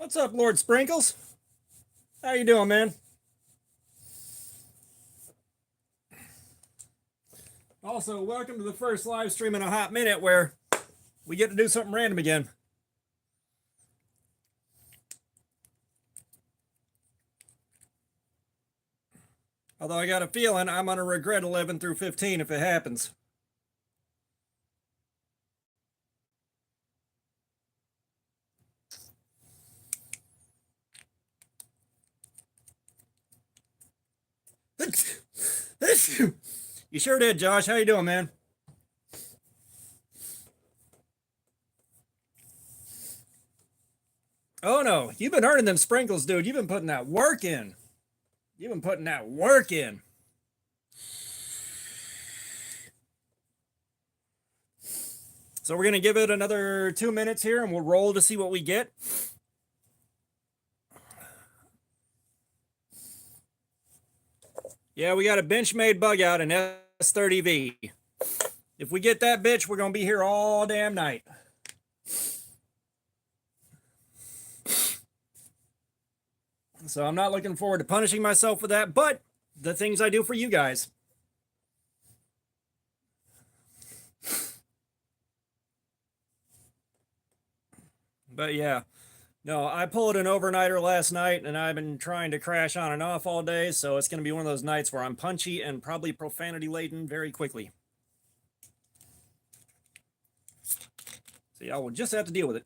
What's up, Lord Sprinkles? How you doing, man? Also, welcome to the first live stream in a hot minute where we get to do something random again. Although I got a feeling I'm going to regret 11 through 15 if it happens. You sure did, Josh. How you doing, man? Oh no, you've been earning them sprinkles, dude. You've been putting that work in. You've been putting that work in. So we're going to give it another 2 minutes here and we'll roll to see what we get. Yeah, we got a bench-made bug out in S30V. If we get that bitch, we're going to be here all damn night. So I'm not looking forward to punishing myself for that, but the things I do for you guys. But yeah, no, I pulled an overnighter last night and I've been trying to crash on and off all day. So it's going to be one of those nights where I'm punchy and probably profanity laden very quickly. So y'all will just have to deal with it.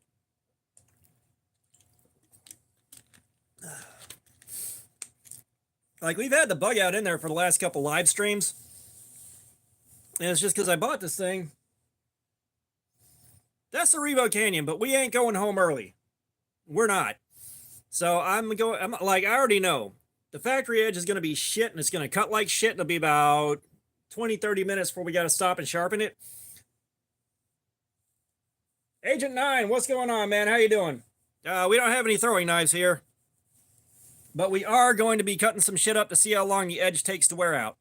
Like, we've had the bug out in there for the last couple live streams. And it's just because I bought this thing. That's the Revo Canyon, but we ain't going home early. We're not. So I'm like, I already know. The factory edge is going to be shit, and it's going to cut like shit. It'll be about 20, 30 minutes before we got to stop and sharpen it. Agent 9, what's going on, man? How you doing? We don't have any throwing knives here. But we are going to be cutting some shit up to see how long the edge takes to wear out.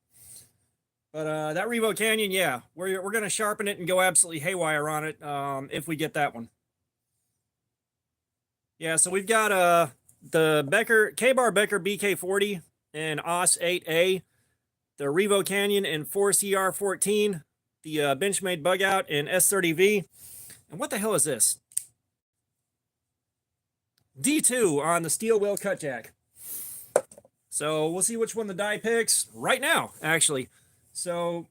But that Revo Canyon, yeah, we're going to sharpen it and go absolutely haywire on it if we get that one. Yeah, so we've got the Becker K-Bar Becker BK40 and OS 8A, the Revo Canyon and Force ER14, the Benchmade Bug Out in S30V. And what the hell is this? D2 on the steel wheel cut jack. So we'll see which one the die picks right now, actually. So,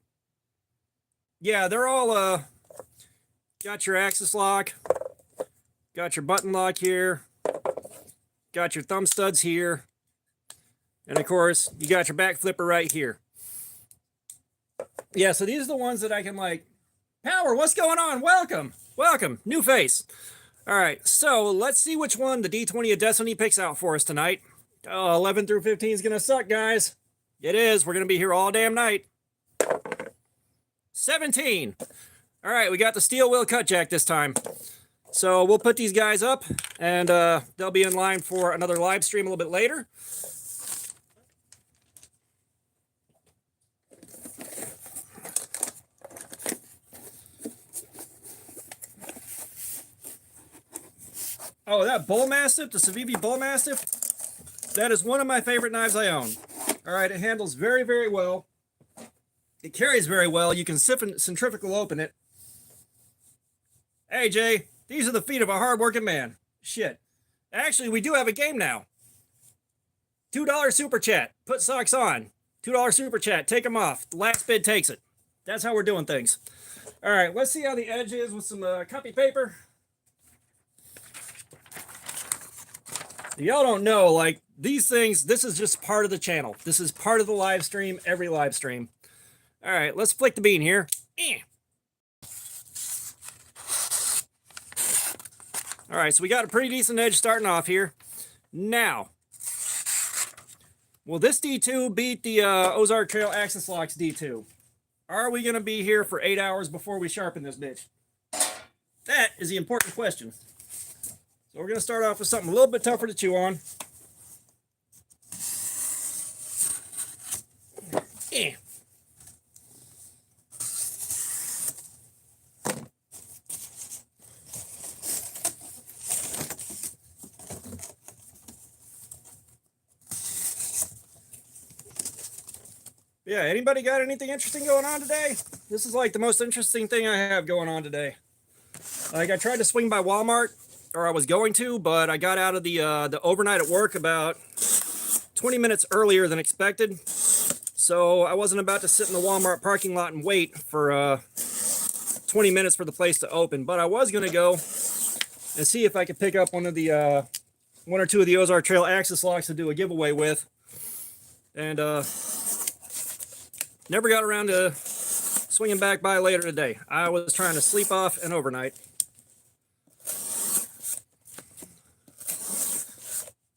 yeah, they're all, got your axis lock, got your button lock here, got your thumb studs here, and of course, you got your back flipper right here. Yeah, so these are the ones that I can, like, Power, what's going on? Welcome, welcome, new face. All right, so let's see which one the D20 of Destiny picks out for us tonight. 11 through 15 is going to suck, guys. It is. We're going to be here all damn night. 17. All right, we got the steel wheel cut jack this time. So we'll put these guys up, and they'll be in line for another live stream a little bit later. Oh, that Bull Mastiff, the Civivi Bull Mastiff, that is one of my favorite knives I own. All right, it handles very, very well. It carries very well. You can centrifugal open it. Hey, Jay, these are the feet of a hard-working man. Shit. Actually, we do have a game now. $2 super chat. Put socks on. $2 super chat. Take them off. The last bid takes it. That's how we're doing things. All right, let's see how the edge is with some copy paper. Y'all don't know, like, these things, this is just part of the channel. This is part of the live stream, every live stream. All right, let's flick the bean here. All right, so we got a pretty decent edge starting off here. Now, will this D2 beat the Ozark Trail Axis Locks D2? Are we going to be here for 8 hours before we sharpen this bitch? That is the important question. So we're going to start off with something a little bit tougher to chew on. Yeah, anybody got anything interesting going on today? This is like the most interesting thing I have going on today. Like, I tried to swing by Walmart, or I was going to, but I got out of the overnight at work about 20 minutes earlier than expected. So I wasn't about to sit in the Walmart parking lot and wait for 20 minutes for the place to open. But I was going to go and see if I could pick up one or two of the Ozark Trail axis locks to do a giveaway with. And never got around to swinging back by later today. I was trying to sleep off an overnight.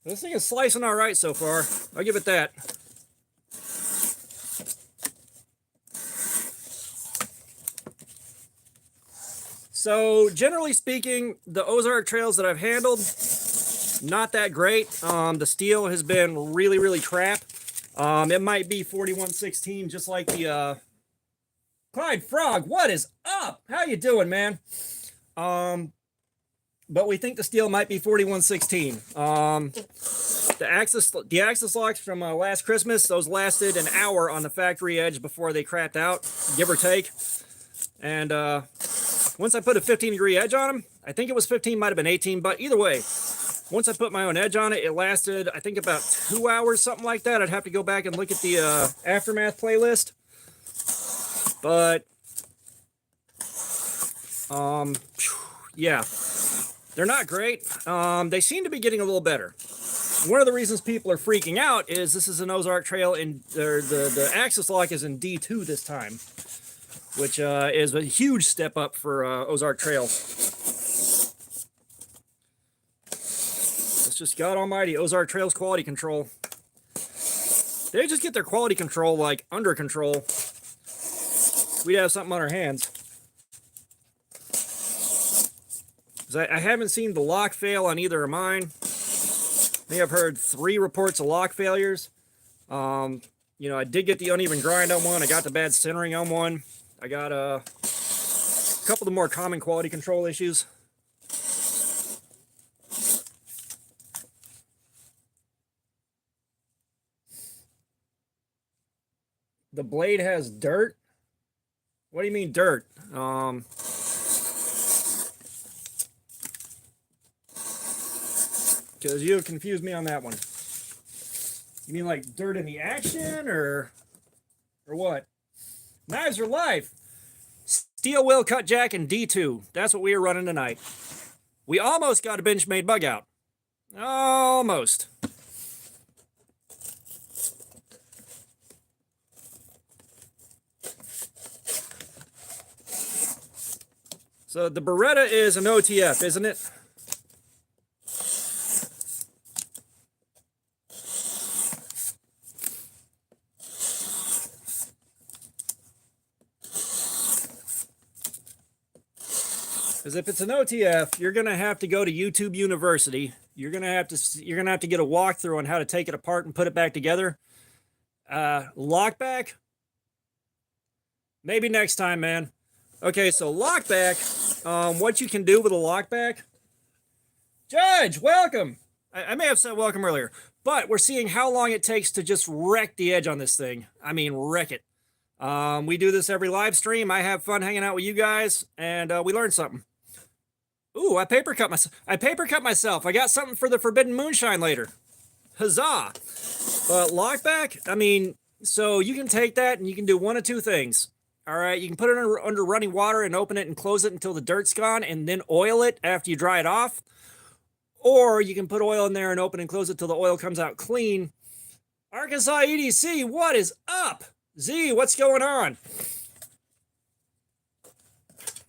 This thing is slicing all right so far. I'll give it that. So generally speaking, the Ozark trails that I've handled, not that great. The steel has been really, really crap. It might be 4116, just like the Clyde Frog. What is up? How you doing, man? But we think the steel might be 4116. The axis locks from last Christmas, those lasted an hour on the factory edge before they crapped out, give or take. And once I put a 15-degree edge on them, I think it was 15, might have been 18, but either way, once I put my own edge on it, it lasted, I think, about 2 hours, something like that. I'd have to go back and look at the Aftermath playlist. But, yeah, they're not great. They seem to be getting a little better. One of the reasons people are freaking out is this is an Ozark Trail, and the axis lock is in D2 this time, which is a huge step up for Ozark Trail. It's just God almighty, Ozark Trail's quality control. They just get their quality control, like, under control, we'd have something on our hands. I haven't seen the lock fail on either of mine. I think I've heard 3 reports of lock failures. You know, I did get the uneven grind on one. I got the bad centering on one. I got a couple of the more common quality control issues. The blade has dirt. What do you mean dirt? Because you have confused me on that one. You mean like dirt in the action, or what? Knives are life. Steel wheel cut jack and D2. That's what we are running tonight. We almost got a Benchmade bug out. Almost. So the Beretta is an OTF, isn't it? Because if it's an OTF, you're gonna have to go to YouTube University. You're gonna have to get a walkthrough on how to take it apart and put it back together. Lockback? Maybe next time, man. Okay, so lockback, what you can do with a lockback. Judge, welcome. I may have said welcome earlier, but we're seeing how long it takes to just wreck the edge on this thing. I mean, wreck it. We do this every live stream. I have fun hanging out with you guys, and we learn something. Ooh, I paper cut myself. I got something for the Forbidden Moonshine later. Huzzah! But lockback, I mean, so you can take that and you can do one of two things. All right, you can put it under running water and open it and close it until the dirt's gone, and then oil it after you dry it off. Or you can put oil in there and open and close it till the oil comes out clean. Arkansas EDC, what is up? Z, what's going on?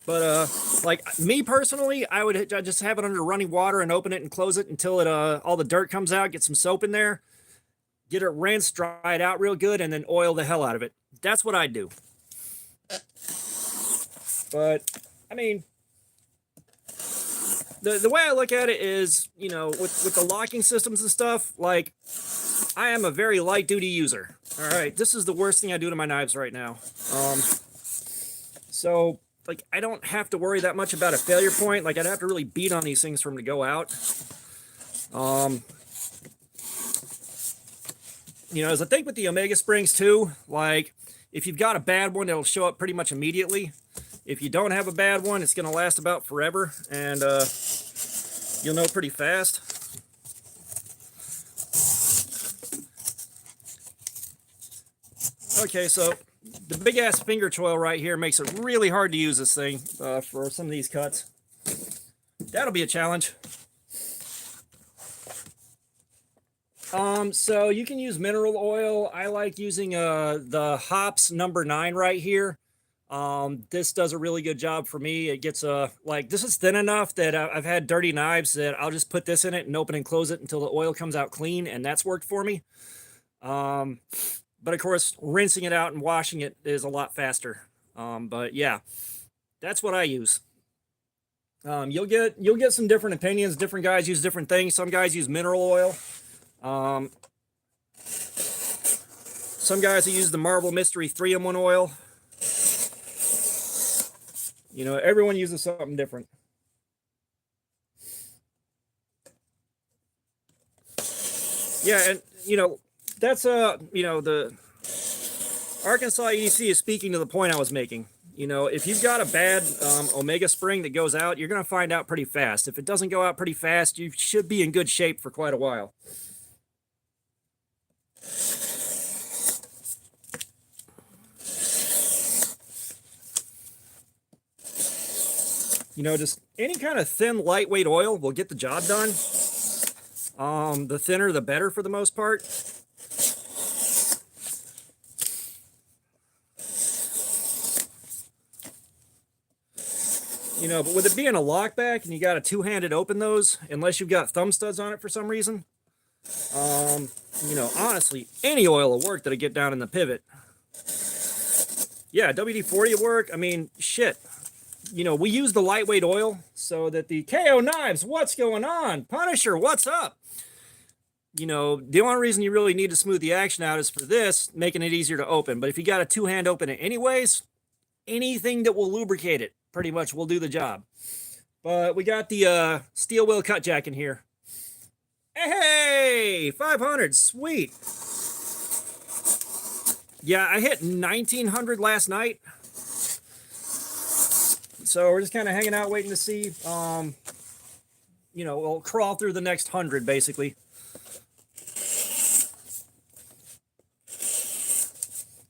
But like me personally, I would just have it under running water and open it and close it until it all the dirt comes out. Get some soap in there, get it rinsed, dry it out real good, and then oil the hell out of it. That's what I do. But I mean, the way I look at it is, you know, with the locking systems and stuff, like, I am a very light duty user. All right, this is the worst thing I do to my knives right now. So like, I don't have to worry that much about a failure point. Like, I'd have to really beat on these things for them to go out. You know, as I think with the Omega Springs too, like, If you've got a bad one, it'll show up pretty much immediately. If you don't have a bad one, it's going to last about forever, and you'll know pretty fast. Okay, so the big ass finger choil right here makes it really hard to use this thing for some of these cuts. That'll be a challenge. So you can use mineral oil. I like using the Hops number 9 right here. This does a really good job for me. It gets like, this is thin enough that I've had dirty knives that I'll just put this in it and open and close it until the oil comes out clean, and that's worked for me. But of course, rinsing it out and washing it is a lot faster. But yeah, that's what I use. You'll get some different opinions. Different guys use different things. Some guys use mineral oil. Some guys that use the Marble Mystery 3-in-1 oil. You know, everyone uses something different. Yeah, and you know, that's you know, the Arkansas EDC is speaking to the point I was making. You know, if you've got a bad Omega spring that goes out, you're going to find out pretty fast. If it doesn't go out pretty fast, you should be in good shape for quite a while. You know, just any kind of thin, lightweight oil will get the job done. The thinner, the better for the most part. You know, but with it being a lockback and you got to two-handed open those, unless you've got thumb studs on it for some reason, you know, honestly, any oil will work that'll get down in the pivot. Yeah, WD-40 will work. I mean, shit. You know, we use the lightweight oil so that the KO knives, what's going on? Punisher, what's up? You know, the only reason you really need to smooth the action out is for this, making it easier to open. But if you got a two-hand open it anyways, anything that will lubricate it pretty much will do the job. But we got the steel wheel cut jack in here. Hey, 500, sweet. Yeah, I hit 1900 last night. So we're just kind of hanging out waiting to see. You know, we'll crawl through the next 100 basically.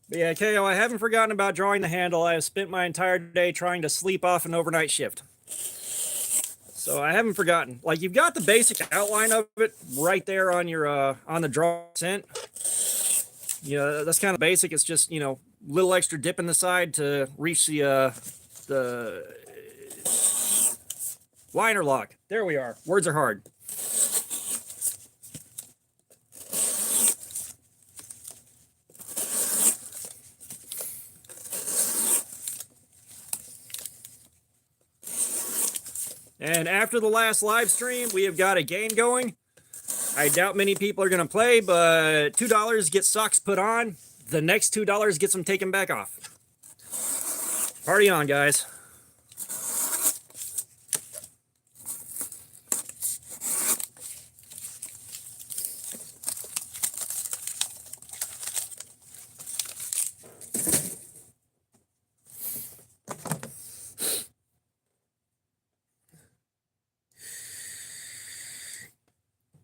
But yeah, KO, I haven't forgotten about drawing the handle. I have spent my entire day trying to sleep off an overnight shift. So I haven't forgotten. Like, you've got the basic outline of it right there on your on the draw cent. You know, that's kind of basic. It's just, you know, little extra dip in the side to reach the liner lock. There we are. Words are hard. And after the last live stream, we have got a game going. I doubt many people are going to play, but $2 gets socks put on. The next $2 gets them taken back off. Party on, guys.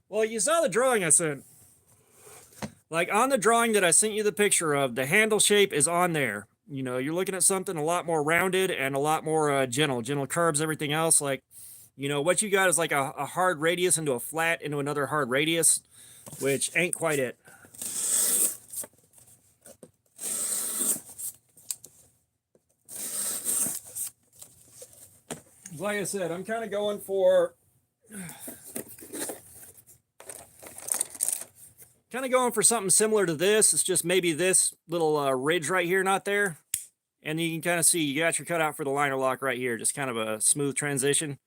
Well, you saw the drawing I sent. Like, on the drawing that I sent you the picture of, the handle shape is on there. You know, you're looking at something a lot more rounded and a lot more gentle curves, everything else. Like, you know, what you got is like a hard radius into a flat into another hard radius, which ain't quite it. Like I said, I'm kind of going for something similar to this. It's just maybe this little ridge right here, not there. And you can kind of see you got your cutout for the liner lock right here, just kind of a smooth transition.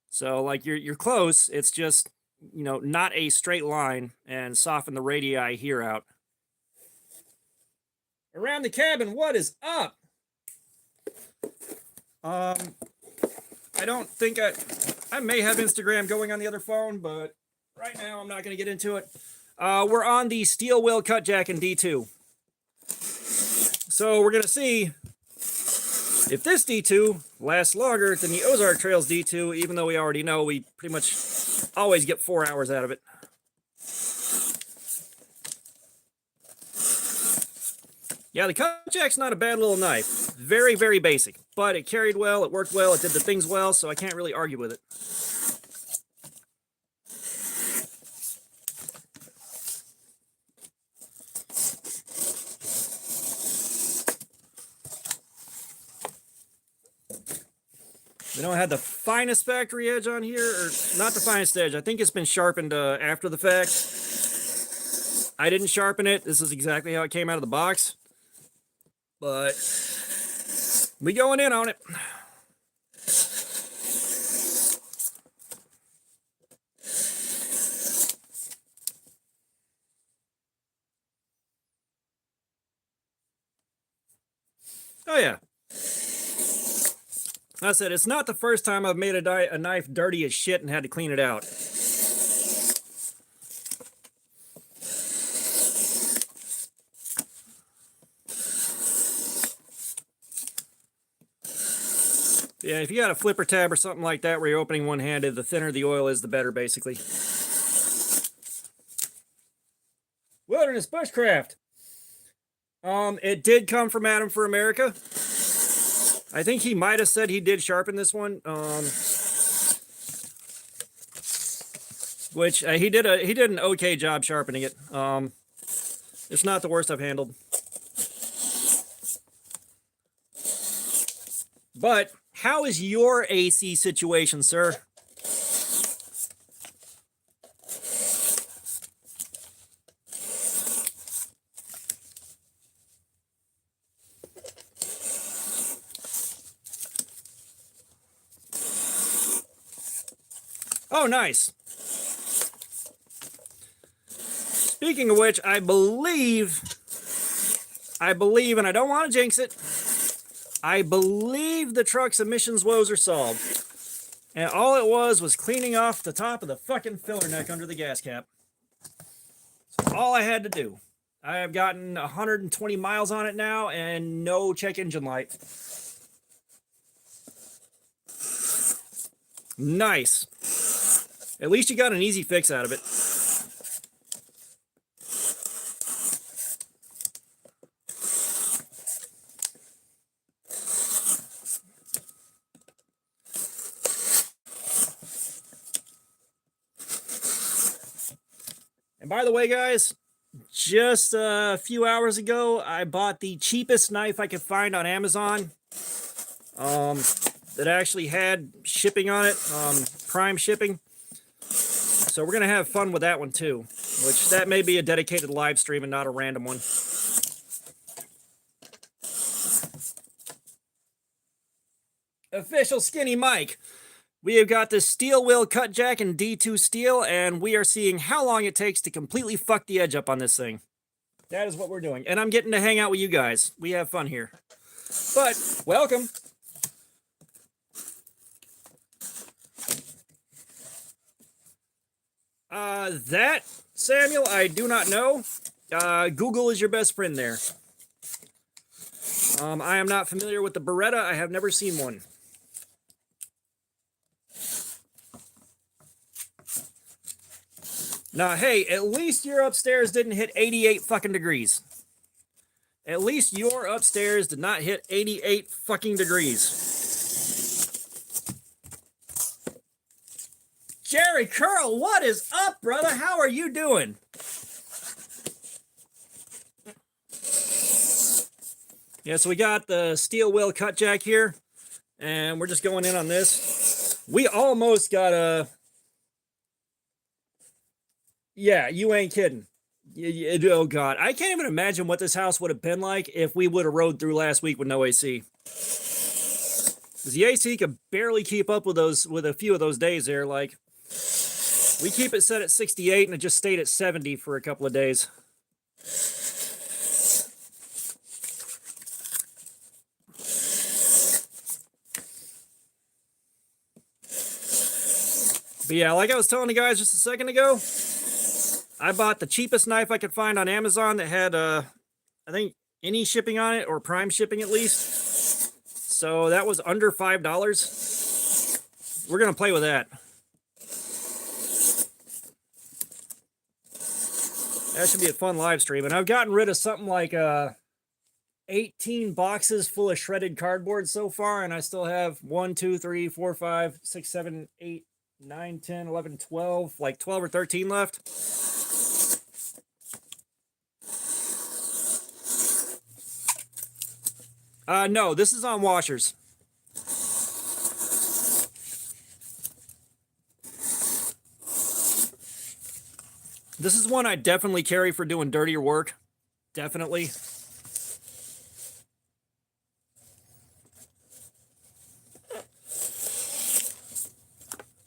So like you're close. It's just, you know, not a straight line, and soften the radii here out. Around the cabin, what is up? I don't think I may have Instagram going on the other phone, but right now I'm not going to get into it. We're on the steel wheel cut jack in D2. So we're going to see if this D2 lasts longer than the Ozark Trail's D2, even though we already know we pretty much always get 4 hours out of it. Yeah, the cut jack's not a bad little knife. Very, very basic, but it carried well, it worked well, it did the things well, so I can't really argue with it. We don't have the finest factory edge on here, or not the finest edge. I think it's been sharpened after the fact. I didn't sharpen it. This is exactly how it came out of the box. But we going in on it. Oh yeah. I said, it's not the first time I've made a knife dirty as shit and had to clean it out. Yeah, if you got a flipper tab or something like that where you're opening one-handed, the thinner the oil is, the better, basically. Wilderness Bushcraft. It did come from Adam for America. I think he might have said he did sharpen this one. Which he did an okay job sharpening it. It's not the worst I've handled. But how is your AC situation, sir? Oh, nice. Speaking of which, I believe, and I don't want to jinx it, I believe the truck's emissions woes are solved. And all it was cleaning off the top of the fucking filler neck under the gas cap. That's all I had to do. I have gotten 120 miles on it now and no check engine light. Nice. At least you got an easy fix out of it. And by the way, guys, just a few hours ago, I bought the cheapest knife I could find on Amazon. That actually had shipping on it, Prime shipping. So we're going to have fun with that one too, which that may be a dedicated live stream and not a random one. Official Skinny Mike. We have got this steel wheel cut jack in D2 steel, and we are seeing how long it takes to completely fuck the edge up on this thing. That is what we're doing. And I'm getting to hang out with you guys. We have fun here. But, welcome. That, Samuel, I do not know. Google is your best friend there. I am not familiar with the Beretta. I have never seen one. Now, hey, at least your upstairs didn't hit 88 fucking degrees. At least your upstairs did not hit 88 fucking degrees. Jerry Curl, what is up, brother? How are you doing? Yeah, so we got the steel wheel cut jack here, and we're just going in on this. We almost got a... Yeah, you ain't kidding. Oh, God. I can't even imagine what this house would have been like if we would have rode through last week with no AC. Because the AC could barely keep up with a few of those days there. Like, we keep it set at 68, and it just stayed at 70 for a couple of days. But yeah, like I was telling you guys just a second ago, I bought the cheapest knife I could find on Amazon that had, I think any shipping on it, or prime shipping at least. So that was under $5. We're going to play with that. That should be a fun live stream. And I've gotten rid of something like 18 boxes full of shredded cardboard so far, and I still have 1, 2, 3, 4, 5, 6, 7, 8, 9, 10, 11, 12, like 12 or 13 left. No, this is on washers. This is one I definitely carry for doing dirtier work. Definitely.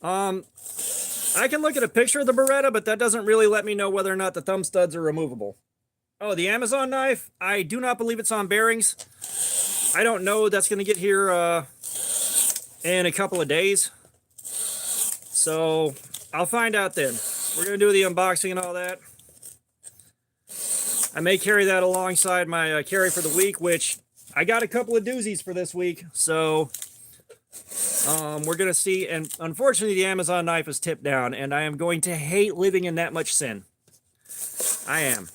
I can look at a picture of the Beretta, but that doesn't really let me know whether or not the thumb studs are removable. Oh, the Amazon knife? I do not believe it's on bearings. I don't know. That's going to get here in a couple of days. So I'll find out then. We're going to do the unboxing and all that. I may carry that alongside my carry for the week, which I got a couple of doozies for this week. So we're going to see. And unfortunately, the Amazon knife is tipped down, and I am going to hate living in that much sin. I am.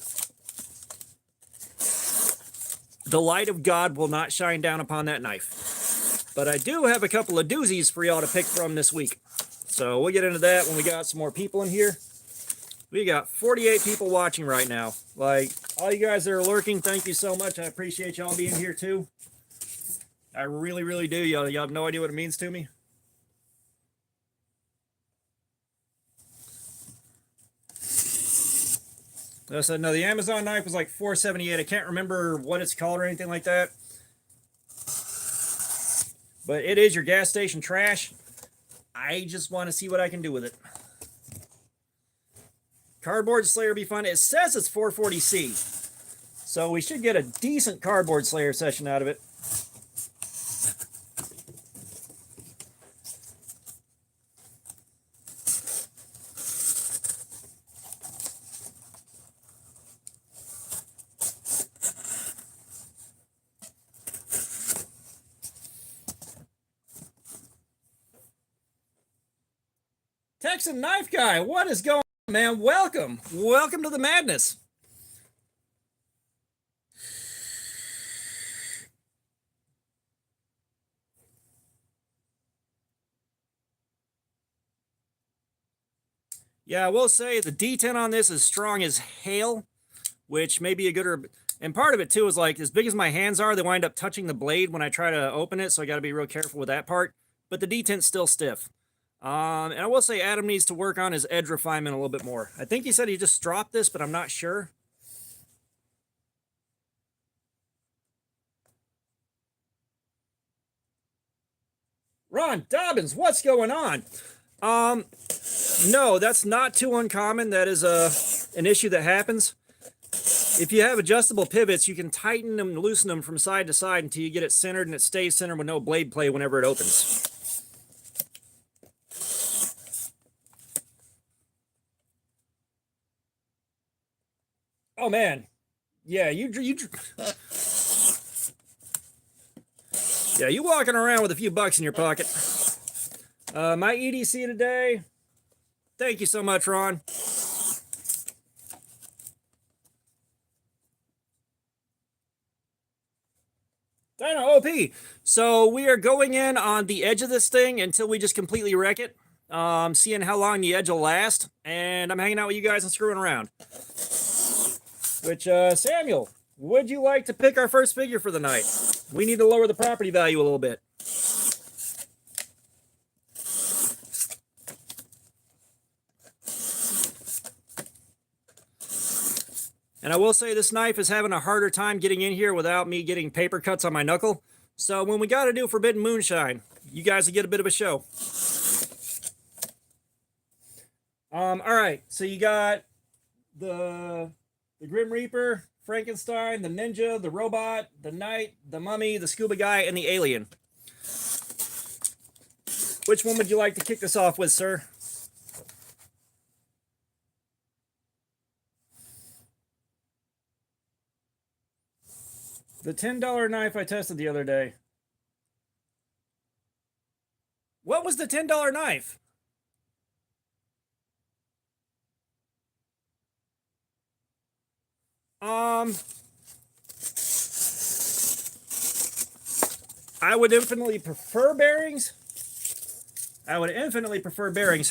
The light of God will not shine down upon that knife. But I do have a couple of doozies for y'all to pick from this week. So we'll get into that when we got some more people in here. We got 48 people watching right now. Like, all you guys that are lurking, thank you so much. I appreciate y'all being here too. I really, really do. Y'all have no idea what it means to me. I said, no, the Amazon knife was like $4.78. I can't remember what it's called or anything like that. But it is your gas station trash. I just want to see what I can do with it. Cardboard Slayer be fun. It says it's 440C. So we should get a decent Cardboard Slayer session out of it. Texan Knife Guy, what is going on, man? Welcome. Welcome to the madness. Yeah, I will say the D10 on this is strong as hail, which may be a good... And part of it, too, is like, as big as my hands are, they wind up touching the blade when I try to open it, so I got to be real careful with that part. But the D10's still stiff. And I will say Adam needs to work on his edge refinement a little bit more. I think he said he just dropped this, but I'm not sure. Ron Dobbins, what's going on? No, that's not too uncommon. That is an issue that happens. If you have adjustable pivots, you can tighten them and loosen them from side to side until you get it centered, and it stays centered with no blade play whenever it opens. Oh man, yeah, you walking around with a few bucks in your pocket. My EDC today. Thank you so much, Ron. Dino OP. So we are going in on the edge of this thing until we just completely wreck it. Seeing how long the edge will last, and I'm hanging out with you guys and screwing around. Which, Samuel, would you like to pick our first figure for the night? We need to lower the property value a little bit. And I will say this knife is having a harder time getting in here without me getting paper cuts on my knuckle. So when we got to do Forbidden Moonshine, you guys will get a bit of a show. All right, so you got the Grim Reaper, Frankenstein, the Ninja, the Robot, the Knight, the Mummy, the Scuba Guy, and the Alien. Which one would you like to kick this off with, sir? The $10 knife I tested the other day. What was the $10 knife? I would infinitely prefer bearings.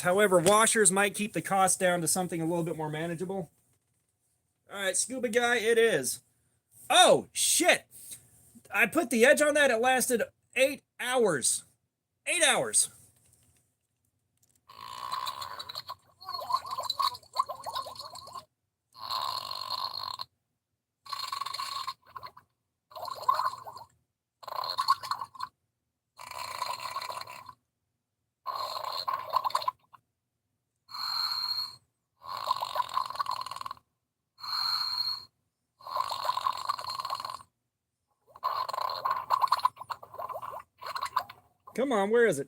However, washers might keep the cost down to something a little bit more manageable. All right, scuba guy, it is. Oh, shit. I put the edge on that. It lasted 8 hours. 8 hours. Come on, where is it?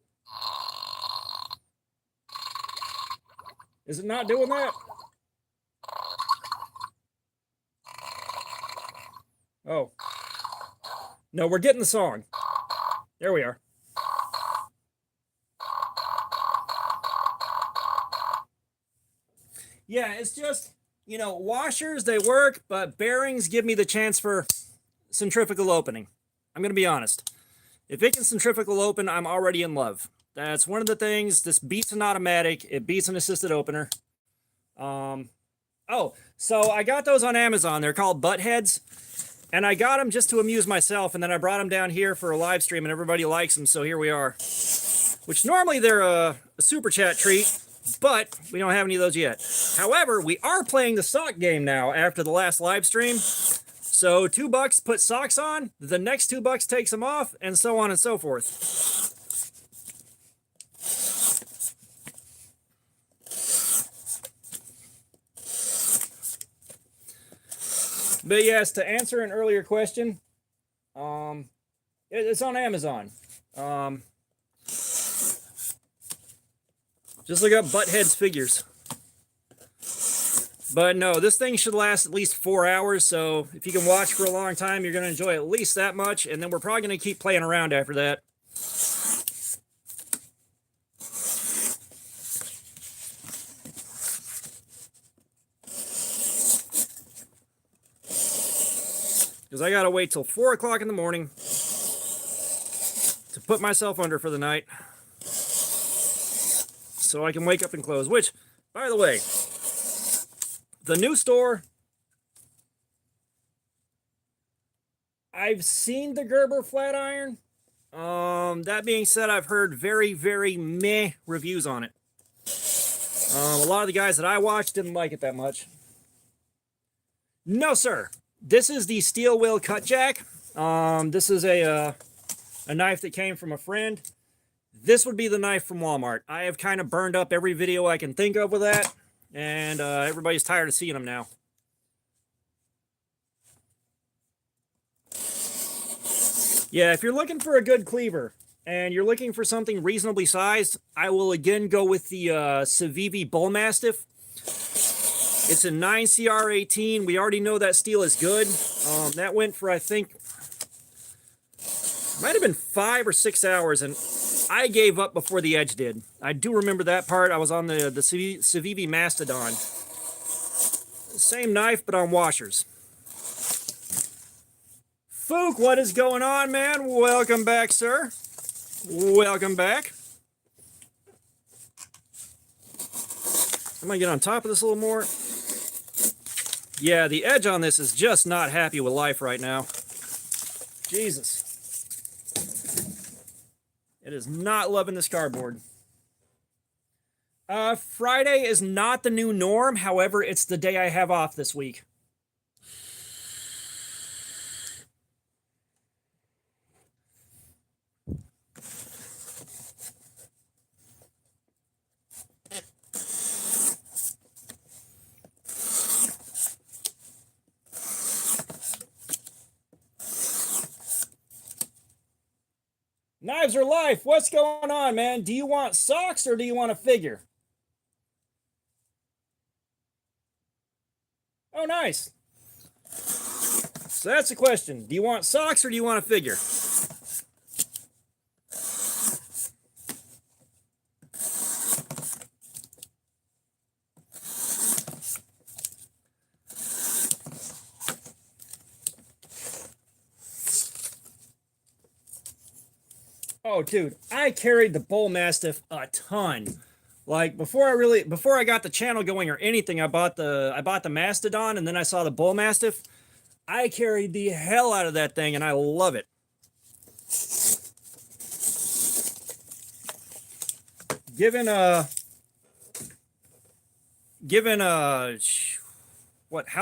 Is it not doing that? Oh. No, we're getting the song. There we are. Yeah, it's just, you know, washers, they work, but bearings give me the chance for centrifugal opening. I'm going to be honest. If it can centrifugal open, I'm already in love. That's one of the things. This beats an automatic. It beats an assisted opener. Oh, so I got those on Amazon. They're called butt heads. And I got them just to amuse myself. And then I brought them down here for a live stream and everybody likes them. So here we are. Which normally they're a super chat treat, but we don't have any of those yet. However, we are playing the sock game now after the last live stream. So $2 put socks on, the next $2 takes them off, and so on and so forth. But yes, to answer an earlier question, it's on Amazon. Just look up Buttheads figures. But no, this thing should last at least 4 hours, so if you can watch for a long time, you're going to enjoy at least that much, and then we're probably going to keep playing around after that. Because I got to wait till 4 o'clock in the morning to put myself under for the night so I can wake up and close. Which, by the way, the new store, I've seen the Gerber flat iron. That being said, I've heard very, very meh reviews on it. A lot of the guys that I watched didn't like it that much. No, sir. This is the steel wheel cut jack. This is a knife that came from a friend. This would be the knife from Walmart. I have kind of burned up every video I can think of with that. And everybody's tired of seeing them now. Yeah, if you're looking for a good cleaver and you're looking for something reasonably sized, I will again go with the Civivi Bullmastiff. It's a 9CR18. We already know that steel is good. That went for, I think, might have been 5 or 6 hours, and I gave up before the edge did. I do remember that part. I was on the Civivi Mastodon. Same knife, but on washers. Fook, what is going on, man? Welcome back, sir. Welcome back. I'm going to get on top of this a little more. Yeah, the edge on this is just not happy with life right now. Jesus. It is not loving this cardboard. Friday is not the new norm. However, it's the day I have off this week. Knives are life. What's going on, man? Do you want socks or do you want a figure? Oh, nice. So that's the question. Do you want socks or do you want a figure? Oh, dude, I carried the Bull Mastiff a ton. Like before I got the channel going or anything, I bought the Mastodon and then I saw the Bull Mastiff. I carried the hell out of that thing and I love it. Given how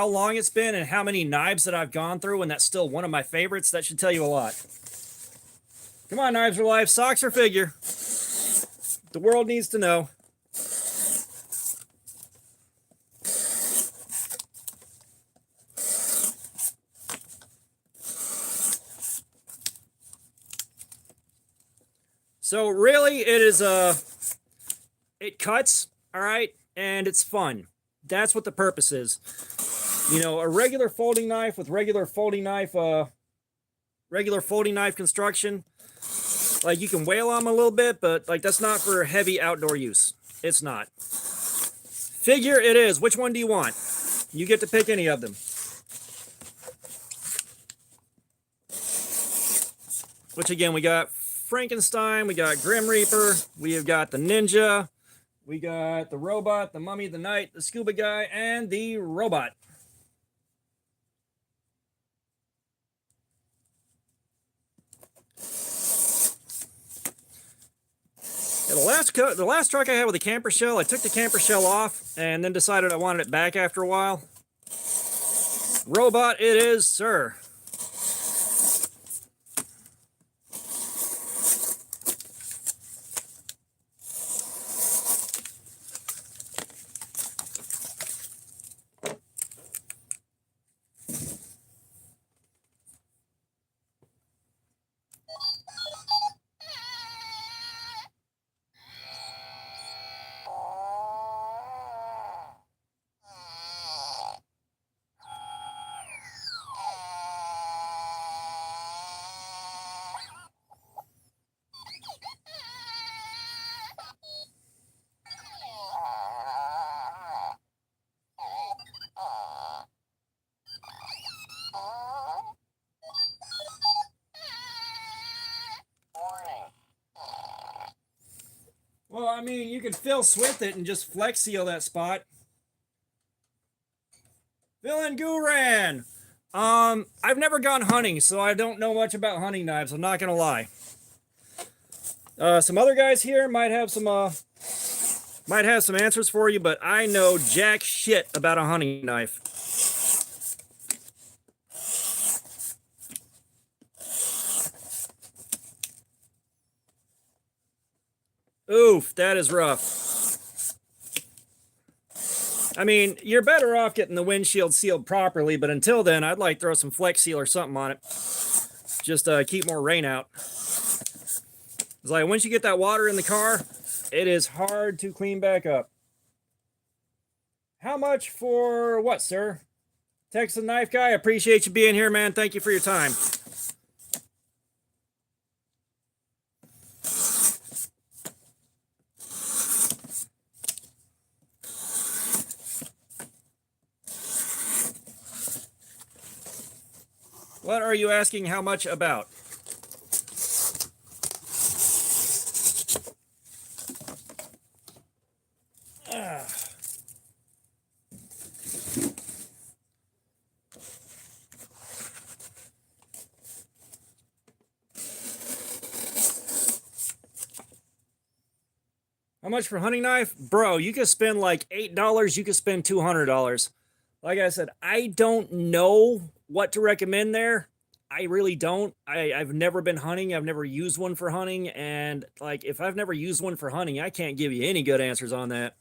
long it's been and how many knives that I've gone through, and that's still one of my favorites, that should tell you a lot. Come on, Knives for Life, socks or figure? The world needs to know. So really, it is it cuts, all right, and it's fun. That's what the purpose is. You know, a regular folding knife with regular folding knife construction. Like you can wail on them a little bit, but like that's not for heavy outdoor use. It's not. Figure it is. Which one do you want? You get to pick any of them. Which again, we got Frankenstein, we got Grim Reaper, we have got the Ninja, we got the Robot, the Mummy, the Knight, the Scuba Guy, and the Robot. Yeah, the last truck I had with a camper shell, I took the camper shell off and then decided I wanted it back after a while. Robot it is, sir. Well, I mean, you could fill with it and just flex seal that spot. Villain Guran. I've never gone hunting, so I don't know much about hunting knives. I'm not gonna lie. Some other guys here might have some answers for you, but I know jack shit about a hunting knife. Oof, that is rough. I mean, you're better off getting the windshield sealed properly, but until then, I'd like to throw some Flex Seal or something on it. Just keep more rain out. It's like once you get that water in the car, it is hard to clean back up. How much for what, sir? Texas Knife Guy, I appreciate you being here, man. Thank you for your time. What are you asking how much about? How much for hunting knife? Bro, you could spend like $8, you could spend $200. Like I said, I don't know what to recommend there. I really don't. I've never been hunting. I've never used one for hunting. And like, if I've never used one for hunting, I can't give you any good answers on that.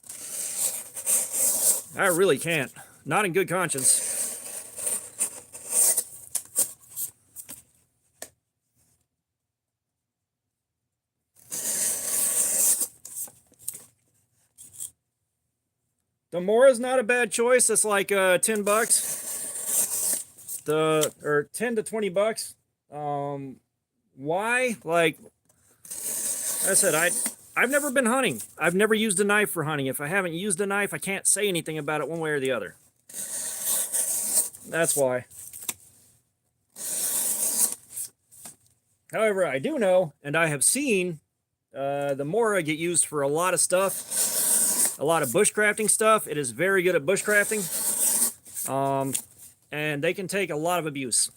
I really can't. Not in good conscience. The Mora's not a bad choice. It's like $10. or 10 to 20 bucks. Why? Like I said, I've never been hunting. I've never used a knife for hunting. If I haven't used a knife, I can't say anything about it one way or the other. That's why. However, I do know, and I have seen the Mora get used for a lot of stuff, a lot of bushcrafting stuff. It is very good at bushcrafting, and they can take a lot of abuse.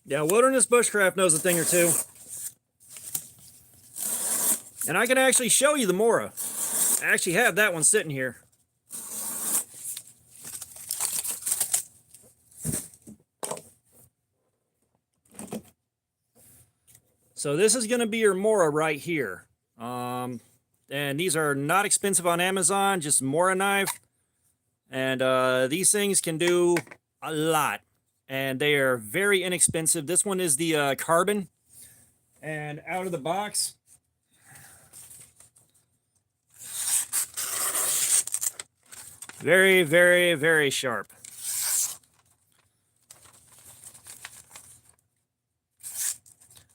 Yeah, Wilderness Bushcraft knows a thing or two. And I can actually show you the Mora. I actually have that one sitting here. So this is going to be your Mora right here. And these are not expensive on Amazon, just Mora knife. And these things can do a lot. And they are very inexpensive. This one is the carbon. And out of the box, very, very, very sharp.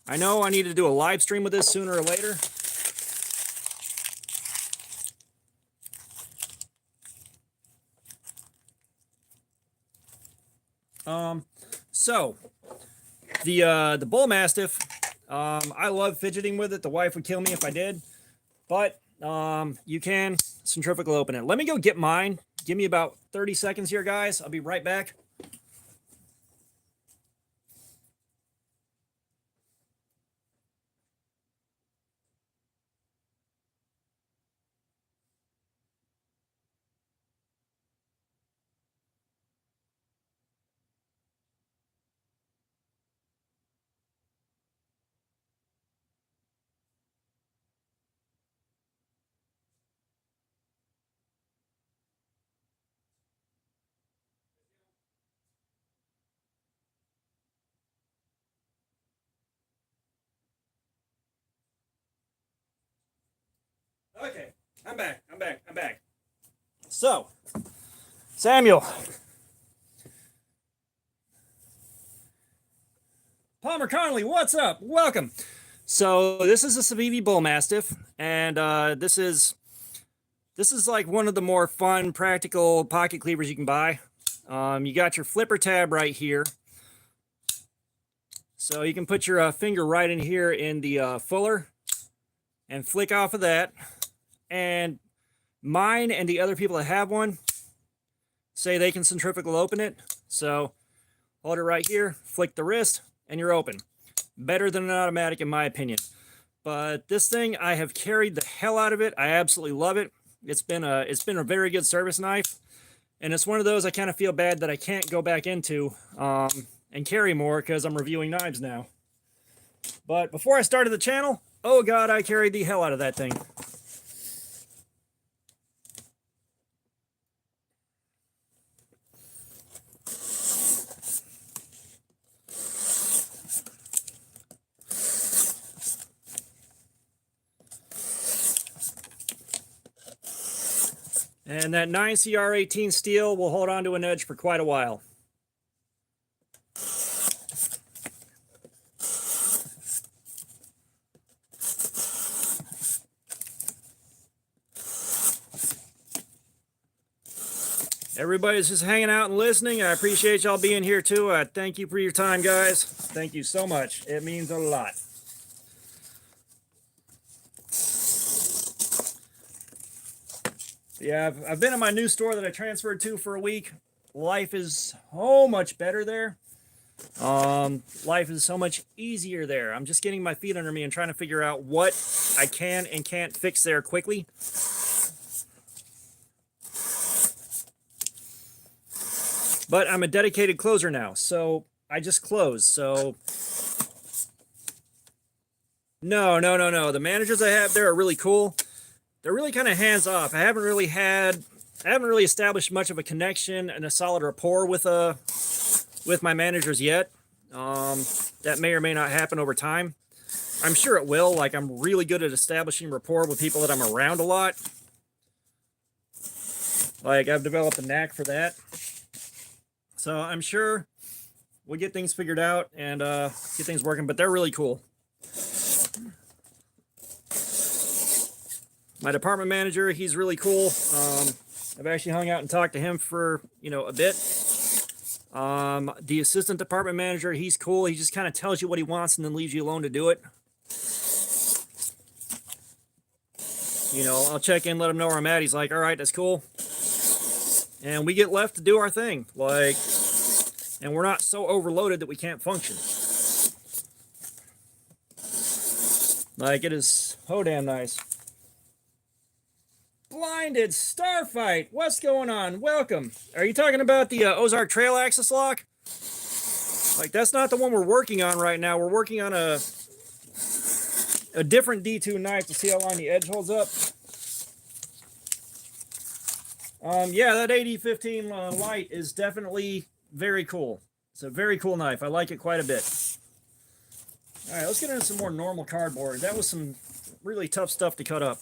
I know I need to do a live stream with this sooner or later. So the Bull Mastiff, I love fidgeting with it. The wife would kill me if I did, but you can centrifugal open it. Let me go get mine. Give me about 30 seconds here, guys. I'll be right back. Okay, I'm back. So, Samuel. Palmer Connolly, what's up? Welcome. So this is a Civivi Bull Mastiff, and this is like one of the more fun, practical pocket cleavers you can buy. You got your flipper tab right here. So you can put your finger right in here in the fuller and flick off of that. And mine and the other people that have one say they can centrifugal open it. So hold it right here, flick the wrist, and you're open. Better than an automatic in my opinion. But this thing, I have carried the hell out of it. I absolutely love it. It's been a very good service knife. And it's one of those I kind of feel bad that I can't go back into and carry more because I'm reviewing knives now. But before I started the channel, oh God, I carried the hell out of that thing. And that 9CR18 steel will hold on to an edge for quite a while. Everybody's just hanging out and listening. I appreciate y'all being here too. Thank you for your time, guys. Thank you so much. It means a lot. Yeah, I've been in my new store that I transferred to for a week. Life is so much better there. Life is so much easier there. I'm just getting my feet under me and trying to figure out what I can and can't fix there quickly. But I'm a dedicated closer now, so I just close. So no. The managers I have there are really cool. They're really kind of hands off. I haven't really established much of a connection and a solid rapport with my managers yet. That may or may not happen over time. I'm sure it will. Like, I'm really good at establishing rapport with people that I'm around a lot. Like, I've developed a knack for that. So I'm sure we'll get things figured out and get things working, but they're really cool. My department manager, he's really cool. I've actually hung out and talked to him for, a bit. The assistant department manager, he's cool. He just kind of tells you what he wants and then leaves you alone to do it. I'll check in, let him know where I'm at. He's like, all right, that's cool. And we get left to do our thing. And we're not so overloaded that we can't function. It is so damn nice. Blinded Starfight, what's going on? Welcome. Are you talking about the Ozark Trail axis lock? That's not the one we're working on right now. We're working on a different D2 knife to see how long the edge holds up. Yeah, that AD15 light is definitely very cool. It's a very cool knife. I like it quite a bit. All right, let's get into some more normal cardboard. That was some really tough stuff to cut up.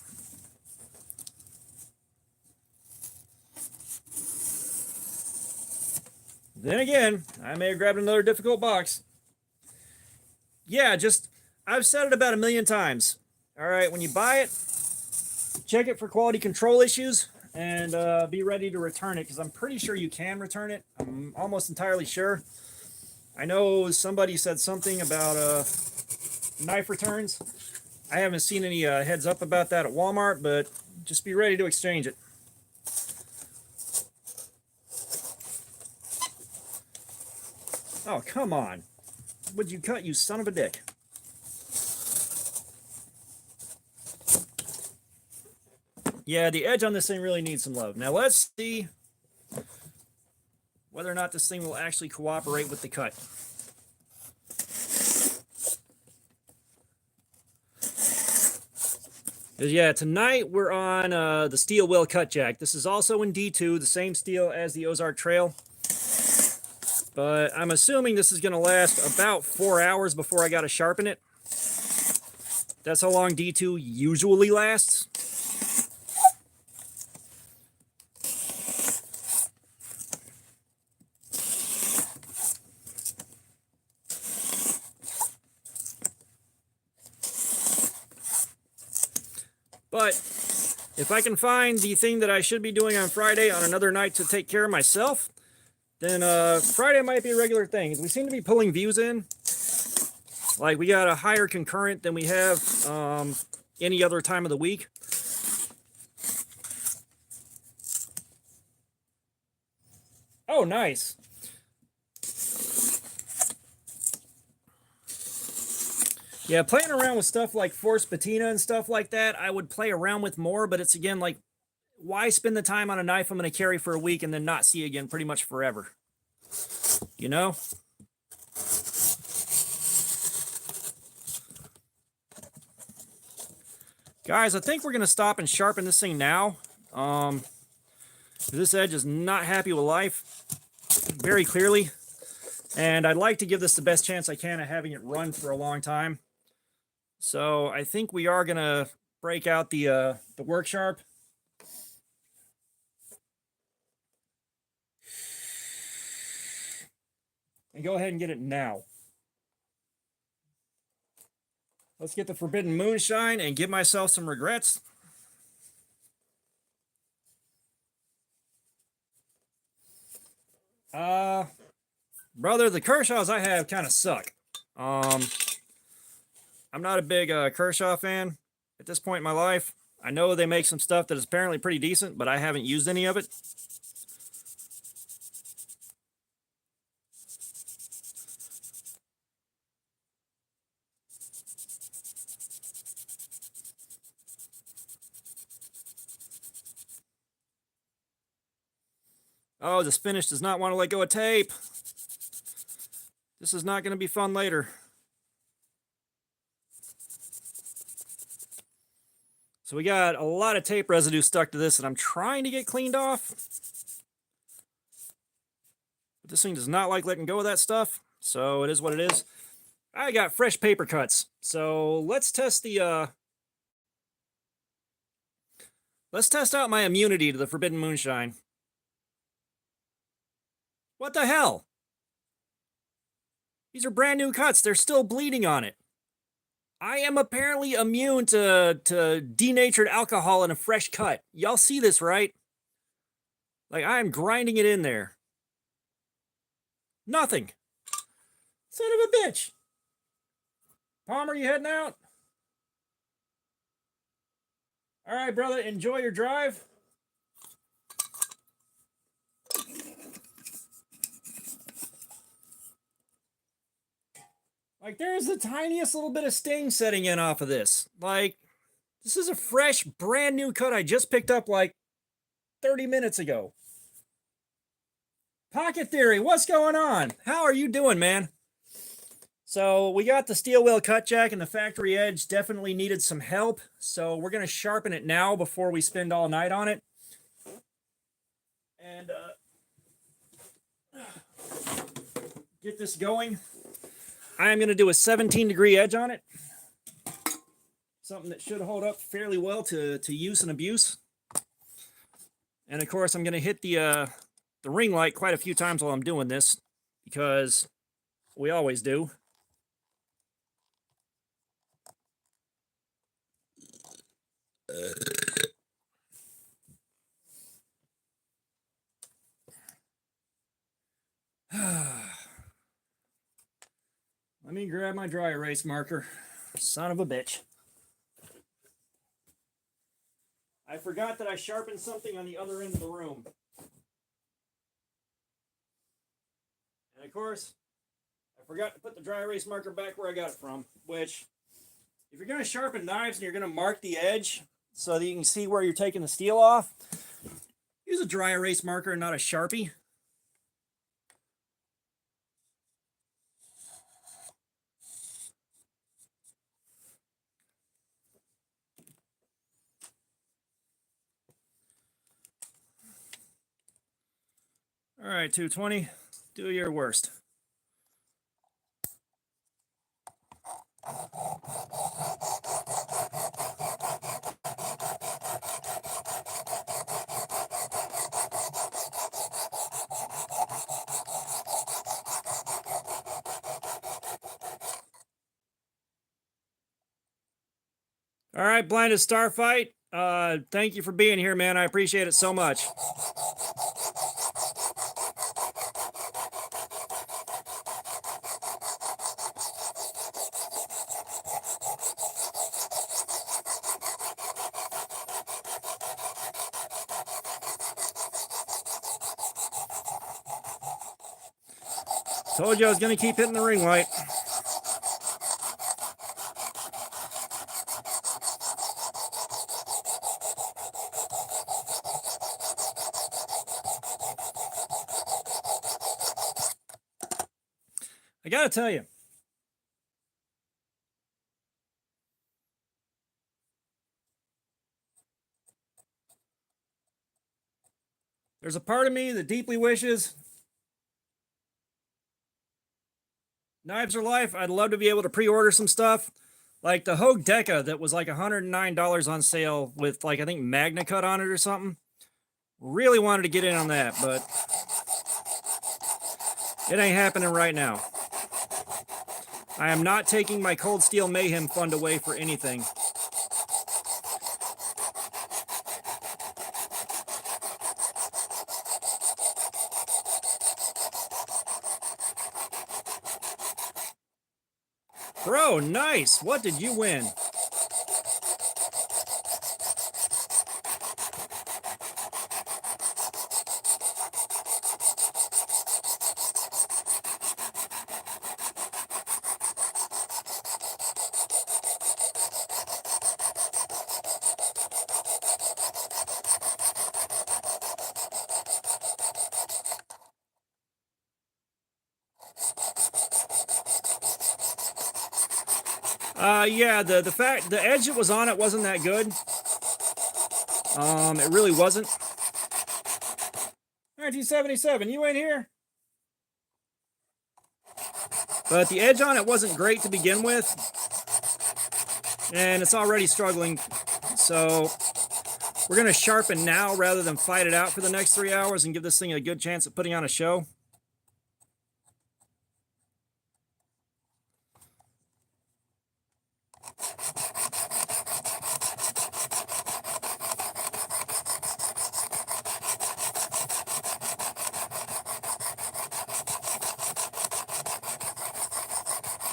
Then again, I may have grabbed another difficult box. Yeah, I've said it about 1,000,000 times. All right, when you buy it, check it for quality control issues and be ready to return it, because I'm pretty sure you can return it. I'm almost entirely sure. I know somebody said something about knife returns. I haven't seen any heads up about that at Walmart, but just be ready to exchange it. Oh, come on. Would you cut, you son of a dick? Yeah, the edge on this thing really needs some love. Now let's see whether or not this thing will actually cooperate with the cut. Yeah, tonight we're on the steel wheel cut jack. This is also in D2, the same steel as the Ozark Trail. But I'm assuming this is going to last about 4 hours before I got to sharpen it. That's how long D2 usually lasts. But if I can find the thing that I should be doing on Friday on another night to take care of myself, then Friday might be a regular thing. We seem to be pulling views in. We got a higher concurrent than we have any other time of the week. Oh, nice. Yeah, playing around with stuff like force patina and stuff like that, I would play around with more, but it's again why spend the time on a knife I'm going to carry for a week and then not see again pretty much forever? Guys, I think we're going to stop and sharpen this thing now. This edge is not happy with life, very clearly. And I'd like to give this the best chance I can of having it run for a long time. So I think we are going to break out the work sharp. And go ahead and get it now. Let's get the Forbidden Moonshine and give myself some regrets. Brother, the Kershaws I have kind of suck. I'm not a big Kershaw fan at this point in my life. I know they make some stuff that is apparently pretty decent, but I haven't used any of it. Oh, this finish does not want to let go of tape. This is not going to be fun later. So we got a lot of tape residue stuck to this, and I'm trying to get cleaned off. But this thing does not like letting go of that stuff, so it is what it is. I got fresh paper cuts, so let's test the let's test out my immunity to the forbidden moonshine. What the hell? These are brand new cuts. They're still bleeding on it. I am apparently immune to denatured alcohol in a fresh cut. Y'all see this, right? Like, I am grinding it in there. Nothing. Son of a bitch. Palmer, you heading out? All right, brother, enjoy your drive. Like, there's the tiniest little bit of sting setting in off of this. Like, this is a fresh, brand new cut I just picked up like 30 minutes ago. Pocket Theory, what's going on? How are you doing, man? So we got the steel wheel cut jack, and the factory edge definitely needed some help. So we're going to sharpen it now before we spend all night on it. And get this going. I am going to do a 17-degree edge on it. Something that should hold up fairly well to use and abuse. And of course, I'm going to hit the ring light quite a few times while I'm doing this, because we always do. Let me grab my dry erase marker. Son of a bitch. I forgot that I sharpened something on the other end of the room. And of course, I forgot to put the dry erase marker back where I got it from, which, if you're going to sharpen knives and you're going to mark the edge so that you can see where you're taking the steel off, use a dry erase marker and not a Sharpie. All right, 220, do your worst. All right, Blinded Starfight, thank you for being here, man. I appreciate it so much. Told you I was going to keep hitting the ring light. I got to tell you, there's a part of me that deeply wishes knives are life. I'd love to be able to pre-order some stuff. Like the Hogue Deca that was like $109 on sale with, like, I think Magna Cut on it or something. Really wanted to get in on that, but it ain't happening right now. I am not taking my Cold Steel Mayhem fund away for anything. Bro, nice. What did you win? Yeah, the edge that was on it wasn't that good. It really wasn't. 1977, you ain't here. But the edge on it wasn't great to begin with, and it's already struggling. So we're going to sharpen now rather than fight it out for the next 3 hours and give this thing a good chance at putting on a show.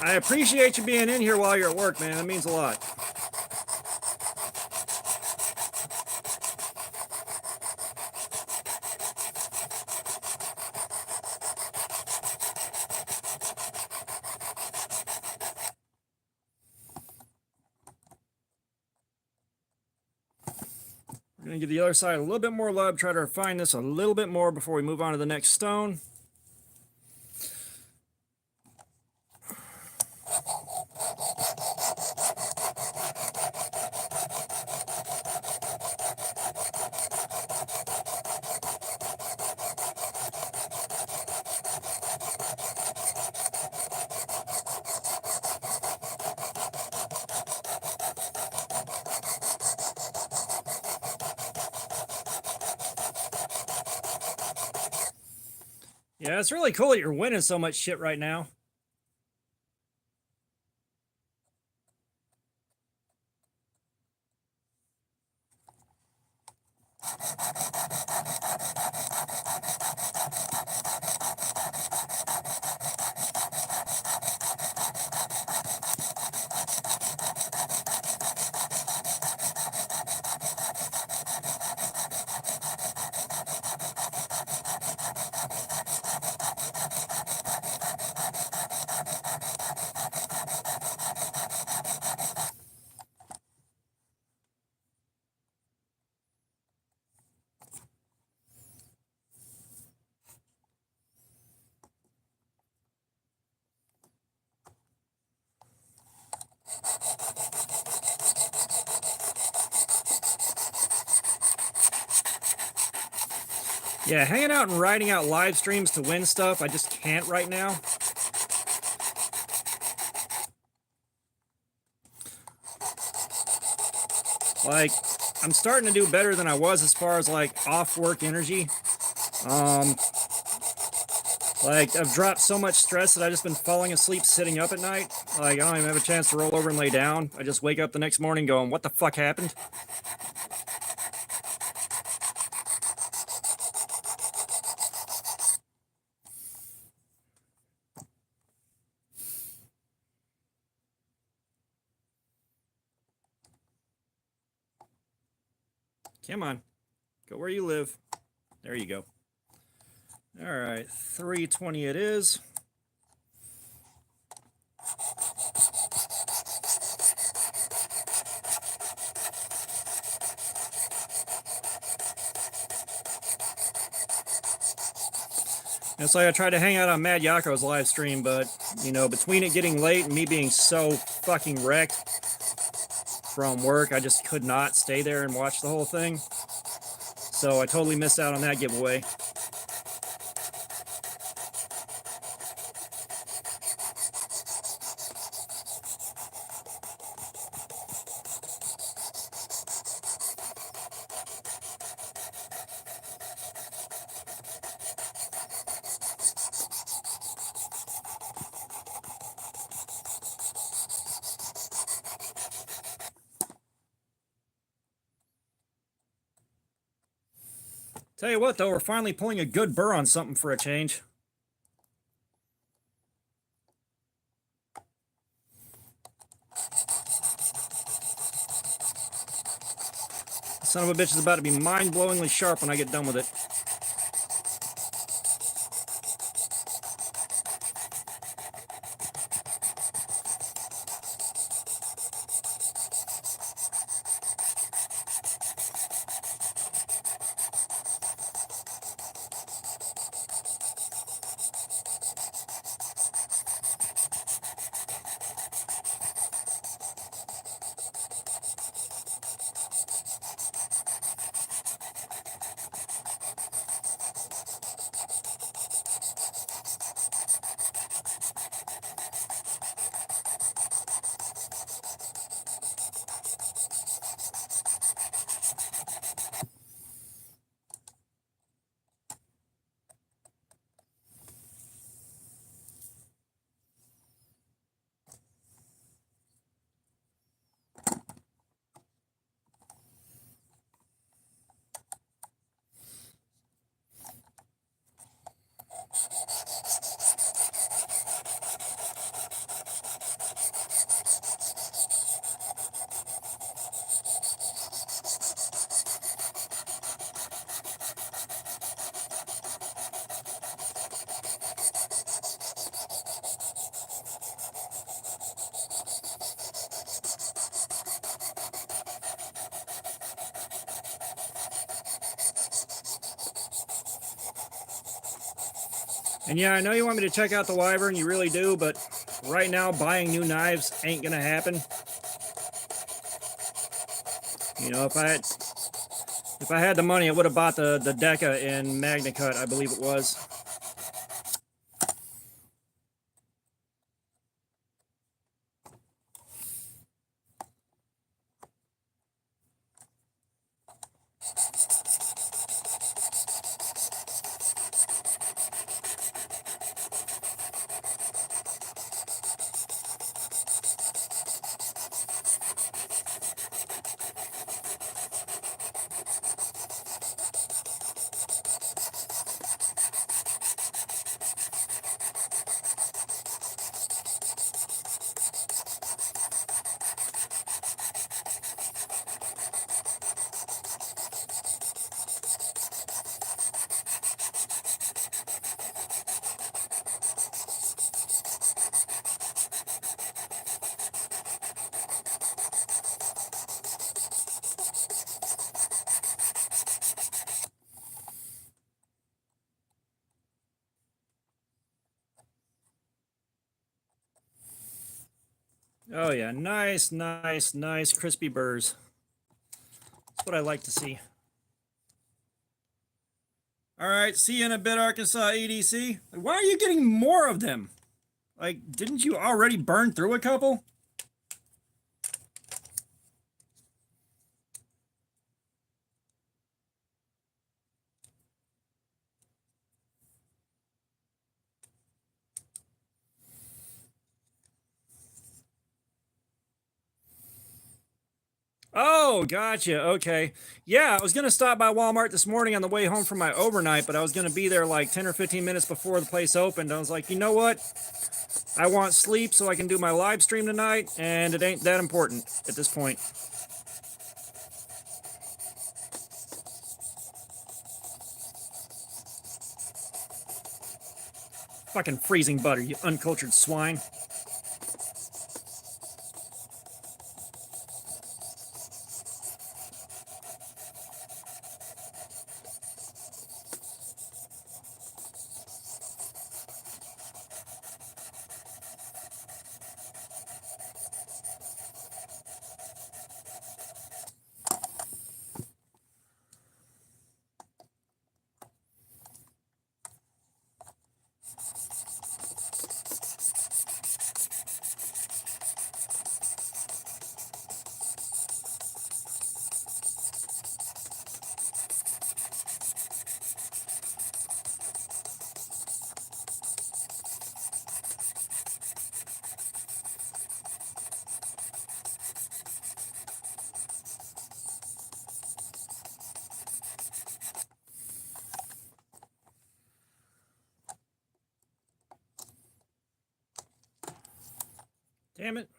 I appreciate you being in here while you're at work, man. That means a lot. We're going to give the other side a little bit more love, try to refine this a little bit more before we move on to the next stone. Yeah, it's really cool that you're winning so much shit right now. Yeah, hanging out and writing out live streams to win stuff, I just can't right now. Like, I'm starting to do better than I was as far as, like, off-work energy. Like, I've dropped so much stress that I've just been falling asleep sitting up at night. Like, I don't even have a chance to roll over and lay down. I just wake up the next morning going, what the fuck happened? Come on. Go where you live. There you go. All right, 320 it is. It's like I tried to hang out on Mad Yako's live stream, but, you know, between it getting late and me being so fucking wrecked from work, I just could not stay there and watch the whole thing. So I totally missed out on that giveaway. Tell you what, though, we're finally pulling a good burr on something for a change. Son of a bitch is about to be mind-blowingly sharp when I get done with it. And yeah, I know you want me to check out the Wyvern, you really do, but right now buying new knives ain't gonna happen. You know, if I had the money, I would have bought the Deca in Magna Cut, I believe it was. Oh yeah, nice, nice, nice crispy burrs. That's what I like to see. All right, see you in a bit, Arkansas EDC. Why are you getting more of them? Like, didn't you already burn through a couple? Oh, gotcha. Okay. Yeah, I was going to stop by Walmart this morning on the way home from my overnight, but I was going to be there like 10 or 15 minutes before the place opened. I was like, you know what? I want sleep so I can do my live stream tonight, and it ain't that important at this point. Fucking freezing butter, you uncultured swine. Damn it.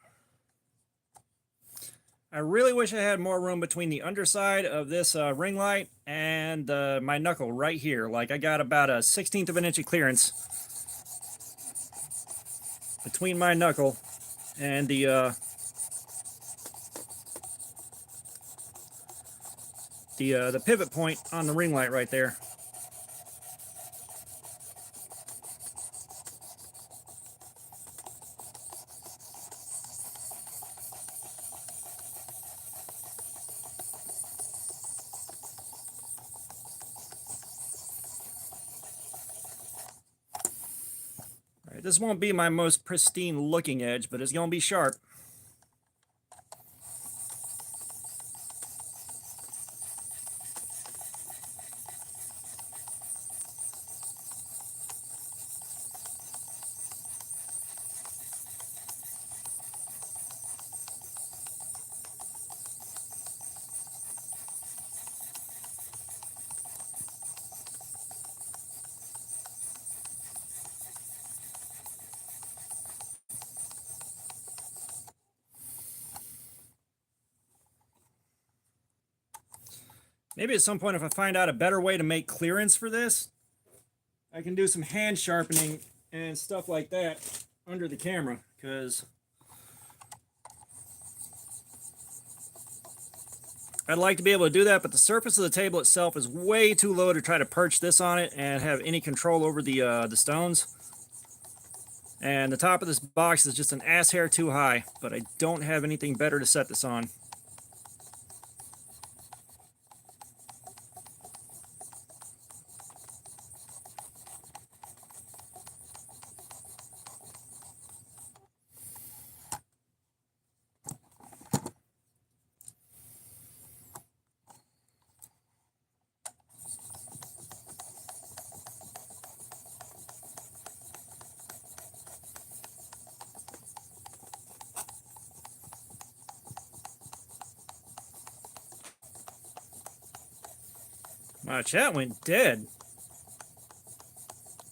I really wish I had more room between the underside of this ring light and my knuckle right here. Like, I got about a 1/16 of an inch of clearance between my knuckle and the pivot point on the ring light right there. All right, this won't be my most pristine looking edge, but it's going to be sharp. Maybe at some point, if I find out a better way to make clearance for this, I can do some hand sharpening and stuff like that under the camera, because I'd like to be able to do that, but the surface of the table itself is way too low to try to perch this on it and have any control over the stones. And the top of this box is just an ass hair too high, but I don't have anything better to set this on. My chat went dead.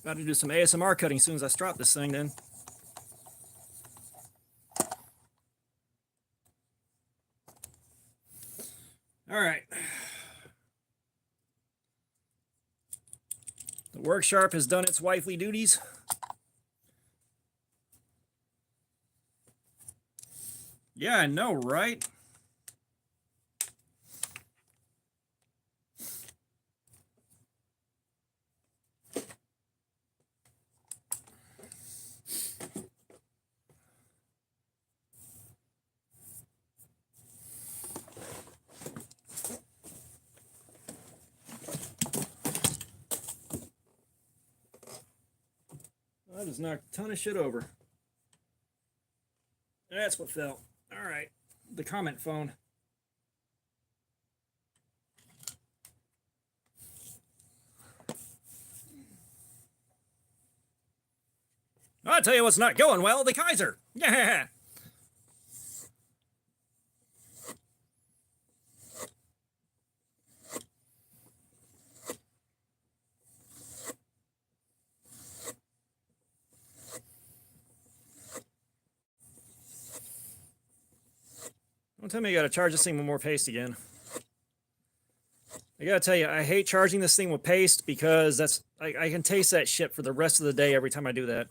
Got to do some ASMR cutting as soon as I strop this thing then. All right. The work sharp has done its wifely duties. Yeah, I know, right? I just knocked a ton of shit over. That's what fell. All right. The comment phone. I'll tell you what's not going well, the Kaiser. Yeah. Don't tell me you gotta charge this thing with more paste again. I gotta tell you, I hate charging this thing with paste because that's I can taste that shit for the rest of the day every time I do that.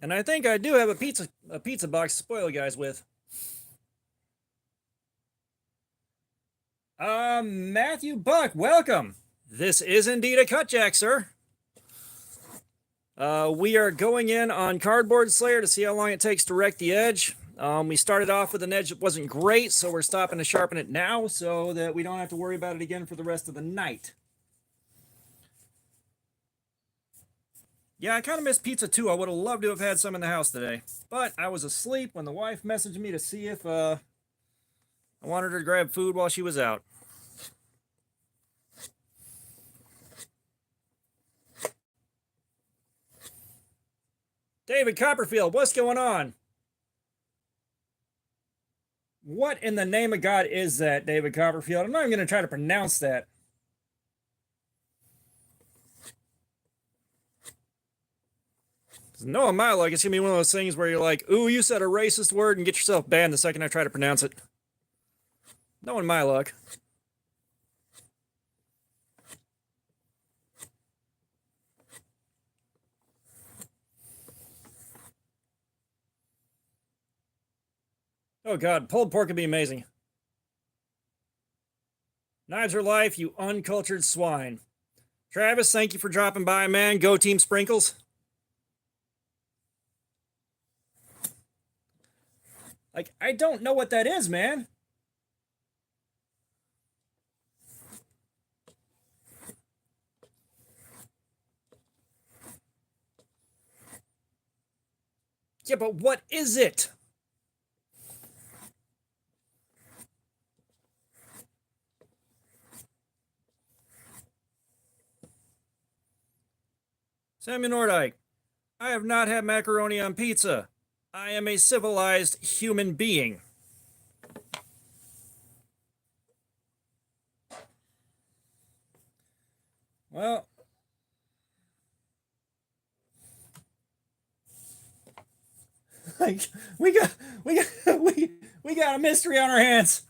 And I think I do have a pizza box to spoil you guys with. Matthew Buck, welcome. This is indeed a cut jack, sir. We are going in on Cardboard Slayer to see how long it takes to wreck the edge. We started off with an edge that wasn't great, so we're stopping to sharpen it now so that we don't have to worry about it again for the rest of the night. Yeah, I kind of miss pizza too. I would have loved to have had some in the house today, but I was asleep when the wife messaged me to see if I wanted her to grab food while she was out. David Copperfield, what's going on? What in the name of God is that, David Copperfield? I'm not even going to try to pronounce that. No, my luck, it's going to be one of those things where you're like, ooh, you said a racist word and get yourself banned the second I try to pronounce it. No, in my luck. Oh, God, pulled pork would be amazing. Knives are life, you uncultured swine. Travis, thank you for dropping by, man. Go Team Sprinkles. Like, I don't know what that is, man. Yeah, but what is it? Samuel Nordyke, I have not had macaroni on pizza. I am a civilized human being. Well, Like we got a mystery on our hands.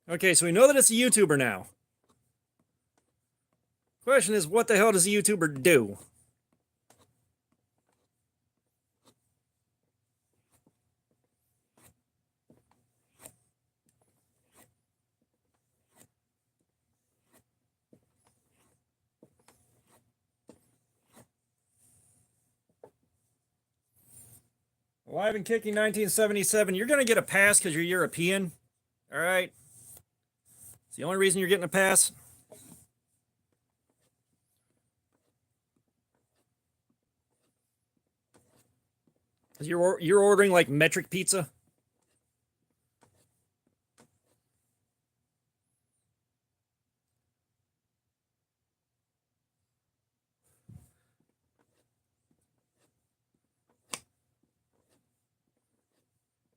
Okay, so we know that it's a YouTuber now. Question is, what the hell does a YouTuber do? Live and Kicking 1977. You're going to get a pass because you're European. All right. It's the only reason you're getting a pass. Because you're ordering like metric pizza.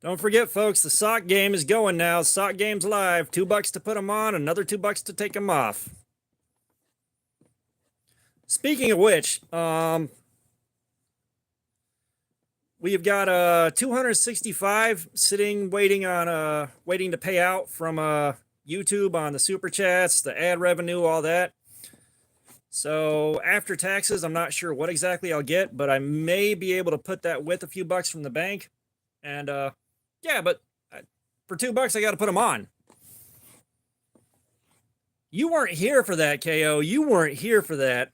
Don't forget, folks, the sock game is going now. Sock game's live. $2 to put them on, another $2 to take them off. Speaking of which, we've got 265 sitting, waiting to pay out from YouTube on the super chats, the ad revenue, all that. So after taxes, I'm not sure what exactly I'll get, but I may be able to put that with a few bucks from the bank. And yeah, but for $2, I got to put them on. You weren't here for that, KO. You weren't here for that.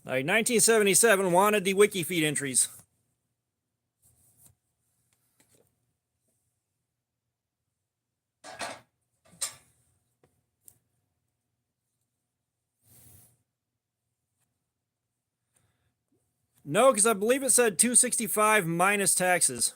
Like 1977 wanted the wiki feed entries. No, because I believe it said 265 minus taxes.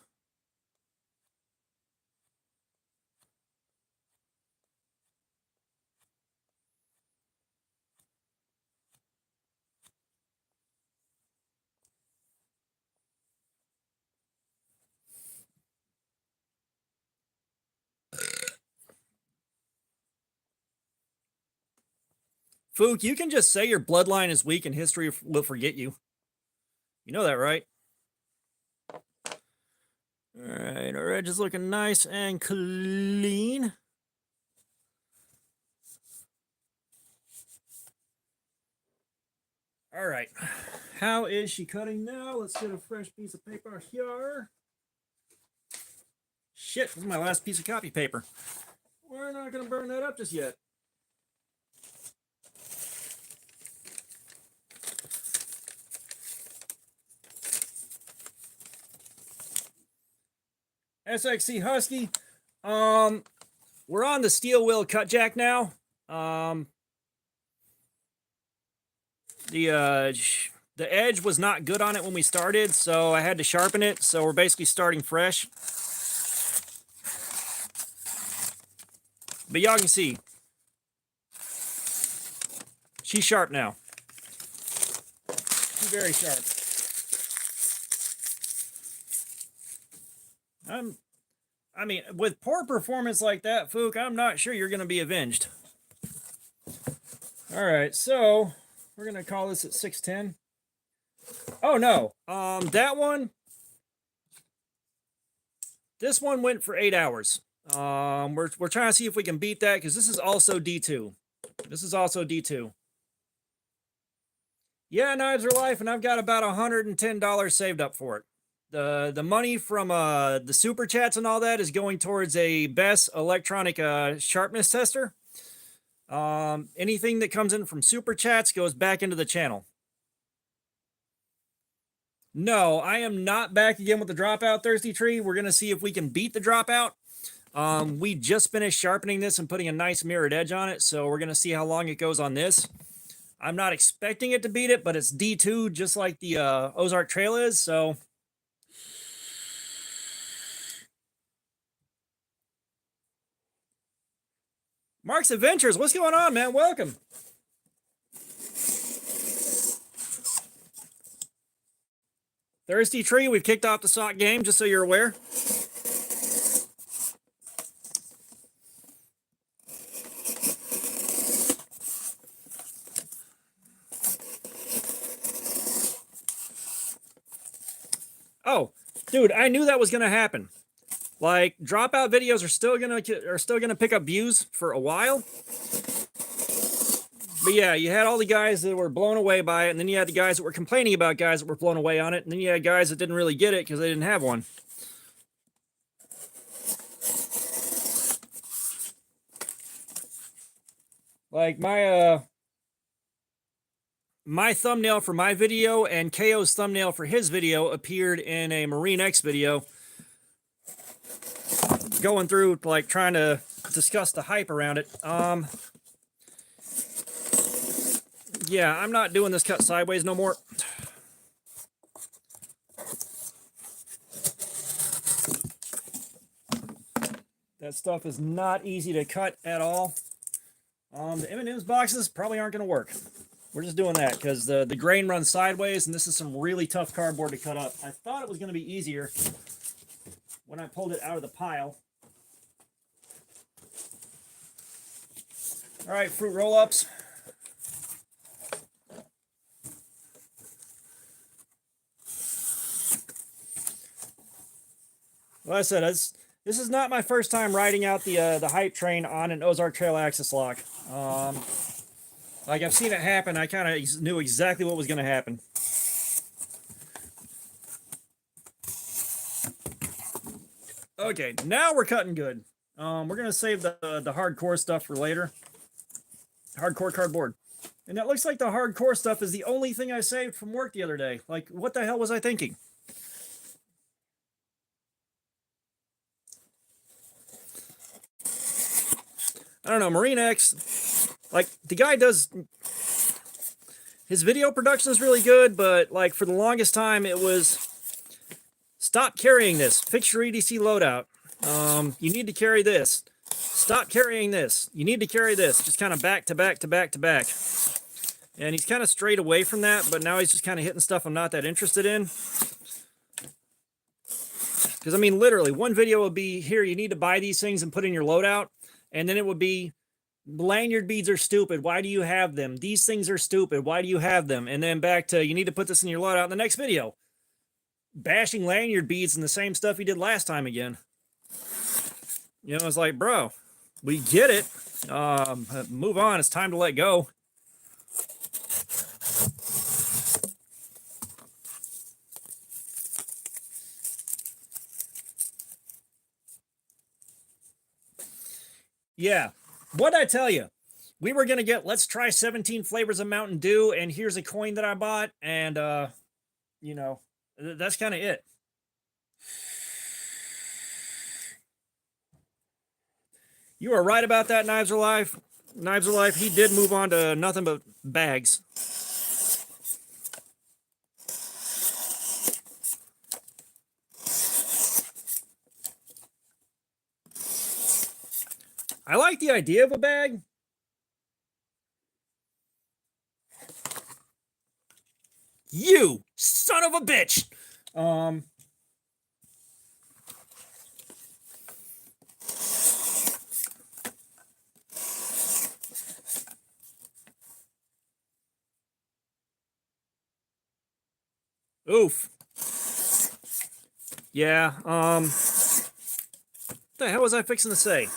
Fook, you can just say your bloodline is weak and history will forget you. You know that, right? All right, our edge is looking nice and clean. All right, how is she cutting now? Let's get a fresh piece of paper here. Shit, this is my last piece of copy paper. We're not going to burn that up just yet. SXC Husky. We're on the steel wheel cut jack now. The edge was not good on it when we started, so I had to sharpen it. So we're basically starting fresh. But y'all can see, she's sharp now. She's very sharp. I mean, with poor performance like that, Fook, I'm not sure you're going to be avenged. All right, so we're going to call this at 610. Oh, no. That one, this one went for 8 hours. We're trying to see if we can beat that because this is also D2. This is also D2. Yeah, Knives Are Life, and I've got about $110 saved up for it. The money from the super chats and all that is going towards a best electronic sharpness tester. Anything that comes in from super chats goes back into the channel. No, I am not back again with the dropout, Thirsty Tree. We're going to see if we can beat the dropout. We just finished sharpening this and putting a nice mirrored edge on it, so we're going to see how long it goes on this. I'm not expecting it to beat it, but it's D2 just like the Ozark Trail is, so Mark's Adventures, what's going on, man? Welcome. Thirsty Tree, we've kicked off the sock game, just so you're aware. Oh, dude, I knew that was going to happen. Like, dropout videos are still gonna pick up views for a while. But yeah, you had all the guys that were blown away by it, and then you had the guys that were complaining about guys that were blown away on it, and then you had guys that didn't really get it because they didn't have one. Like my thumbnail for my video and KO's thumbnail for his video appeared in a Marine X video, going through, like, trying to discuss the hype around it. Yeah, I'm not doing this cut sideways no more. That stuff is not easy to cut at all. The M&M's boxes probably aren't going to work. We're just doing that because the grain runs sideways, and this is some really tough cardboard to cut up. I thought it was going to be easier when I pulled it out of the pile. All right, fruit roll-ups. Like I said, this is not my first time riding out the hype train on an Ozark Trail axis lock. Like, I've seen it happen. I kind of knew exactly what was going to happen. Okay, now we're cutting good. We're going to save the hardcore stuff for later. Hardcore cardboard. And it looks like the hardcore stuff is the only thing I saved from work the other day. Like, what the hell was I thinking? I don't know, Marine X, like, the guy does, his video production is really good, but, like, for the longest time, it was, stop carrying this, fix your EDC loadout, you need to carry this, stop carrying this, you need to carry this, just kind of back to back to back to back. And he's kind of strayed away from that, but now he's just kind of hitting stuff I'm not that interested in. Because, I mean, literally, one video would be, here, you need to buy these things and put in your loadout. And then it would be, lanyard beads are stupid. Why do you have them? These things are stupid. Why do you have them? And then back to, you need to put this in your loadout in the next video. Bashing lanyard beads and the same stuff he did last time again. You know, it's like, bro, we get it. Move on. It's time to let go. Yeah. What'd I tell you? We were going to get, let's try 17 flavors of Mountain Dew, and here's a coin that I bought, and, you know, that's kind of it. You are right about that, Knives Are Life. Knives Are Life, he did move on to nothing but bags. I like the idea of a bag. You son of a bitch. Oof. Yeah, what the hell was I fixing to say?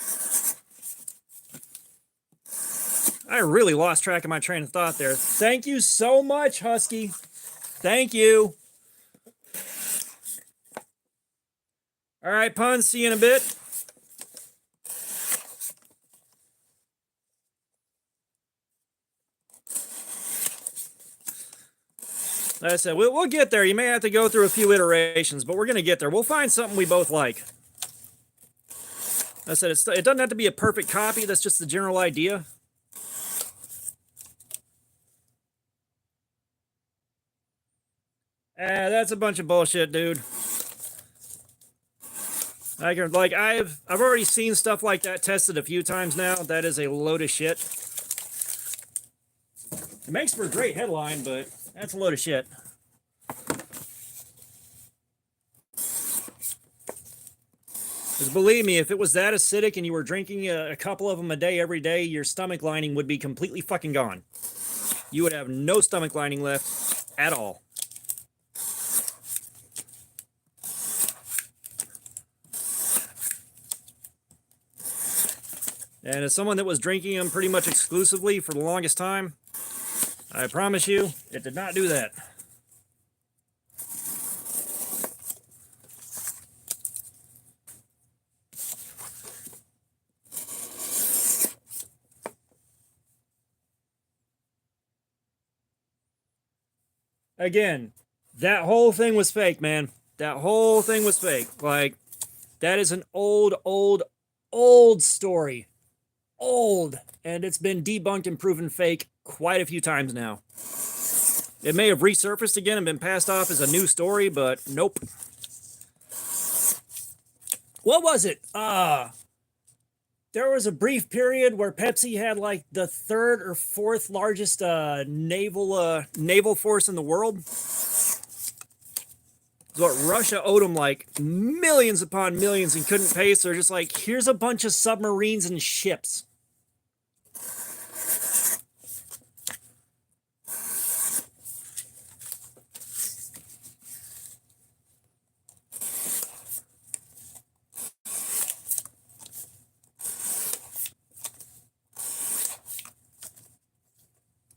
I really lost track of my train of thought there. Thank you so much, Husky. Thank you. All right, Puns, see you in a bit. Like I said, we'll get there. You may have to go through a few iterations, but we're going to get there. We'll find something we both like. Like I said, it doesn't have to be a perfect copy. That's just the general idea. That's a bunch of bullshit, dude. I've already seen stuff like that tested a few times now. That is a load of shit. It makes for a great headline, but that's a load of shit. Because believe me, if it was that acidic and you were drinking a couple of them a day every day, your stomach lining would be completely fucking gone. You would have no stomach lining left at all. And as someone that was drinking them pretty much exclusively for the longest time, I promise you, it did not do that. Again, that whole thing was fake, man. That whole thing was fake. Like, that is an old story. Old. And it's been debunked and proven fake quite a few times now. It may have resurfaced again and been passed off as a new story, but nope. What was it? There was a brief period where Pepsi had like the third or fourth largest naval force in the world. So Russia owed them like millions upon millions and couldn't pay, so they're just like, here's a bunch of submarines and ships.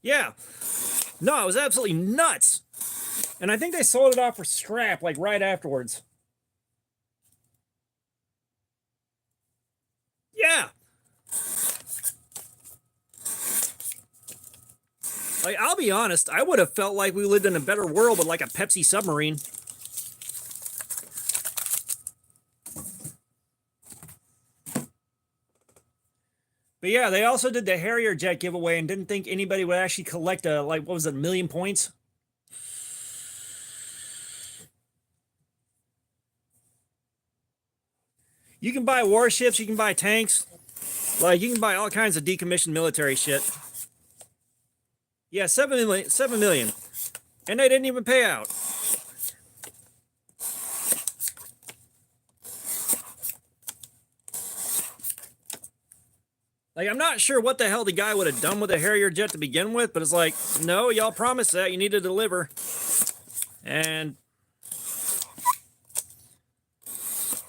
Yeah. No, it was absolutely nuts. And I think they sold it off for scrap, like right afterwards. Yeah. Like, I'll be honest, I would have felt like we lived in a better world with like a Pepsi submarine. But yeah, they also did the Harrier jet giveaway and didn't think anybody would actually collect like, what was it, 1,000,000 points? You can buy warships, you can buy tanks, like you can buy all kinds of decommissioned military shit. Yeah, 7 million. And they didn't even pay out. Like, I'm not sure what the hell the guy would have done with a Harrier jet to begin with, but it's like, no, y'all promised that. You need to deliver. And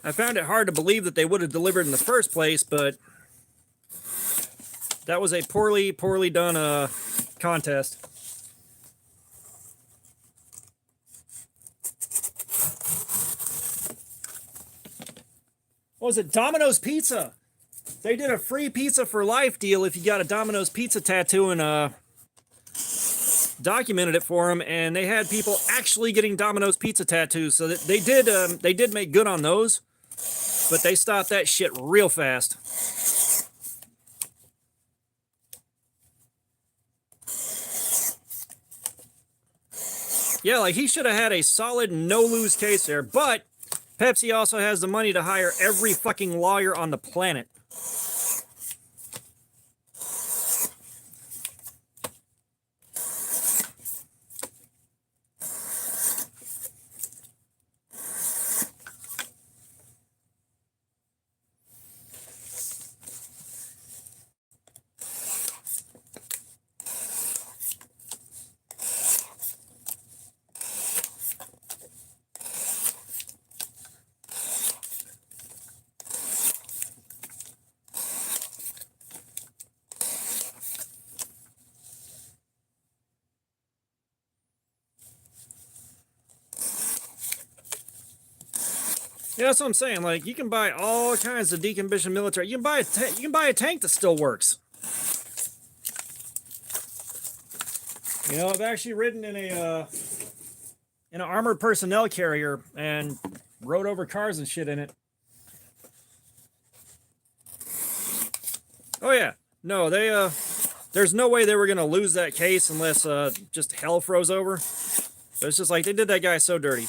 I found it hard to believe that they would have delivered in the first place, but that was a poorly done contest. What was it? Domino's Pizza. They did a free pizza for life deal if you got a Domino's Pizza tattoo and documented it for them, and they had people actually getting Domino's Pizza tattoos. So that they did make good on those, but they stopped that shit real fast. Yeah, like he should have had a solid no-lose case there, but Pepsi also has the money to hire every fucking lawyer on the planet. Yeah, that's what I'm saying. Like, you can buy all kinds of decommissioned military. You can buy a tank that still works. You know, I've actually ridden in an armored personnel carrier and rode over cars and shit in it. Oh yeah, no, there's no way they were gonna lose that case unless just hell froze over. But it's just like they did that guy so dirty.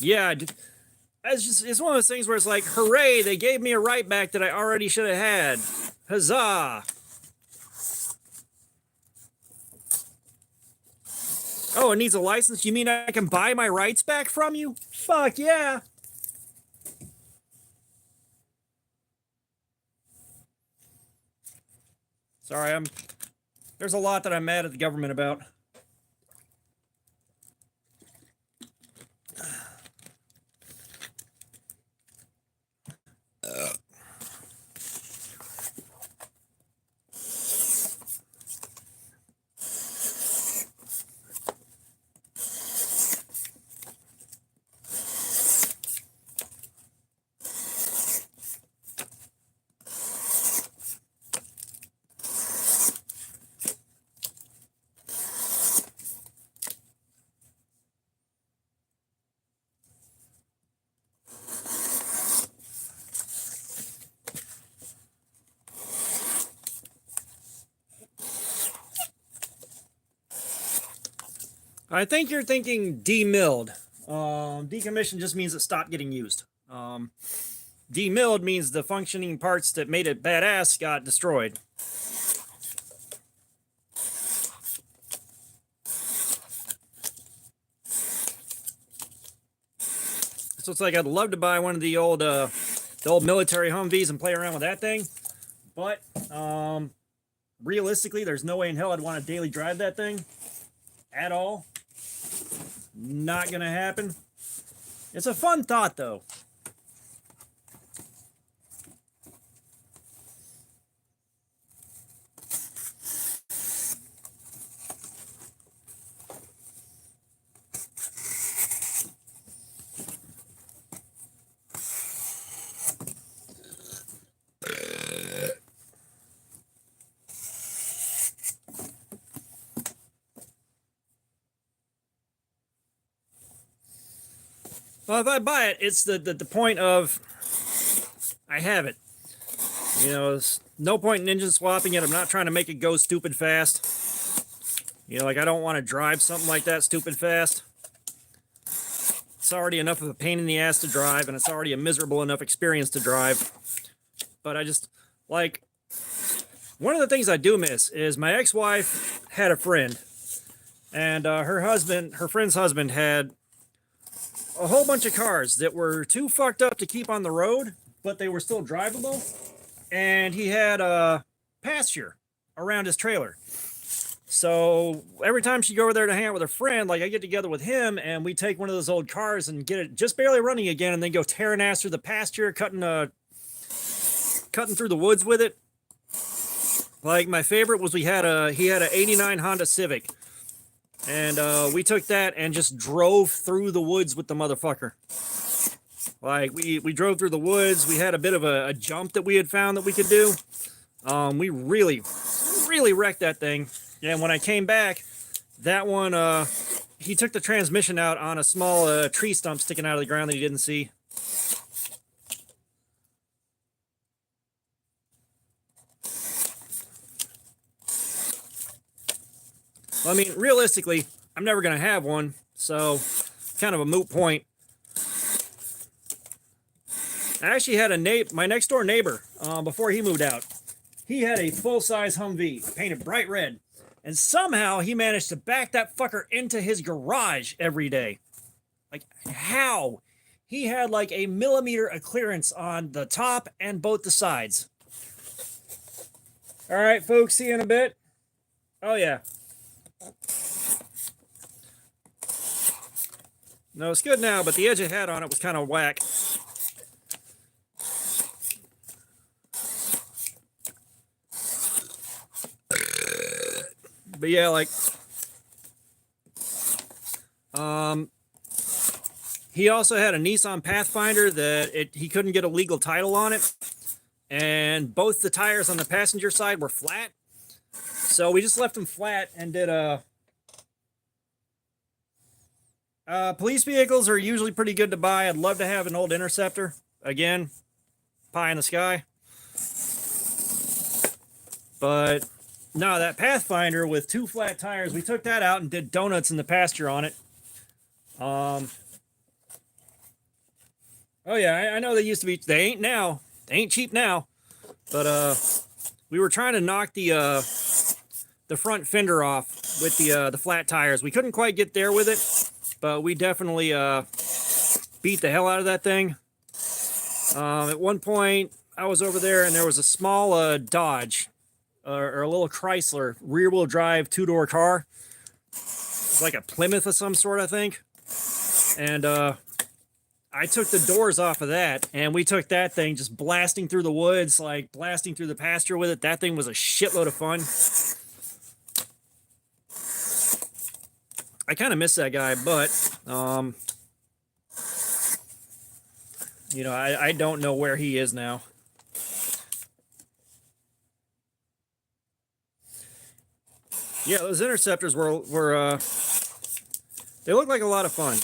Yeah, it's one of those things where it's like, hooray, they gave me a right back that I already should have had. Huzzah! Oh, it needs a license? You mean I can buy my rights back from you? Fuck yeah! Sorry, there's a lot that I'm mad at the government about. I think you're thinking demilled. Decommissioned just means it stopped getting used. Demilled means the functioning parts that made it badass got destroyed. So it's like I'd love to buy one of the old military Humvees and play around with that thing, but realistically, there's no way in hell I'd want to daily drive that thing at all. Not gonna happen. It's a fun thought, though. Well, if I buy it, it's the point of I have it. You know, there's no point in engine swapping it. I'm not trying to make it go stupid fast. You know, like I don't want to drive something like that stupid fast. It's already enough of a pain in the ass to drive, and it's already a miserable enough experience to drive. But I just, like, one of the things I do miss is my ex-wife had a friend, and her friend's husband had a whole bunch of cars that were too fucked up to keep on the road, but they were still drivable. And he had a pasture around his trailer. So every time she'd go over there to hang out with her friend, like I get together with him and we take one of those old cars and get it just barely running again, and then go tearing ass through the pasture, cutting through the woods with it. Like my favorite was he had a '89 Honda Civic. And we took that and just drove through the woods with the motherfucker. Like, we drove through the woods. We had a bit of a jump that we had found that we could do. We really, really wrecked that thing. And when I came back, that one, he took the transmission out on a small tree stump sticking out of the ground that he didn't see. Well, I mean, realistically, I'm never going to have one, so kind of a moot point. I actually had my next door neighbor, before he moved out, he had a full-size Humvee painted bright red, and somehow he managed to back that fucker into his garage every day. Like, how? He had like a millimeter of clearance on the top and both the sides. All right, folks, see you in a bit. Oh, yeah. No, it's good now, but the edge it had on it was kind of whack. But yeah, like, he also had a Nissan Pathfinder that he couldn't get a legal title on it, and both the tires on the passenger side were flat. So we just left them flat and did police vehicles are usually pretty good to buy. I'd love to have an old Interceptor. Again, pie in the sky. But no, that Pathfinder with 2 flat tires, we took that out and did donuts in the pasture on it. Oh yeah, I know they used to be. They ain't now. They ain't cheap now. But we were trying to knock the front fender off with the flat tires. We couldn't quite get there with it, but we definitely beat the hell out of that thing. At one point, I was over there and there was a small Dodge or a little Chrysler rear-wheel drive two-door car. It's like a Plymouth of some sort, I think. And I took the doors off of that, and we took that thing just blasting through the woods, like blasting through the pasture with it. That thing was a shitload of fun. I kind of miss that guy, but you know, I don't know where he is now. Yeah, those interceptors were they looked like a lot of fun.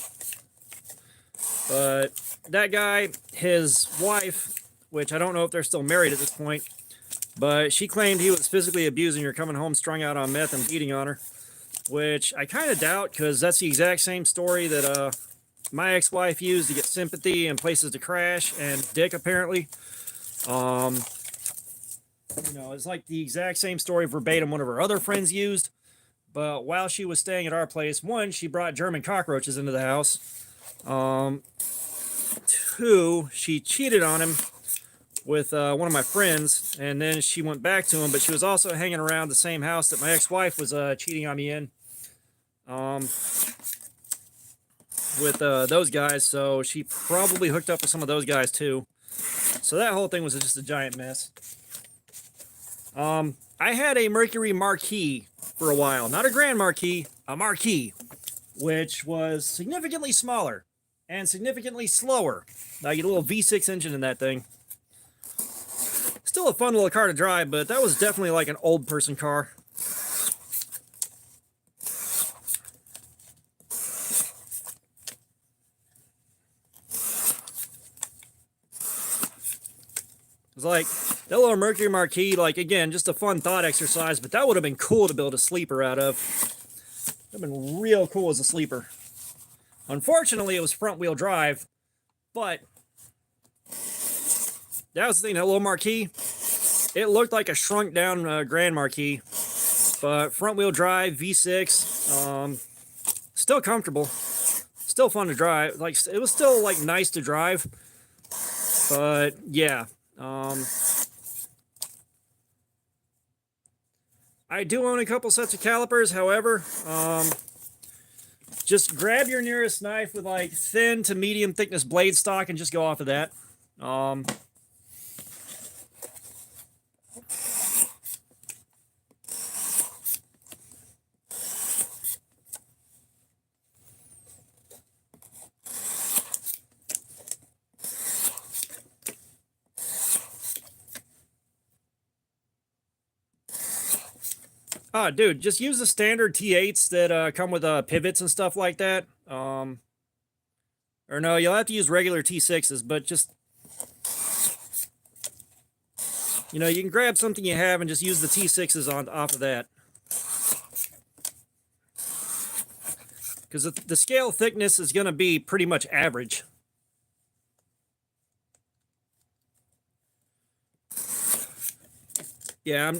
But that guy, his wife, which I don't know if they're still married at this point, but she claimed he was physically abusing her, coming home strung out on meth and beating on her, which I kind of doubt, because that's the exact same story that my ex-wife used to get sympathy and places to crash and dick, apparently. You know, it's like the exact same story verbatim one of her other friends used. But while she was staying at our place, one, she brought German cockroaches into the house. Two, she cheated on him with one of my friends, and then she went back to him, but she was also hanging around the same house that my ex-wife was cheating on me in with those guys, so she probably hooked up with some of those guys too. So that whole thing was just a giant mess. I had a Mercury Marquis for a while. Not a Grand Marquis, a Marquis, which was significantly smaller and significantly slower. Now you get a little V6 engine in that thing. Still a fun little car to drive, but that was definitely like an old person car. It was like that little Mercury Marquis, like, again, just a fun thought exercise, but that would have been cool to build a sleeper out of. That would have been real cool as a sleeper. Unfortunately, it was front wheel drive, but that was the thing, that little Marquis, it looked like a shrunk down Grand Marquis, but front wheel drive, V6, still comfortable, still fun to drive. Like, it was still like nice to drive, but yeah. I do own a couple sets of calipers, however, just grab your nearest knife with like thin to medium thickness blade stock and just go off of that. Oh, dude, just use the standard T8s that come with pivots and stuff like that. Or no, you'll have to use regular T6s, but just, you know, you can grab something you have and just use the T6s off of that. Because the scale thickness is going to be pretty much average. Yeah,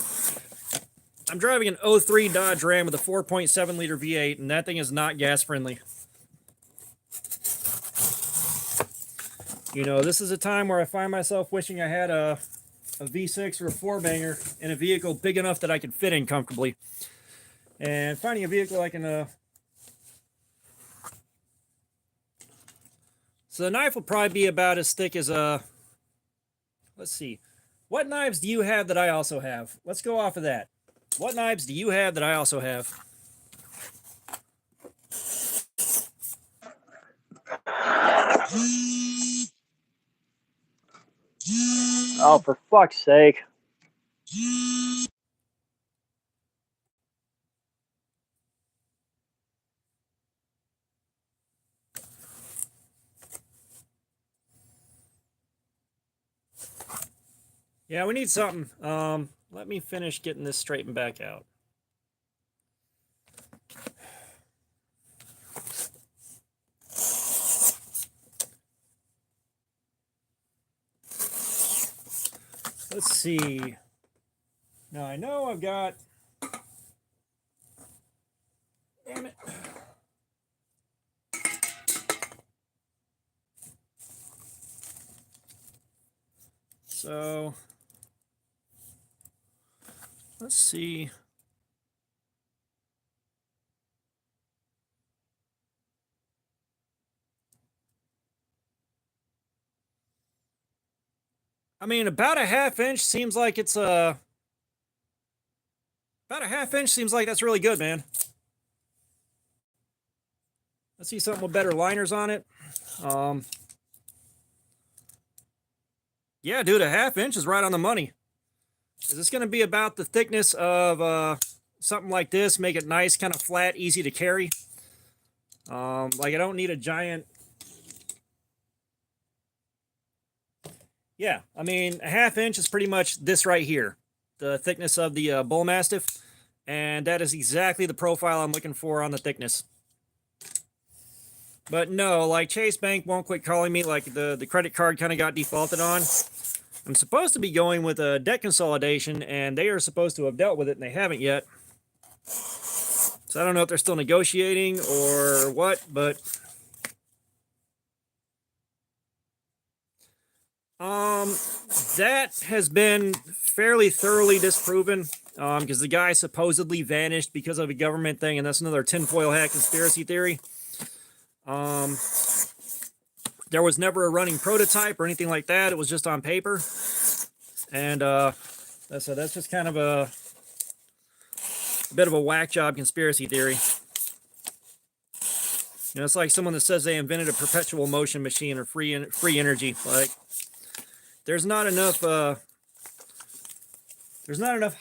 I'm driving an 03 Dodge Ram with a 4.7 liter V8, and that thing is not gas friendly. You know, this is a time where I find myself wishing I had a V6 or a four banger in a vehicle big enough that I could fit in comfortably. And finding a vehicle I can so the knife will probably be about as thick as let's see. What knives do you have that I also have? Let's go off of that. What knives do you have that I also have? Oh, for fuck's sake. Yeah, we need something. Let me finish getting this straightened back out. let's see. Now I know I've got, damn it. So let's see. I mean, about a ½ inch seems like it's about a ½ inch seems like that's really good, man. Let's see something with better liners on it. Yeah, dude, a ½ inch is right on the money. Is this going to be about the thickness of something like this? Make it nice, kind of flat, easy to carry. Like I don't need a giant. Yeah, I mean, a ½ inch is pretty much this right here, the thickness of the Bull Mastiff, and that is exactly the profile I'm looking for on the thickness. But no, like Chase Bank won't quit calling me, like the credit card kind of got defaulted on. I'm supposed to be going with a debt consolidation, and they are supposed to have dealt with it, and they haven't yet. So I don't know if they're still negotiating or what, but that has been fairly thoroughly disproven, because the guy supposedly vanished because of a government thing, and that's another tinfoil hat conspiracy theory. There was never a running prototype or anything like that. It was just on paper. And so that's just kind of a bit of a whack job conspiracy theory. You know, it's like someone that says they invented a perpetual motion machine or free energy. Like, there's not enough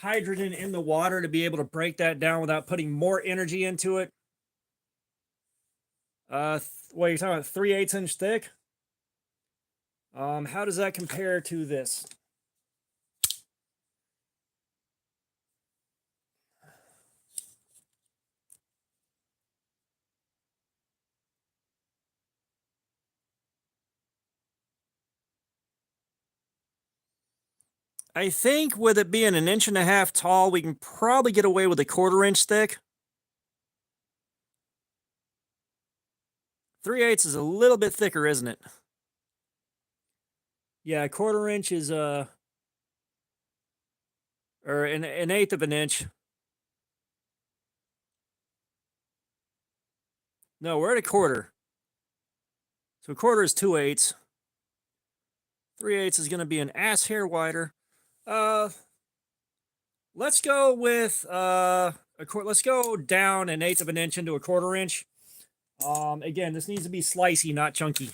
hydrogen in the water to be able to break that down without putting more energy into it. What are you talking about? 3/8 inch thick? How does that compare to this? I think with it being 1.5 inches tall, we can probably get away with a 1/4 inch thick. 3/8 is a little bit thicker, isn't it? Yeah, a 1/4 inch is or an 1/8 of an inch. No, we're at a 1/4. So a 1/4 is 2/8. 3/8 is going to be an ass hair wider. Let's go with let's go down 1/8 of an inch into a 1/4 inch. Again, this needs to be slicey, not chunky.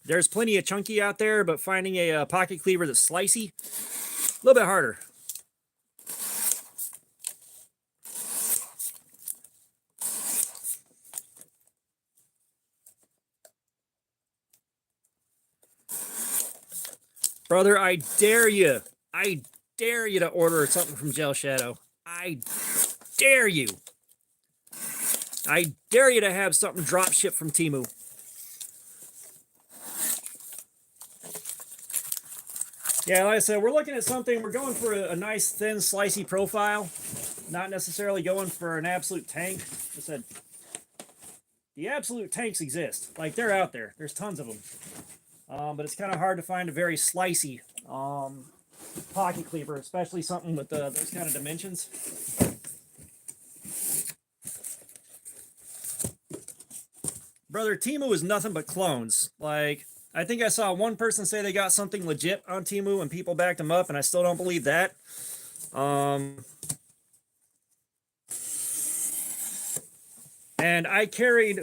There's plenty of chunky out there, but finding a pocket cleaver that's slicey, a little bit harder. Brother, I dare you. I dare you to order something from Gel Shadow. I dare you. I dare you to have something drop ship from Temu. Yeah, like I said, we're looking at something. We're going for a nice, thin, slicey profile. Not necessarily going for an absolute tank. Like I said, the absolute tanks exist. Like, they're out there. There's tons of them. But it's kind of hard to find a very slicey pocket cleaver, especially something with those kind of dimensions. Brother, Temu is nothing but clones. Like, I think I saw one person say they got something legit on Temu and people backed them up, and I still don't believe that. And I carried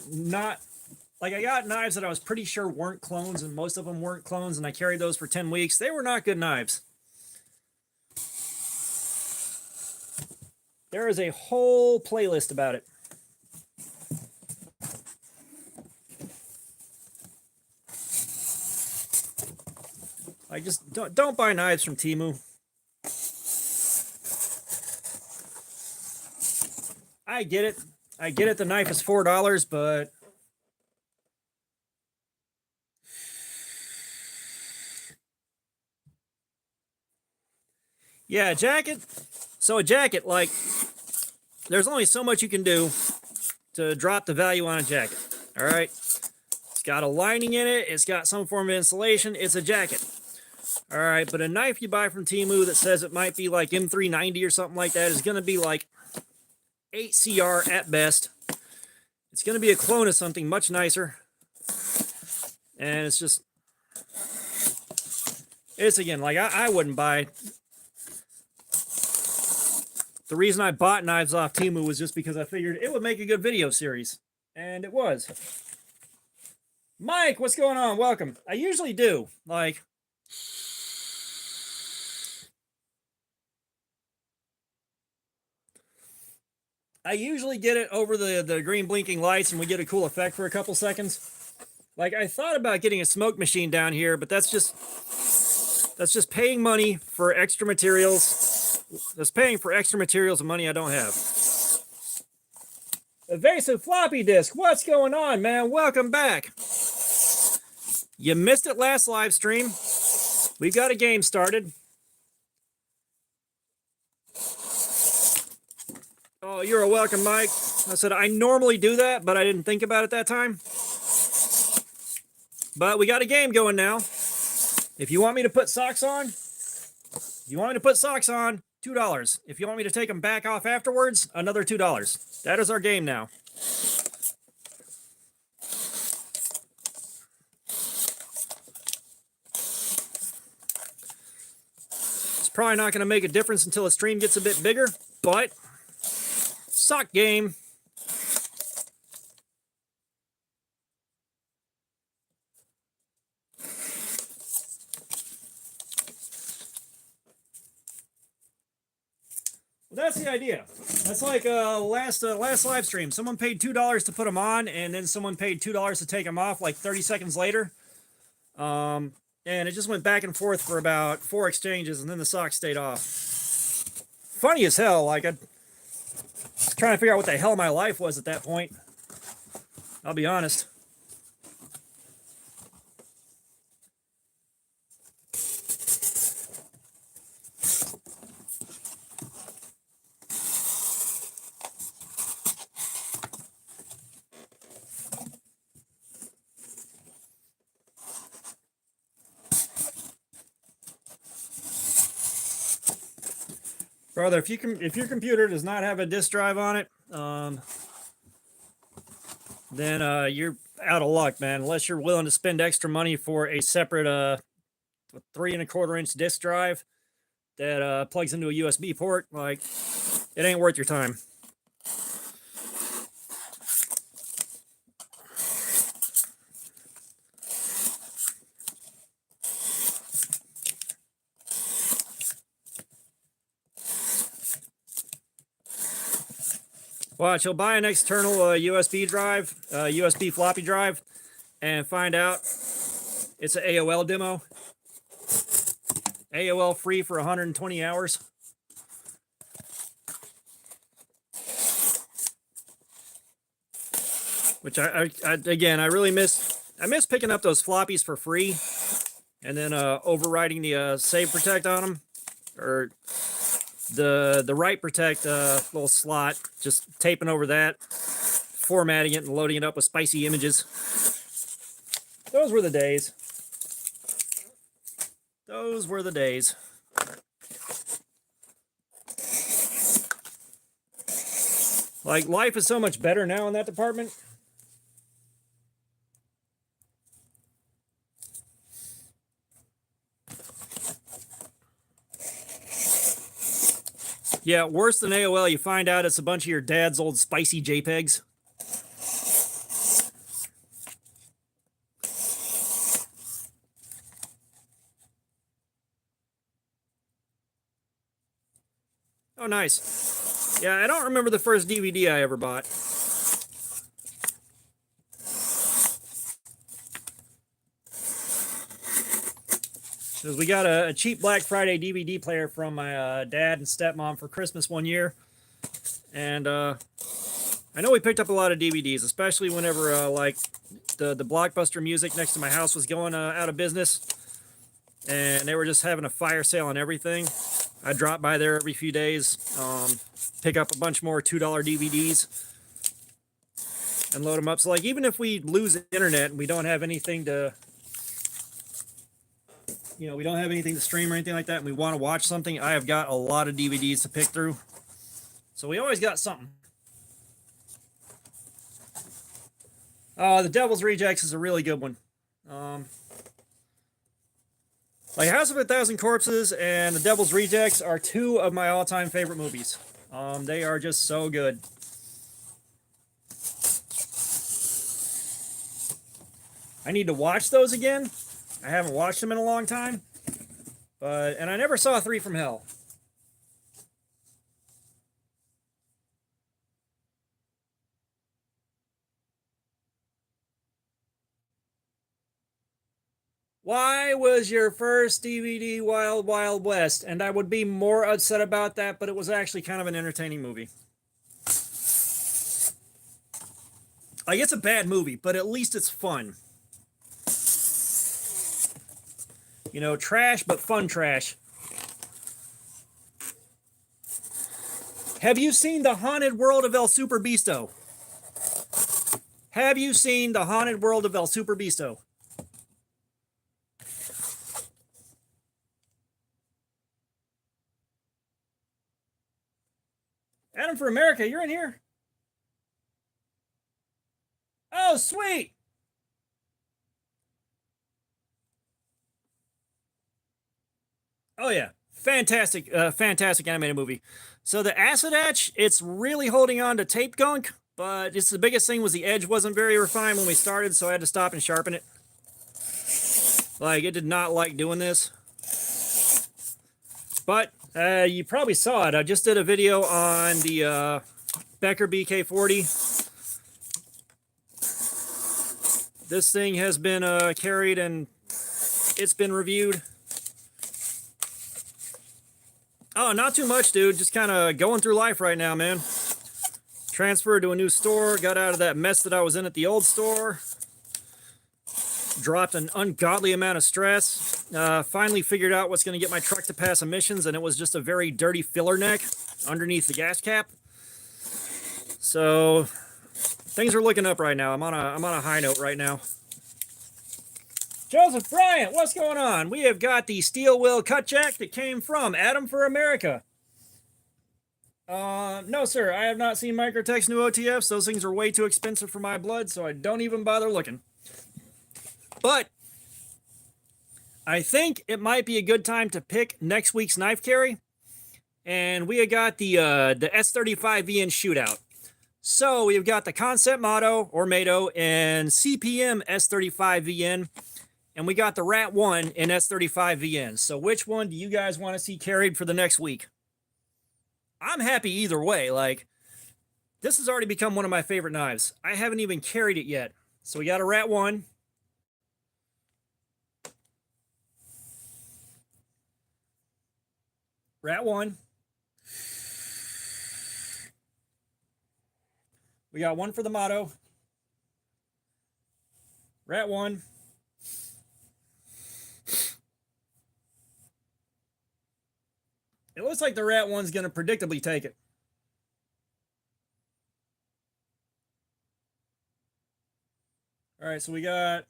I got knives that I was pretty sure weren't clones, and most of them weren't clones, and I carried those for 10 weeks. They were not good knives. There is a whole playlist about it. I just don't buy knives from Temu. I get it. I get it. The knife is $4, but Yeah, a jacket. So a jacket, like, there's only so much you can do to drop the value on a jacket. All right. It's got a lining in it. It's got some form of insulation. It's a jacket. All right. But a knife you buy from Temu that says it might be like M390 or something like that is going to be like 8 CR at best. It's going to be a clone of something much nicer. And it's just, it's again, like I wouldn't buy. The reason I bought knives off Temu was just because I figured it would make a good video series. And it was. Mike, what's going on? Welcome. I usually do. Like, I usually get it over the green blinking lights and we get a cool effect for a couple seconds. Like, I thought about getting a smoke machine down here, but that's just paying money for extra materials. That's paying for extra materials and money I don't have. Evasive floppy disk, what's going on, man? Welcome back. You missed it last live stream. We've got a game started. Oh, you're a welcome, Mike. I said I normally do that, but I didn't think about it that time. But we got a game going now. If you want me to put socks on, $2. If you want me to take them back off afterwards, another $2. That is our game now. It's probably not going to make a difference until the stream gets a bit bigger, but sock game. Well, that's the idea. That's like last live stream. Someone paid $2 to put them on, and then someone paid $2 to take them off like 30 seconds later. And it just went back and forth for about 4 exchanges, and then the sock stayed off. Funny as hell. Like, I was trying to figure out what the hell my life was at that point. I'll be honest. Brother, if your computer does not have a disk drive on it, then you're out of luck, man. Unless you're willing to spend extra money for a separate 3¼ inch disk drive that plugs into a USB port, like, it ain't worth your time. Watch, he'll buy an external USB drive, USB floppy drive, and find out it's an AOL demo. AOL free for 120 hours. Which again, I really miss. I miss picking up those floppies for free, and then overriding the save protect on them, or the write protect little slot, just taping over that, formatting it and loading it up with spicy images. Those were the days. Those were the days. Like, life is so much better now in that department. Yeah, worse than AOL, you find out it's a bunch of your dad's old spicy JPEGs. Oh, nice. Yeah, I don't remember the first DVD I ever bought. Because we got a cheap Black Friday DVD player from my dad and stepmom for Christmas one year. And I know we picked up a lot of DVDs, especially whenever like the Blockbuster music next to my house was going out of business. And they were just having a fire sale on everything. I drop by there every few days, pick up a bunch more $2 DVDs and load them up. So like, even if we lose the internet and we don't have anything to, you know, we don't have anything to stream or anything like that, and we want to watch something, I have got a lot of DVDs to pick through. So we always got something. The Devil's Rejects is a really good one. Like House of a Thousand Corpses and The Devil's Rejects are two of my all-time favorite movies. They are just so good. I need to watch those again. I haven't watched them in a long time. And I never saw Three from Hell. Why was your first DVD Wild Wild West? And I would be more upset about that, but it was actually kind of an entertaining movie. Like, it's a bad movie, but at least it's fun. You know, trash, but fun trash. Have you seen The Haunted World of El Super Beasto? Have you seen The Haunted World of El Super Beasto? Adam for America, you're in here? Oh, sweet! Oh, yeah. Fantastic, fantastic animated movie. So the Acid Etch, it's really holding on to tape gunk, but it's the biggest thing was the edge wasn't very refined when we started, so I had to stop and sharpen it. Like, it did not like doing this. But you probably saw it. I just did a video on the Becker BK40. This thing has been carried and it's been reviewed. Oh, not too much, dude. Just kind of going through life right now, man. Transferred to a new store. Got out of that mess that I was in at the old store. Dropped an ungodly amount of stress. Finally figured out what's going to get my truck to pass emissions, and it was just a very dirty filler neck underneath the gas cap. So things are looking up right now. I'm on a high note right now. Joseph Bryant, what's going on? We have got the steel wheel cut jack that came from Adam for America. No, sir. I have not seen Microtech's new OTFs. Those things are way too expensive for my blood, so I don't even bother looking. But I think it might be a good time to pick next week's knife carry. And we have got the S35VN shootout. So we've got the Concept Motto, or Mato, and CPM S35VN. And we got the Rat 1 in S35VN. So which one do you guys want to see carried for the next week? I'm happy either way. Like, this has already become one of my favorite knives. I haven't even carried it yet. So we got a Rat 1. Rat 1. We got one for the Motto. Rat 1. It looks like the Rat 1's going to predictably take it. All right, so we got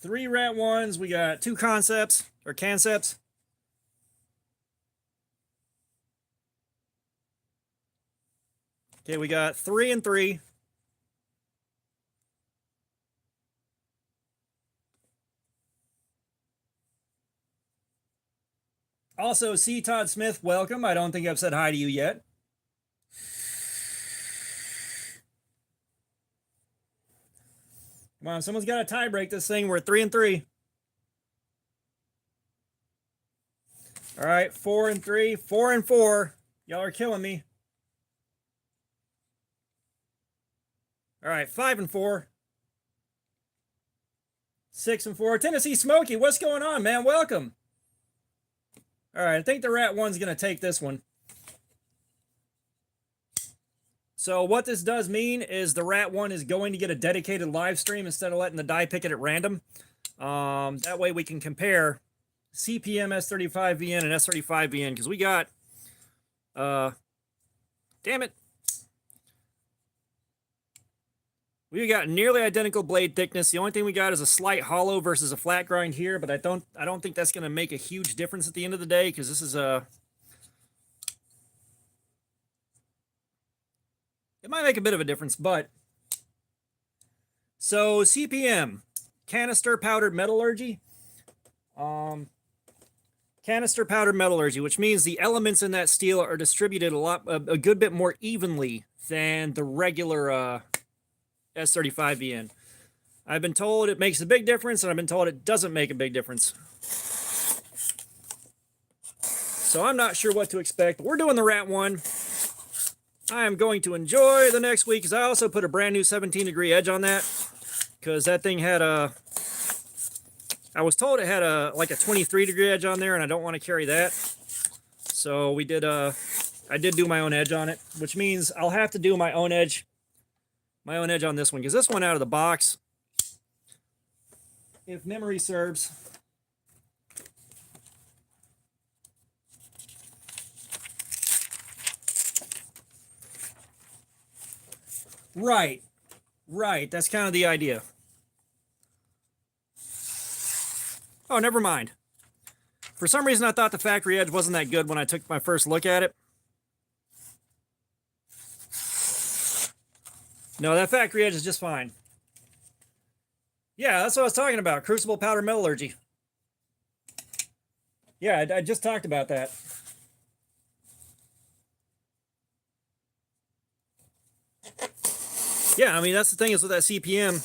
3 Rat 1s. We got 2 Concepts, or Cancepts. Okay, we got 3 and 3. Also, C. Todd Smith, welcome. I don't think I've said hi to you yet. Come on, someone's got to tie break this thing. We're at 3 and 3. All right, 4 and 3, 4 and 4. Y'all are killing me. All right, 5 and 4. 6 and 4. Tennessee Smokey, what's going on, man? Welcome. All right, I think the Rat 1's going to take this one. So what this does mean is the Rat 1 is going to get a dedicated live stream instead of letting the die pick it at random. That way we can compare CPM S35VN and S35VN, because we got, damn it, we got nearly identical blade thickness. The only thing we got is a slight hollow versus a flat grind here, but I don't think that's going to make a huge difference at the end of the day, because this is a, it might make a bit of a difference, but so CPM, canister powdered metallurgy. Canister powdered metallurgy, which means the elements in that steel are distributed a good bit more evenly than the regular S35VN. I've been told it makes a big difference, and I've been told it doesn't make a big difference. So I'm not sure what to expect. But we're doing the rat one. I am going to enjoy the next week, because I also put a brand new 17-degree edge on that, because that thing had a, I was told it had a like a 23-degree edge on there, and I don't want to carry that. So we did I did do my own edge on it, which means I'll have to do my own edge on this one, because this one out of the box, if memory serves, right, that's kind of the idea. Oh, never mind. For some reason, I thought the factory edge wasn't that good when I took my first look at it. No, that factory edge is just fine. Yeah, that's what I was talking about. Crucible powder metallurgy. Yeah, I just talked about that. Yeah, I mean, that's the thing is with that CPM,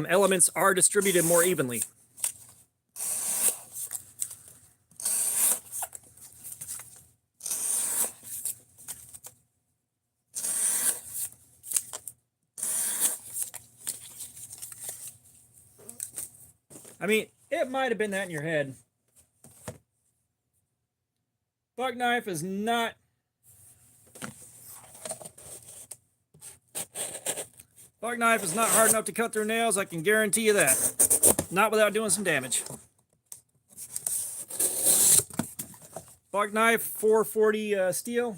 elements are distributed more evenly. I mean, it might have been that in your head. Buck knife is not... Buck knife is not hard enough to cut through nails, I can guarantee you that. Not without doing some damage. Buck knife, 440 steel.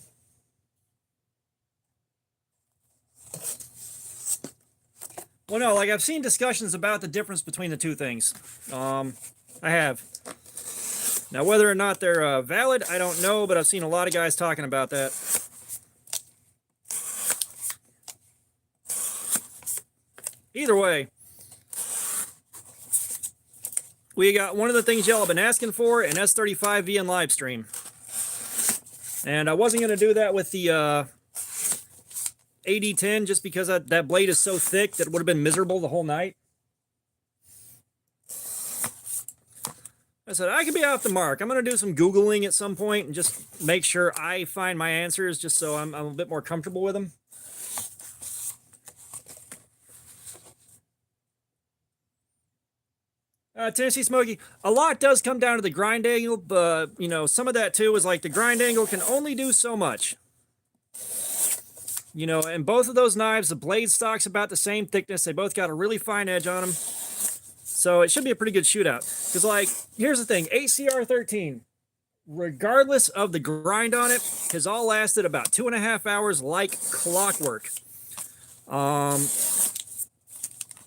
Well, no, like I've seen discussions about the difference between the two things. I have. Now, whether or not they're valid, I don't know, but I've seen a lot of guys talking about that. Either way, we got one of the things y'all have been asking for, an S35VN live stream. And I wasn't going to do that with the AD10 just because that blade is so thick that it would have been miserable the whole night. I said, I could be off the mark. I'm going to do some Googling at some point and just make sure I find my answers just so I'm a bit more comfortable with them. Tennessee Smoky, a lot does come down to the grind angle, but, you know, some of that too is like the grind angle can only do so much. You know, and both of those knives, the blade stock's about the same thickness. They both got a really fine edge on them. So it should be a pretty good shootout. Because, like, here's the thing. HCR13, regardless of the grind on it, has all lasted about 2.5 hours like clockwork.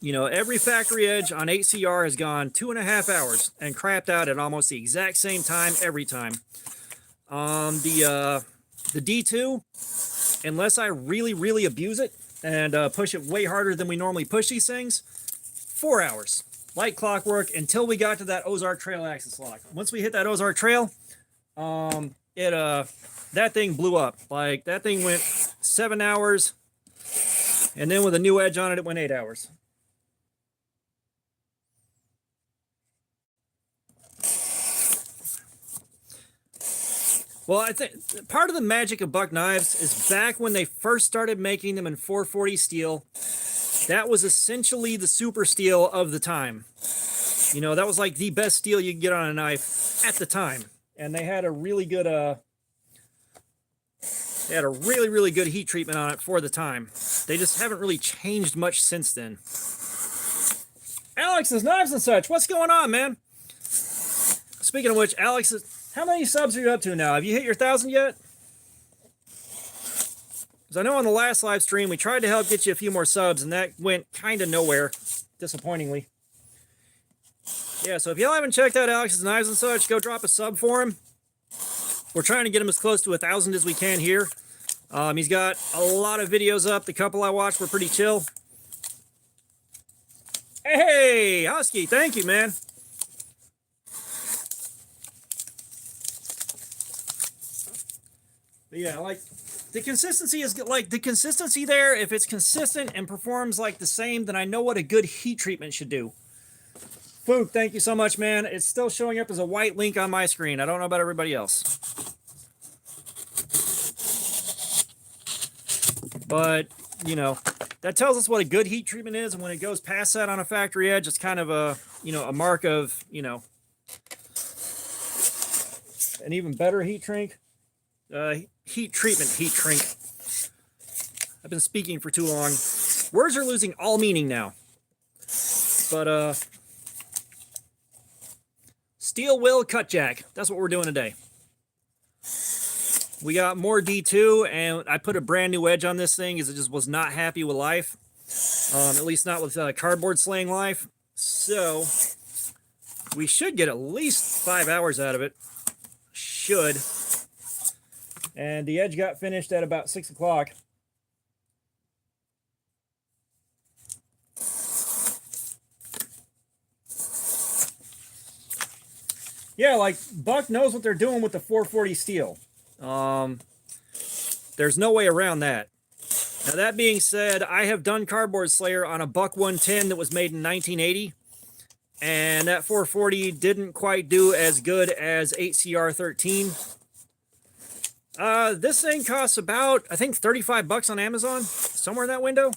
You know, every factory edge on HCR has gone 2.5 hours and crapped out at almost the exact same time every time. The D2, unless I really, really abuse it and push it way harder than we normally push these things, 4 hours, like clockwork, until we got to that Ozark Trail axis lock. Once we hit that Ozark Trail, that thing blew up. Like, that thing went 7 hours, and then with a new edge on it, it went 8 hours. Well, I think part of the magic of Buck knives is back when they first started making them in 440 steel, that was essentially the super steel of the time. You know, that was like the best steel you could get on a knife at the time. And they had a really good, really good heat treatment on it for the time. They just haven't really changed much since then. Alex's Knives and Such, what's going on, man? speaking of which, Alex, how many subs are you up to now? Have you hit your 1,000 yet? Because I know on the last live stream, we tried to help get you a few more subs, and that went kind of nowhere, disappointingly. Yeah, so if y'all haven't checked out Alex's Knives and such, go drop a sub for him. We're trying to get him as close to 1,000 as we can here. He's got a lot of videos up. The couple I watched were pretty chill. Hey, Husky, thank you, man. But yeah, like, the consistency is like, the consistency there, if it's consistent and performs like the same, then I know what a good heat treatment should do. Fook, thank you so much, man. It's still showing up as a white link on my screen. I don't know about everybody else. But, you know, that tells us what a good heat treatment is, and when it goes past that on a factory edge, it's kind of a, you know, a mark of, you know, an even better heat treatment. Heat shrink. I've been speaking for too long. Words are losing all meaning now. But, steel will cut jack. That's what we're doing today. We got more D2, and I put a brand new edge on this thing because it just was not happy with life. At least not with cardboard slaying life. So, we should get at least 5 hours out of it. Should. And the edge got finished at about 6 o'clock. Yeah, like, Buck knows what they're doing with the 440 steel. There's no way around that. Now, that being said, I have done Cardboard Slayer on a Buck 110 that was made in 1980. And that 440 didn't quite do as good as 8CR13. This thing costs about, I think, 35 bucks on Amazon. Somewhere in that window.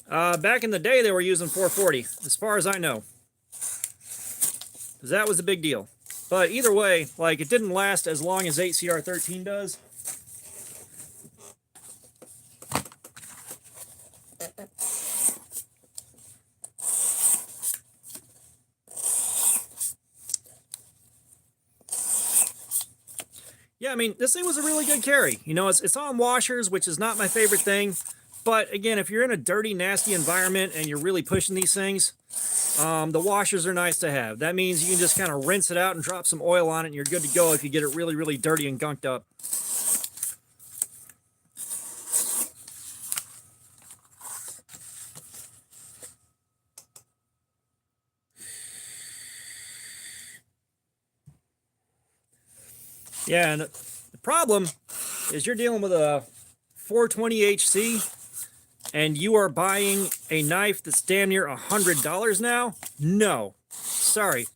Back in the day, they were using 440, as far as I know. Because that was a big deal. But either way, like, it didn't last as long as 8CR13 does. Yeah, I mean, this thing was a really good carry. You know, it's on washers, which is not my favorite thing. But again, if you're in a dirty, nasty environment and you're really pushing these things, the washers are nice to have. That means you can just kind of rinse it out and drop some oil on it, and you're good to go if you get it really, really dirty and gunked up. Yeah, and the problem is you're dealing with a 420HC, and you are buying a knife that's damn near $100 now? No. Sorry.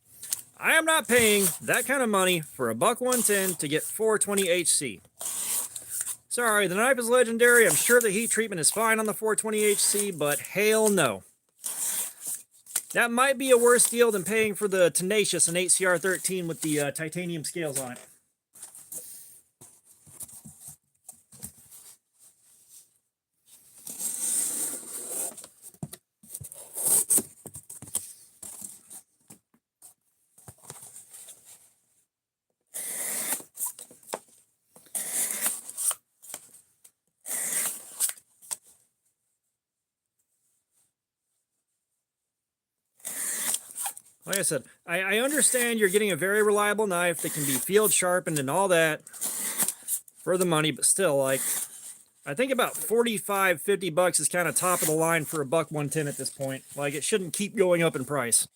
I am not paying that kind of money for a Buck 110 to get 420HC. Sorry, the knife is legendary. I'm sure the heat treatment is fine on the 420HC, but hell no. That might be a worse deal than paying for the Tenacious and 8CR13 with the titanium scales on it. Like I said, I understand you're getting a very reliable knife that can be field sharpened and all that for the money, but still, like, I think about 45, 50 bucks is kind of top of the line for a Buck 110 at this point. Like, it shouldn't keep going up in price.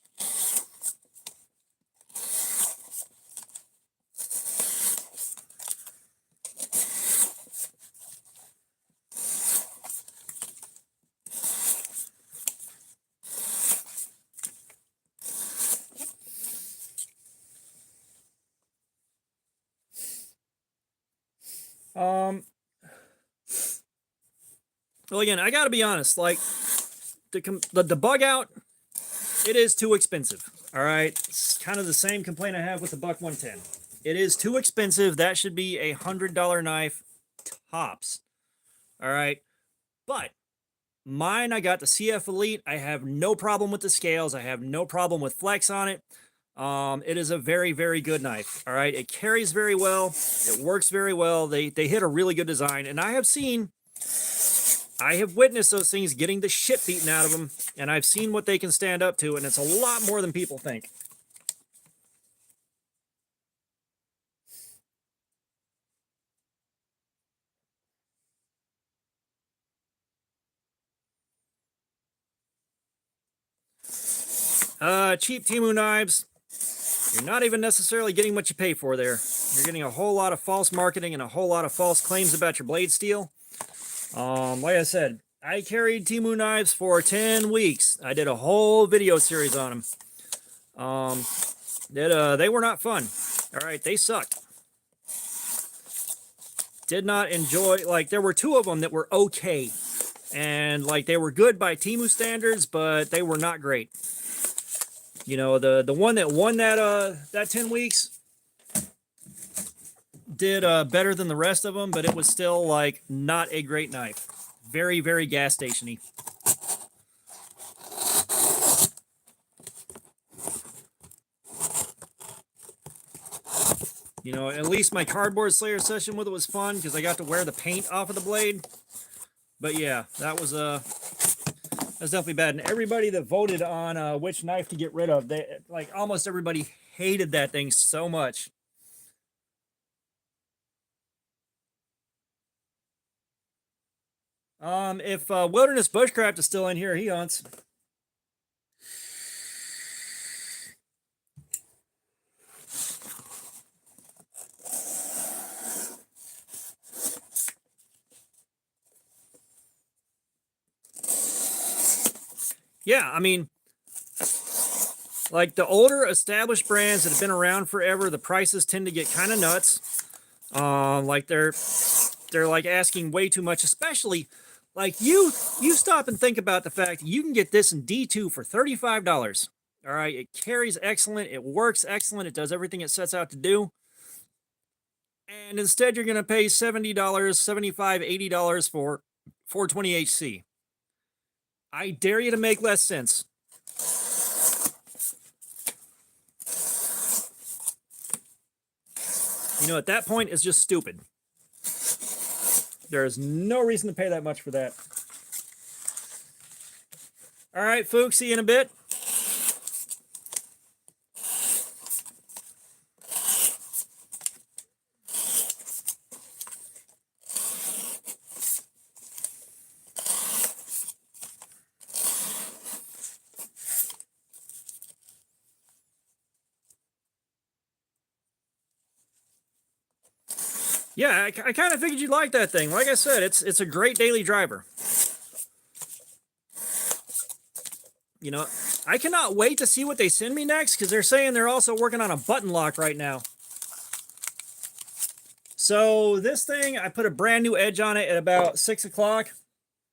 Well, again, I gotta be honest, like, the bug out, it is too expensive, all right? It's kind of the same complaint I have with the Buck 110. It is too expensive. That should be a $100 knife tops, all right? But Mine, I got the CF Elite. I have no problem with the scales. I have no problem with flex on it. It is a very, very good knife. All right. It carries very well. It works very well. They hit a really good design. And I have witnessed those things getting the shit beaten out of them. And I've seen what they can stand up to. And it's a lot more than people think. Cheap Temu knives. You're not even necessarily getting what you pay for there. You're getting a whole lot of false marketing and a whole lot of false claims about your blade steel. Like I said, I carried Temu knives for 10 weeks. I did a whole video series on them. They were not fun. All right, they sucked. Did not enjoy, like, there were 2 of them that were okay. And, like, they were good by Temu standards, but they were not great. You know, the one that won that 10 weeks did better than the rest of them, but it was still, like, not a great knife. Very, very gas station-y. You know, at least my cardboard slayer session with it was fun because I got to wear the paint off of the blade. But yeah, that was definitely bad. And everybody that voted on which knife to get rid of, like almost everybody hated that thing so much. If Wilderness Bushcraft is still in here, he hunts. Yeah, I mean, like the older established brands that have been around forever, the prices tend to get kind of nuts. Like they're like asking way too much, especially like you stop and think about the fact that you can get this in D2 for $35. All right, it carries excellent, it works excellent, it does everything it sets out to do. And instead you're going to pay $70, $75, $80 for 420 HC. I dare you to make less sense. You know, at that point, it's just stupid. There is no reason to pay that much for that. All right, folks, see you in a bit. Yeah, I kind of figured you'd like that thing. Like I said, it's a great daily driver. You know, I cannot wait to see what they send me next because they're saying they're also working on a button lock right now. So this thing, I put a brand new edge on it at about 6 o'clock.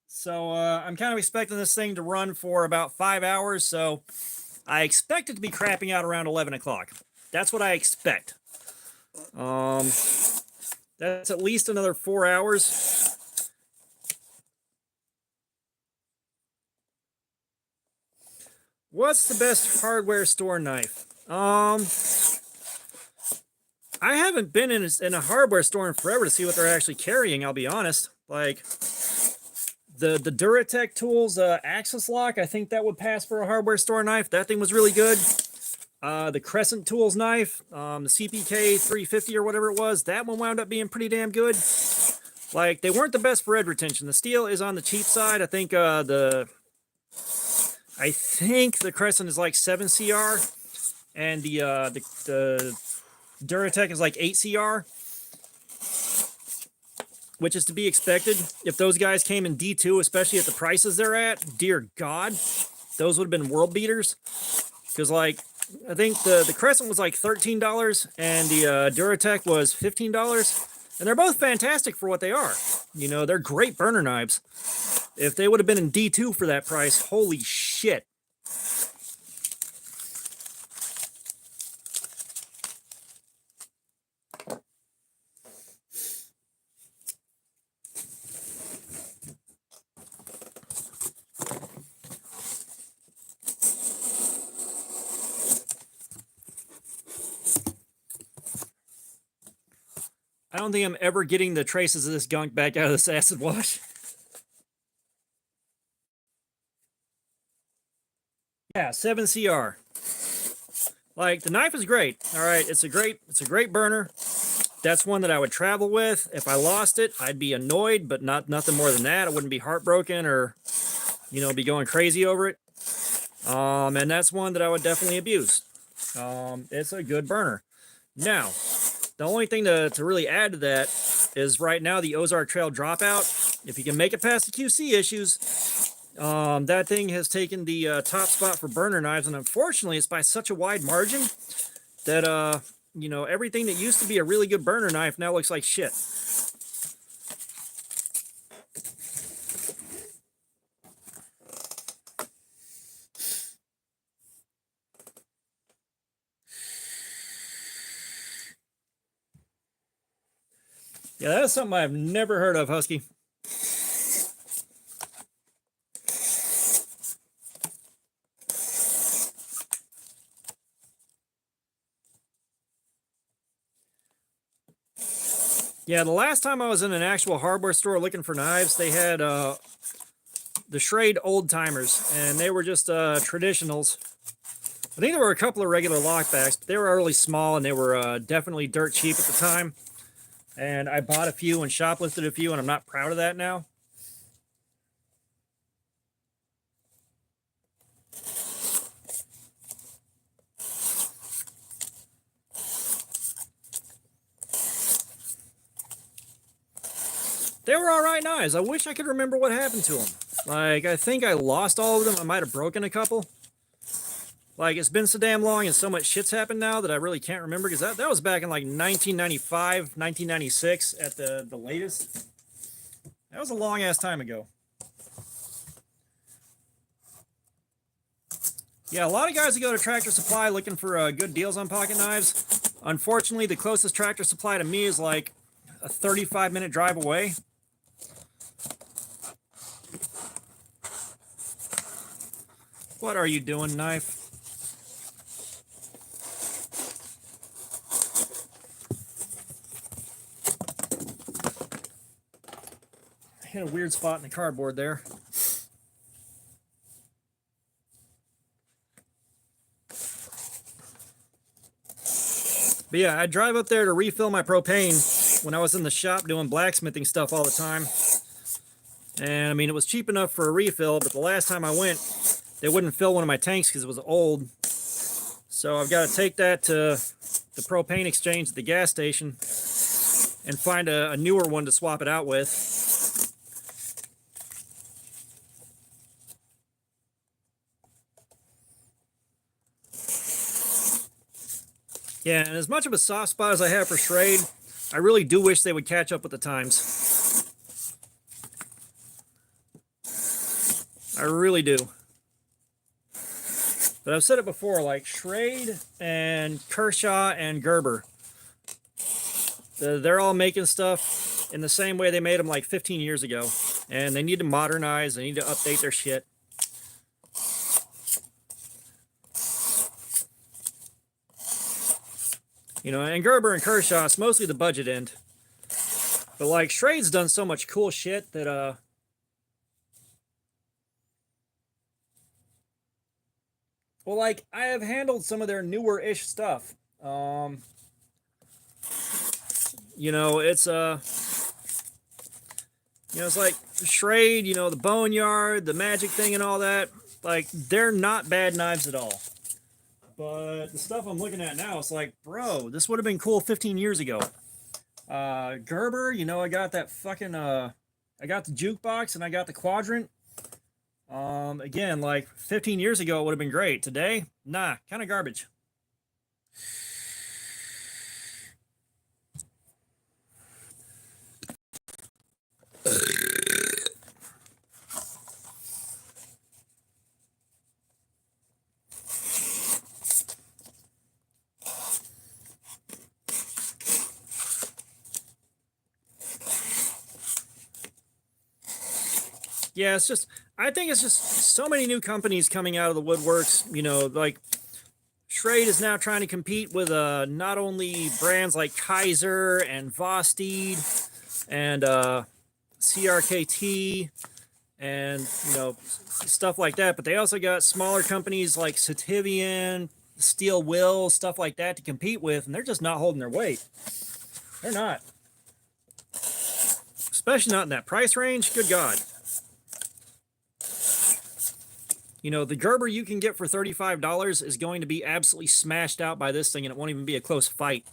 So I'm kind of expecting this thing to run for about 5 hours. So I expect it to be crapping out around 11 o'clock. That's what I expect. That's at least another 4 hours. What's the best hardware store knife? I haven't been in a hardware store in forever to see what they're actually carrying, I'll be honest. Like, the Duratech Tools Axis Lock, I think that would pass for a hardware store knife. That thing was really good. The Crescent Tools knife, the CPK 350 or whatever it was, that one wound up being pretty damn good. Like, they weren't the best for red retention. The steel is on the cheap side. I think the Crescent is like 7 CR, and the Duratech is like 8 CR, which is to be expected. If those guys came in D2, especially at the prices they're at, dear God, those would have been world beaters. Because, like, I think the Crescent was like $13 and the Duratech was $15. And they're both fantastic for what they are. You know, they're great burner knives. If they would have been in D2 for that price, holy shit. I don't think I'm ever getting the traces of this gunk back out of this acid wash. Yeah, 7CR. Like, the knife is great. All right, it's a great burner. That's one that I would travel with. If I lost it, I'd be annoyed, but nothing more than that. I wouldn't be heartbroken or, you know, be going crazy over it. And that's one that I would definitely abuse. It's a good burner. Now, the only thing to really add to that is right now the Ozark Trail dropout. If you can make it past the QC issues, that thing has taken the top spot for burner knives, and unfortunately, it's by such a wide margin that you know, everything that used to be a really good burner knife now looks like shit. Yeah, that is something I've never heard of, Husky. Yeah, the last time I was in an actual hardware store looking for knives, they had the Schrade old timers, and they were just traditionals. I think there were a couple of regular lockbacks, but they were really small, and they were definitely dirt cheap at the time. And I bought a few and shoplifted a few, and I'm not proud of that now. They were all right knives. I wish I could remember what happened to them. Like, I think I lost all of them. I might have broken a couple. Like, it's been so damn long and so much shit's happened now that I really can't remember, because that was back in like 1995, 1996 at the latest. That was a long ass time ago. Yeah, a lot of guys that go to Tractor Supply looking for good deals on pocket knives. Unfortunately, the closest Tractor Supply to me is like a 35-minute drive away. What are you doing, knife? I hit a weird spot in the cardboard there. But yeah, I drive up there to refill my propane when I was in the shop doing blacksmithing stuff all the time. And I mean, it was cheap enough for a refill, but the last time I went, they wouldn't fill one of my tanks because it was old. So I've got to take that to the propane exchange at the gas station and find a newer one to swap it out with. Yeah, and as much of a soft spot as I have for Schrade, I really do wish they would catch up with the times. I really do. But I've said it before, like Schrade and Kershaw and Gerber, they're all making stuff in the same way they made them like 15 years ago. And they need to modernize, they need to update their shit. You know, and Gerber and Kershaw, it's mostly the budget end. But like Schrade's done so much cool shit that well, like I have handled some of their newer-ish stuff. You know, it's you know, it's like Schrade, you know, the Boneyard, the Magic thing and all that. Like, they're not bad knives at all. But the stuff I'm looking at now, it's like, bro, this would have been cool 15 years ago. Gerber, you know, I got that fucking, I got the jukebox and I got the quadrant. Again, like 15 years ago, it would have been great. Today, nah, kind of garbage. Yeah, it's just, I think it's just so many new companies coming out of the woodworks, you know, like Schrade is now trying to compete with not only brands like Kaiser and Vosteed and CRKT and, you know, stuff like that, but they also got smaller companies like Sativian, Steel Will, stuff like that to compete with, and they're just not holding their weight. They're not. Especially not in that price range. Good God. You know, the Gerber you can get for $35 is going to be absolutely smashed out by this thing, and it won't even be a close fight.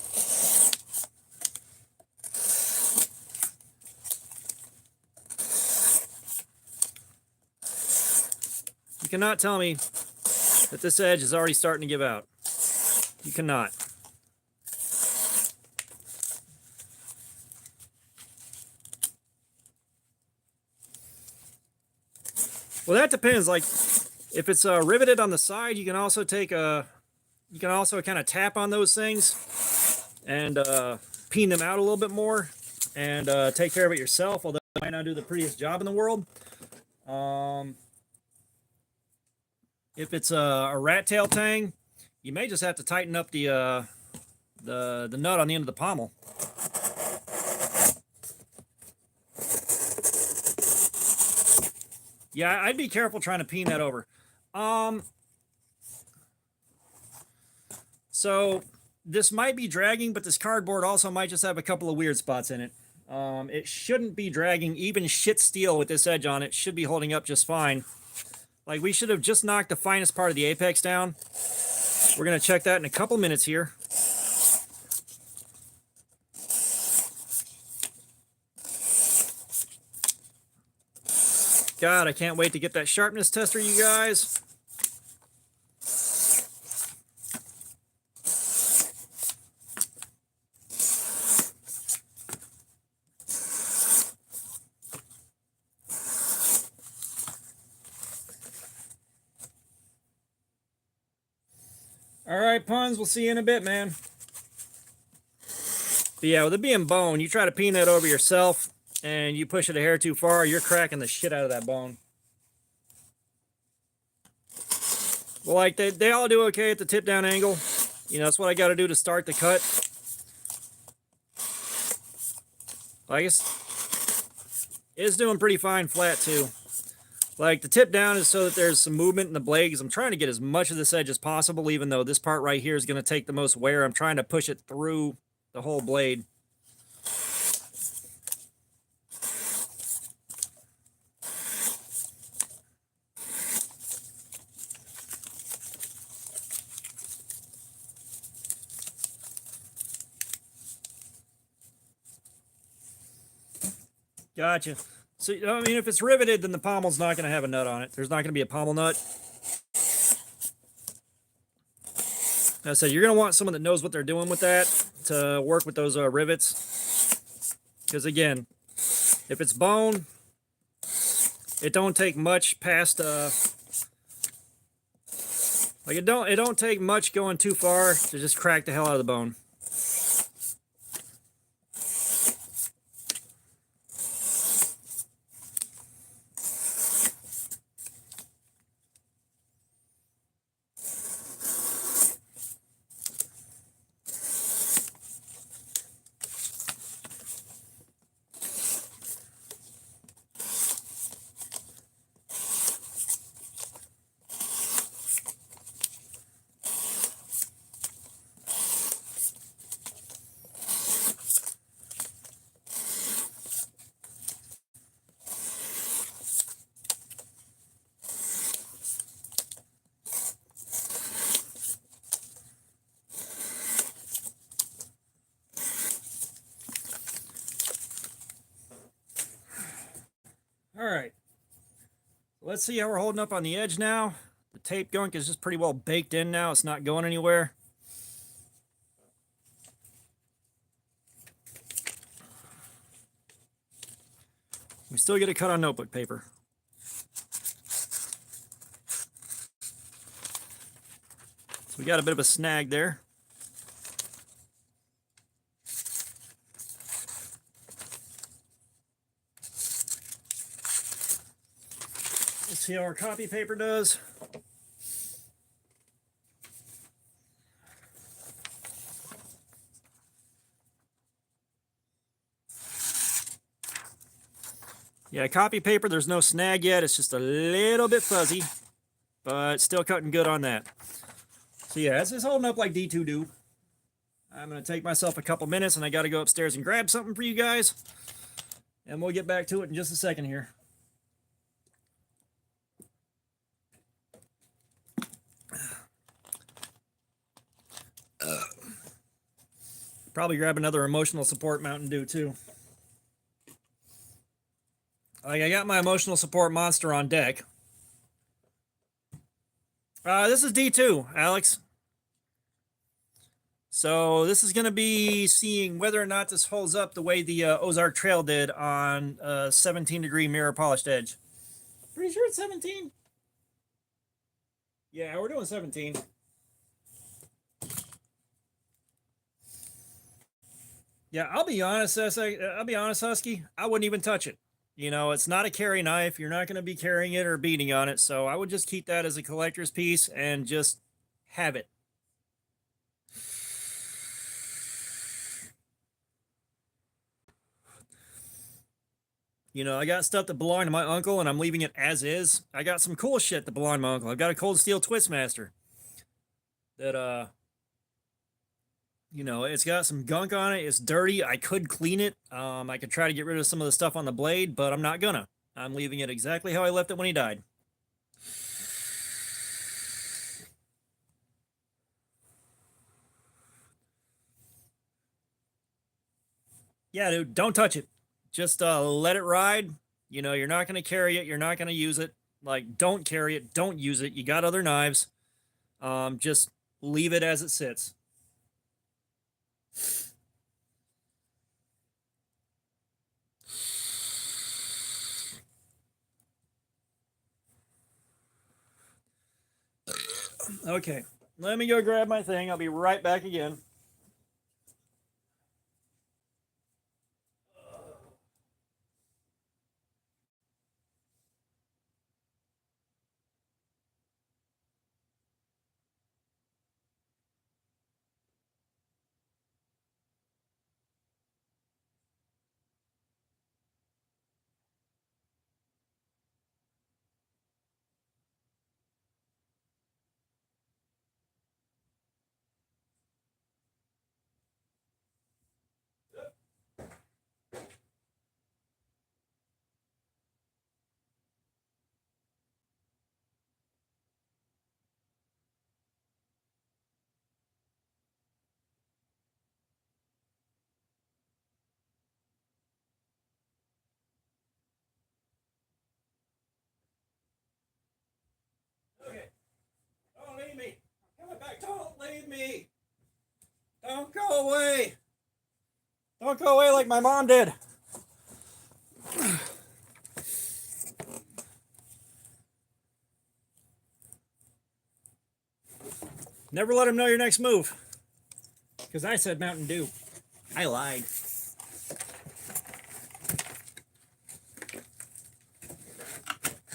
You cannot tell me that this edge is already starting to give out. You cannot. Well, that depends. Like, if it's riveted on the side, you can also take a, you can also kind of tap on those things and peen them out a little bit more and take care of it yourself, although it might not do the prettiest job in the world. If it's a rat tail tang, you may just have to tighten up the nut on the end of the pommel. Yeah, I'd be careful trying to peen that over. So this might be dragging, but this cardboard also might just have a couple of weird spots in it. It shouldn't be dragging. Even shit steel with this edge on it should be holding up just fine. Like, we should have just knocked the finest part of the apex down. We're going to check that in a couple minutes here. God, I can't wait to get that sharpness tester, you guys. All right, Puns, we'll see you in a bit, man. But yeah, with it being bone, you try to peen that over yourself, and you push it a hair too far, you're cracking the shit out of that bone. Well, like, they all do okay at the tip down angle. You know, that's what I got to do to start the cut. I guess it's doing pretty fine flat too. Like, the tip down is so that there's some movement in the blade, because I'm trying to get as much of this edge as possible, even though this part right here is going to take the most wear. I'm trying to push it through the whole blade. Gotcha. So, I mean, if it's riveted, then the pommel's not going to have a nut on it. There's not going to be a pommel nut. As I said, you're going to want someone that knows what they're doing with that to work with those rivets. Because, again, if it's bone, it don't take much past... like, it don't take much going too far to just crack the hell out of the bone. All right, let's see how we're holding up on the edge now. The tape gunk is just pretty well baked in now. It's not going anywhere. We still get a cut on notebook paper. So we got a bit of a snag there. Let's see how our copy paper does. Yeah, copy paper, there's no snag yet. It's just a little bit fuzzy, but still cutting good on that. So yeah, it's holding up like D2 do. I'm going to take myself a couple minutes, and I got to go upstairs and grab something for you guys. And we'll get back to it in just a second here. Probably grab another emotional support Mountain Dew too. Like, I got my emotional support monster on deck. This is D2, Alex. So this is going to be seeing whether or not this holds up the way the Ozark Trail did on 17-degree mirror polished edge. Pretty sure it's 17. Yeah, we're doing 17. Yeah, I'll be honest, Husky. I wouldn't even touch it. You know, it's not a carry knife. You're not going to be carrying it or beating on it. So I would just keep that as a collector's piece and just have it. You know, I got stuff that belonged to my uncle, and I'm leaving it as is. I got some cool shit that belonged to my uncle. I've got a Cold Steel Twistmaster that, you know, it's got some gunk on it. It's dirty. I could clean it. I could try to get rid of some of the stuff on the blade, but I'm not gonna. I'm leaving it exactly how I left it when he died. Yeah, dude, don't touch it. Just let it ride. You know, you're not going to carry it. You're not going to use it. Like, don't carry it. Don't use it. You got other knives. Just leave it as it sits. Okay, let me go grab my thing. I'll be right back again. Okay, don't leave me. I'm coming back. Don't leave me. Don't go away. Don't go away like my mom did. Never let him know your next move. Because I said Mountain Dew. I lied.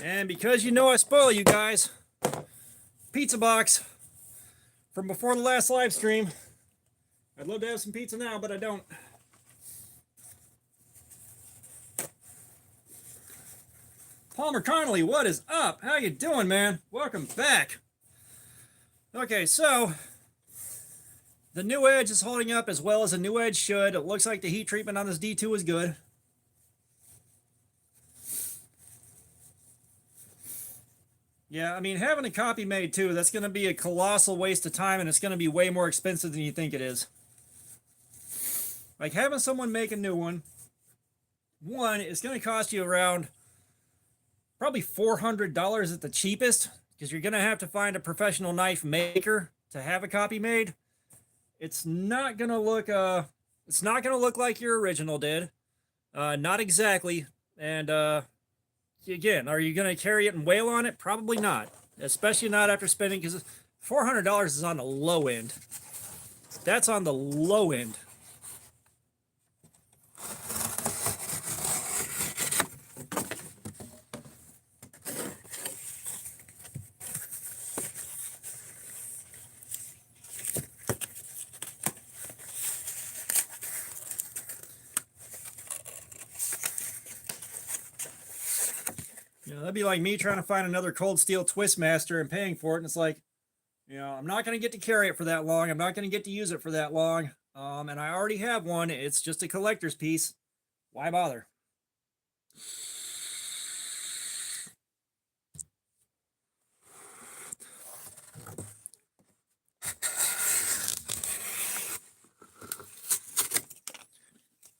And because you know I spoil you guys, pizza box from before the last live stream. I'd love to have some pizza now, but I don't. Palmer Connolly, what is up? How you doing, man? Welcome back. Okay, so the new edge is holding up as well as a new edge should. It looks like the heat treatment on this D2 is good. Yeah, I mean, having a copy made too, that's going to be a colossal waste of time, and it's going to be way more expensive than you think it is. Like, having someone make a new one, it's going to cost you around probably $400 at the cheapest, because you're going to have to find a professional knife maker to have a copy made. It's not going to look like your original did. Not exactly. And again, are you going to carry it and wail on it? Probably not. Especially not after spending, because $400 is on the low end. That's on the low end. that'd be like me trying to find another cold steel Twistmaster and paying for it, and it's like, I'm not going to get to carry it for that long. I'm not going to get to use it for that long. And I already have one. It's just a collector's piece. Why bother?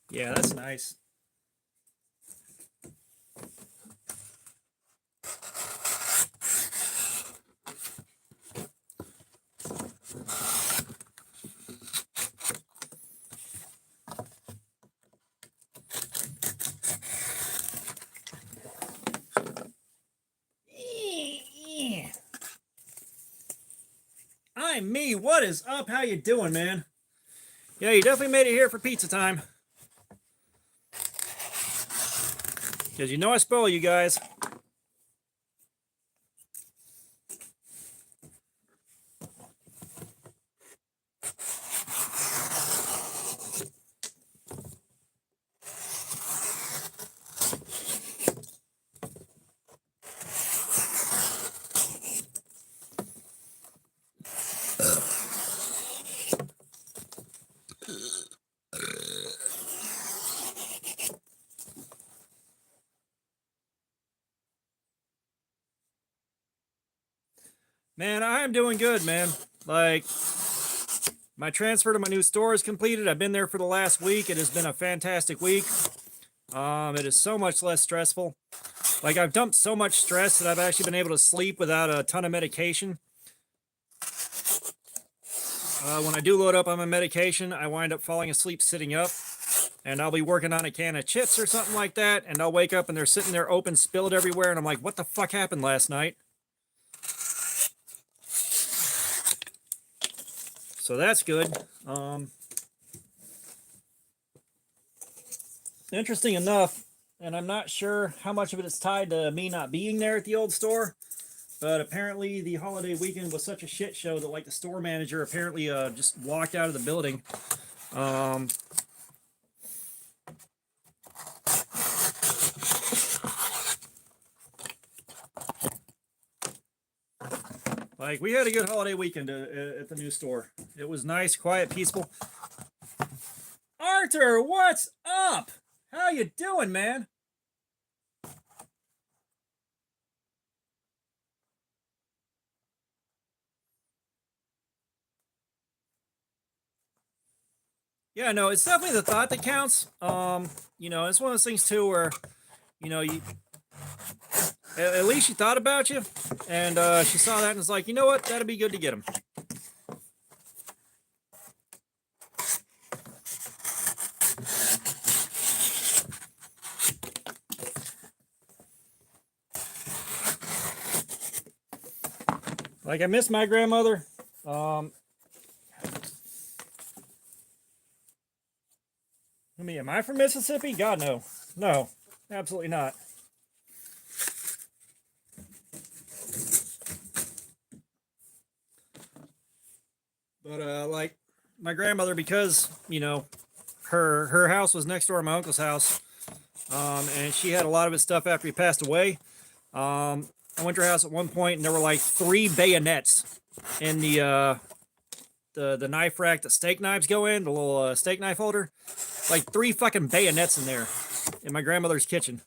Yeah, that's nice. I'm me. What is up? How you doing, man? Yeah, you definitely made it here for pizza time. Because I spoil you guys. Man, I'm doing good, man. Like, my transfer to my new store is completed. I've been there for the last week. It has been a fantastic week. It is so much less stressful. Like, I've dumped so much stress that I've actually been able to sleep without a ton of medication. When I do load up on my medication, I wind up falling asleep sitting up. And I'll be working on a can of chips or something like that. And I'll wake up and they're sitting there open, spilled everywhere. And I'm like, what the fuck happened last night? So that's good. Interesting enough, and I'm not sure how much of it is tied to me not being there at the old store, but apparently the holiday weekend was such a shit show that, like, the store manager apparently just walked out of the building. Like, we had a good holiday weekend at the new store. It was nice, quiet, peaceful. Arthur, what's up? How you doing, man? Yeah, no, it's definitely the thought that counts. It's one of those things too where, you at least she thought about you, and she saw that and was like, you know what, that'd be good to get him. Like, I miss my grandmother. I mean, am I from Mississippi? God, no. No, absolutely not. But, like, my grandmother, because, her house was next door to my uncle's house, and she had a lot of his stuff after he passed away. I went to her house at one point, and there were like 3 bayonets in the knife rack that steak knives go in, the little steak knife holder. Like 3 fucking bayonets in there in my grandmother's kitchen.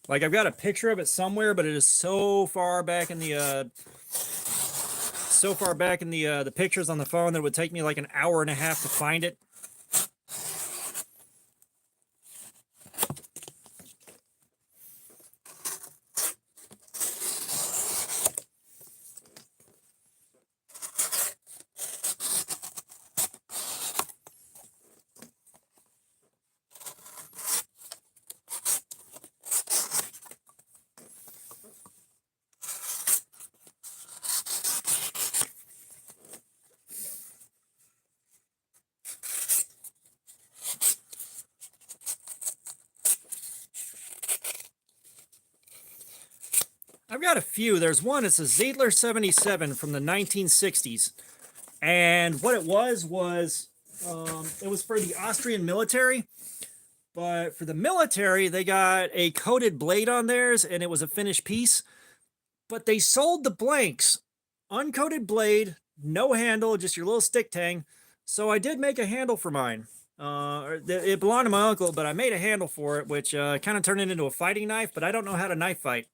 Like, I've got a picture of it somewhere, but it is so far back in the the pictures on the phone that it would take me like an hour and a half to find it. I've got a few. There's one, it's a Zeidler 77 from the 1960s. And what it was it was for the Austrian military. But for the military, they got a coated blade on theirs, and it was a finished piece. But they sold the blanks, uncoated blade, no handle, just your little stick tang. So I did make a handle for mine. It belonged to my uncle, but I made a handle for it, which kind of turned it into a fighting knife, but I don't know how to knife fight.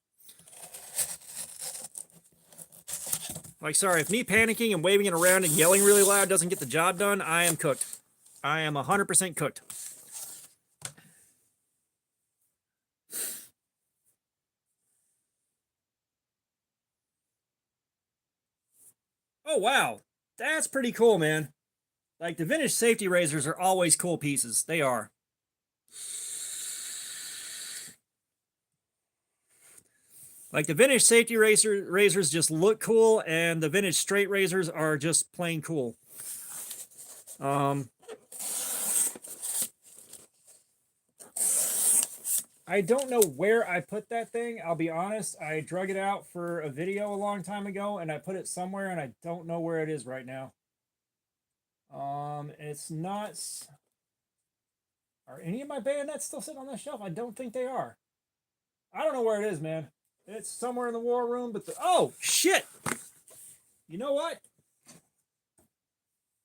Like, sorry, if me panicking and waving it around and yelling really loud doesn't get the job done, I am cooked. I am 100% cooked. Oh, wow. That's pretty cool, man. Like, the vintage safety razors are always cool pieces. They are. Like, the vintage safety razors just look cool, and the vintage straight razors are just plain cool. I don't know where I put that thing. I'll be honest. I drug it out for a video a long time ago, and I put it somewhere, and I don't know where it is right now. It's not... Are any of my bayonets still sitting on that shelf? I don't think they are. I don't know where it is, man. It's somewhere in the war room, but oh, shit! You know what?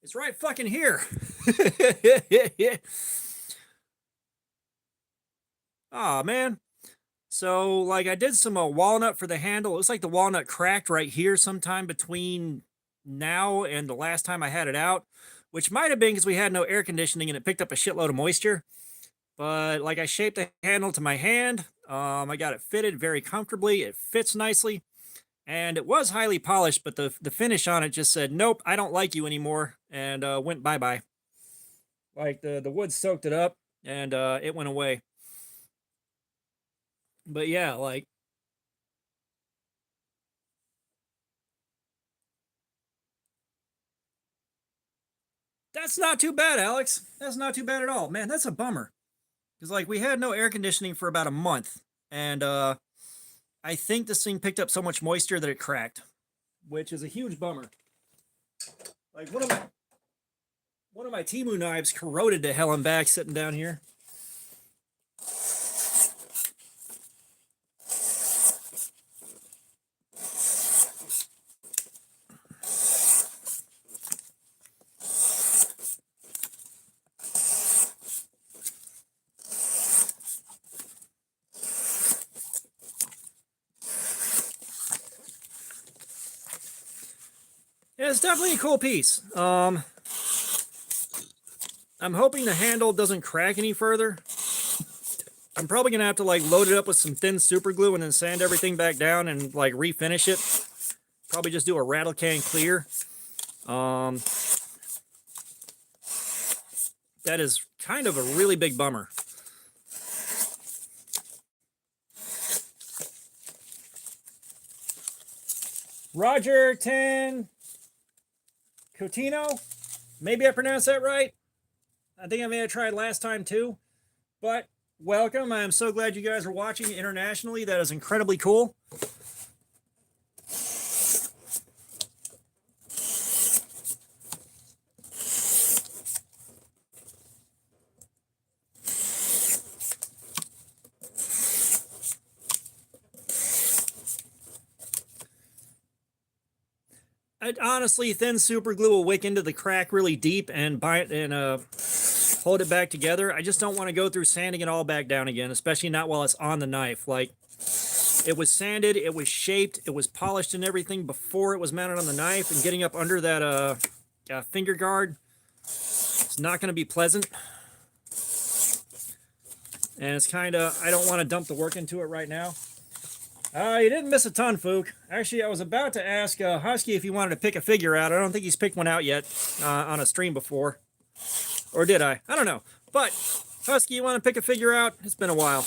It's right fucking here. Aw, man. So, like, I did some walnut for the handle. It looks like the walnut cracked right here sometime between now and the last time I had it out, which might have been because we had no air conditioning and it picked up a shitload of moisture. But, like, I shaped the handle to my hand. I got it fitted very comfortably. It fits nicely. And it was highly polished, but the finish on it just said, nope, I don't like you anymore, and went bye-bye. Like, the wood soaked it up, and it went away. But yeah, like... That's not too bad, Alex. That's not too bad at all. Man, that's a bummer. Because, like, we had no air conditioning for about a month, and I think this thing picked up so much moisture that it cracked, which is a huge bummer. Like, one of my Temu knives corroded to hell and back sitting down here. Yeah, it's definitely a cool piece. I'm hoping the handle doesn't crack any further. I'm probably gonna have to like load it up with some thin super glue and then sand everything back down and like refinish it. Probably just do a rattle can clear. That is kind of a really big bummer. Roger 10 Cotino. Maybe I pronounced that right. I think I may have tried last time too. But welcome. I am so glad you guys are watching internationally. That is incredibly cool. Honestly, thin super glue will wick into the crack really deep and bind and hold it back together. I just don't want to go through sanding it all back down again, especially not while it's on the knife. Like, it was sanded, it was shaped, it was polished and everything before it was mounted on the knife, and getting up under that finger guard, it's not going to be pleasant. And it's kind of, I don't want to dump the work into it right now. You didn't miss a ton, Fook. Actually, I was about to ask Husky if he wanted to pick a figure out. I don't think he's picked one out yet on a stream before. Or did I? I don't know. But, Husky, you want to pick a figure out? It's been a while.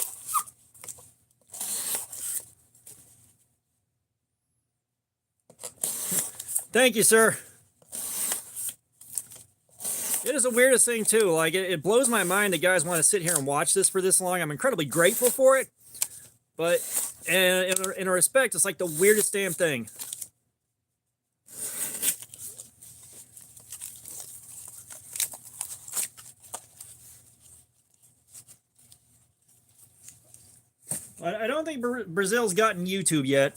Thank you, sir. It is the weirdest thing, too. Like, it blows my mind that guys want to sit here and watch this for this long. I'm incredibly grateful for it. But... and in a respect, it's like the weirdest damn thing. I don't think Brazil's gotten YouTube yet.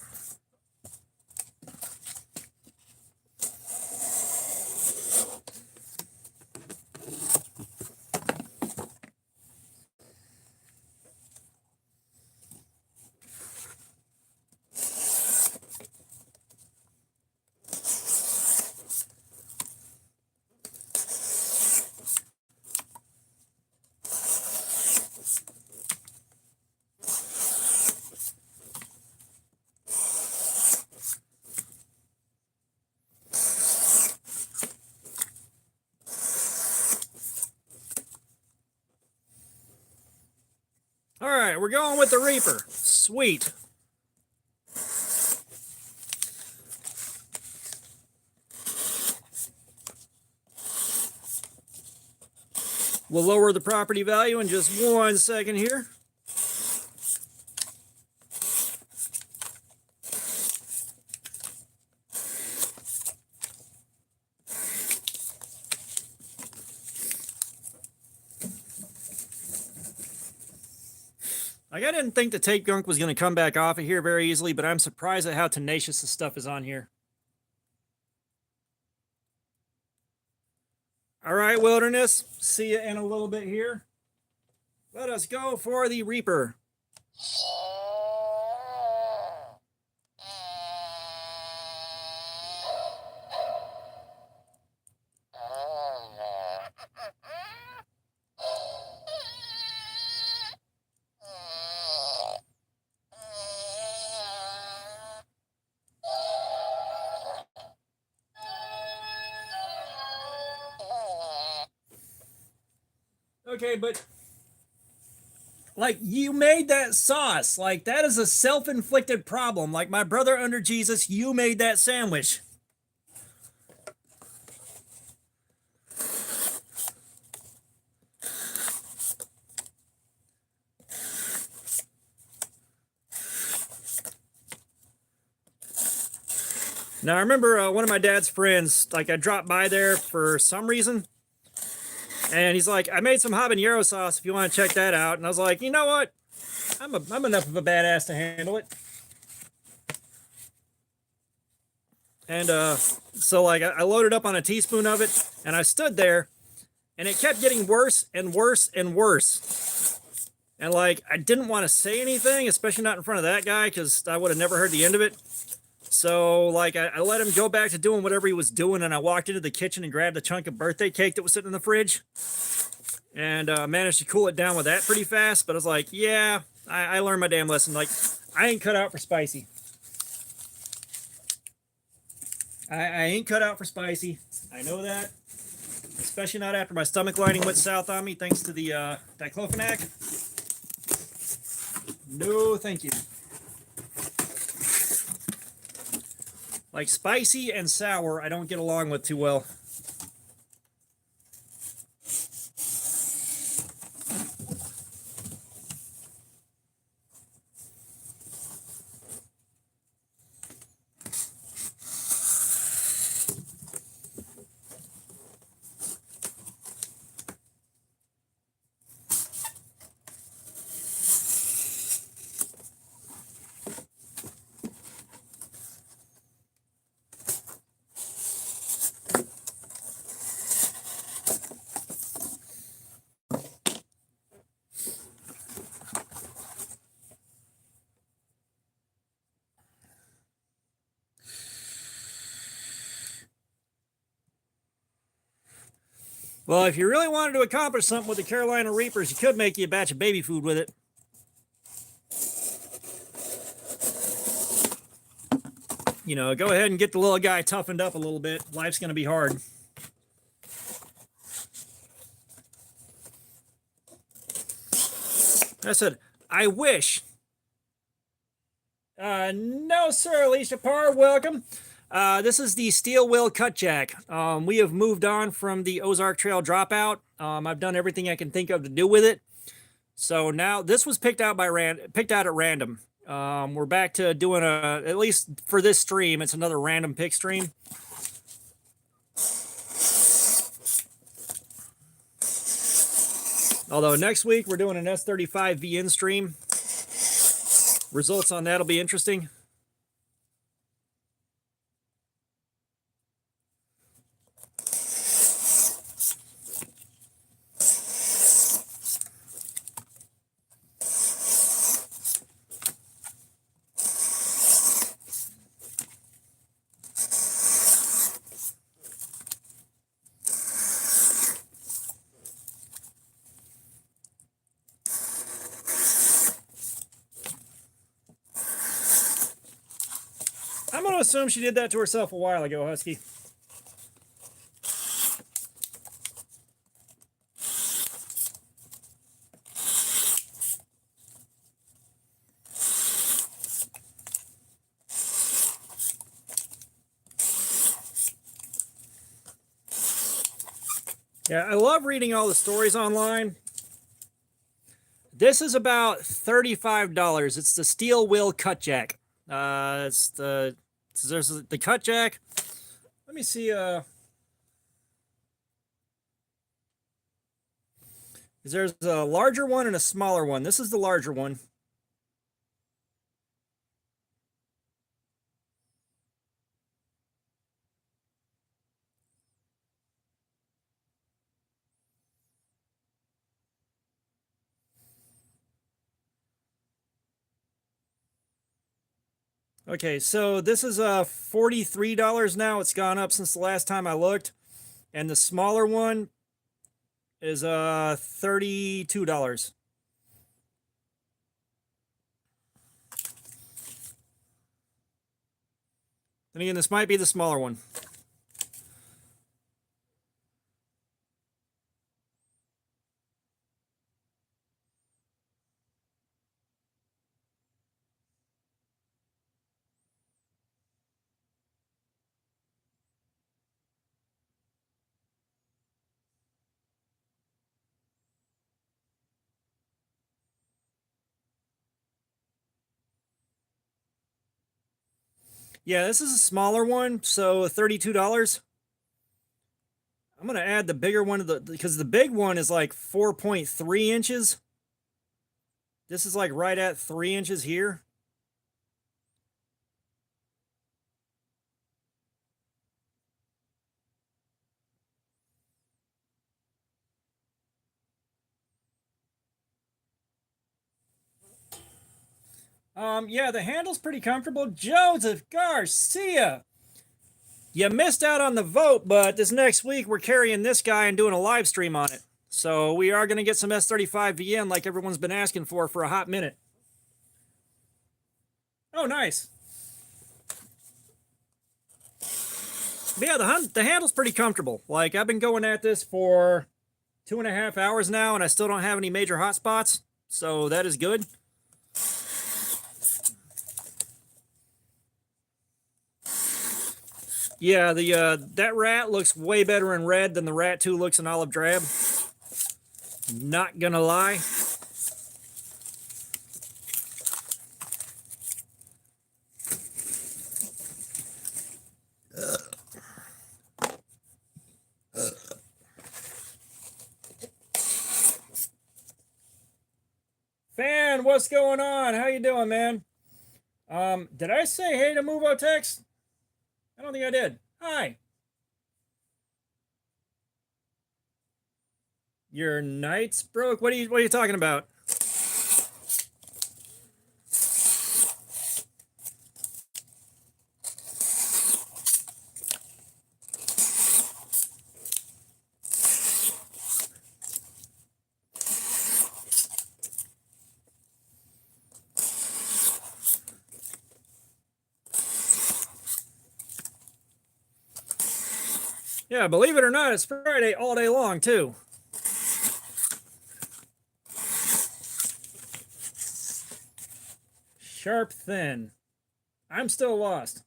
All right, we're going with the Reaper. Sweet. We'll lower the property value in just 1 second here. Like, I didn't think the tape gunk was going to come back off of here very easily, but I'm surprised at how tenacious the stuff is on here. All right, Wilderness, see you in a little bit here. Let us go for the Reaper. Okay, but like, you made that sauce. Like, that is a self-inflicted problem. Like, my brother under Jesus, you made that sandwich. Now, I remember one of my dad's friends, like, I dropped by there for some reason, and he's like, I made some habanero sauce if you want to check that out. And I was like, you know what? I'm enough of a badass to handle it. And so, like, I loaded up on a teaspoon of it, and I stood there, and it kept getting worse and worse and worse. And, like, I didn't want to say anything, especially not in front of that guy, because I would have never heard the end of it. So, like, I let him go back to doing whatever he was doing, and I walked into the kitchen and grabbed a chunk of birthday cake that was sitting in the fridge, and managed to cool it down with that pretty fast. But I was like, yeah, I learned my damn lesson. Like, I ain't cut out for spicy. I ain't cut out for spicy. I know that. Especially not after my stomach lining went south on me, thanks to the diclofenac. No, thank you. Like, spicy and sour, I don't get along with too well. Well, if you really wanted to accomplish something with the Carolina Reapers, you could make you a batch of baby food with it. You know, go ahead and get the little guy toughened up a little bit. Life's going to be hard. I said, I wish. No, sir, Alicia Parr, welcome. This is the steel wheel cut jack. We have moved on from the Ozark Trail dropout. I've done everything I can think of to do with it. So now this was picked out at random. We're back to doing at least for this stream, it's another random pick stream. Although next week we're doing an S35 VN stream. results on that'll be interesting. I'm going to assume she did that to herself a while ago, Husky. Yeah, I love reading all the stories online. This is about $35. It's the steel wheel cut jack. There's the cut jack. Let me see. There's a larger one and a smaller one. This is the larger one. Okay, so this is $43 now. It's gone up since the last time I looked. And the smaller one is $32. And again, this might be the smaller one. Yeah, this is a smaller one, so $32. I'm going to add the bigger one because the big one is like 4.3 inches. This is like right at 3 inches here. Yeah, the handle's pretty comfortable. Joseph Garcia. You missed out on the vote, but this next week we're carrying this guy and doing a live stream on it. So we are going to get some S35 VN like everyone's been asking for a hot minute. Oh, nice. But yeah, the handle's pretty comfortable. Like, I've been going at this for 2.5 hours now, and I still don't have any major hot spots. So that is good. Yeah, that rat looks way better in red than the Rat 2 looks in olive drab. Not gonna lie. Fan, what's going on? How you doing, man? Did I say hey to Movotex? I don't think I did. Hi. Your nights broke? What are you talking about? Yeah, believe it or not, it's Friday all day long, too. Sharp thin. I'm still lost.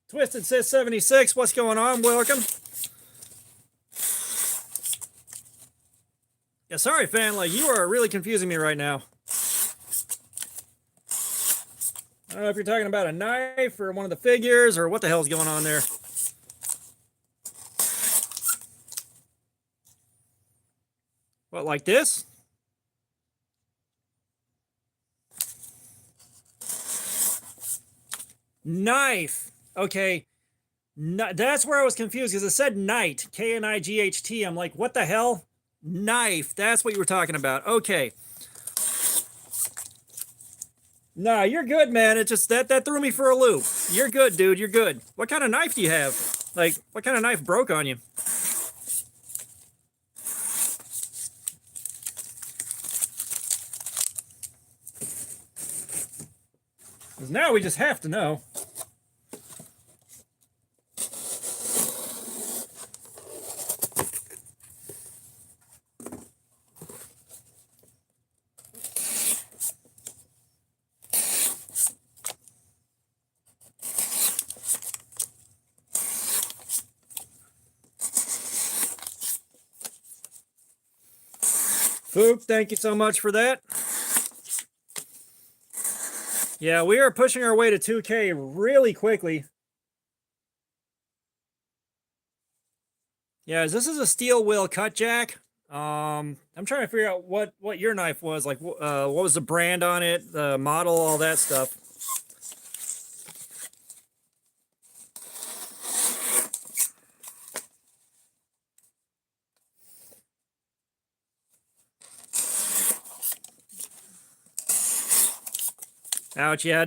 Twisted says 76. What's going on? Welcome. Yeah, sorry, fan. Like, you are really confusing me right now. I don't know if you're talking about a knife or one of the figures or what the hell's going on there. What, like this? Knife. Okay. That's where I was confused because it said night, K-N-I-G-H-T. I'm like, what the hell? Knife. That's what you were talking about. Okay. Nah, you're good, man. It just that threw me for a loop. You're good, dude. You're good. What kind of knife do you have? Like, what kind of knife broke on you? 'Cause now we just have to know. Foop, thank you so much for that. Yeah, we are pushing our way to 2K really quickly. Yeah, this is a steel wheel cut jack. I'm trying to figure out what your knife was. Like, what was the brand on it, the model, all that stuff. Ouch, yeah.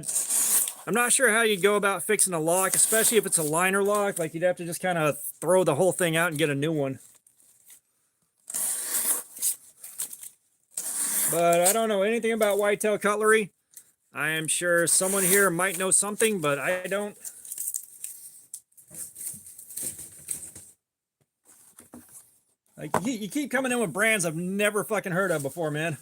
I'm not sure how you'd go about fixing a lock, especially if it's a liner lock. Like, you'd have to just kind of throw the whole thing out and get a new one. But I don't know anything about whitetail cutlery. I am sure someone here might know something, but I don't. Like, you keep coming in with brands I've never fucking heard of before, man.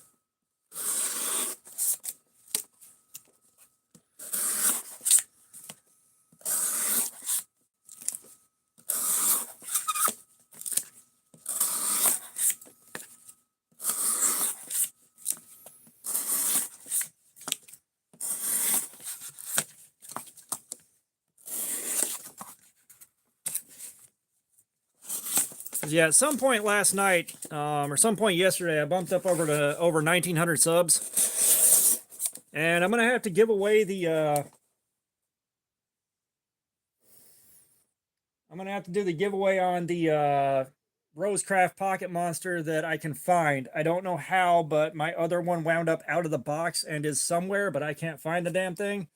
Yeah, at some point last night, or some point yesterday, I bumped up over to over 1,900 subs, and I'm gonna have to give away the. I'm gonna have to do the giveaway on the Rosecraft Pocket Monster that I can find. I don't know how, but my other one wound up out of the box and is somewhere, but I can't find the damn thing.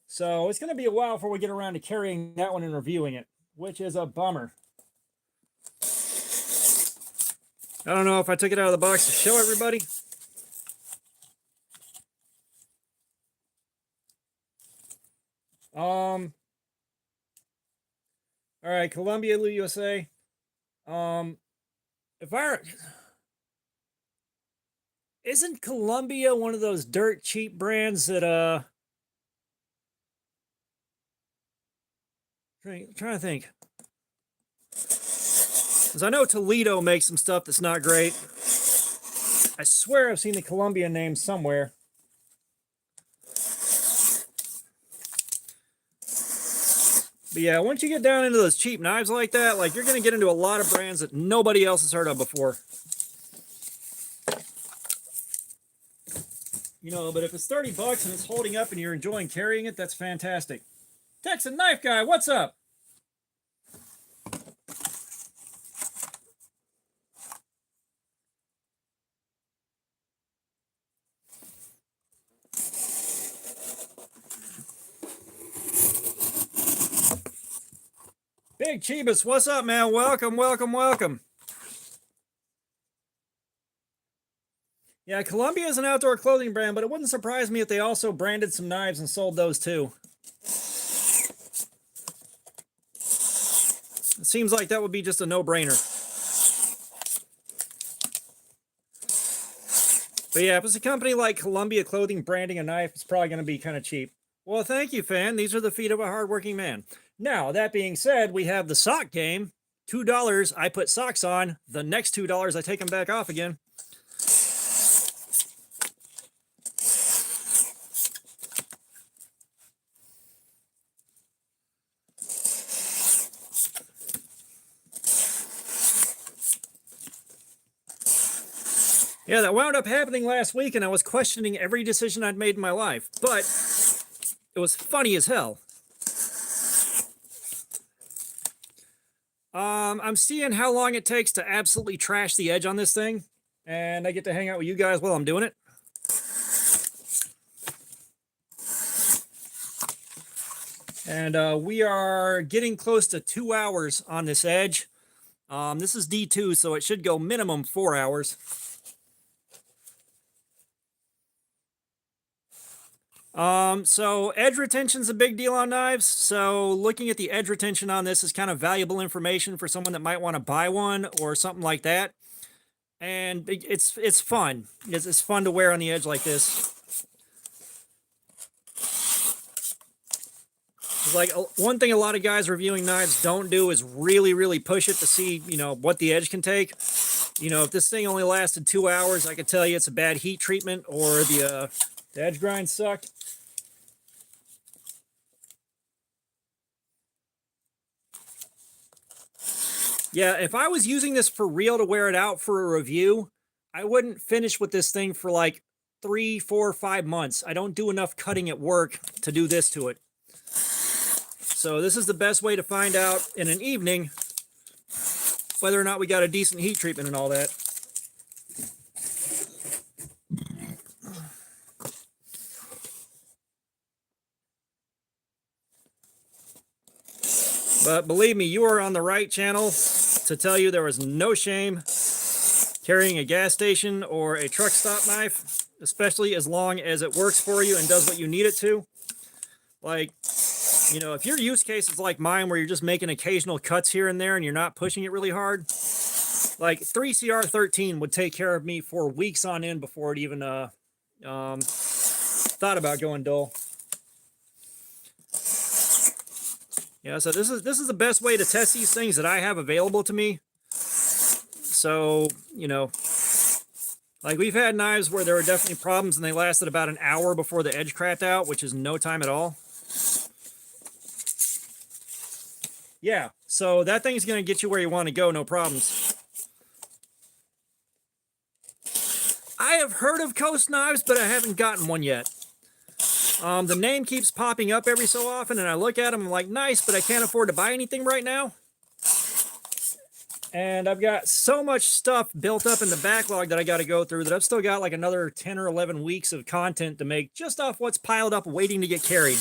So it's gonna be a while before we get around to carrying that one and reviewing it, which is a bummer. I don't know if I took it out of the box to show everybody. All right, Columbia, USA. If I isn't Columbia one of those dirt cheap brands that trying to think. Because I know Toledo makes some stuff that's not great. I swear I've seen the Columbia name somewhere. But yeah, once you get down into those cheap knives like that, like, you're going to get into a lot of brands that nobody else has heard of before. You know, but if it's 30 bucks and it's holding up and you're enjoying carrying it, that's fantastic. Texan Knife Guy, what's up? Big Chibas, what's up, man? Welcome, welcome, welcome. Yeah, Columbia is an outdoor clothing brand, but it wouldn't surprise me if they also branded some knives and sold those too. It seems like that would be just a no-brainer. But yeah, if it's a company like Columbia Clothing branding a knife, it's probably going to be kind of cheap. Well, thank you, fan. These are the feet of a hardworking man. Now, that being said, we have the sock game. $2, I put socks on. The next $2, I take them back off again. Yeah, that wound up happening last week, and I was questioning every decision I'd made in my life. But it was funny as hell. I'm seeing how long it takes to absolutely trash the edge on this thing, and I get to hang out with you guys while I'm doing it. And we are getting close to 2 hours on this edge. This is D2, so it should go minimum 4 hours. So edge retention is a big deal on knives. So looking at the edge retention on this is kind of valuable information for someone that might want to buy one or something like that. And it's fun. It's fun to wear on the edge like this. It's like one thing a lot of guys reviewing knives don't do is really push it to see, you know, what the edge can take. You know, if this thing only lasted 2 hours, I could tell you it's a bad heat treatment or the edge grind sucked. Yeah, if I was using this for real to wear it out for a review, I wouldn't finish with this thing for like 3, 4, 5 months. I don't do enough cutting at work to do this to it. So this is the best way to find out in an evening whether or not we got a decent heat treatment and all that. But believe me, you are on the right channel to tell you there was no shame carrying a gas station or a truck stop knife, especially as long as it works for you and does what you need it to. Like, you know, if your use case is like mine where you're just making occasional cuts here and there and you're not pushing it really hard, like 3CR13 would take care of me for weeks on end before it even thought about going dull. Yeah, so this is the best way to test these things that I have available to me. So, you know, like we've had knives where there were definitely problems and they lasted about an hour before the edge cracked out, which is no time at all. Yeah, so that thing's going to get you where you want to go, no problems. I have heard of Coast knives, but I haven't gotten one yet. The name keeps popping up every so often, and I look at them, I'm like, nice, but I can't afford to buy anything right now. And I've got so much stuff built up in the backlog that I got to go through that I've still got like another 10 or 11 weeks of content to make just off what's piled up waiting to get carried.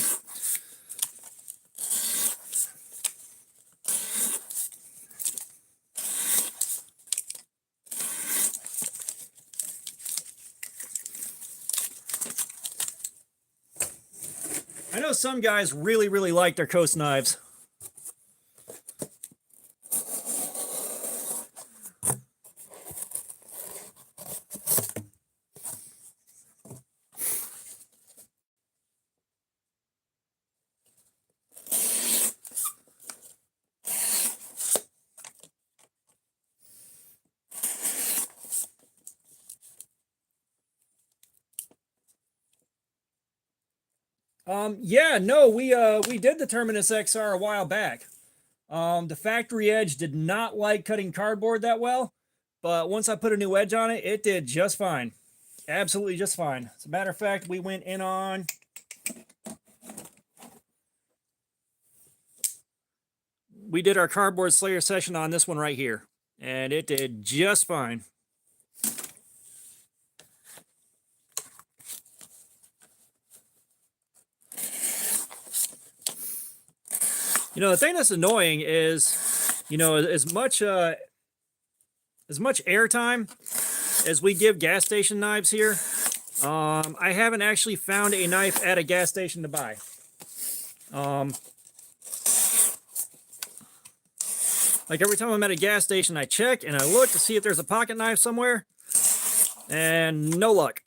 I know some guys really like their Coast knives. Yeah, no, we did the Terminus XR a while back. The factory edge did not like cutting cardboard that well, but once I put a new edge on it, it did just fine. Absolutely just fine. As a matter of fact, we went in on we did our cardboard slayer session on this one right here, and it did just fine. You know, the thing that's annoying is, you know, as much airtime as we give gas station knives here, I haven't actually found a knife at a gas station to buy. Like every time I'm at a gas station, I check and I look to see if there's a pocket knife somewhere, and no luck.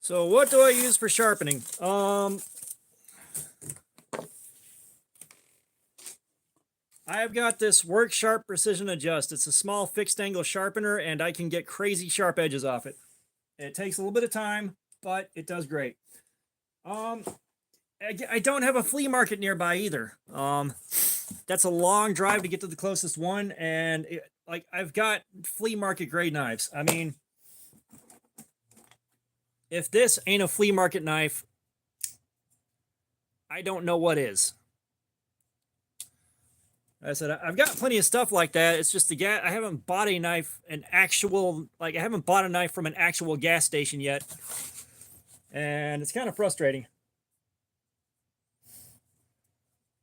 So what do I use for sharpening? I've got this Work Sharp Precision Adjust. It's a small fixed angle sharpener, and I can get crazy sharp edges off it. It takes a little bit of time, but it does great. I don't have a flea market nearby either. that's a long drive to get to the closest one. And like, I've got flea market grade knives. I mean, if this ain't a flea market knife, I don't know what is. I said, I've got plenty of stuff like that. It's just I haven't bought a knife, I haven't bought a knife from an actual gas station yet. And it's kind of frustrating.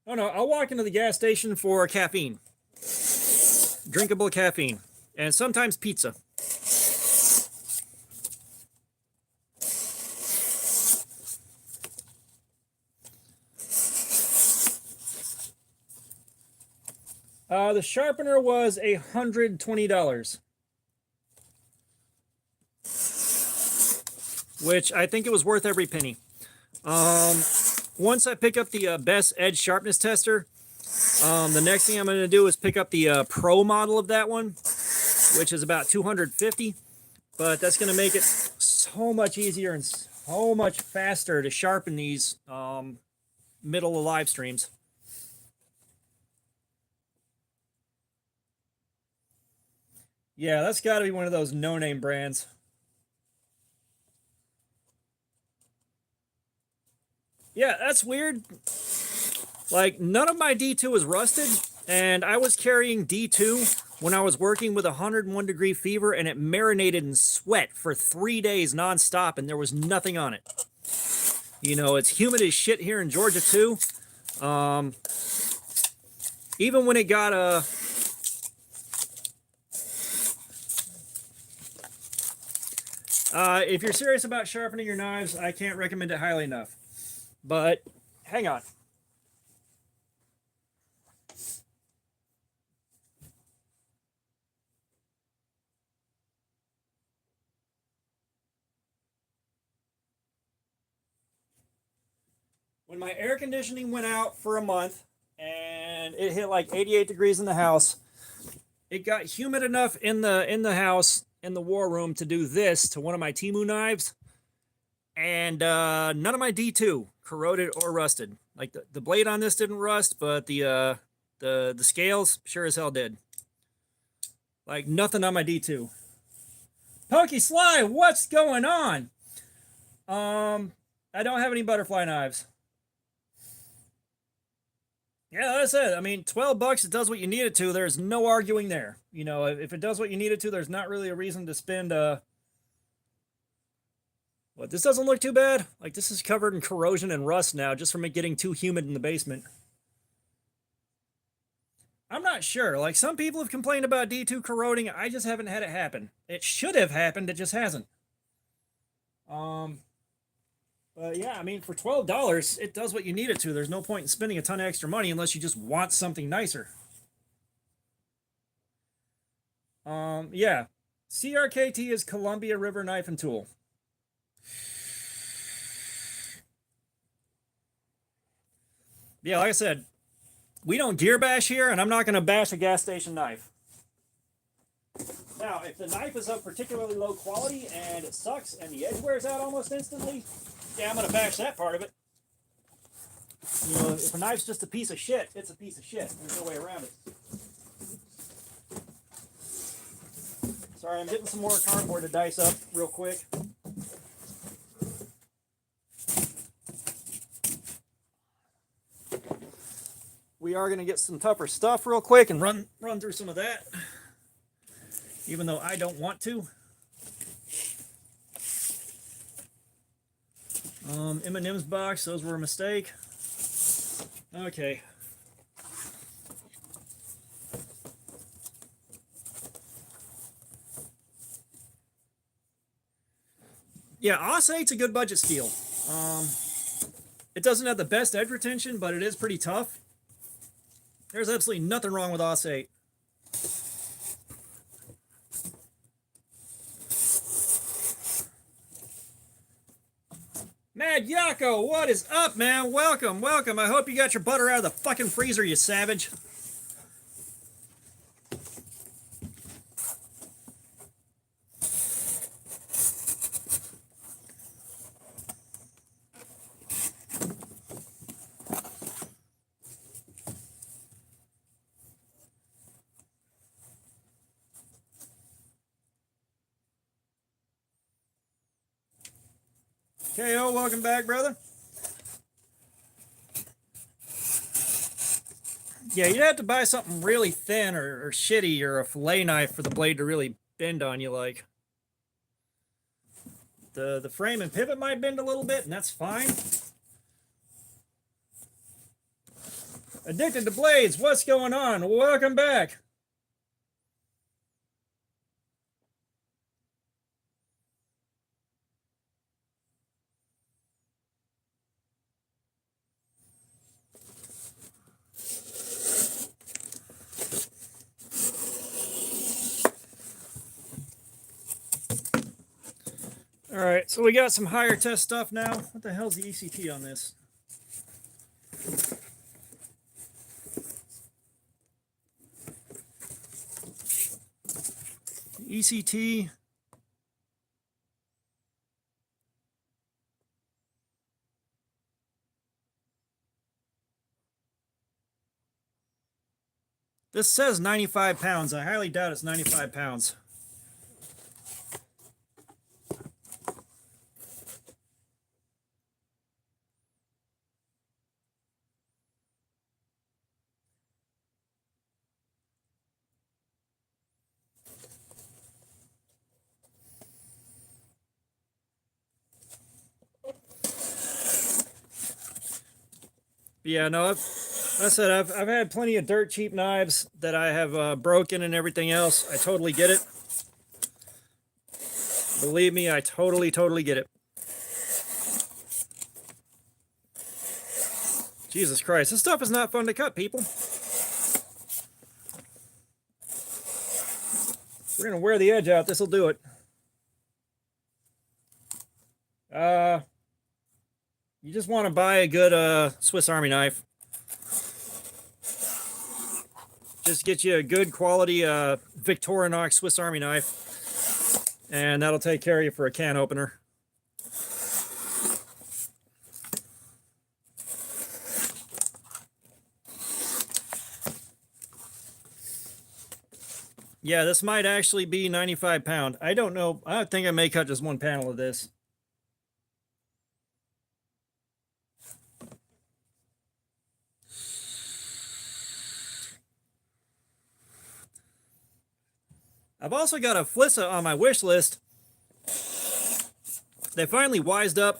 Oh no, I'll walk into the gas station for caffeine. Drinkable caffeine. And sometimes pizza. The sharpener was $120. Which I think it was worth every penny. Once I pick up the best edge sharpness tester, the next thing I'm going to do is pick up the pro model of that one, which is about $250. But that's going to make it so much easier and so much faster to sharpen these middle of live streams. Yeah, that's got to be one of those no-name brands. Yeah, that's weird. Like, none of my D2 is rusted, and I was carrying D2 when I was working with 101 degree fever, and it marinated in sweat for 3 days nonstop, and there was nothing on it. You know, it's humid as shit here in Georgia, too. Even when it got if you're serious about sharpening your knives, I can't recommend it highly enough. But, hang on. When my air conditioning went out for a month, and it hit like 88 degrees in the house, it got humid enough in the house, in the war room, to do this to one of my Temu knives. And none of my D2 corroded or rusted. Like the blade on this didn't rust, but the scales sure as hell did. Like nothing on my D2. Pokey Sly, what's going on? I don't have any butterfly knives. Yeah, that's it. I mean, $12, it does what you need it to. There's no arguing there. You know, if it does what you need it to, there's not really a reason to spend What, this doesn't look too bad? Like, this is covered in corrosion and rust now, just from it getting too humid in the basement. I'm not sure. Like, some people have complained about D2 corroding. I just haven't had it happen. It should have happened. It just hasn't. But yeah, I mean, for $12, it does what you need it to. There's no point in spending a ton of extra money unless you just want something nicer. Yeah. CRKT is Columbia River Knife and Tool. Yeah, like I said, we don't gear bash here, and I'm not going to bash a gas station knife. Now, if the knife is of particularly low quality and it sucks and the edge wears out almost instantly, yeah, I'm going to bash that part of it. You know, if a knife's just a piece of shit, it's a piece of shit. There's no way around it. Sorry, I'm getting some more cardboard to dice up real quick. We are going to get some tougher stuff real quick and run through some of that, even though I don't want to. M&M's box, those were a mistake. Okay. Yeah, Osate's a good budget steel. It doesn't have the best edge retention, but it is pretty tough. There's absolutely nothing wrong with Osate. Mad Yako, what is up, man? Welcome, welcome. I hope you got your butter out of the fucking freezer, you savage. KO, welcome back, brother. Yeah, you'd have to buy something really thin or shitty or a fillet knife for the blade to really bend on you like. The frame and pivot might bend a little bit, and that's fine. Addicted to blades, what's going on? Welcome back. All right, so we got some higher test stuff now. What the hell's the ECT on this? ECT. This says 95 pounds. I highly doubt it's 95 pounds. Yeah, no, like I said, I've had plenty of dirt cheap knives that I have broken and everything else. I totally get it. Believe me, I totally get it. Jesus Christ, this stuff is not fun to cut, people. We're gonna wear the edge out. This will do it. You just want to buy a good Swiss Army knife. Just get you a good quality Victorinox Swiss Army knife, and that'll take care of you for a can opener. Yeah, this might actually be 95 pound. I don't know. I think I may cut just one panel of this. I've also got a Flissa on my wish list. They finally wised up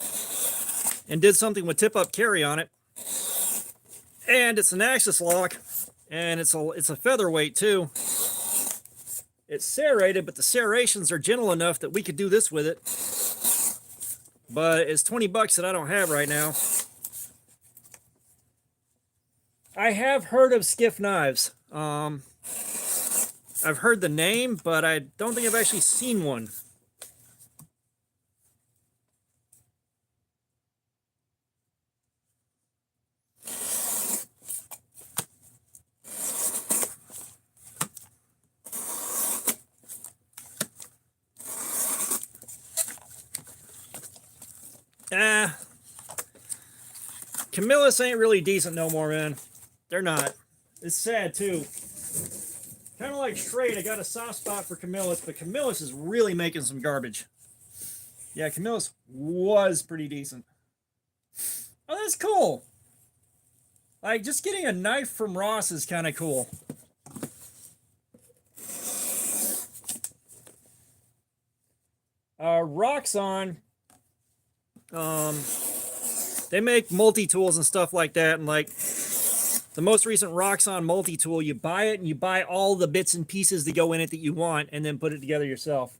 and did something with tip-up carry on it. And it's an axis lock, and it's a featherweight too. It's serrated, but the serrations are gentle enough that we could do this with it. But it's 20 bucks that I don't have right now. I have heard of Skiff knives. I've heard the name, but I don't think I've actually seen one. Camillus ain't really decent no more, man. They're not. It's sad, too. Kind of like Schrade, I got a soft spot for Camillus, but Camillus is really making some garbage. Yeah, Camillus was pretty decent. Oh, that's cool. Like, just getting a knife from Ross is kind of cool. Roxxon, they make multi-tools and stuff like that, and like the most recent Roxxon multi-tool, you buy it and you buy all the bits and pieces that go in it that you want, and then put it together yourself.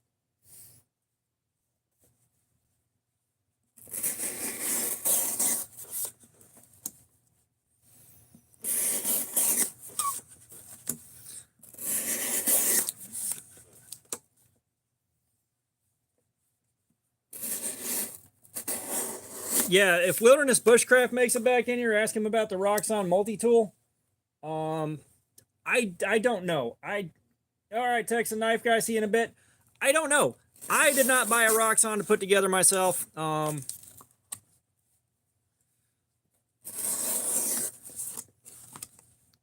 Yeah, if Wilderness Bushcraft makes it back in here, ask him about the Roxxon multi-tool. I don't know. All right, Texan Knife Guy, see you in a bit. I don't know. I did not buy a Roxxon to put together myself.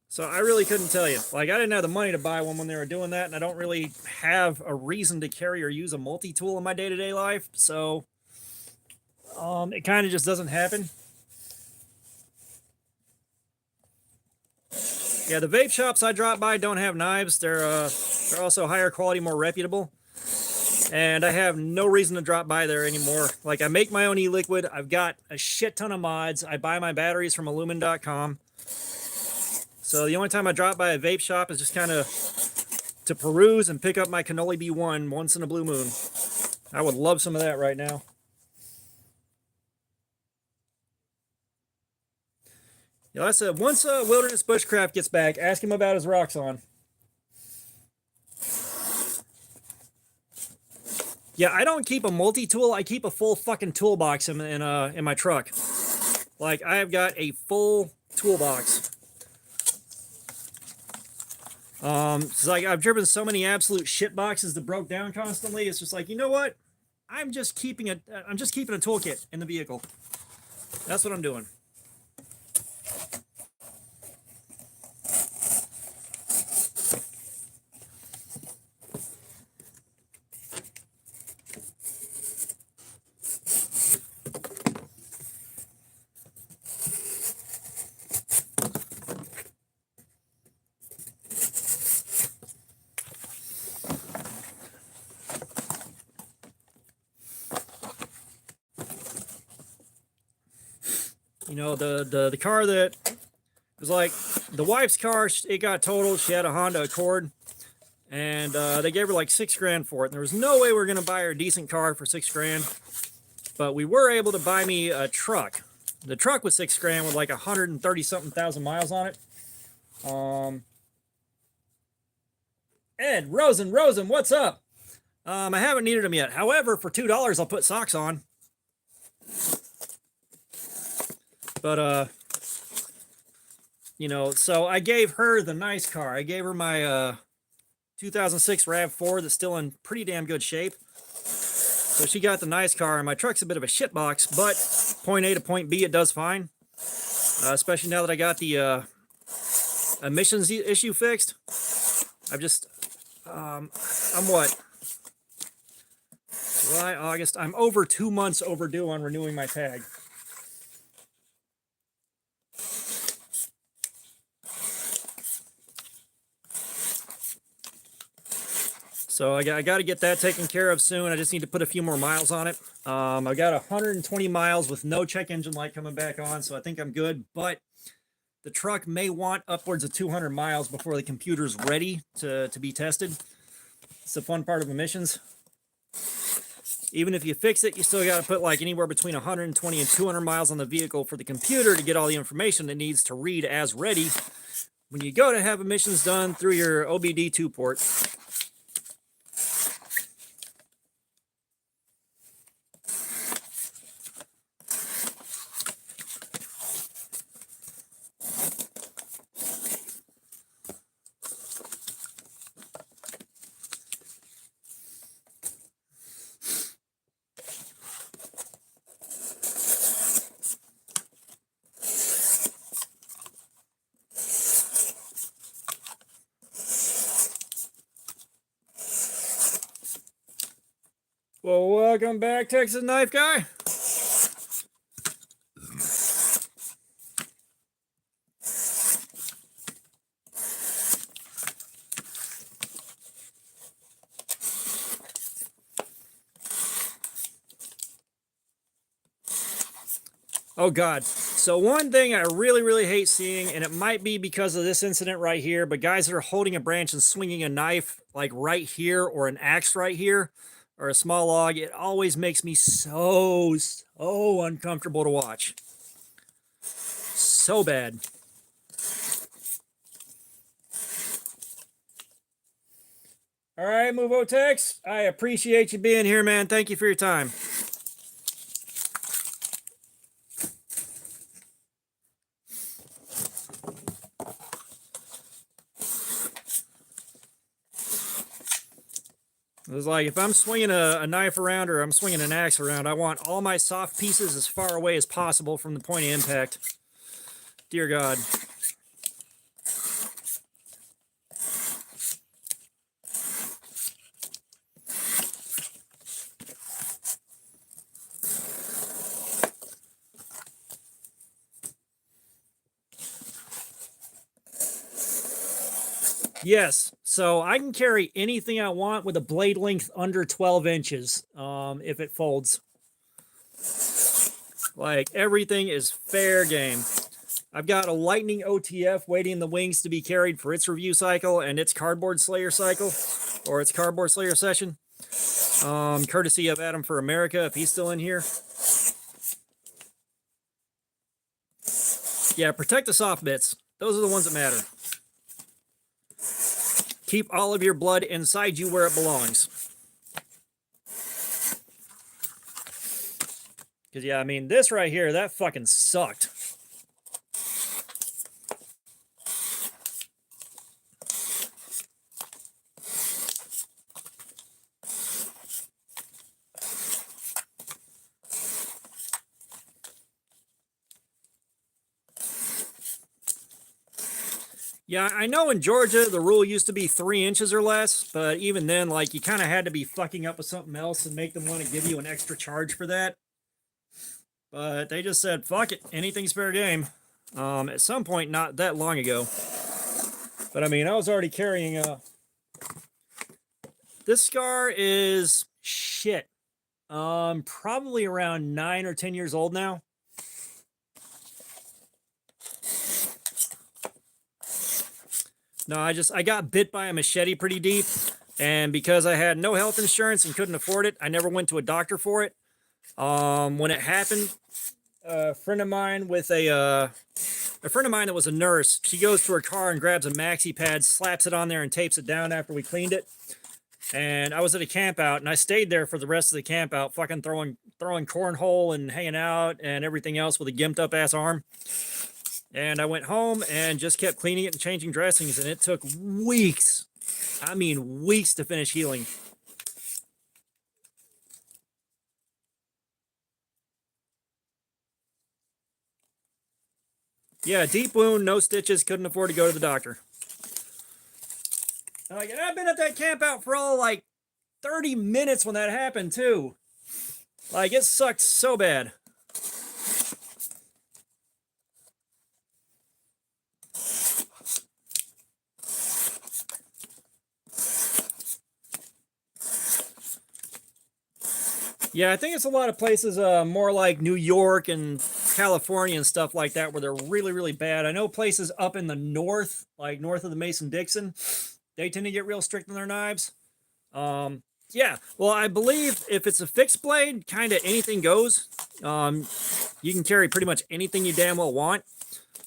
So I really couldn't tell you. Like, I didn't have the money to buy one when they were doing that, and I don't really have a reason to carry or use a multi-tool in my day-to-day life. So It kind of just doesn't happen. Yeah, the vape shops I drop by don't have knives. They're also higher quality, more reputable. And I have no reason to drop by there anymore. Like, I make my own e-liquid. I've got a shit ton of mods. I buy my batteries from Illumin.com. So the only time I drop by a vape shop is just kind of to peruse and pick up my Cannoli B1 once in a blue moon. I would love some of that right now. Yeah, that's it. Once Wilderness Bushcraft gets back, ask him about his Roxxon. Yeah, I don't keep a multi-tool. I keep a full fucking toolbox in my truck. Like, I have got a full toolbox. It's like I've driven so many absolute shit boxes that broke down constantly. It's just like, you know what? I'm just keeping a toolkit in the vehicle. That's what I'm doing. You know, the car that was like the wife's car, it got totaled. She had a Honda Accord, and they gave her like $6 for it. And there was no way we were going to buy her a decent car for $6. But we were able to buy me a truck. The truck was $6 with like 130-something thousand miles on it. Ed, Rosen, what's up? I haven't needed them yet. However, for $2, I'll put socks on. But, you know, so I gave her the nice car. I gave her my 2006 RAV4 that's still in pretty damn good shape. So she got the nice car, and my truck's a bit of a shit box, but point A to point B, it does fine. Especially now that I got the emissions issue fixed. I've just, I'm what? July, August. I'm over 2 months overdue on renewing my tag. So I got to get that taken care of soon. I just need to put a few more miles on it. I've got 120 miles with no check engine light coming back on, so I think I'm good. But the truck may want upwards of 200 miles before the computer's ready to be tested. It's the fun part of emissions. Even if you fix it, you still got to put like anywhere between 120 and 200 miles on the vehicle for the computer to get all the information it needs to read as ready when you go to have emissions done through your OBD2 port. Well, welcome back, Texas Knife Guy. Oh, God. So one thing I really hate seeing, and it might be because of this incident right here, but guys that are holding a branch and swinging a knife like right here or an axe right here or a small log, it always makes me so uncomfortable to watch. So bad. All right, Movotex, I appreciate you being here, man. Thank you for your time. It was like, if I'm swinging a knife around or I'm swinging an axe around, I want all my soft pieces as far away as possible from the point of impact. Dear God. Yes, so I can carry anything I want with a blade length under 12 inches if it folds. Like, everything is fair game. I've got a Lightning OTF waiting in the wings to be carried for its review cycle and its Cardboard Slayer cycle, or its Cardboard Slayer session. Courtesy of Adam for America, if he's still in here. Yeah, protect the soft bits. Those are the ones that matter. Keep all of your blood inside you where it belongs. Because, yeah, I mean, this right here, that fucking sucked. Yeah, I know in Georgia the rule used to be 3 inches or less, but even then, like, you kind of had to be fucking up with something else and make them want to give you an extra charge for that. But they just said, fuck it, anything's fair game. At some point, not that long ago. But I mean, I was already carrying this scar is shit. Probably around 9 or 10 years old now. No, I got bit by a machete pretty deep, and because I had no health insurance and couldn't afford it, I never went to a doctor for it. When it happened, a friend of mine that was a nurse, she goes to her car and grabs a maxi pad, slaps it on there, and tapes it down after we cleaned it. And I was at a camp out, and I stayed there for the rest of the camp out, fucking throwing cornhole and hanging out and everything else with a gimped up ass arm. And I went home and just kept cleaning it and changing dressings, and it took weeks. I mean, weeks to finish healing. Yeah, deep wound, no stitches, couldn't afford to go to the doctor. Like, and I've been at that camp out for all like 30 minutes when that happened too. Like, it sucked so bad. Yeah, I think it's a lot of places, more like New York and California and stuff like that, where they're really, really bad. I know places up in the north, like north of the Mason-Dixon, they tend to get real strict on their knives. Yeah, well, I believe if it's a fixed blade, kind of anything goes. You can carry pretty much anything you damn well want.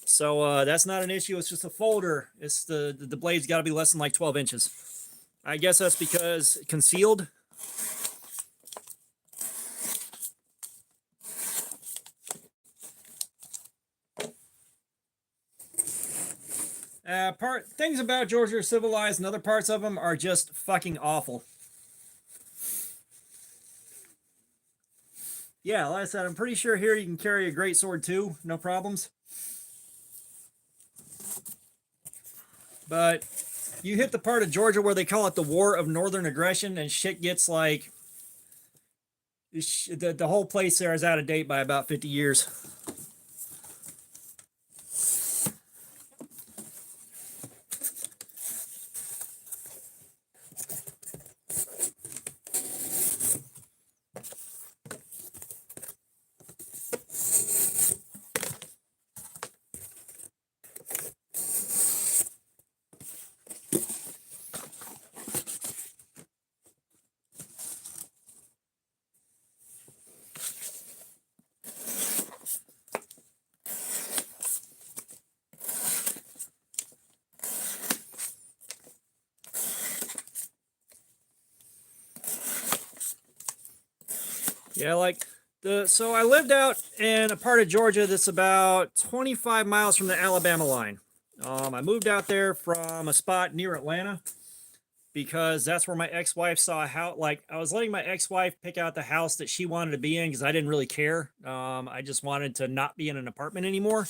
So that's not an issue. It's just a folder. It's the blade's got to be less than like 12 inches. I guess that's because concealed. Things about Georgia are civilized, and other parts of them are just fucking awful. Yeah, like I said, I'm pretty sure here you can carry a great sword too, no problems. But you hit the part of Georgia where they call it the War of Northern Aggression, and shit gets like the whole place there is out of date by about 50 years. Yeah, like so I lived out in a part of Georgia that's about 25 miles from the Alabama line. I moved out there from a spot near Atlanta because that's where my ex-wife saw a house. Like, I was letting my ex-wife pick out the house that she wanted to be in because I didn't really care. I just wanted to not be in an apartment anymore.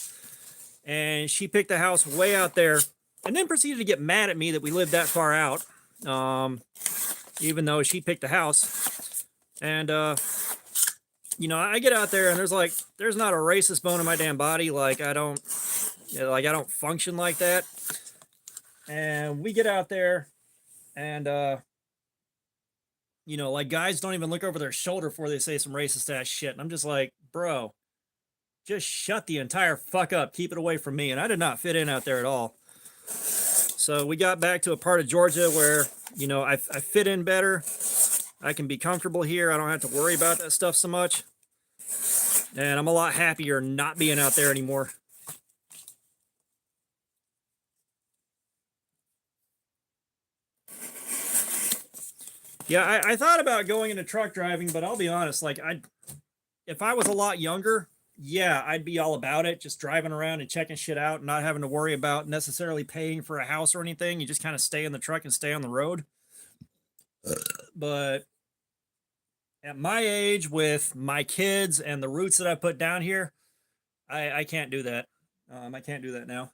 And she picked the house way out there and then proceeded to get mad at me that we lived that far out, even though she picked the house. And you know, I get out there and there's not a racist bone in my damn body. Like, I don't function like that. And we get out there and, you know, like guys don't even look over their shoulder before they say some racist ass shit. And I'm just like, bro, just shut the entire fuck up. Keep it away from me. And I did not fit in out there at all. So we got back to a part of Georgia where, you know, I fit in better. I can be comfortable here. I don't have to worry about that stuff so much. And I'm a lot happier not being out there anymore. Yeah, I thought about going into truck driving, but I'll be honest, like if I was a lot younger, yeah, I'd be all about it, just driving around and checking shit out, not having to worry about necessarily paying for a house or anything. You just kind of stay in the truck and stay on the road. But at my age, with my kids and the roots that I put down here, I can't do that. I can't do that now.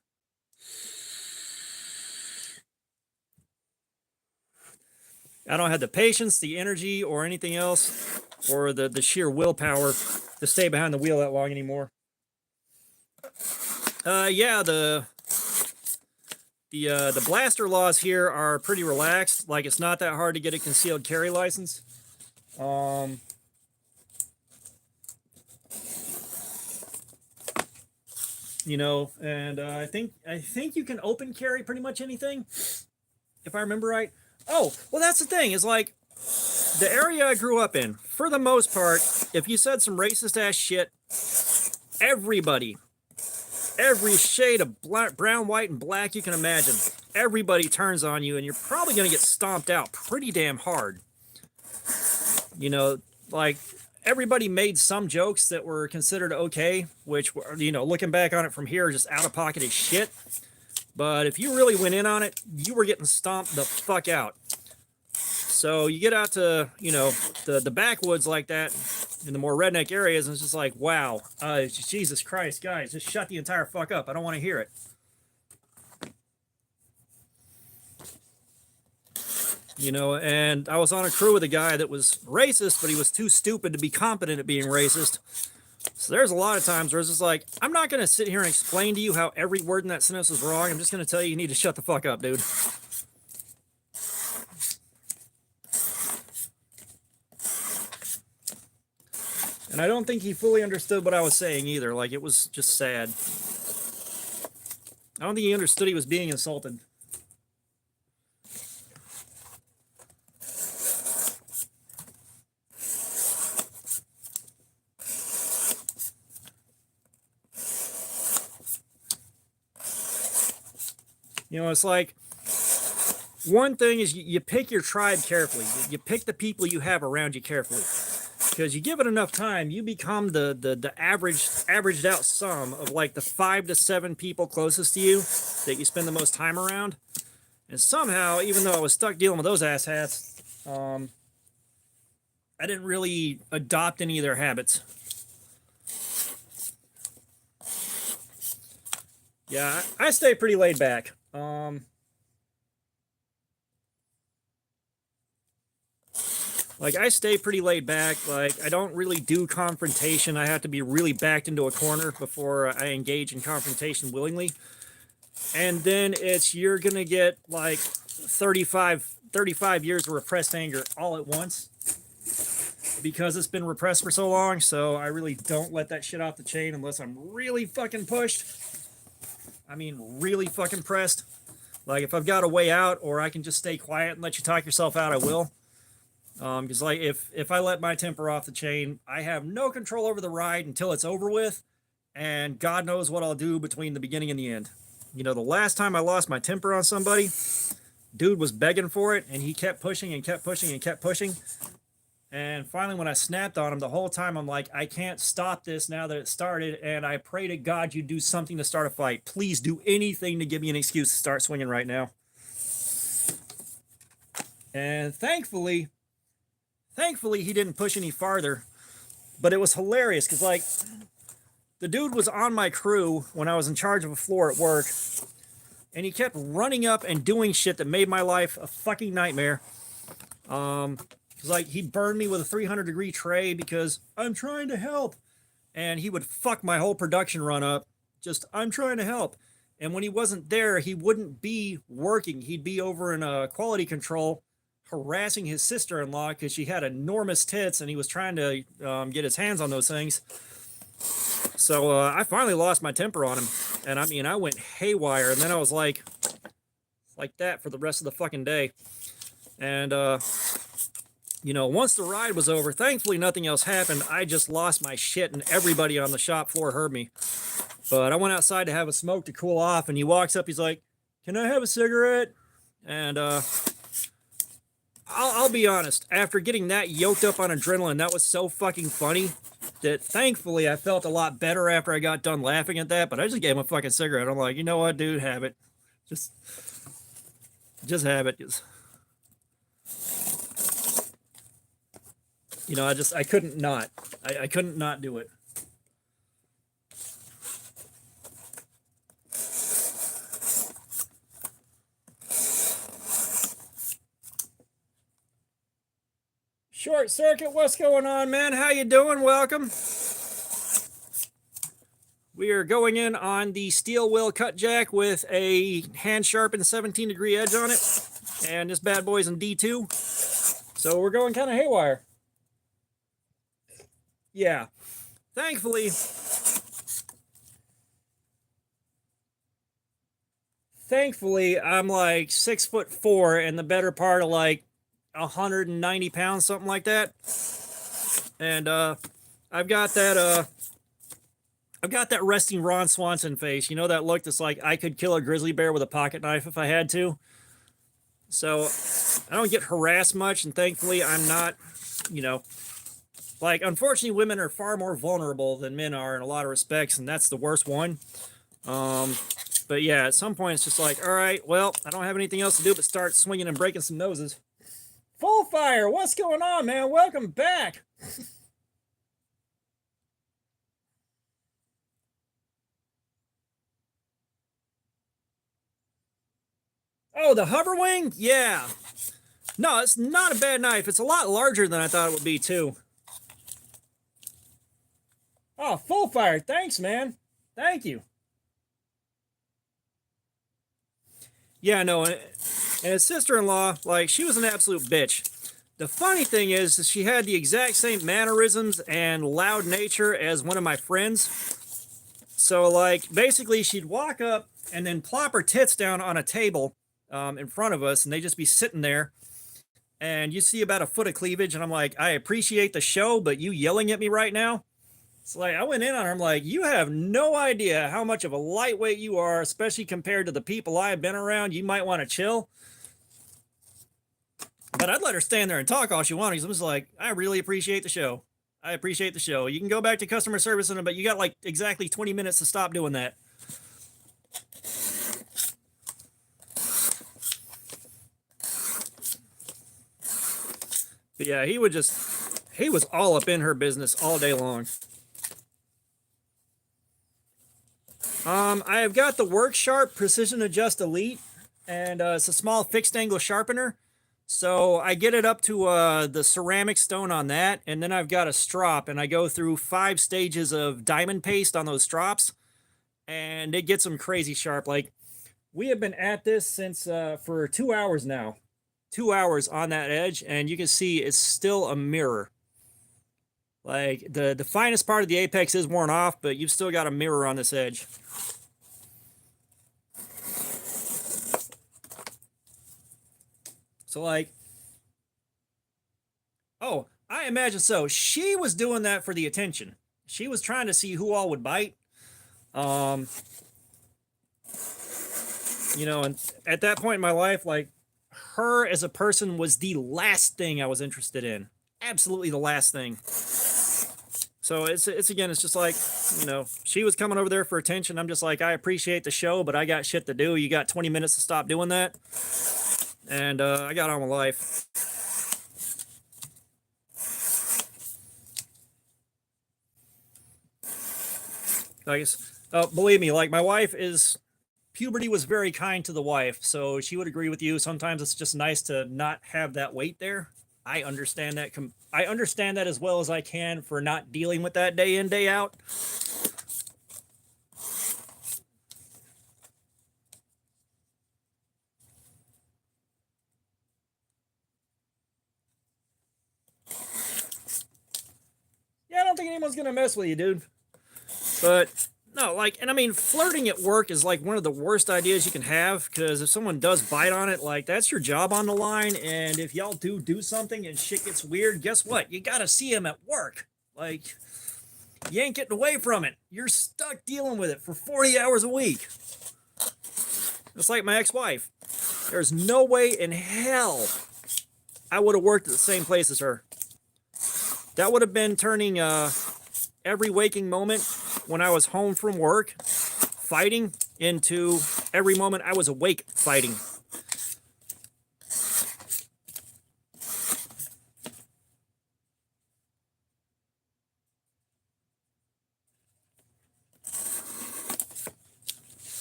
I don't have the patience, the energy, or anything else, or the sheer willpower to stay behind the wheel that long anymore. Yeah, the blaster laws here are pretty relaxed. Like, it's not that hard to get a concealed carry license. You know, and I think you can open carry pretty much anything, if I remember right. Oh, well, that's the thing, is like, the area I grew up in, for the most part, if you said some racist ass shit, everybody, every shade of black, brown, white, and black you can imagine, everybody turns on you, and you're probably going to get stomped out pretty damn hard. You know, like, everybody made some jokes that were considered okay, which were, you know, looking back on it from here, just out of pocket as shit. But if you really went in on it, you were getting stomped the fuck out. So you get out to, you know, the backwoods like that, in the more redneck areas, and it's just like, wow, Jesus Christ, guys, just shut the entire fuck up. I don't want to hear it. You know, and I was on a crew with a guy that was racist, but he was too stupid to be competent at being racist. So there's a lot of times where it's just like, I'm not going to sit here and explain to you how every word in that sentence was wrong. I'm just going to tell you, you need to shut the fuck up, dude. And I don't think he fully understood what I was saying either. Like, it was just sad. I don't think he understood he was being insulted. You know, it's like, one thing is you pick your tribe carefully. You pick the people you have around you carefully. Because you give it enough time, you become the averaged out sum of like the 5 to 7 people closest to you that you spend the most time around. And somehow, even though I was stuck dealing with those asshats, I didn't really adopt any of their habits. Yeah, I stay pretty laid back. Like, I stay pretty laid back. Like, I don't really do confrontation. I have to be really backed into a corner before I engage in confrontation willingly. And then it's, you're going to get like 35 years of repressed anger all at once, because it's been repressed for so long. So I really don't let that shit off the chain unless I'm really fucking pushed. I mean, really fucking pressed. Like, if I've got a way out, or I can just stay quiet and let you talk yourself out, I will. Because like, if I let my temper off the chain, I have no control over the ride until it's over with, and God knows what I'll do between the beginning and the end. You know, the last time I lost my temper on somebody, dude was begging for it, and he kept pushing and kept pushing and kept pushing. And finally, when I snapped on him, the whole time I'm like, I can't stop this now that it started, and I pray to God you do something to start a fight. Please do anything to give me an excuse to start swinging right now. And thankfully, he didn't push any farther. But it was hilarious, because like, the dude was on my crew when I was in charge of a floor at work, and he kept running up and doing shit that made my life a fucking nightmare. Like, he burned me with a 300-degree tray because I'm trying to help, and he would fuck my whole production run up. Just, I'm trying to help. And when he wasn't there, he wouldn't be working. He'd be over in quality control harassing his sister-in-law because she had enormous tits and he was trying to get his hands on those things. So I finally lost my temper on him. And I mean, I went haywire. And then I was like that for the rest of the fucking day. And, you know, once the ride was over, thankfully nothing else happened. I just lost my shit and everybody on the shop floor heard me. But I went outside to have a smoke to cool off. And he walks up, he's like, "Can I have a cigarette?" And I'll be honest, after getting that yoked up on adrenaline, that was so fucking funny that thankfully I felt a lot better after I got done laughing at that, but I just gave him a fucking cigarette. I'm like, you know what, dude, have it. Just have it. You know, I couldn't not. I couldn't not do it. Short Circuit, what's going on, man? How you doing? Welcome. We are going in on the steel wheel cut jack with a hand sharpened 17-degree edge on it. And this bad boy's in D2. So we're going kind of haywire. Yeah. Thankfully, I'm like 6'4" and the better part of like 190 pounds, something like that. And I've got that resting Ron Swanson face. You know, that look that's like I could kill a grizzly bear with a pocket knife if I had to. So I don't get harassed much, and thankfully I'm not, you know, like, unfortunately women are far more vulnerable than men are in a lot of respects, and that's the worst one. But yeah, at some point it's just like, all right, well, I don't have anything else to do but start swinging and breaking some noses. Full Fire, what's going on, man? Welcome back. Oh, the hover wing? Yeah. No, it's not a bad knife. It's a lot larger than I thought it would be, too. Oh, Full Fire. Thanks, man. Thank you. Yeah, no, and his sister-in-law, like, she was an absolute bitch. The funny thing is she had the exact same mannerisms and loud nature as one of my friends. So, like, basically she'd walk up and then plop her tits down on a table in front of us, and they'd just be sitting there. And you see about a foot of cleavage, and I'm like, I appreciate the show, but you yelling at me right now? It's like, I went in on her, I'm like, you have no idea how much of a lightweight you are, especially compared to the people I've been around. You might want to chill. But I'd let her stand there and talk all she wanted, because I was like, I really appreciate the show. I appreciate the show. You can go back to customer service in it, but you got like exactly 20 minutes to stop doing that. But yeah, he was all up in her business all day long. I have got the Work Sharp Precision Adjust Elite, and it's a small fixed angle sharpener. So I get it up to the ceramic stone on that, and then I've got a strop, and I go through 5 stages of diamond paste on those strops, and it gets them crazy sharp. Like, we have been at this since for 2 hours now. 2 hours on that edge, and you can see it's still a mirror. Like, the finest part of the apex is worn off, but you've still got a mirror on this edge. So, like, oh, I imagine so. She was doing that for the attention. She was trying to see who all would bite. You know, and at that point in my life, like, her as a person was the last thing I was interested in. Absolutely the last thing. So it's again, it's just like, you know, she was coming over there for attention. I'm just like, I appreciate the show, but I got shit to do. You got 20 minutes to stop doing that. And I got on with life. I guess, believe me, like, my wife is, puberty was very kind to the wife, so she would agree with you. Sometimes it's just nice to not have that weight there. I understand that. I understand that as well as I can for not dealing with that day in, day out. think anyone's gonna mess with you, dude. But no, like, and I mean, flirting at work is like one of the worst ideas you can have, because if someone does bite on it, like, that's your job on the line. And if y'all do something and shit gets weird, guess what? You gotta see him at work. Like, you ain't getting away from it. You're stuck dealing with it for 40 hours a week. It's like my ex-wife. There's no way in hell I would have worked at the same place as her. That would have been turning every waking moment when I was home from work fighting into every moment I was awake fighting.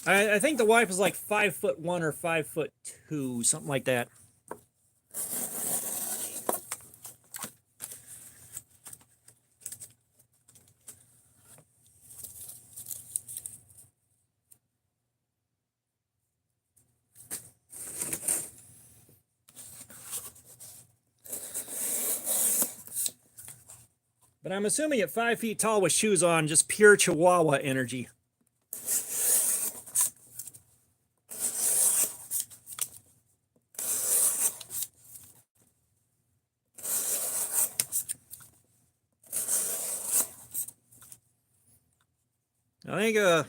I think the wife is like 5'1" or 5'2", something like that. But I'm assuming at 5 feet tall with shoes on, just pure Chihuahua energy. I think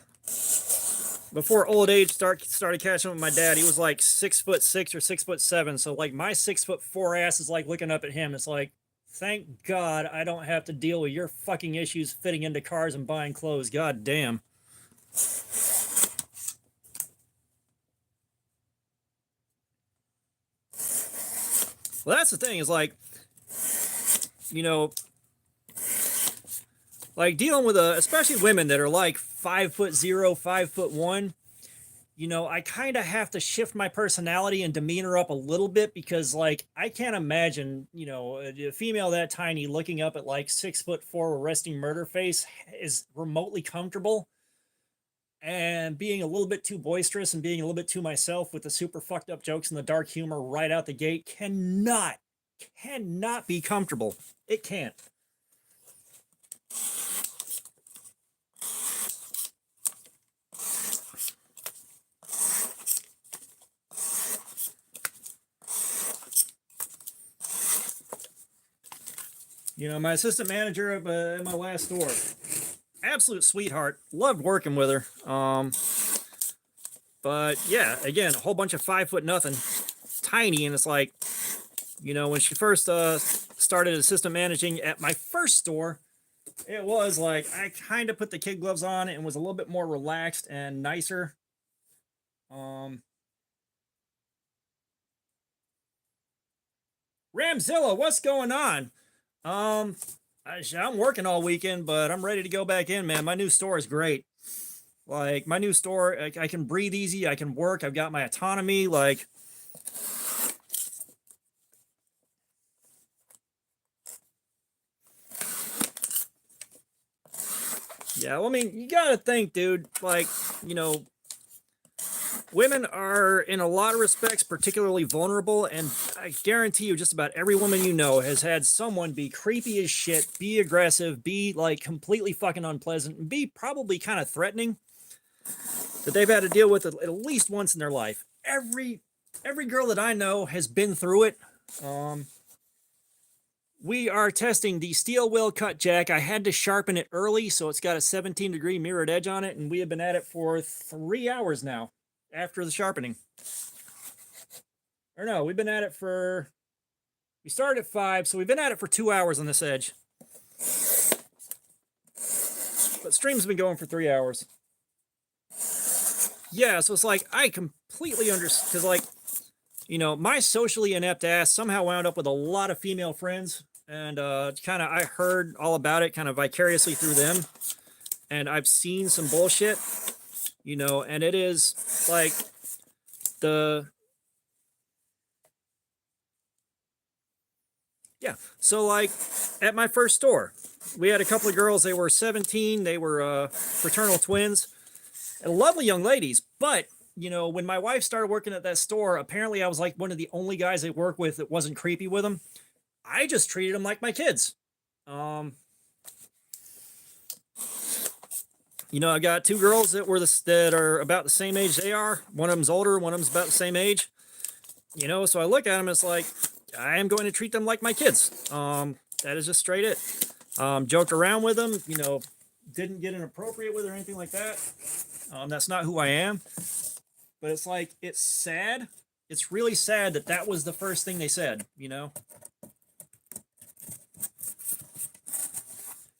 before old age started catching up with my dad, he was like 6'6" or 6'7". So like my 6'4" ass is like looking up at him. It's like, thank God I don't have to deal with your fucking issues fitting into cars and buying clothes. God damn. Well, that's the thing, is like, you know, like dealing with especially women that are like 5'0", 5'1", you know, I kind of have to shift my personality and demeanor up a little bit, because like I can't imagine, you know, a female that tiny looking up at like 6'4" resting murder face is remotely comfortable, and being a little bit too boisterous and being a little bit too myself with the super fucked up jokes and the dark humor right out the gate cannot be comfortable. It can't. You know, my assistant manager at my last store, absolute sweetheart, loved working with her. But yeah, again, a whole bunch of 5 foot nothing, tiny. And it's like, you know, when she first started assistant managing at my first store, it was like I kind of put the kid gloves on and was a little bit more relaxed and nicer. Ramzilla, what's going on? I'm working all weekend, but I'm ready to go back in, man. My new store is great. Like, my new store, I can breathe easy. I can work. I've got my autonomy. Like, yeah, well, I mean, you got to think, dude, like, you know, women are in a lot of respects particularly vulnerable, and I guarantee you just about every woman you know has had someone be creepy as shit, be aggressive, be like completely fucking unpleasant, and be probably kind of threatening, that they've had to deal with at least once in their life. Every girl that I know has been through it. We are testing the steel wheel cut jack. I had to sharpen it early, so it's got a 17-degree mirrored edge on it, and we have been at it for 3 hours now after the sharpening. Or no, we've been at it for, we started at 5, so we've been at it for 2 hours on this edge. But stream's been going for 3 hours. Yeah, so it's like, I completely understand, because like, you know, my socially inept ass somehow wound up with a lot of female friends, and kind of, I heard all about it kind of vicariously through them, and I've seen some bullshit, you know, and it is like yeah, so like at my first store, we had a couple of girls. They were 17, they were fraternal twins, and lovely young ladies. But you know, when my wife started working at that store, apparently I was like one of the only guys they work with that wasn't creepy with them. I just treated them like my kids. You know, I got two girls that are about the same age they are. One of them's older, one of them's about the same age. You know, so I look at them, it's like, I am going to treat them like my kids. That is just straight it. Joked around with them, you know, didn't get inappropriate with or anything like that. That's not who I am. But it's like, it's sad. It's really sad that that was the first thing they said, you know?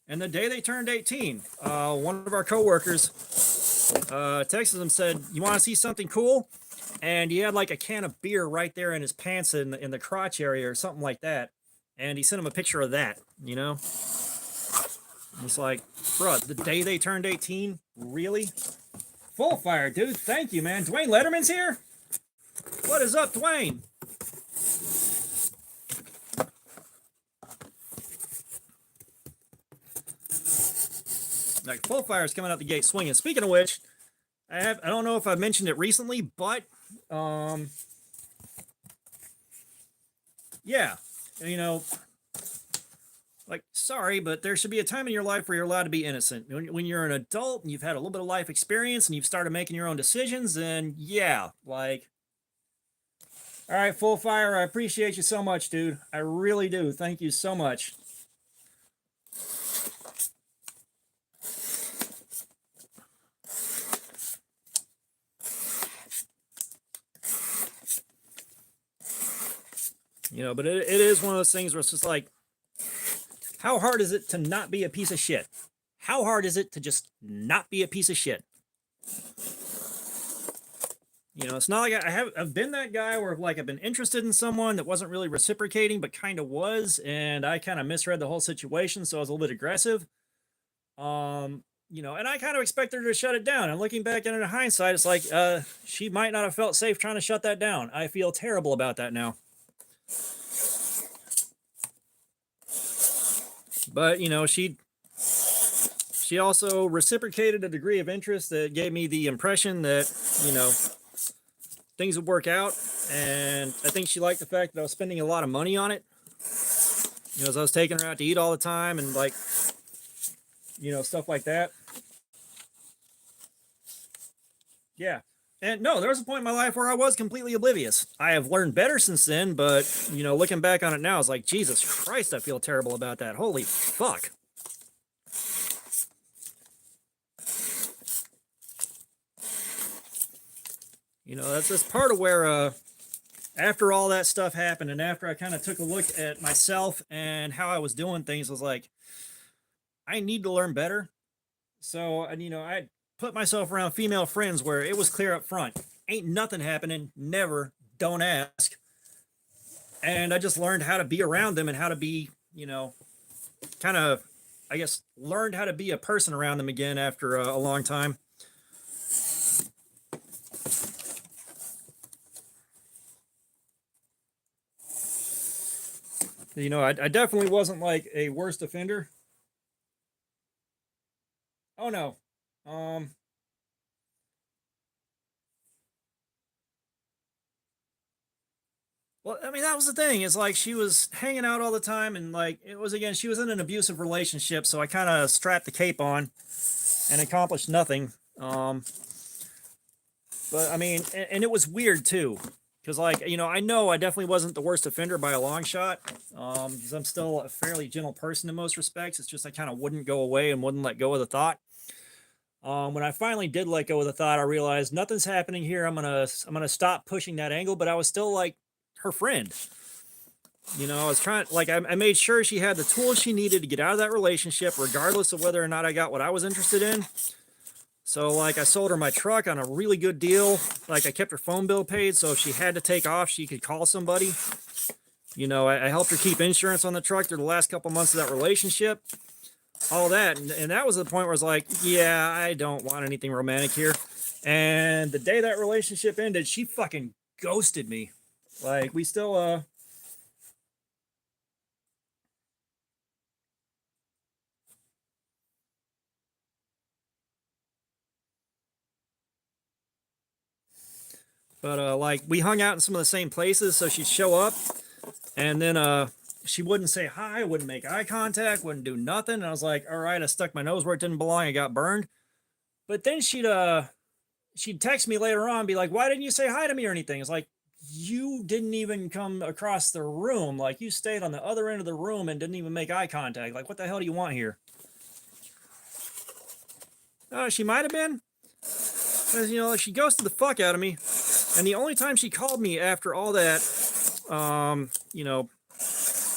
And the day they turned 18, one of our coworkers texted them, said, "You want to see something cool?" And he had like a can of beer right there in his pants in the crotch area or something like that. And he sent him a picture of that, you know? It's like, bro, the day they turned 18, really? Full fire, dude. Thank you, man. Dwayne Letterman's here? What is up, Dwayne? Like, full fire is coming out the gate swinging. Speaking of which, I don't know if I mentioned it recently, but yeah, you know, like, sorry, but there should be a time in your life where you're allowed to be innocent. When you're an adult and you've had a little bit of life experience and you've started making your own decisions, then yeah, like, all right, full fire. I appreciate you so much, dude. I really do. Thank you so much. You know, but it is one of those things where it's just like, how hard is it to not be a piece of shit? How hard is it to just not be a piece of shit? You know, it's not like I've been that guy where like I've been interested in someone that wasn't really reciprocating, but kind of was, and I kind of misread the whole situation, so I was a little bit aggressive. You know, and I kind of expected her to shut it down. And looking back at it in hindsight, it's like she might not have felt safe trying to shut that down. I feel terrible about that now. But, you know, she also reciprocated a degree of interest that gave me the impression that, you know, things would work out. And I think she liked the fact that I was spending a lot of money on it. You know, as I was taking her out to eat all the time and, like, you know, stuff like that. Yeah. And no, there was a point in my life where I was completely oblivious. I have learned better since then, but, you know, looking back on it now, it's like, Jesus Christ, I feel terrible about that. Holy fuck. You know, that's just part of where, after all that stuff happened and after I kind of took a look at myself and how I was doing things, I was like, I need to learn better. So, and, you know, I put myself around female friends where it was clear up front, ain't nothing happening, never, don't ask. And I just learned how to be around them and how to be, you know, kind of, I guess, learned how to be a person around them again after a long time. You know, I definitely wasn't like a worst offender. Oh no. Well, I mean, that was the thing. It's like she was hanging out all the time, and like it was again, she was in an abusive relationship, so I kind of strapped the cape on and accomplished nothing. But I mean, and it was weird too, because like, you know I definitely wasn't the worst offender by a long shot. Because I'm still a fairly gentle person in most respects. It's just I kind of wouldn't go away and wouldn't let go of the thought. When I finally did let go of the thought, I realized nothing's happening here. I'm gonna stop pushing that angle, but I was still like her friend. You know, I was trying, like, I made sure she had the tools she needed to get out of that relationship, regardless of whether or not I got what I was interested in. So, like, I sold her my truck on a really good deal. Like, I kept her phone bill paid, so if she had to take off, she could call somebody. You know, I helped her keep insurance on the truck through the last couple months of that relationship. All that, and that was the point where I was like, yeah, I don't want anything romantic here. And the day that relationship ended, she fucking ghosted me. Like, we still, but, like, we hung out in some of the same places, so she'd show up, and then, she wouldn't say hi, wouldn't make eye contact, wouldn't do nothing. And I was like, all right, I stuck my nose where it didn't belong, I got burned. But then she'd text me later on, be like, why didn't you say hi to me or anything? It's like, you didn't even come across the room. Like, you stayed on the other end of the room and didn't even make eye contact. Like, what the hell do you want here? She might have been. Because, you know, she ghosted the fuck out of me. And the only time she called me after all that, you know,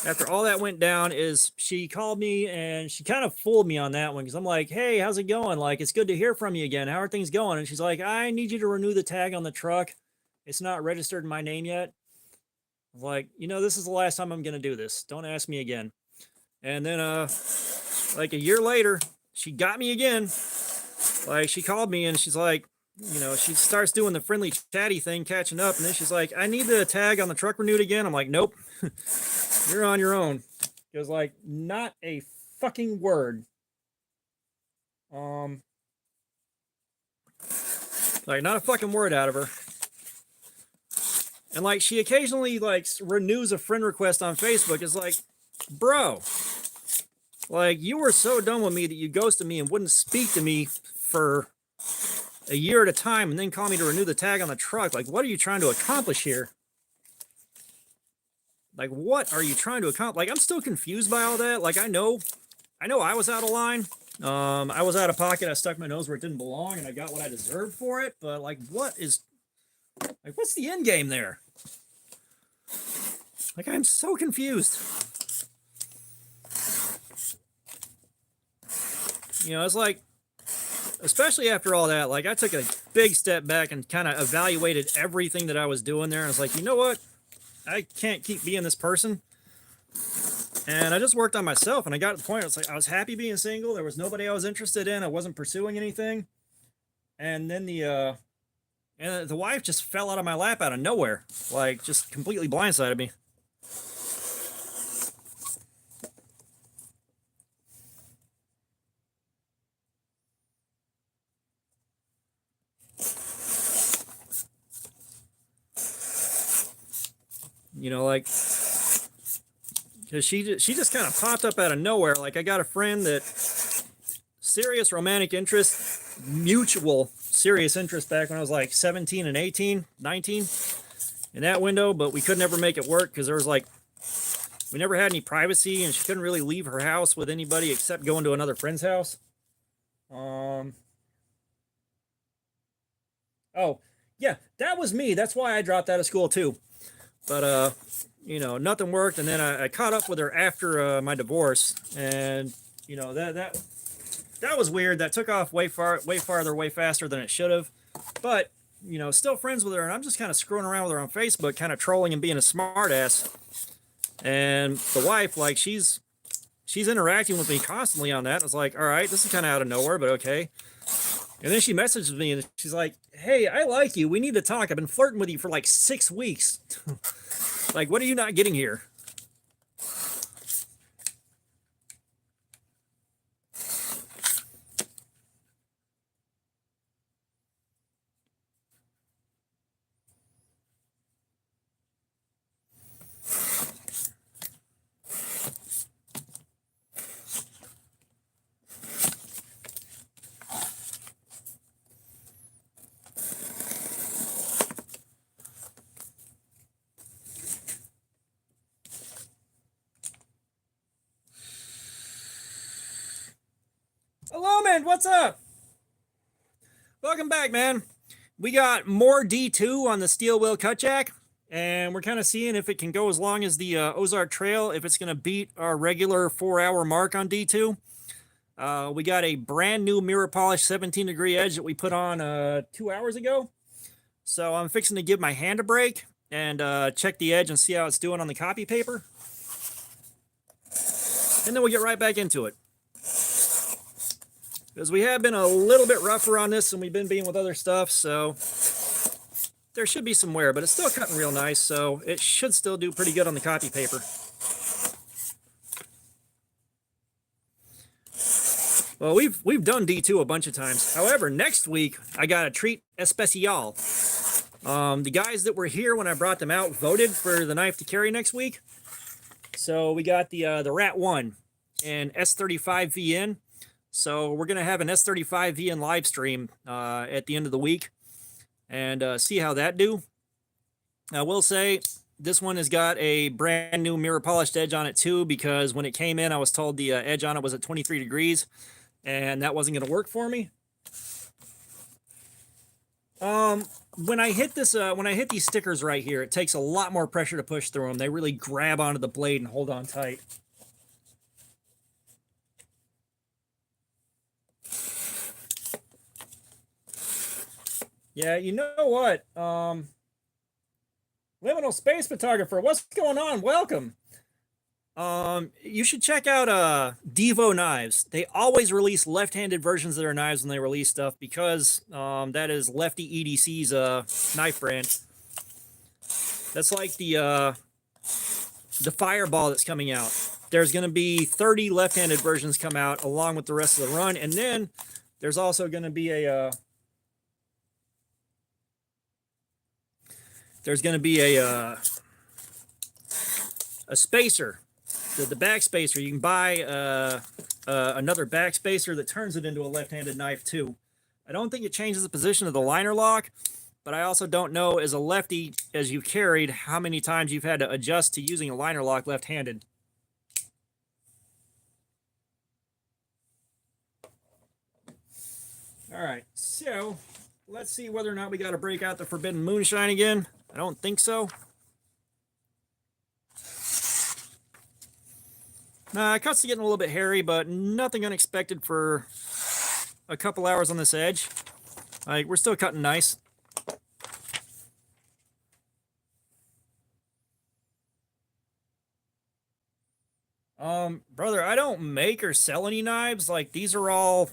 after all that went down is she called me and she kind of fooled me on that one. Because I'm like, hey, how's it going? Like, it's good to hear from you again. How are things going? And she's like, I need you to renew the tag on the truck. It's not registered in my name yet. I was like, you know, this is the last time I'm going to do this. Don't ask me again. And then, like a year later, she got me again. Like, she called me and she's like, you know, she starts doing the friendly chatty thing, catching up. And then she's like, I need the tag on the truck renewed again. I'm like, nope, you're on your own. It was like, not a fucking word. Like, not a fucking word out of her. And like, she occasionally like renews a friend request on Facebook. It's like, bro, like, you were so done with me that you ghosted me and wouldn't speak to me for a year at a time and then call me to renew the tag on the truck. Like, what are you trying to accomplish here? Like, what are you trying to accomplish? Like, I'm still confused by all that. Like, I know I was out of line. I was out of pocket. I stuck my nose where it didn't belong and I got what I deserved for it. But like, what's the end game there? Like, I'm so confused. You know, it's like, especially after all that, like, I took a big step back and kind of evaluated everything that I was doing there. And I was like, you know what? I can't keep being this person. And I just worked on myself. And I got to the point where it's like, I was happy being single. There was nobody I was interested in. I wasn't pursuing anything. And then the wife just fell out of my lap out of nowhere. Like, just completely blindsided me. You know, like, because she just kind of popped up out of nowhere. Like, I got a friend that serious romantic interest, mutual serious interest back when I was like 17 and 18, 19 in that window, but we could never make it work because there was like, we never had any privacy and she couldn't really leave her house with anybody except going to another friend's house. Oh, yeah, that was me. That's why I dropped out of school too. But, you know, nothing worked. And then I caught up with her after my divorce. And, you know, that was weird. That took off way farther, way faster than it should have. But, you know, still friends with her. And I'm just kind of screwing around with her on Facebook, kind of trolling and being a smart ass. And the wife, like, she's interacting with me constantly on that. I was like, all right, this is kind of out of nowhere, but okay. And then she messages me and she's like, hey, I like you. We need to talk. I've been flirting with you for like 6 weeks. Like, what are you not getting here? Hello, man. What's up? Welcome back, man. We got more D2 on the steel wheel cut jack, and we're kind of seeing if it can go as long as the Ozark Trail, if it's going to beat our regular 4-hour mark on D2. We got a brand new mirror polish 17-degree edge that we put on 2 hours ago. So I'm fixing to give my hand a break and check the edge and see how it's doing on the copy paper. And then we'll get right back into it. Because we have been a little bit rougher on this than we've been being with other stuff, so there should be some wear, but it's still cutting real nice, so it should still do pretty good on the copy paper. Well, we've done D2 a bunch of times. However, next week, I got a treat especial. The guys that were here when I brought them out voted for the knife to carry next week. So we got the Rat 1 and S35 VN. So we're going to have an S35V in live stream at the end of the week and see how that do. I will say this one has got a brand new mirror polished edge on it too, because when it came in, I was told the edge on it was at 23 degrees and that wasn't going to work for me. When I hit this, when I hit these stickers right here, it takes a lot more pressure to push through them. They really grab onto the blade and hold on tight. Yeah, you know what? Liminal Space Photographer, what's going on? Welcome. You should check out Devo Knives. They always release left-handed versions of their knives when they release stuff, because that is Lefty EDC's knife brand. That's like the Fireball that's coming out. There's going to be 30 left-handed versions come out along with the rest of the run, and then there's also going to be a spacer, the back spacer. You can buy another back spacer that turns it into a left-handed knife too. I don't think it changes the position of the liner lock, but I also don't know, as a lefty, as you've carried, how many times you've had to adjust to using a liner lock left-handed. All right, so let's see whether or not we got to break out the Forbidden Moonshine again. I don't think so. Cuts are getting a little bit hairy, but nothing unexpected for a couple hours on this edge. Like, we're still cutting nice. Brother, I don't make or sell any knives. Like, these are all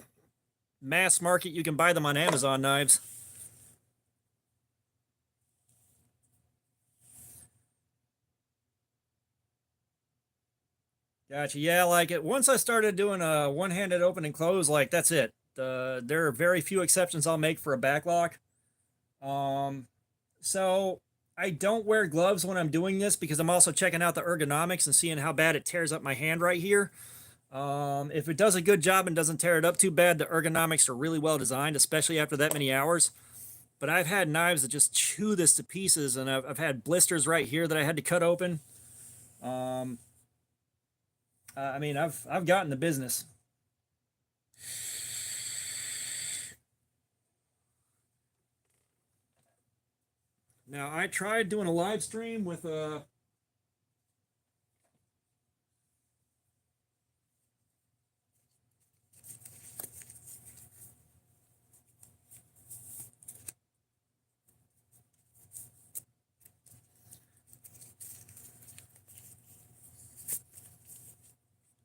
mass market. You can buy them on Amazon knives. Gotcha. Yeah, like it. Once I started doing a one-handed open and close, like that's it. There are very few exceptions I'll make for a backlock. So I don't wear gloves when I'm doing this, because I'm also checking out the ergonomics and seeing how bad it tears up my hand right here. If it does a good job and doesn't tear it up too bad, the ergonomics are really well designed, especially after that many hours. But I've had knives that just chew this to pieces, and I've had blisters right here that I had to cut open. I mean, I've gotten the business. Now, I tried doing a live stream with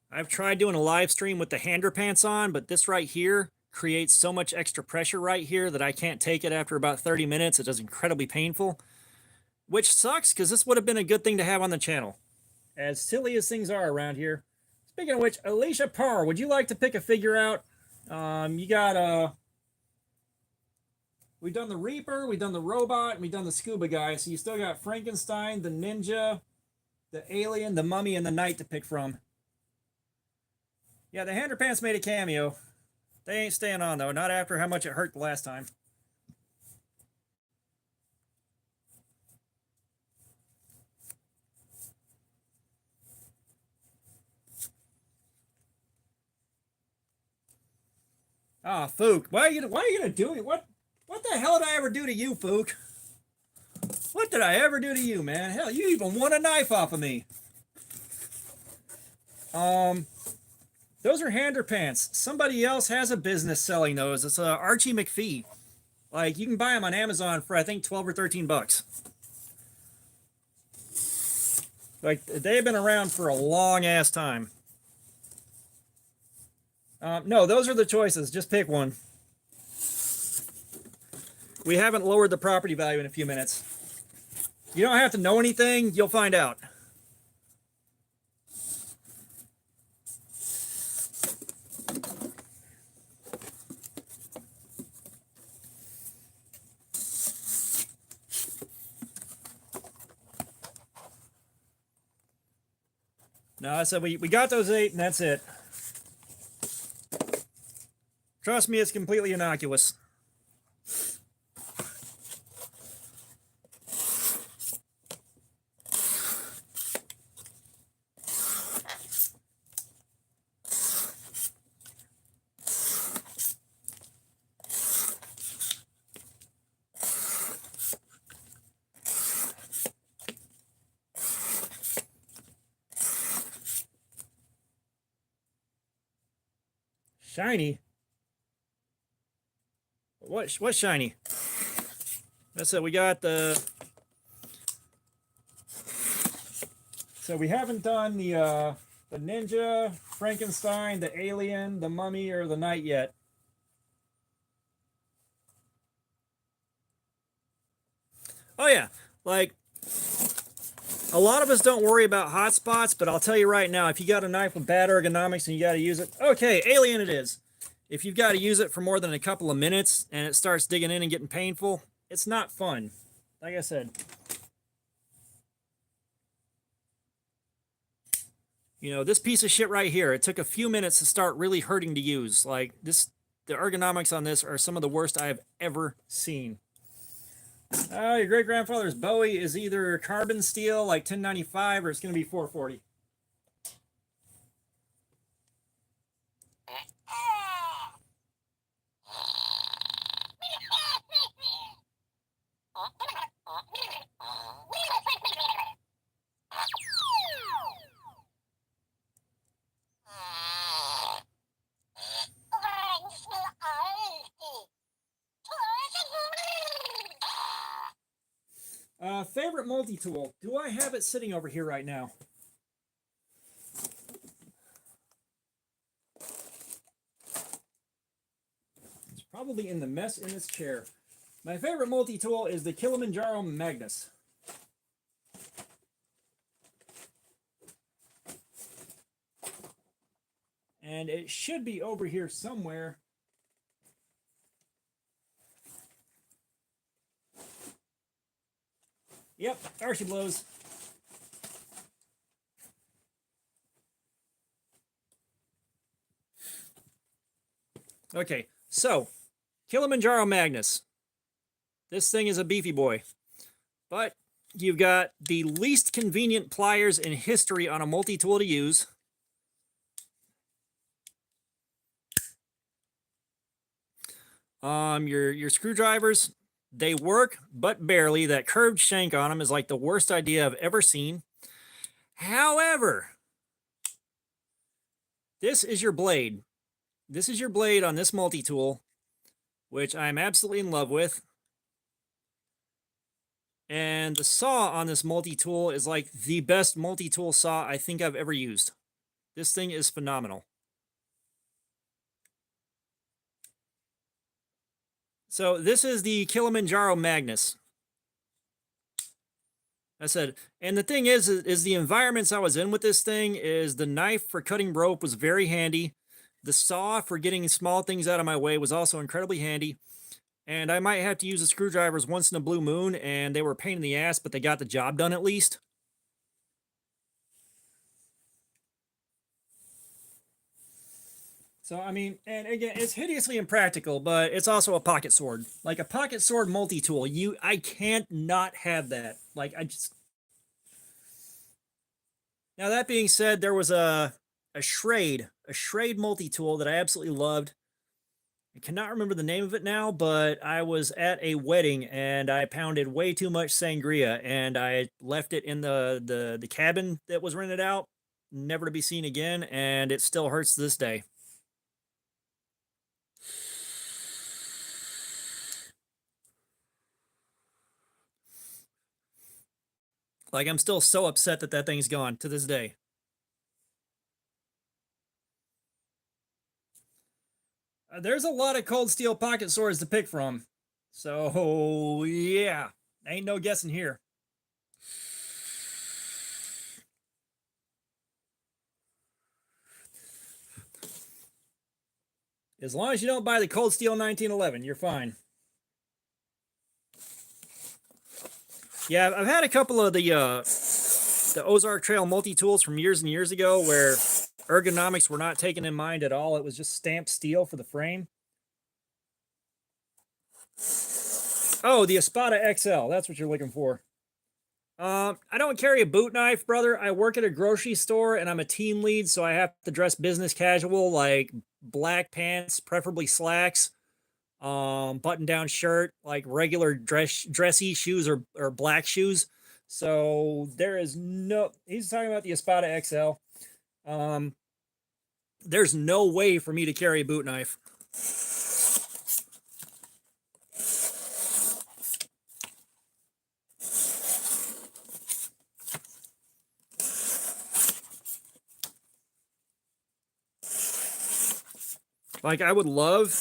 I've tried doing a live stream with the hander pants on, but this right here creates so much extra pressure right here that I can't take it after about 30 minutes. It does incredibly painful, which sucks, because this would have been a good thing to have on the channel, as silly as things are around here. Speaking of which, Alicia Parr, would you like to pick a figure out? You got we've done the Reaper, we've done the Robot, and we've done the Scuba guy. So you still got Frankenstein, the Ninja, the Alien, the Mummy, and the Knight to pick from. Yeah, the hander pants made a cameo. They ain't staying on, though. Not after how much it hurt the last time. Ah, Fook. Why are you gonna do it? What the hell did I ever do to you, Fook? What did I ever do to you, man? Hell, you even won a knife off of me. Those are hander pants. Somebody else has a business selling those. It's Archie McPhee. Like, you can buy them on Amazon for, I think, 12 or 13 bucks. Like, they've been around for a long ass time. No, those are the choices. Just pick one. We haven't lowered the property value in a few minutes. You don't have to know anything. You'll find out. No, I said we got those 8, and that's it. Trust me, it's completely innocuous. Shiny? What's shiny? That's it. We got the... So we haven't done the Ninja, Frankenstein, the Alien, the Mummy, or the Knight yet. Oh yeah, like, a lot of us don't worry about hot spots, but I'll tell you right now, if you got a knife with bad ergonomics and you got to use it, okay, Alien it is. If you've got to use it for more than a couple of minutes and it starts digging in and getting painful, it's not fun. Like I said, you know, this piece of shit right here, it took a few minutes to start really hurting to use. Like, this, the ergonomics on this are some of the worst I have ever seen. Your great-grandfather's Bowie is either carbon steel, like 1095, or it's going to be 440. Favorite multi-tool. Do I have it sitting over here right now? It's probably in the mess in this chair. My favorite multi-tool is the Kilimanjaro Magnus. And it should be over here somewhere. Yep, there she blows. Okay, so Kilimanjaro Magnus. This thing is a beefy boy. But you've got the least convenient pliers in history on a multi-tool to use. Your screwdrivers, they work, but barely. That curved shank on them is like the worst idea I've ever seen. However, this is your blade. This is your blade on this multi-tool, which I'm absolutely in love with. And the saw on this multi-tool is like the best multi-tool saw I think I've ever used. This thing is phenomenal. So this is the Kilimanjaro Magnus. I said, and the thing is the environments I was in with this thing is the knife for cutting rope was very handy. The saw for getting small things out of my way was also incredibly handy. And I might have to use the screwdrivers once in a blue moon, and they were a pain in the ass, but they got the job done at least. So, I mean, and again, it's hideously impractical, but it's also a pocket sword. Like a pocket sword multi-tool, I can't not have that. Like, I just... Now, that being said, there was a Schrade multi-tool that I absolutely loved. I cannot remember the name of it now, but I was at a wedding and I pounded way too much sangria and I left it in the cabin that was rented out, never to be seen again, and it still hurts to this day. Like, I'm still so upset that that thing's gone to this day. There's a lot of cold steel pocket swords to pick from. So, yeah, ain't no guessing here. As long as you don't buy the cold steel 1911, you're fine. Yeah, I've had a couple of the Ozark Trail multi-tools from years and years ago where ergonomics were not taken in mind at all. It was just stamped steel for the frame. Oh, the Espada XL. That's what you're looking for. I don't carry a boot knife, brother. I work at a grocery store and I'm a team lead, so I have to dress business casual, like black pants, preferably slacks, button down shirt, like regular dressy shoes or black shoes. So there is no, he's talking about the Espada XL. Um, there's no way for me to carry a boot knife. Like, I would love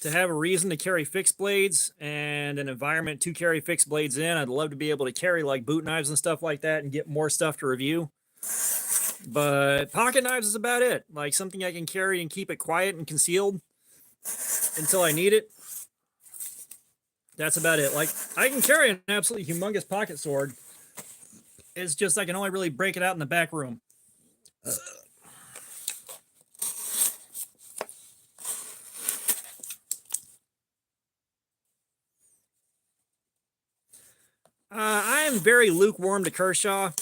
to have a reason to carry fixed blades and an environment to carry fixed blades in. I'd love to be able to carry like boot knives and stuff like that and get more stuff to review. But pocket knives is about it. Like something I can carry and keep it quiet and concealed until I need it. That's about it. Like, I can carry an absolutely humongous pocket sword. It's just I can only really break it out in the back room. I am very lukewarm to Kershaw.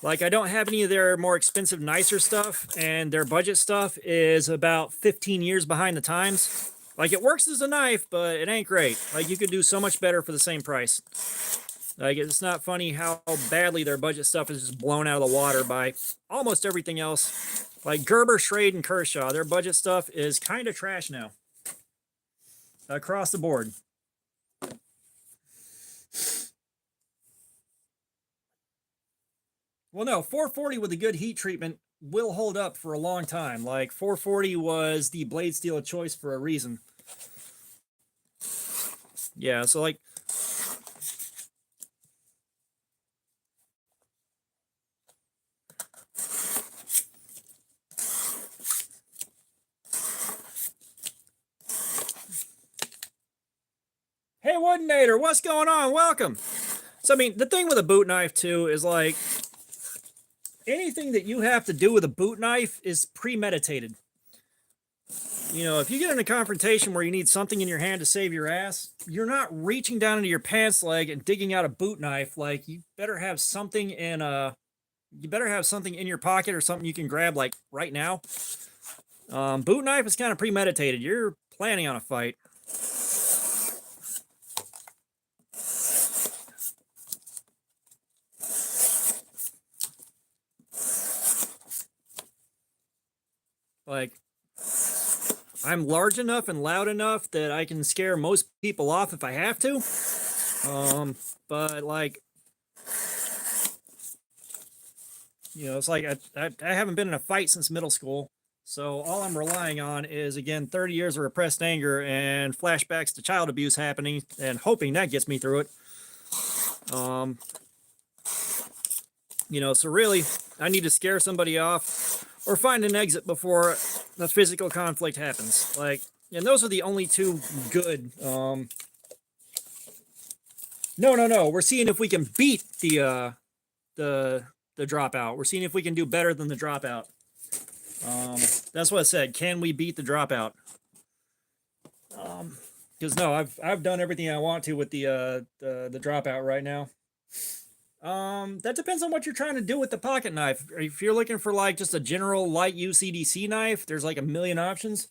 Like, I don't have any of their more expensive, nicer stuff, and their budget stuff is about 15 years behind the times. Like, it works as a knife, but it ain't great. Like, you could do so much better for the same price. Like, it's not funny how badly their budget stuff is just blown out of the water by almost everything else. Like Gerber, Schrade, and Kershaw, their budget stuff is kind of trash now. Across the board. Well, no, 440 with a good heat treatment will hold up for a long time. Like, 440 was the blade steel of choice for a reason. Yeah, so like, hey, Woodinator, what's going on? Welcome. So, I mean, the thing with a boot knife, too, is like, anything that you have to do with a boot knife is premeditated. You know, if you get in a confrontation where you need something in your hand to save your ass, you're not reaching down into your pants leg and digging out a boot knife. Like, you better have something in your pocket or something you can grab like right now. Boot knife is kind of premeditated. You're planning on a fight. Like, I'm large enough and loud enough that I can scare most people off if I have to. But like, you know, it's like I haven't been in a fight since middle school. So all I'm relying on is, again, 30 years of repressed anger and flashbacks to child abuse happening and hoping that gets me through it. You know, so really, I need to scare somebody off or find an exit before the physical conflict happens. Like, and those are the only two good. No. We're seeing if we can beat the dropout. We're seeing if we can do better than the dropout. That's what I said. Can we beat the dropout? Because no, I've done everything I want to with the dropout right now. That depends on what you're trying to do with the pocket knife. If you're looking for like just a general light UCDC knife, there's like a million options.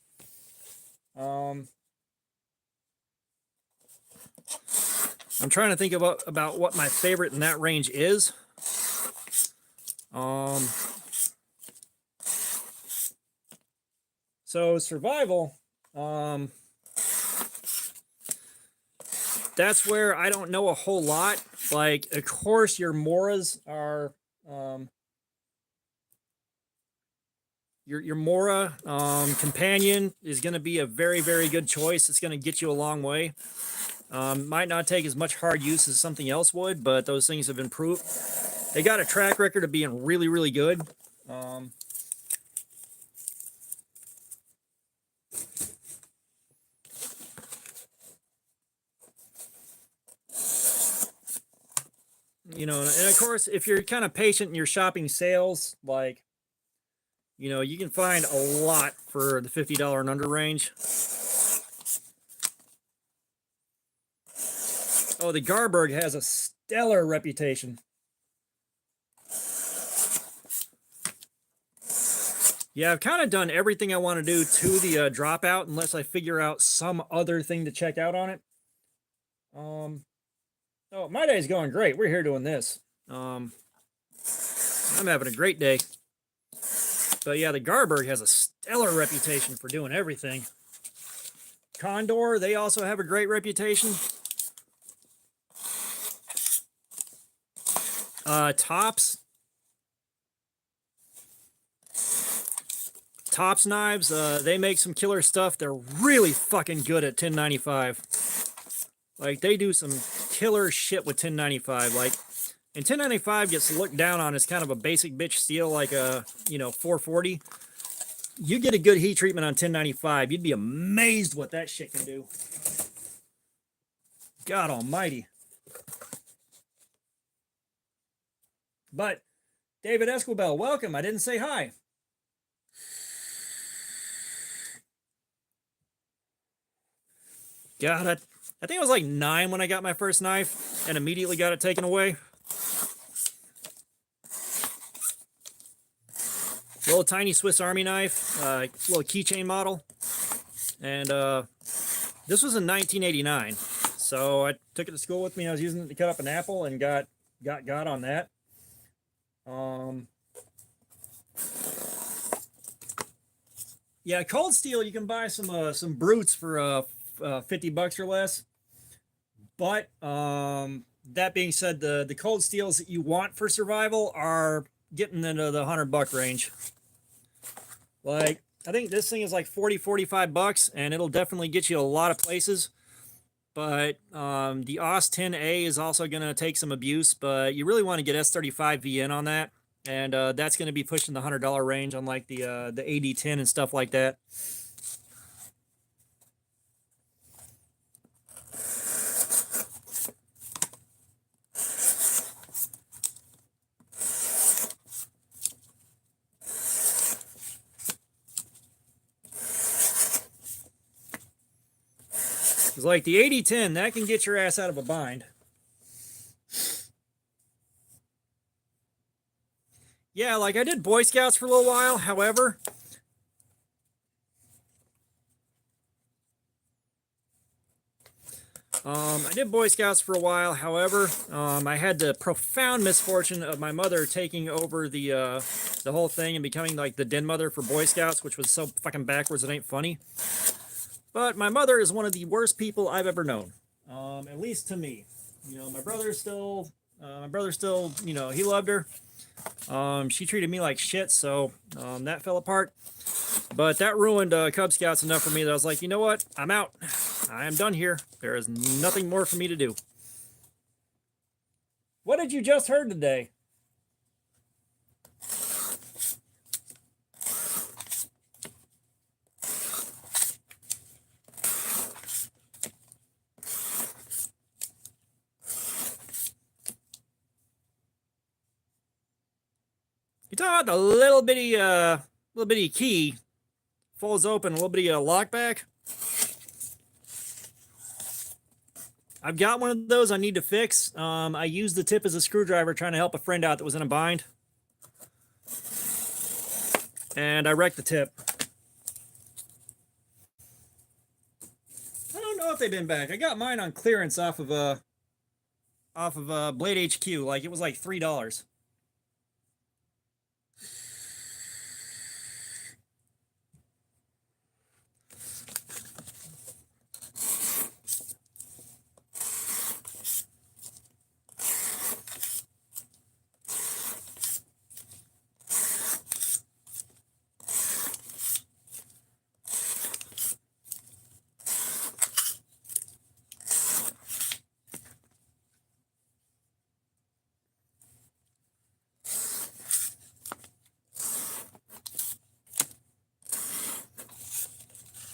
I'm trying to think about what my favorite in that range is. So survival, that's where I don't know a whole lot. Like, of course, your Moras are, your Mora companion is going to be a very, very good choice. It's going to get you a long way. Might not take as much hard use as something else would, but those things have been proved. They got a track record of being really, really good. You know, and of course, if you're kind of patient and you're shopping sales, like, you know, you can find a lot for the $50 and under range. Oh, the Garberg has a stellar reputation. Yeah, I've kind of done everything I want to do to the dropout unless I figure out some other thing to check out on it. Oh, my day's going great. We're here doing this. I'm having a great day. But yeah, the Garberg has a stellar reputation for doing everything. Condor, they also have a great reputation. Tops knives, they make some killer stuff. They're really fucking good at 1095. Like, they do some killer shit with 1095. Like, and 1095 gets looked down on as kind of a basic bitch steel, like a, 440. You get a good heat treatment on 1095, you'd be amazed what that shit can do. God almighty. But, David Esquibel, welcome. I didn't say hi. God, I think I was like 9 when I got my first knife and immediately got it taken away. Little tiny Swiss Army knife, little keychain model. And this was in 1989. So I took it to school with me. I was using it to cut up an apple and got on that. Yeah, cold steel, you can buy some brutes for $50 or less. But that being said, the cold steels that you want for survival are getting into the $100 range. Like, I think this thing is like $40-45, and it'll definitely get you a lot of places. But the AUS 10A is also going to take some abuse, but you really want to get S35 VN on that, and that's going to be pushing the $100 range on like the AD10 and stuff like that. It's like the 80-10, that can get your ass out of a bind. Yeah, like I did Boy Scouts for a little while, however, I did Boy Scouts for a while, however, I had the profound misfortune of my mother taking over the whole thing and becoming like the den mother for Boy Scouts, which was so fucking backwards it ain't funny. But my mother is one of the worst people I've ever known, at least to me. My brother still, he loved her. She treated me like shit, so that fell apart. But that ruined Cub Scouts enough for me that I was like, you know what? I'm out. I am done here. There is nothing more for me to do. What did you just heard today? You talking about the little bitty key folds open, a little bitty lockback? I've got one of those I need to fix. I used the tip as a screwdriver trying to help a friend out that was in a bind. And I wrecked the tip. I don't know if they've been back. I got mine on clearance off of Blade HQ. Like, it was like $3.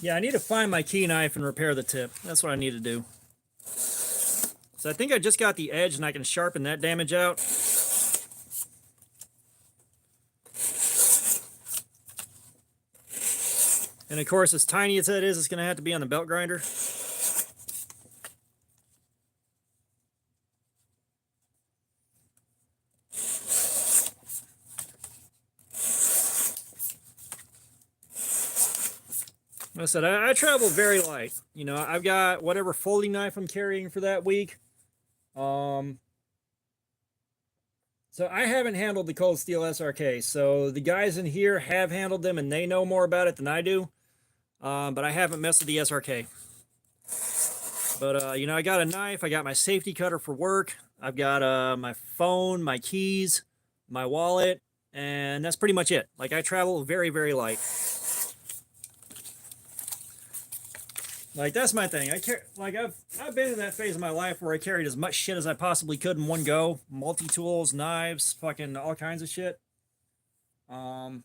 Yeah, I need to find my key knife and repair the tip. That's what I need to do. So I think I just got the edge and I can sharpen that damage out. And of course, as tiny as that is, it's going to have to be on the belt grinder. I said, I travel very light. You know, I've got whatever folding knife I'm carrying for that week. So I haven't handled the cold steel SRK. So the guys in here have handled them and they know more about it than I do. But I haven't messed with the SRK. But, you know, I got a knife. I got my safety cutter for work. I've got my phone, my keys, my wallet, and that's pretty much it. Like, I travel very, very light. Like, that's my thing. I've been in that phase of my life where I carried as much shit as I possibly could in one go. Multi-tools, knives, fucking all kinds of shit. You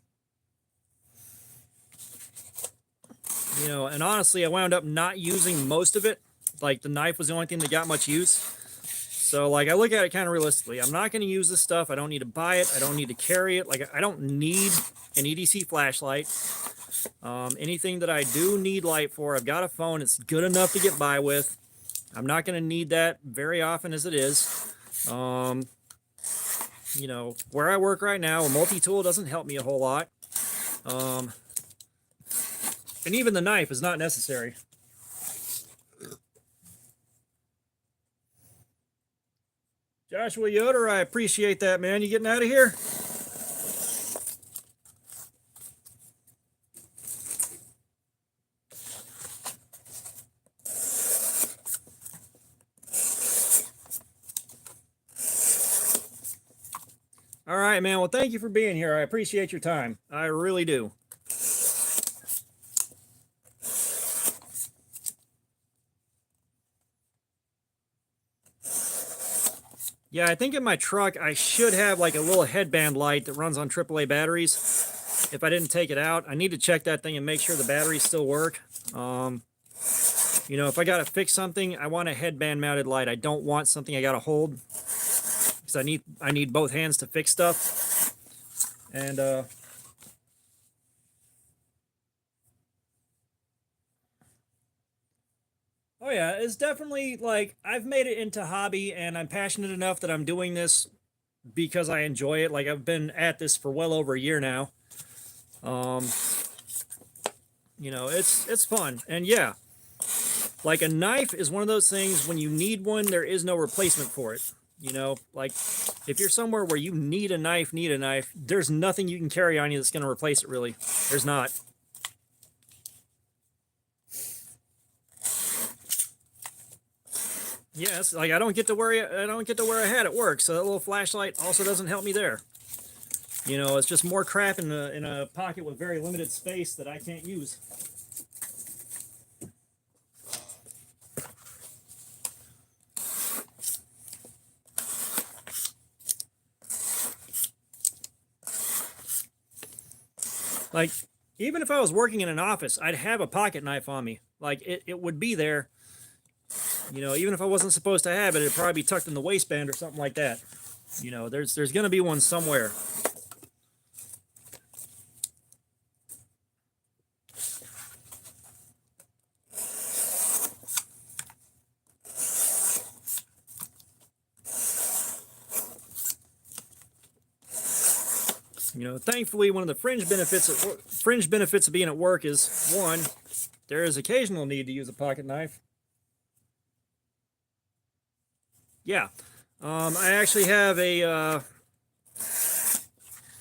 know, and honestly, I wound up not using most of it. Like, the knife was the only thing that got much use. So, like, I look at it kind of realistically. I'm not going to use this stuff. I don't need to buy it. I don't need to carry it. Like, I don't need an EDC flashlight. Anything that I do need light for, I've got a phone. It's good enough to get by with. I'm not going to need that very often as it is. You know, where I work right now, a multi-tool doesn't help me a whole lot. And even the knife is not necessary. Joshua Yoder, I appreciate that, man. You getting out of here? All right, man. Well, thank you for being here. I appreciate your time. I really do. Yeah, I think in my truck I should have like a little headband light that runs on AAA batteries. If I didn't take it out, I need to check that thing and make sure the batteries still work. You know, if I gotta fix something, I want a headband mounted light. I don't want something I gotta hold because I need both hands to fix stuff. And oh yeah, it's definitely like I've made it into hobby and I'm passionate enough that I'm doing this because I enjoy it. Like I've been at this for well over a year now. You know, it's fun. And yeah, like a knife is one of those things when you need one, there is no replacement for it. You know, like if you're somewhere where you need a knife, there's nothing you can carry on you that's going to replace it really. There's not. Yes, like I don't get to wear a hat at work, so that little flashlight also doesn't help me there. You know, it's just more crap in a pocket with very limited space that I can't use. Like, even if I was working in an office, I'd have a pocket knife on me. Like, it would be there. You know, even if I wasn't supposed to have it, it'd probably be tucked in the waistband or something like that. You know, there's going to be one somewhere. You know, thankfully, one of the fringe benefits of being at work is, one, there is occasional need to use a pocket knife. Yeah, I actually have I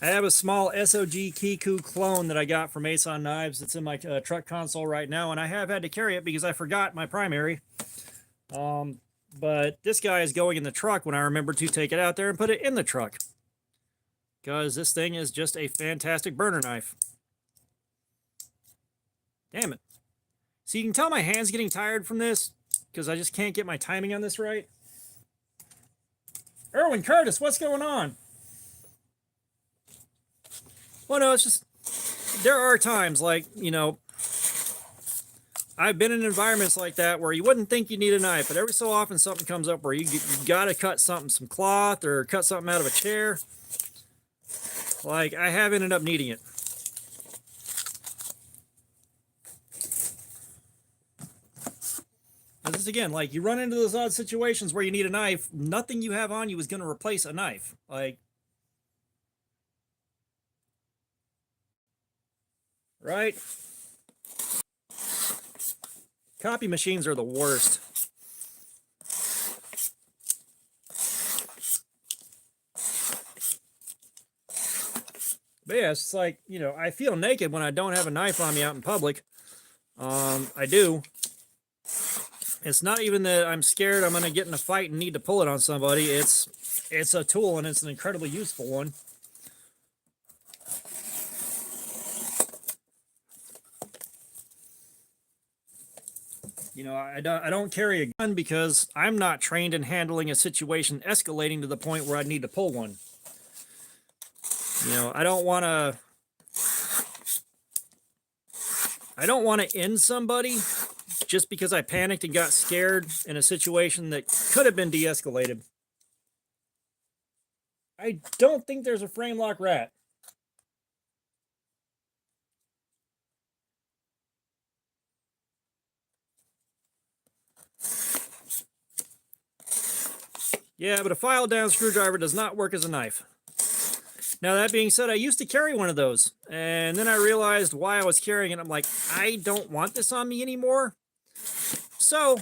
have a small SOG Kiku clone that I got from Mason Knives. It's in my truck console right now, and I have had to carry it because I forgot my primary. But this guy is going in the truck when I remember to take it out there and put it in the truck. Because this thing is just a fantastic burner knife. Damn it. So you can tell my hand's getting tired from this because I just can't get my timing on this right. Erwin Curtis, what's going on? Well, no, it's just, there are times like, you know, I've been in environments like that where you wouldn't think you need a knife, but every so often something comes up where you gotta cut something, some cloth or cut something out of a chair. Like, I have ended up needing it. And this again, like, you run into those odd situations where you need a knife, nothing you have on you is going to replace a knife. Like, right? Copy machines are the worst. But yeah, it's like, you know, I feel naked when I don't have a knife on me out in public. I do. It's not even that I'm scared I'm going to get in a fight and need to pull it on somebody. It's a tool, and it's an incredibly useful one. You know, I don't carry a gun because I'm not trained in handling a situation escalating to the point where I need to pull one. You know, I don't want to end somebody just because I panicked and got scared in a situation that could have been de-escalated. I don't think there's a frame lock rat. Yeah, but a file down screwdriver does not work as a knife. Now, that being said, I used to carry one of those, and then I realized why I was carrying it. I'm like, I don't want this on me anymore. So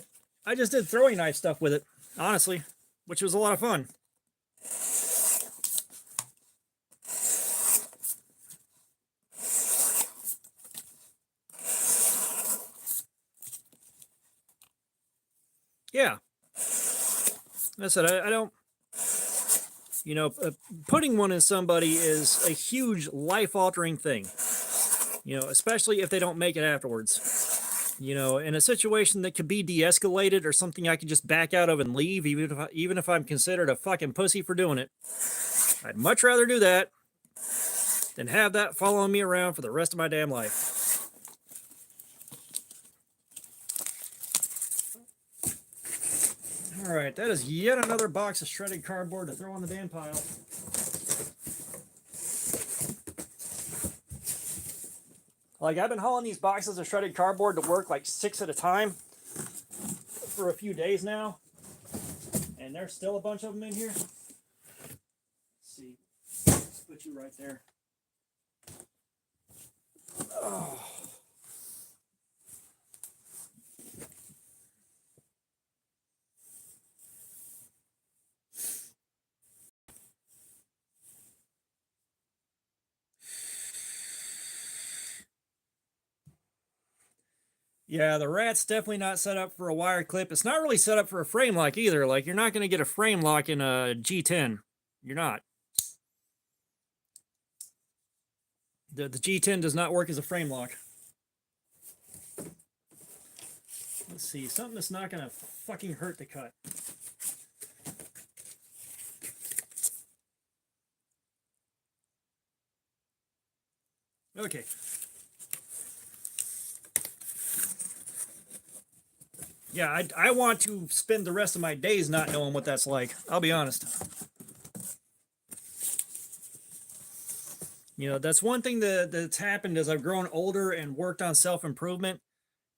I just did throwing knife stuff with it, honestly, which was a lot of fun. Yeah. I said, I don't, you know, putting one in somebody is a huge life-altering thing, you know, especially if they don't make it afterwards. You know, in a situation that could be de-escalated or something I could just back out of and leave, even if I'm considered a fucking pussy for doing it, I'd much rather do that than have that following me around for the rest of my damn life. All right, that is yet another box of shredded cardboard to throw on the damn pile. Like, I've been hauling these boxes of shredded cardboard to work like 6 at a time for a few days now. And there's still a bunch of them in here. Let's see. Let's put you right there. Oh. Yeah, the rat's definitely not set up for a wire clip. It's not really set up for a frame lock either. Like, you're not going to get a frame lock in a G10. You're not. The G10 does not work as a frame lock. Let's see, something that's not going to fucking hurt to cut. Okay. Yeah, I want to spend the rest of my days not knowing what that's like. I'll be honest. You know, that's one thing that's happened as I've grown older and worked on self-improvement,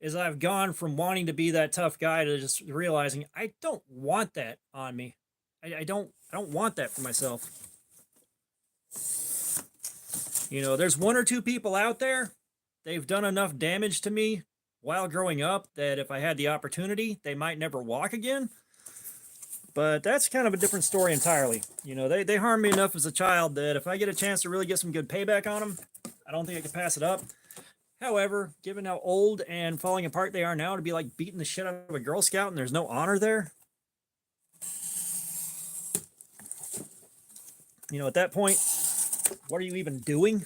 is I've gone from wanting to be that tough guy to just realizing I don't want that on me. I don't want that for myself. You know, there's 1 or 2 people out there, they've done enough damage to me while growing up that if I had the opportunity, they might never walk again. But that's kind of a different story entirely. You know, they harmed me enough as a child that if I get a chance to really get some good payback on them, I don't think I could pass it up. However, given how old and falling apart they are now, to be like beating the shit out of a Girl Scout and there's no honor there, you know, at that point, what are you even doing?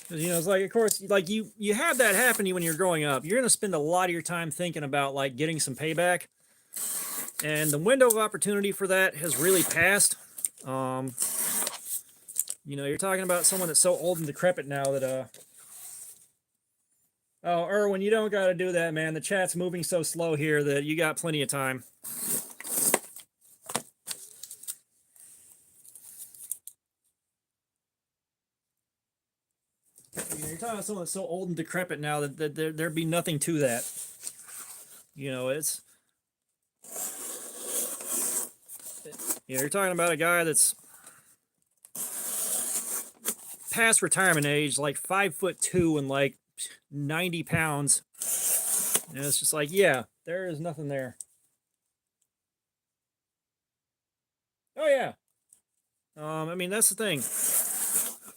You know, it's like, of course, like you have that happen to you when you're growing up. You're going to spend a lot of your time thinking about like getting some payback, and the window of opportunity for that has really passed. You know, you're talking about someone that's so old and decrepit now that oh, Erwin, you don't got to do that, man. The chat's moving so slow here that you got plenty of time. You know, you're talking about someone that's so old and decrepit now that there'd be nothing to that. You know, you're talking about a guy that's past retirement age, like 5'2" and like 90 pounds. And it's just like, yeah, there is nothing there. Oh yeah. I mean, that's the thing.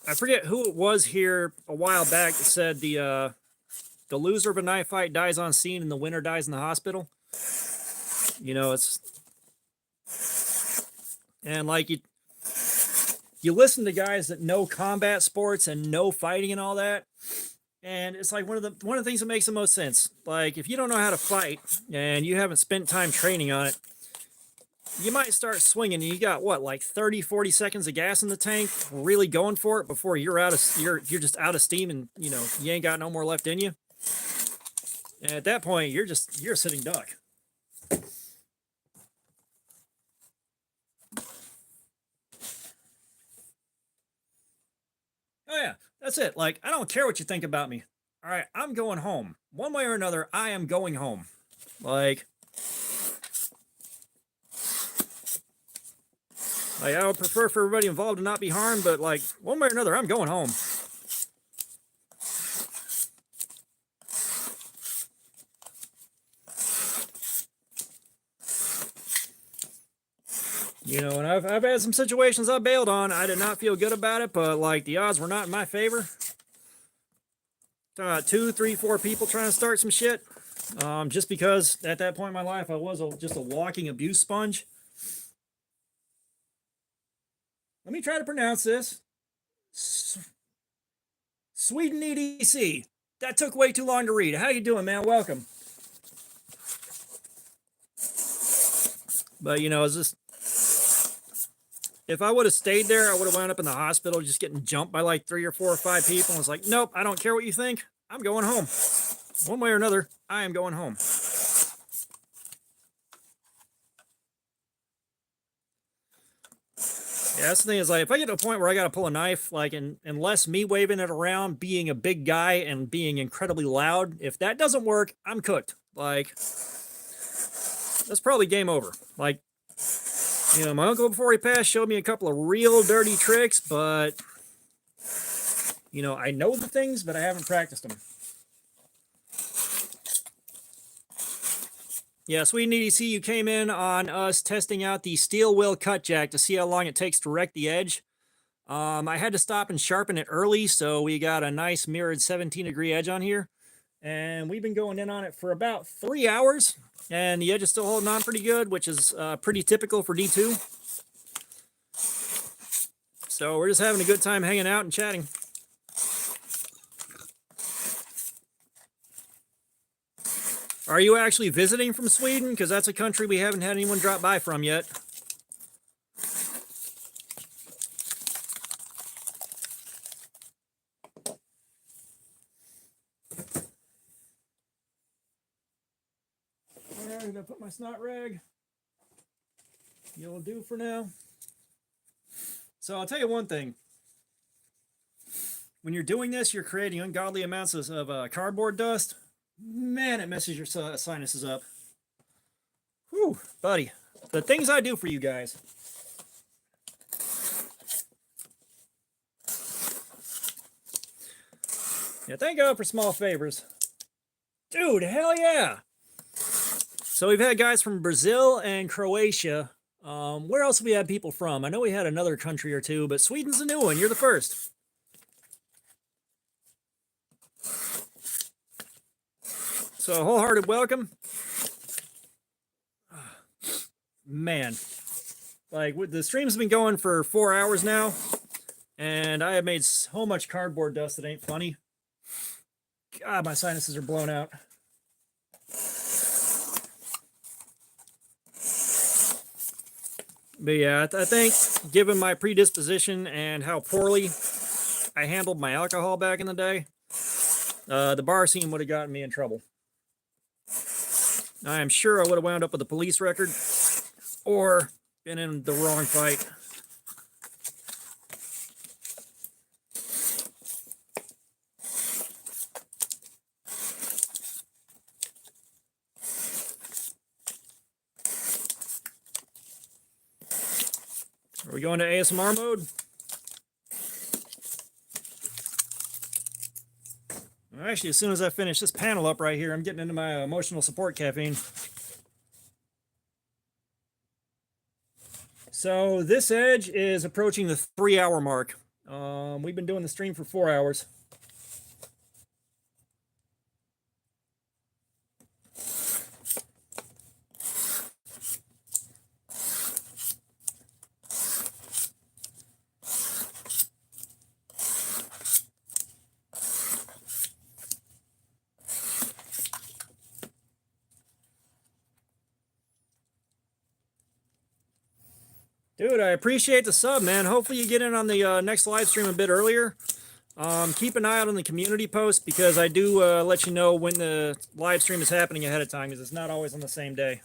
I forget who it was here a while back that said the loser of a knife fight dies on scene and the winner dies in the hospital. You know, and like you listen to guys that know combat sports and know fighting and all that, and it's like one of the things that makes the most sense. Like, if you don't know how to fight and you haven't spent time training on it, you might start swinging and you got what, like 30-40 seconds of gas in the tank, really going for it before you're just out of steam, and you know you ain't got no more left in you. And at that point, you're a sitting duck. Oh yeah, that's it. Like, I don't care what you think about me. All right, I'm going home. One way or another, I am going home. Like I would prefer for everybody involved to not be harmed, but like one way or another, I'm going home. You know, and I've had some situations I bailed on. I did not feel good about it, but like the odds were not in my favor. 2, 3, 4 people trying to start some shit. Just because at that point in my life, I was just a walking abuse sponge. Let me try to pronounce this. Sweden EDC. That took way too long to read. How you doing, man? Welcome. But you know, it's just, if I would have stayed there, I would have wound up in the hospital just getting jumped by like 3 or 4 or 5 people. And it's like, nope, I don't care what you think. I'm going home. One way or another, I am going home. Yeah, that's the thing, is like, if I get to a point where I got to pull a knife, like, unless me waving it around, being a big guy and being incredibly loud, if that doesn't work, I'm cooked. Like, that's probably game over. Like, you know, my uncle before he passed showed me a couple of real dirty tricks, but you know, I know the things, but I haven't practiced them. Yeah, Sweden EDC, you came in on us testing out the steel wheel cut jack to see how long it takes to wreck the edge. I had to stop and sharpen it early, so we got a nice mirrored 17-degree edge on here. And we've been going in on it for about 3 hours, and the edge is still holding on pretty good, which is pretty typical for D2. So we're just having a good time hanging out and chatting. Are you actually visiting from Sweden? Because that's a country we haven't had anyone drop by from yet. Alright, I'm gonna put my snot rag. You'll do for now. So I'll tell you one thing. When you're doing this, you're creating ungodly amounts of cardboard dust. Man, it messes your sinuses up. Whew, buddy. The things I do for you guys. Yeah, thank God for small favors. Dude, hell yeah. So we've had guys from Brazil and Croatia. Where else have we had people from? I know we had another country or two, but Sweden's a new one. You're the first. So, wholehearted welcome. Man, like, the stream's been going for 4 hours now, and I have made so much cardboard dust that ain't funny. God, my sinuses are blown out. But yeah, I think, given my predisposition and how poorly I handled my alcohol back in the day, the bar scene would have gotten me in trouble. I am sure I would have wound up with a police record or been in the wrong fight. Are we going to ASMR mode? Actually, as soon as I finish this panel up right here, I'm getting into my emotional support caffeine. So this edge is approaching the 3-hour mark. We've been doing the stream for 4 hours. Dude, I appreciate the sub, man. Hopefully you get in on the next live stream a bit earlier. Keep an eye out on the community post because I do let you know when the live stream is happening ahead of time because it's not always on the same day.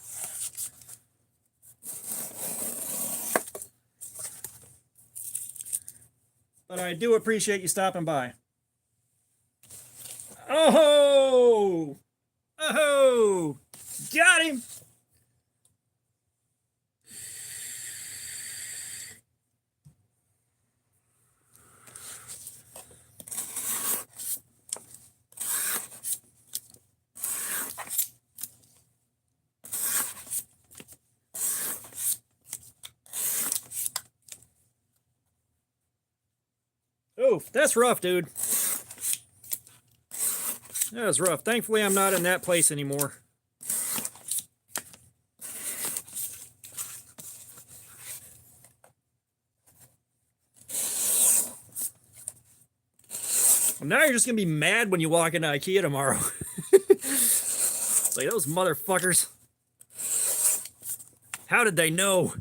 But I do appreciate you stopping by. Oh! Oh! Got him! Oof, that's rough, dude. That was rough. Thankfully, I'm not in that place anymore. Well, now you're just going to be mad when you walk into IKEA tomorrow. It's like, those motherfuckers. How did they know?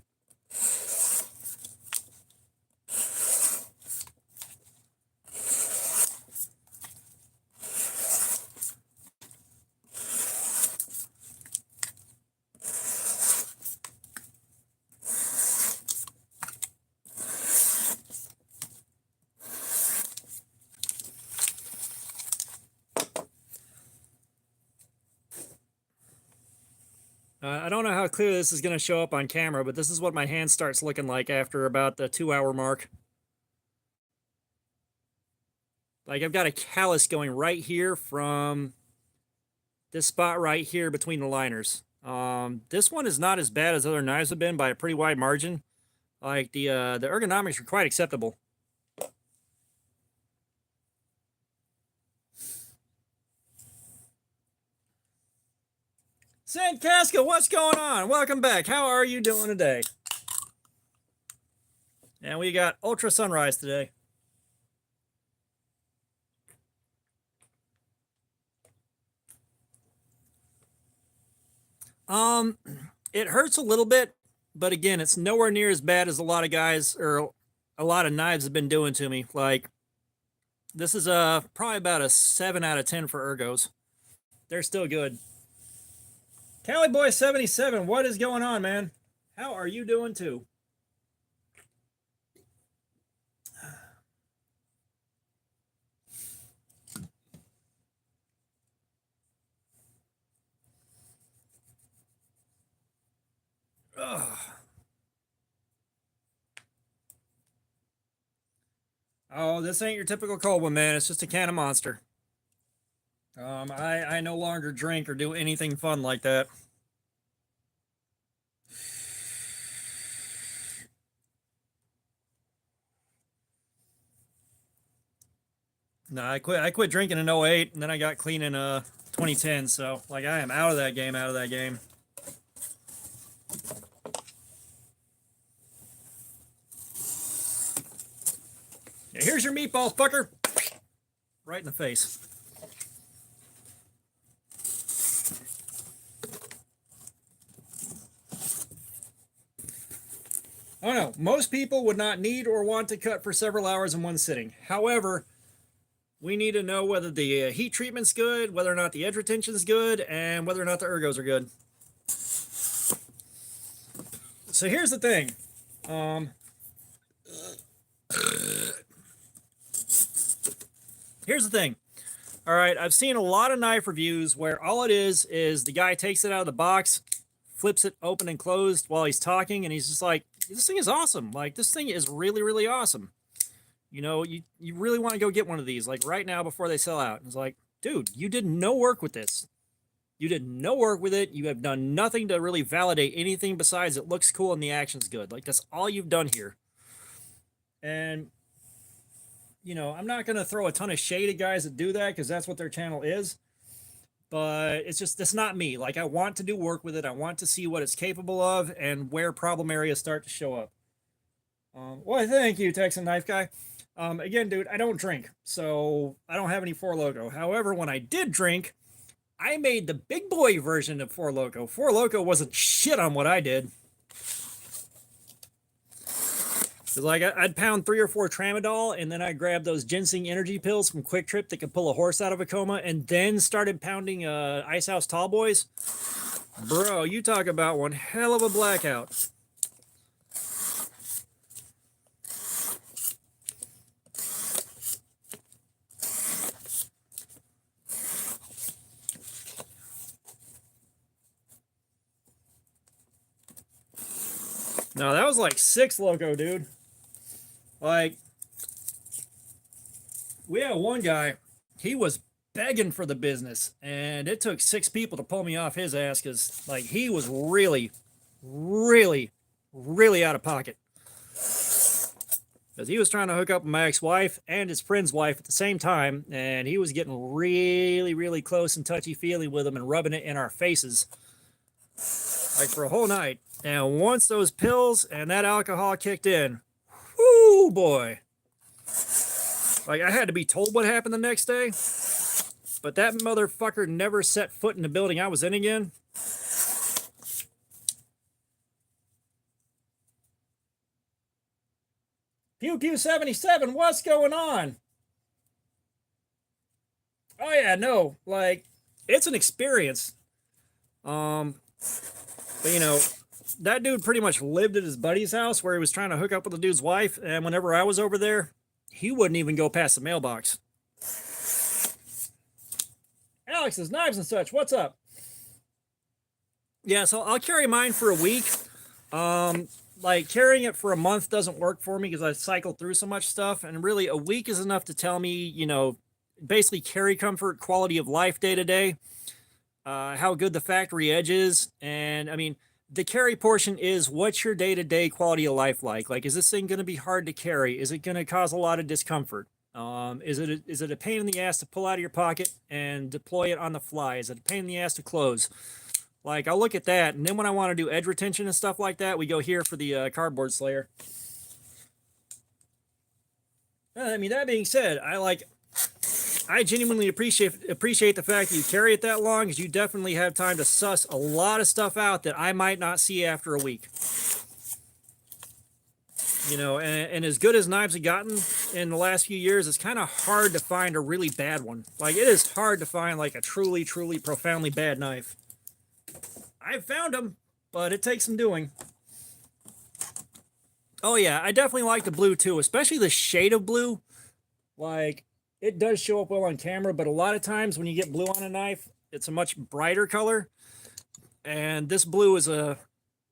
I don't know how clear this is going to show up on camera, but this is what my hand starts looking like after about the 2-hour mark. Like I've got a callus going right here from this spot right here between the liners. This one is not as bad as other knives have been by a pretty wide margin. Like the ergonomics are quite acceptable. Saint Casca, what's going on? Welcome back. How are you doing today? And we got Ultra Sunrise today. It hurts a little bit, but again, it's nowhere near as bad as a lot of guys or a lot of knives have been doing to me. Like this is probably about a 7 out of 10 for ergos. They're still good. Cali Boy 77, what is going on, man? How are you doing too? Ugh. Oh, this ain't your typical cold one, man. It's just a can of Monster. I no longer drink or do anything fun like that. No, I quit drinking in 08, and then I got clean in 2010, so like I am out of that game, Yeah, here's your meatball, fucker. Right in the face. Oh no, most people would not need or want to cut for several hours in one sitting. However, we need to know whether the heat treatment's good, whether or not the edge retention is good, and whether or not the ergos are good. So here's the thing. Here's the thing. All right, I've seen a lot of knife reviews where all it is the guy takes it out of the box, flips it open and closed while he's talking, and he's just like, this thing is awesome. Like, this thing is really, really awesome. You know, you really want to go get one of these, like, right now before they sell out. And it's like, dude, you did no work with this. You did no work with it. You have done nothing to really validate anything besides it looks cool and the action's good. Like, that's all you've done here. And, you know, I'm not going to throw a ton of shade at guys that do that because that's what their channel is. But it's just, that's not me. Like, I want to do work with it. I want to see what it's capable of and where problem areas start to show up. Well, thank you, Texan Knife Guy. Again, dude, I don't drink, so I don't have any Four Loko. However, when I did drink, I made the big boy version of Four Loko. Four Loko wasn't shit on what I did. It's like I'd pound 3 or 4 tramadol, and then I grabbed those ginseng energy pills from Quick Trip that could pull a horse out of a coma, and then started pounding Ice House Tall Boys. Bro, you talk about one hell of a blackout. No, that was like 6 Loko, dude. Like, we had one guy, he was begging for the business, and it took 6 people to pull me off his ass because, like, he was really, really, really out of pocket. Because he was trying to hook up with my ex-wife and his friend's wife at the same time, and he was getting really, really close and touchy-feely with them and rubbing it in our faces, like, for a whole night. And once those pills and that alcohol kicked in, whoo, boy. Like, I had to be told what happened the next day, but that motherfucker never set foot in the building I was in again. Pew Pew 77, what's going on? Oh yeah, no, like, it's an experience. But you know, that dude pretty much lived at his buddy's house where he was trying to hook up with the dude's wife, and whenever I was over there, he wouldn't even go past the mailbox. Alex's Knives and Such, what's up? Yeah, so I'll carry mine for a week. Like, carrying it for a month doesn't work for me because I cycle through so much stuff, and really a week is enough to tell me, you know, basically carry comfort, quality of life day to day, how good the factory edge is, and I mean, the carry portion is what's your day-to-day quality of life like? Like, is this thing going to be hard to carry? Is it going to cause a lot of discomfort? Is it a pain in the ass to pull out of your pocket and deploy it on the fly? Is it a pain in the ass to close? Like, I'll look at that, and then when I want to do edge retention and stuff like that, we go here for the cardboard slayer. I mean, that being said, I genuinely appreciate the fact that you carry it that long, because you definitely have time to suss a lot of stuff out that I might not see after a week. You know, and as good as knives have gotten in the last few years, it's kind of hard to find a really bad one. Like, it is hard to find, like, a truly, truly profoundly bad knife. I've found them, but it takes some doing. Oh yeah, I definitely like the blue too, especially the shade of blue. Like, it does show up well on camera, but a lot of times when you get blue on a knife, it's a much brighter color. And this blue is a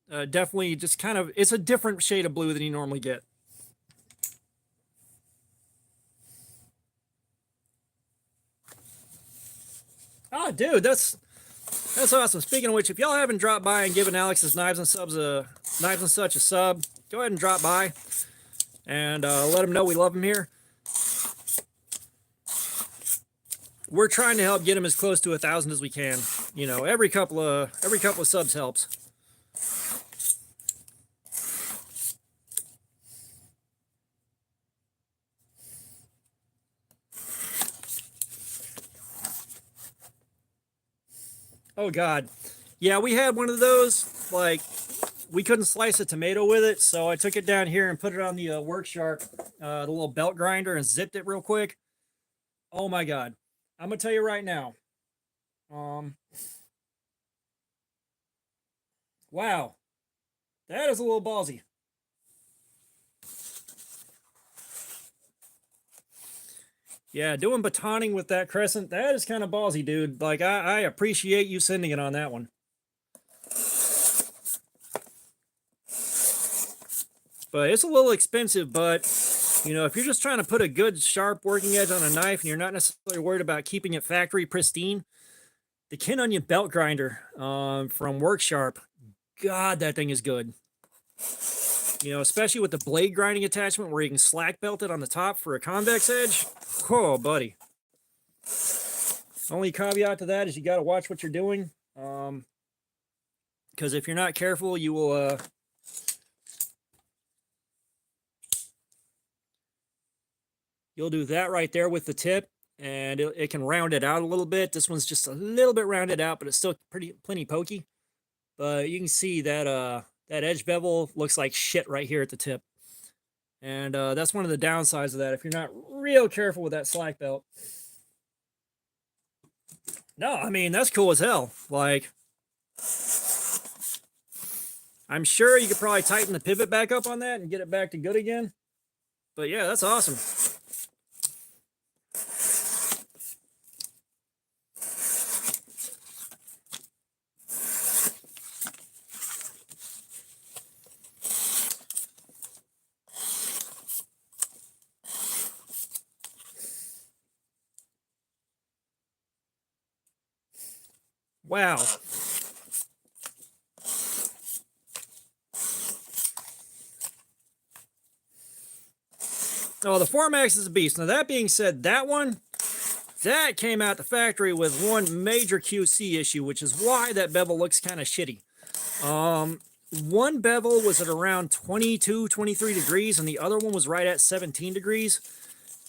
definitely just kind of, it's a different shade of blue than you normally get. Oh, dude, that's awesome. Speaking of which, if y'all haven't dropped by and given Alex's Knives and Such a sub, go ahead and drop by and let him know we love him here. We're trying to help get him as close to 1,000 as we can. You know, every couple of subs helps. Oh God, yeah, we had one of those. Like, we couldn't slice a tomato with it, so I took it down here and put it on the Work Shark, the little belt grinder, and zipped it real quick. Oh my God, I'm gonna tell you right now. Wow, that is a little ballsy. Yeah, doing batoning with that crescent, that is kind of ballsy, dude. Like, I appreciate you sending it on that one. but it's a little expensive. But you know, if you're just trying to put a good sharp working edge on a knife and you're not necessarily worried about keeping it factory pristine, the Kin Onion belt grinder from Work Sharp, God, that thing is good. You know, especially with the blade grinding attachment where you can slack belt it on the top for a convex edge. Oh, buddy. Only caveat to that is you got to watch what you're doing. Because if you're not careful, you will... you'll do that right there with the tip, and it can round it out a little bit. This one's just a little bit rounded out, but it's still plenty pokey. But you can see that that edge bevel looks like shit right here at the tip. And that's one of the downsides of that, if you're not real careful with that slack belt. No, I mean, that's cool as hell. Like, I'm sure you could probably tighten the pivot back up on that and get it back to good again. But yeah, that's awesome. Wow. Oh, the Formax is a beast. Now, that being said, that came out the factory with one major QC issue, which is why that bevel looks kind of shitty. One bevel was at around 22, 23 degrees, and the other one was right at 17 degrees.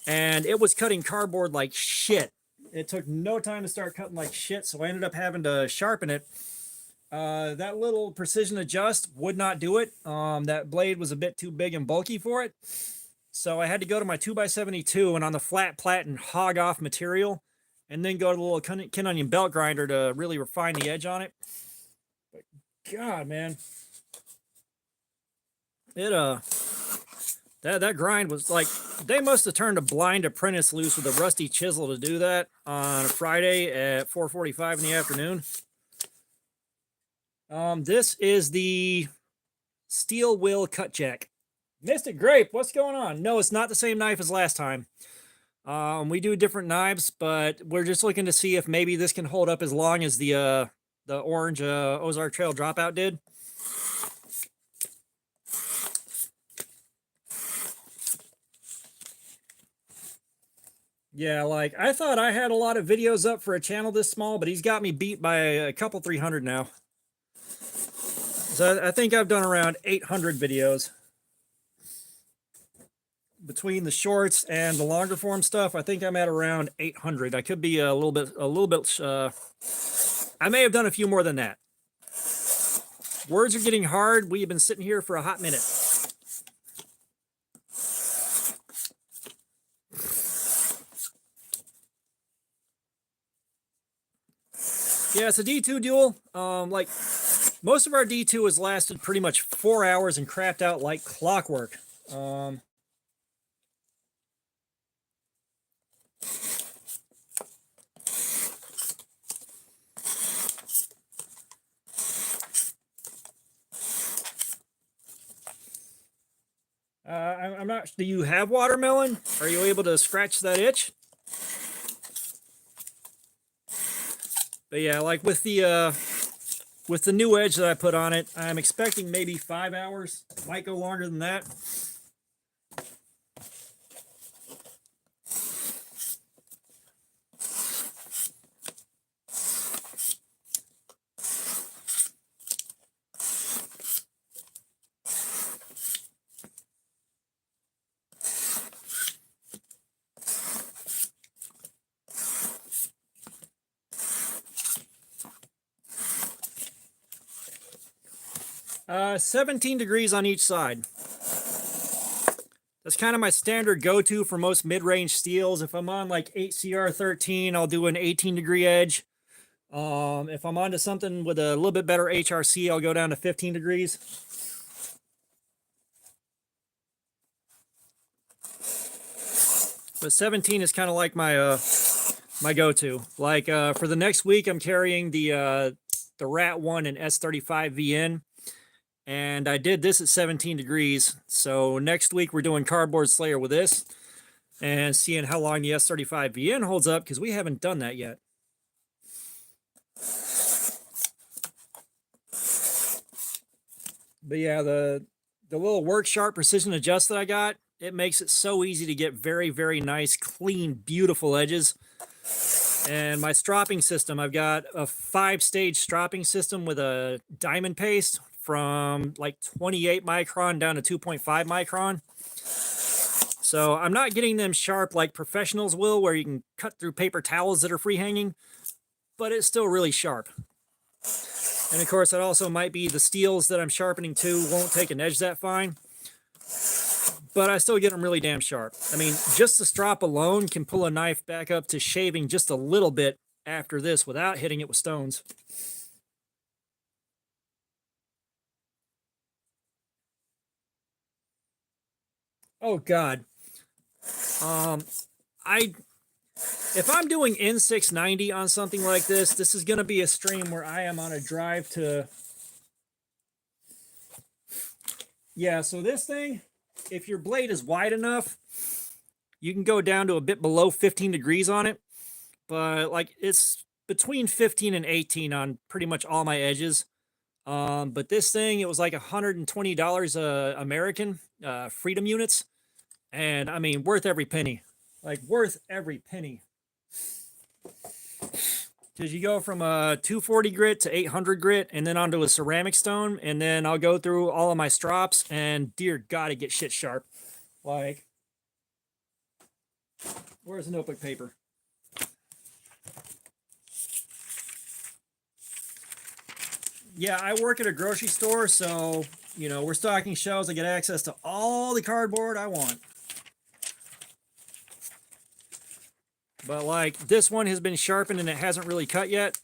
And it was cutting cardboard like shit. It took no time to start cutting like shit, so I ended up having to sharpen it. That little precision adjust would not do it. That blade was a bit too big and bulky for it. So I had to go to my 2x72 and on the flat platen hog off material, and then go to the little Kin Onion belt grinder to really refine the edge on it. But God, man. That grind was like, they must have turned a blind apprentice loose with a rusty chisel to do that on a Friday at 4:45 in the afternoon. This is the Steel Will Cut Jack. Mystic Grape, what's going on? No, it's not the same knife as last time. We do different knives, but we're just looking to see if maybe this can hold up as long as the orange Ozark Trail Dropout did. Yeah, like, I thought I had a lot of videos up for a channel this small, but he's got me beat by a couple 300 now. So I think I've done around 800 videos. Between the shorts and the longer form stuff, I think I'm at around 800. I could be a little bit, I may have done a few more than that. Words are getting hard. We have been sitting here for a hot minute. Yeah, it's a D2 duel. Like, most of our D2 has lasted pretty much 4 hours and crapped out like clockwork. I'm not, do you have watermelon? Are you able to scratch that itch? But yeah, like with the new edge that I put on it, I'm expecting maybe 5 hours. Might go longer than that. Uh, 17 degrees on each side. That's kind of my standard go-to for most mid-range steels. If I'm on like 8CR13, I'll do an 18-degree edge. If I'm onto something with a little bit better HRC, I'll go down to 15 degrees. But 17 is kind of like my my go-to. Like for the next week, I'm carrying the Rat 1 and S35 VN. and I did this at 17 degrees. So next week we're doing Cardboard Slayer with this and seeing how long the S35VN holds up, because we haven't done that yet. But yeah, the little Work Sharp Precision Adjust that I got, it makes it so easy to get very, very nice, clean, beautiful edges. And my stropping system, I've got a 5-stage stropping system with a diamond paste from like 28 micron down to 2.5 micron. So I'm not getting them sharp like professionals will, where you can cut through paper towels that are free hanging, but it's still really sharp. And of course, that also might be the steels that I'm sharpening too won't take an edge that fine, but I still get them really damn sharp. I mean, just the strop alone can pull a knife back up to shaving just a little bit after this without hitting it with stones. Oh God. If I'm doing N690 on something like this, this is going to be a stream where I am on a drive to... Yeah, so this thing, if your blade is wide enough, you can go down to a bit below 15 degrees on it. But like it's between 15 and 18 on pretty much all my edges. But this thing, it was like $120 American Freedom units. And I mean, worth every penny. Like worth every penny. Because you go from a 240 grit to 800 grit and then onto a ceramic stone, and then I'll go through all of my strops, and dear God, it gets shit sharp. Like, where's the notebook paper? Yeah, I work at a grocery store, so, you know, we're stocking shelves. I get access to all the cardboard I want. But like this one has been sharpened and it hasn't really cut yet.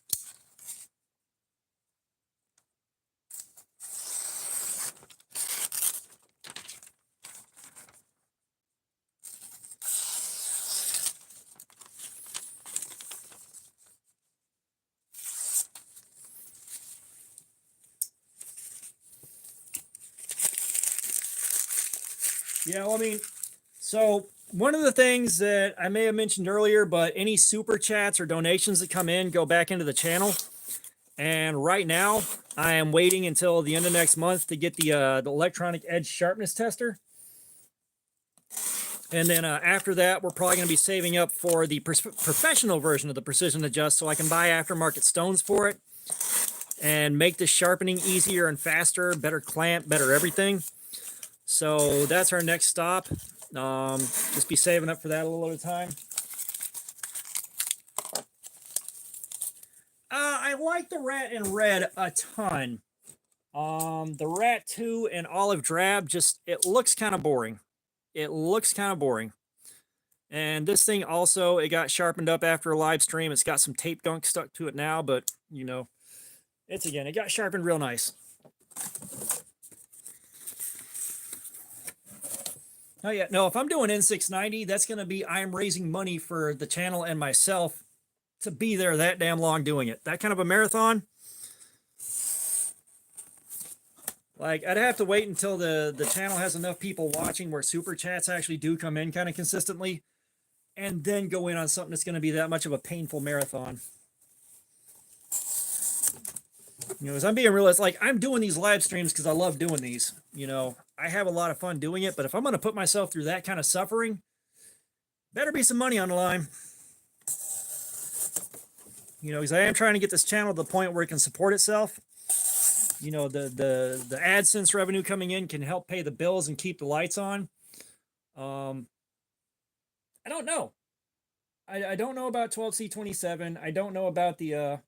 Yeah, well, I mean, so one of the things that I may have mentioned earlier, but any super chats or donations that come in go back into the channel. And right now, I am waiting until the end of next month to get the electronic edge sharpness tester. And then after that, we're probably going to be saving up for the professional version of the Precision Adjust, so I can buy aftermarket stones for it and make the sharpening easier and faster, better clamp, better everything. So that's our next stop. Just be saving up for that a little at a time. I like the Rat in Red a ton. The Rat 2 in Olive Drab, just, it looks kind of boring. It looks kind of boring. And this thing also, it got sharpened up after a live stream. It's got some tape gunk stuck to it now, but, you know, it got sharpened real nice. Oh yeah, no, if I'm doing N690, that's going to be, I'm raising money for the channel and myself to be there that damn long doing it. That kind of a marathon, like, I'd have to wait until the channel has enough people watching where super chats actually do come in kind of consistently, and then go in on something that's going to be that much of a painful marathon. You know, as I'm being real, it's like I'm doing these live streams because I love doing these. You know, I have a lot of fun doing it, but if I'm going to put myself through that kind of suffering, better be some money on the line. You know, because I am trying to get this channel to the point where it can support itself. You know, the AdSense revenue coming in can help pay the bills and keep the lights on. I don't know. I don't know about 12C27. I don't know about the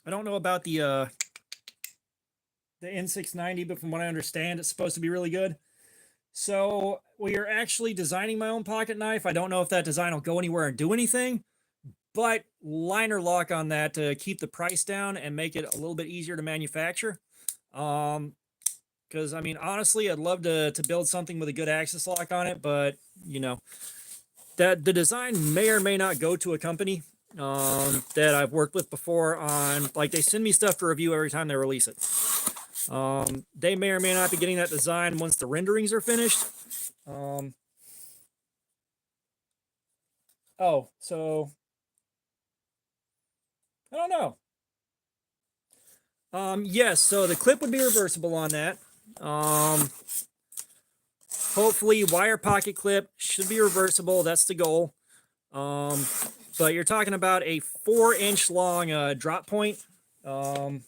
I don't know about the N690, but from what I understand, it's supposed to be really good. So we are actually designing my own pocket knife. I don't know if that design will go anywhere and do anything, but liner lock on that to keep the price down and make it a little bit easier to manufacture. Because I mean, honestly, I'd love to build something with a good access lock on it, but you know, that the design may or may not go to a company. that I've worked with before on, like, they send me stuff for review every time they release it. They may or may not be getting that design once the renderings are finished. Oh, so I don't know. Yes, so the clip would be reversible on that. Hopefully, wire pocket clip should be reversible. That's the goal. But you're talking about a 4-inch long drop point. Like,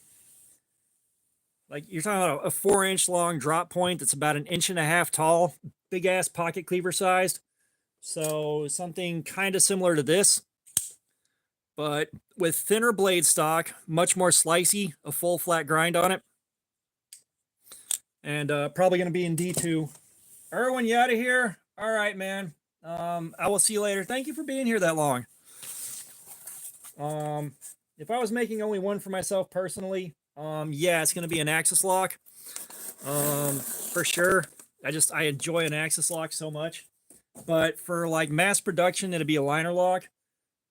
you're talking about a 4-inch long drop point that's about 1.5 inches tall, big ass pocket cleaver sized. So something kind of similar to this, but with thinner blade stock, much more slicey, a full flat grind on it. And probably going to be in D2. Erwin, you out of here? All right, man. I will see you later. Thank you for being here that long. If I was making only one for myself personally, yeah, it's going to be an axis lock. For sure. I enjoy an axis lock so much. But for like mass production, it'll be a liner lock.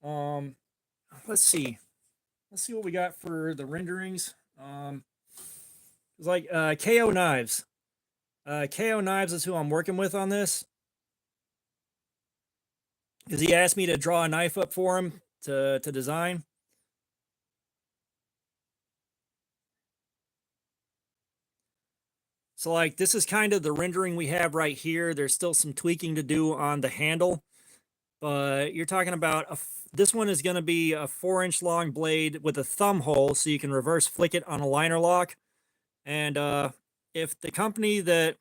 Let's see. Let's see what we got for the renderings. It's like KO Knives. KO Knives is who I'm working with on this. Because he asked me to draw a knife up for him to design. So like, this is kind of the rendering we have right here. There's still some tweaking to do on the handle, but you're talking about this one is going to be a 4-inch long blade with a thumb hole, so you can reverse flick it on a liner lock. And if the company that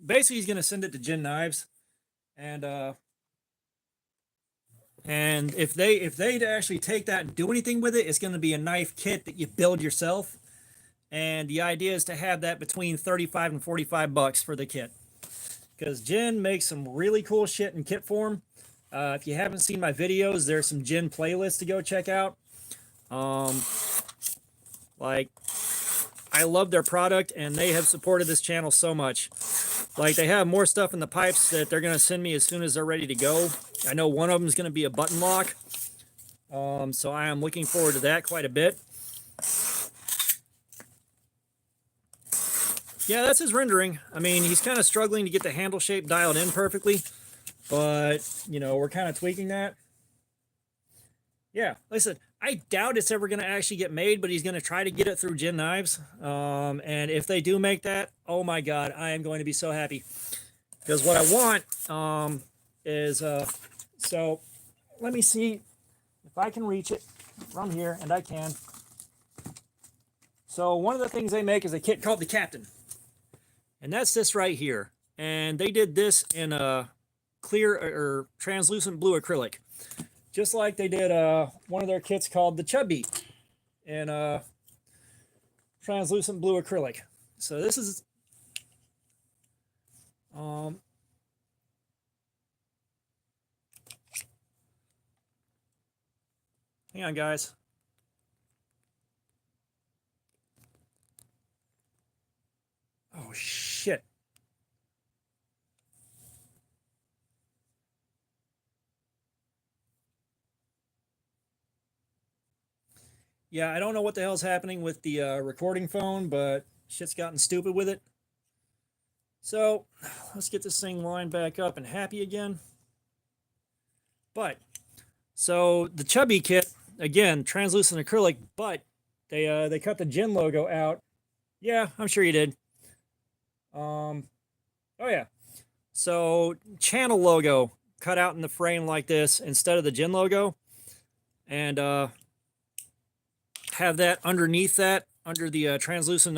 basically he's going to send it to Gin Knives, and if they actually take that and do anything with it, it's going to be a knife kit that you build yourself. And the idea is to have that between 35 and 45 bucks for the kit, because Gin makes some really cool shit in kit form. If you haven't seen my videos, there's some Gin playlists to go check out. Like, I love their product, and they have supported this channel so much. Like, they have more stuff in the pipes that they're going to send me as soon as they're ready to go. I know one of them is going to be a button lock. So I am looking forward to that quite a bit. Yeah, that's his rendering. I mean, he's kind of struggling to get the handle shape dialed in perfectly, but, you know, we're kind of tweaking that. Yeah, like I said, I doubt it's ever going to actually get made, but he's going to try to get it through Gin Knives. And if they do make that, oh my God, I am going to be so happy. Because what I want is, so let me see if I can reach it from here, and I can. So one of the things they make is a kit called the Captain. And that's this right here. And they did this in a clear or translucent blue acrylic. Just like they did one of their kits called the Chubby in translucent blue acrylic. So this is hang on, guys. Oh shit. Yeah, I don't know what the hell's happening with the recording phone, but shit's gotten stupid with it. So let's get this thing lined back up and happy again. But so the Chubby kit, again, translucent acrylic, but they cut the Gin logo out. Yeah, I'm sure you did. Oh yeah. So channel logo cut out in the frame like this instead of the Gin logo, and have that underneath that, under the translucent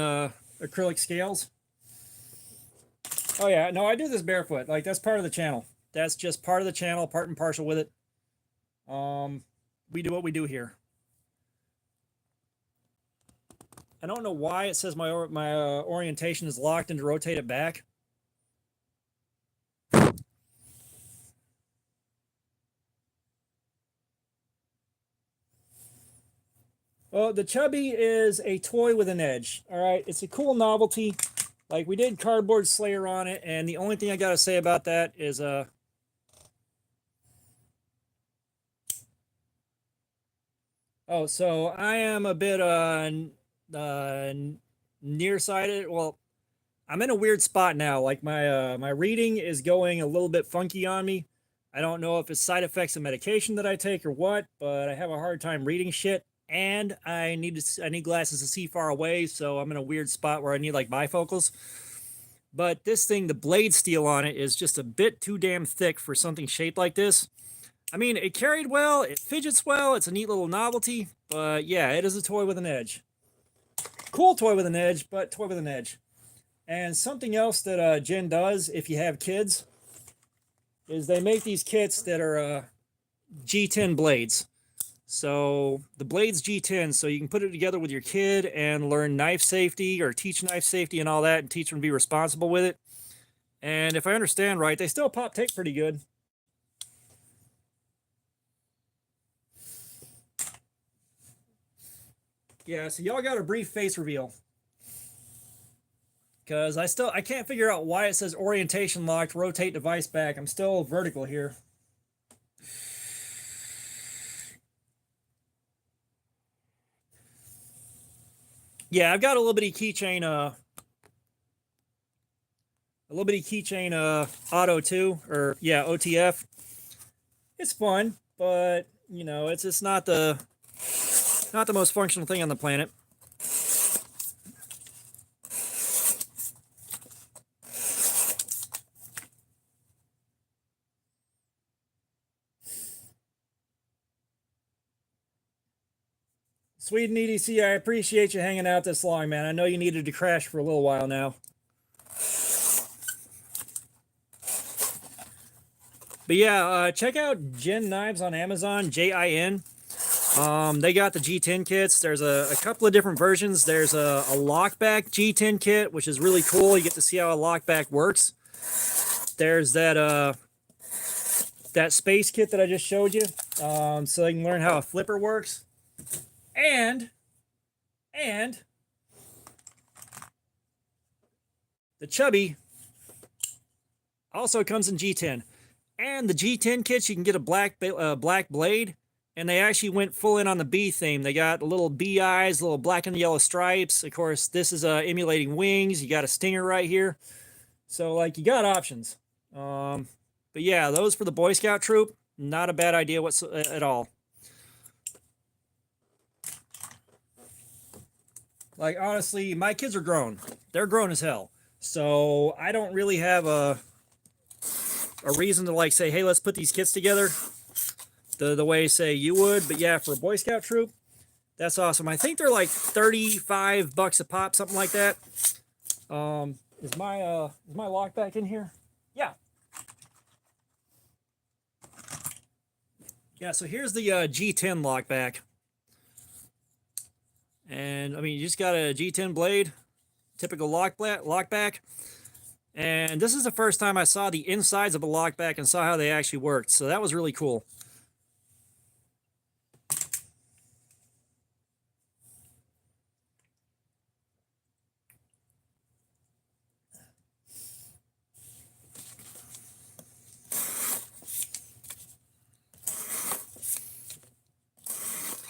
acrylic scales. Oh yeah, no, I do this barefoot. Like, that's part of the channel. That's just part of the channel, part and parcel with it. We do what we do here. I don't know why it says my orientation is locked and to rotate it back. Well, the Chubby is a toy with an edge. All right, it's a cool novelty. Like, we did Cardboard Slayer on it, and the only thing I gotta say about that is Oh, so I am a bit uh nearsighted. Well, I'm in a weird spot now. Like my reading is going a little bit funky on me. I don't know if it's side effects of medication that I take or what, but I have a hard time reading shit. And I need glasses to see far away, so I'm in a weird spot where I need like bifocals. But this thing, the blade steel on it is just a bit too damn thick for something shaped like this. I mean, it carried well, it fidgets well, it's a neat little novelty, but yeah, it is a toy with an edge. Cool toy with an edge, but toy with an edge. And something else that Jen does if you have kids is they make these kits that are G10 blades. So the blade's G10, so you can put it together with your kid and learn knife safety or teach knife safety and all that and teach them to be responsible with it. And if I understand right, they still pop tape pretty good. Yeah, so y'all got a brief face reveal. Because I can't figure out why it says orientation locked, rotate device back. I'm still vertical here. Yeah, I've got a little bitty keychain, auto too, or yeah, OTF. It's fun, but you know, it's just not the most functional thing on the planet. Sweden EDC, I appreciate you hanging out this long, man. I know you needed to crash for a little while now. But yeah, check out Jin Knives on Amazon, Jin. They got the G10 kits. There's a couple of different versions. There's a lockback G10 kit, which is really cool. You get to see how a lockback works. There's that space kit that I just showed you, so you can learn how a flipper works. And the Chubby also comes in G10. And the G10 kits, you can get a black blade, and they actually went full in on the bee theme. They got the little bee eyes, little black and yellow stripes. Of course, this is emulating wings. You got a stinger right here. So, like, you got options. But yeah, those for the Boy Scout troop, not a bad idea at all. Like, honestly, my kids are grown. They're grown as hell. So I don't really have a reason to like say, hey, let's put these kits together the way say you would. But yeah, for a Boy Scout troop, that's awesome. I think they're like $35 a pop, something like that. Is my lock back in here? Yeah. Yeah, so here's the G10 lock back. And I mean, you just got a G10 blade, typical lock back. And this is the first time I saw the insides of a lockback and saw how they actually worked. So that was really cool.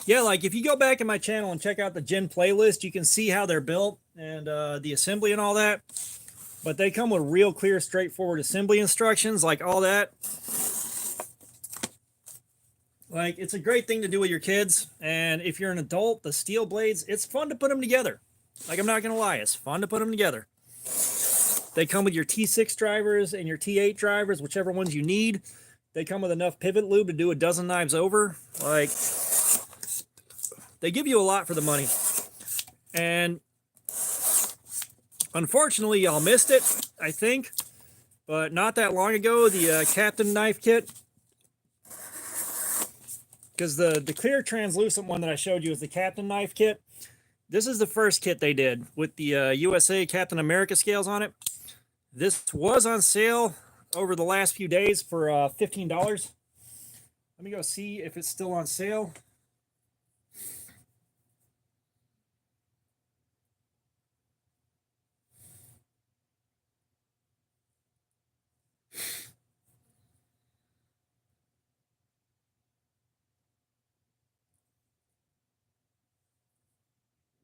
Yeah, like if you go back in my channel and check out the Gen playlist, you can see how they're built and the assembly and all that. But they come with real clear, straightforward assembly instructions, like all that. Like, it's a great thing to do with your kids. And if you're an adult, the steel blades, it's fun to put them together. Like, I'm not going to lie, it's fun to put them together. They come with your T6 drivers and your T8 drivers, whichever ones you need. They come with enough pivot lube to do a dozen knives over. Like, they give you a lot for the money. And unfortunately, y'all missed it, I think. But not that long ago, the Captain knife kit. Because the clear translucent one that I showed you is the Captain knife kit. This is the first kit they did with the USA Captain America scales on it. This was on sale over the last few days for $15. Let me go see if it's still on sale.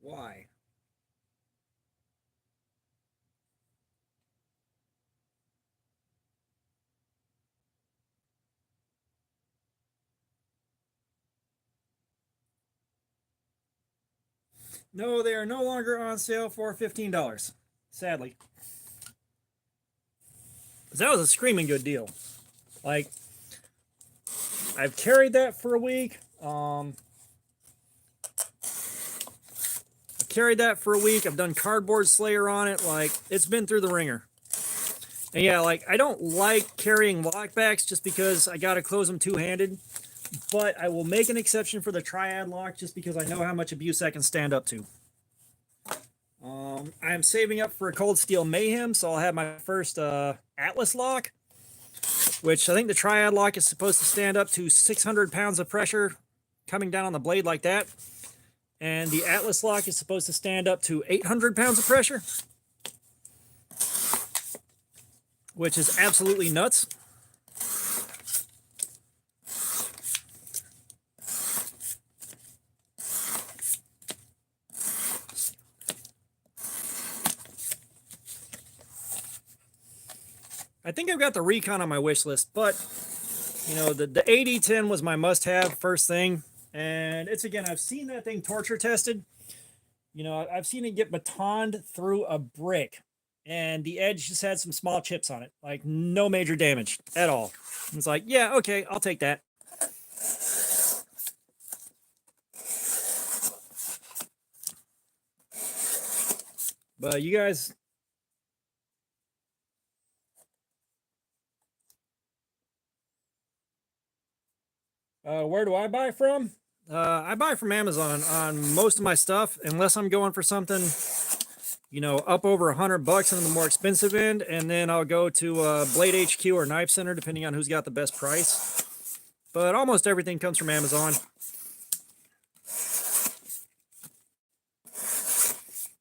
Why? No, they are no longer on sale for $15. Sadly. That was a screaming good deal. Like, I've carried that for a week. I've done cardboard slayer on it. Like, it's been through the ringer. And yeah, like, I don't like carrying lockbacks just because I gotta close them two-handed. But I will make an exception for the triad lock just because I know how much abuse I can stand up to. I'm saving up for a Cold Steel Mayhem, so I'll have my first Atlas lock, which I think the triad lock is supposed to stand up to 600 pounds of pressure coming down on the blade like that. And the Atlas lock is supposed to stand up to 800 pounds of pressure, which is absolutely nuts. I think I've got the Recon on my wish list, but you know, the AD10 was my must-have first thing. And it's, again, I've seen that thing torture tested. You know, I've seen it get batoned through a brick, and the edge just had some small chips on it, like no major damage at all. It's like, yeah, okay, I'll take that. But you guys, where do I buy from? I buy from Amazon on most of my stuff, unless I'm going for something, you know, up over $100 on the more expensive end, and then I'll go to Blade HQ or Knife Center, depending on who's got the best price. But almost everything comes from Amazon.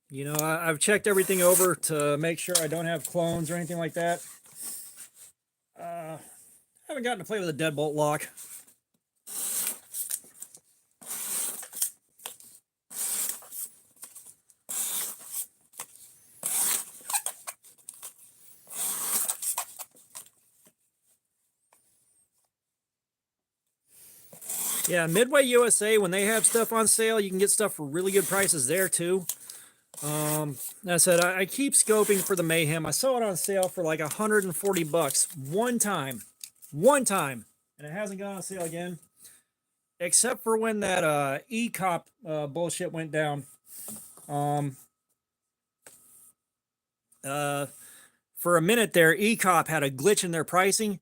You know, I've checked everything over to make sure I don't have clones or anything like that. I haven't gotten to play with a deadbolt lock. Yeah, Midway USA, when they have stuff on sale, you can get stuff for really good prices there too. I said, I keep scoping for the Mayhem. I saw it on sale for like $140 one time, and it hasn't gone on sale again, except for when that e-cop bullshit went down. For a minute there, e-cop had a glitch in their pricing.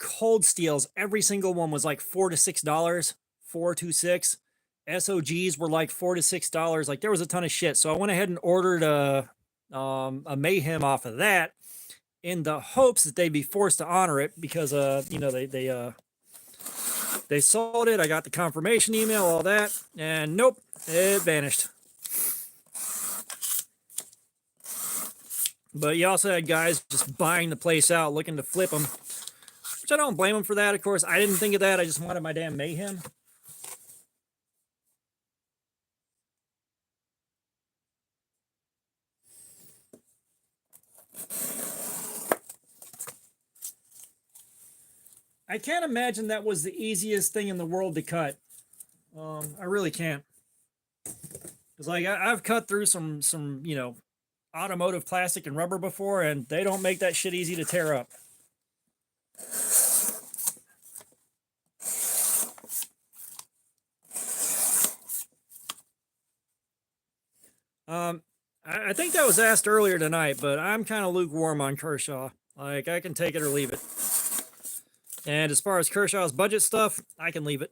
Cold Steels, every single one was like $4 to $6, 4 to 6. SOGs were like $4 to $6. Like, there was a ton of shit. So I went ahead and ordered a Mayhem off of that in the hopes that they'd be forced to honor it because you know, they sold it. I got the confirmation email, all that, and nope, it vanished. But you also had guys just buying the place out, looking to flip them, which I don't blame them for that. Of course, I didn't think of that. I just wanted my damn Mayhem. I can't imagine that was the easiest thing in the world to cut. I really can't. Because, like, I've cut through some, you know, automotive plastic and rubber before, and they don't make that shit easy to tear up. I think that was asked earlier tonight, but I'm kind of lukewarm on Kershaw. Like, I can take it or leave it. And as far as Kershaw's budget stuff, I can leave it.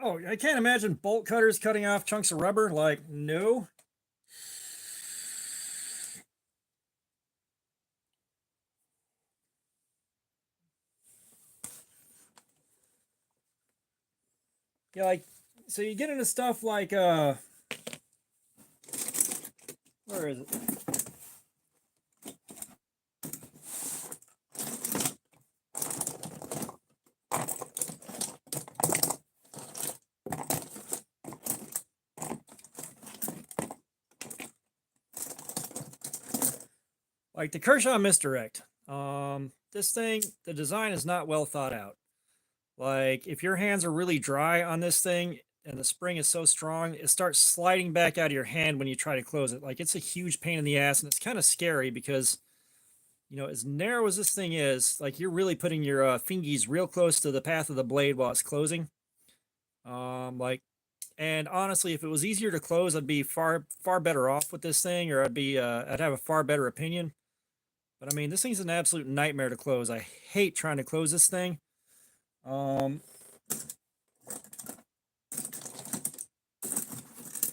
Oh, I can't imagine bolt cutters cutting off chunks of rubber. Like, no. Yeah, like, so you get into stuff like, where is it? Like the Kershaw misdirect. This thing, the design is not well thought out. Like if your hands are really dry on this thing and the spring is so strong, it starts sliding back out of your hand when you try to close it. Like it's a huge pain in the ass, and it's kind of scary because, you know, as narrow as this thing is, like you're really putting your fingies real close to the path of the blade while it's closing. Like, and honestly, if it was easier to close, I'd be far better off with this thing, or I'd have a far better opinion. But I mean, this thing's an absolute nightmare to close. I hate trying to close this thing. Where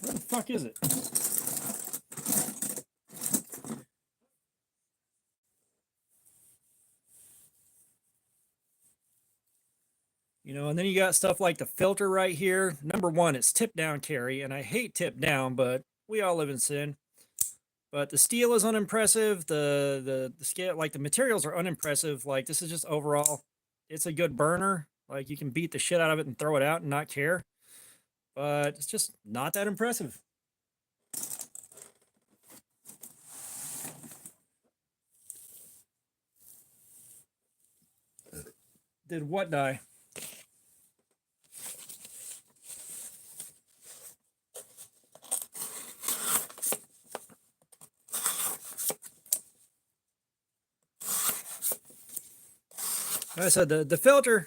the fuck is it? You know, and then you got stuff like the filter right here. Number one, it's tip down carry, and I hate tip down, but we all live in sin. But the steel is unimpressive. The scale, like the materials are unimpressive. Like this is just overall, it's a good burner. Like you can beat the shit out of it and throw it out and not care. But it's just not that impressive. Did what die? Like I said, the filter,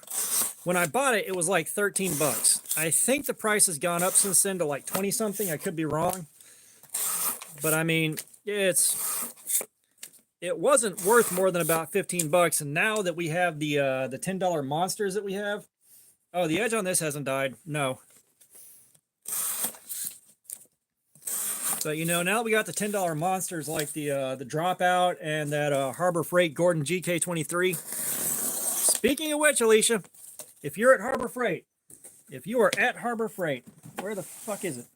when I bought it, it was like 13 bucks. I think the price has gone up since then to like 20 something. I could be wrong. But I mean, it wasn't worth more than about 15 bucks. And now that we have the $10 monsters that we have, oh, the edge on this hasn't died. No. But you know, now that we got the $10 monsters like the Dropout and that Harbor Freight Gordon GK23. Speaking of which, Alicia, if you're at Harbor Freight, if you are at Harbor Freight, where the fuck is it?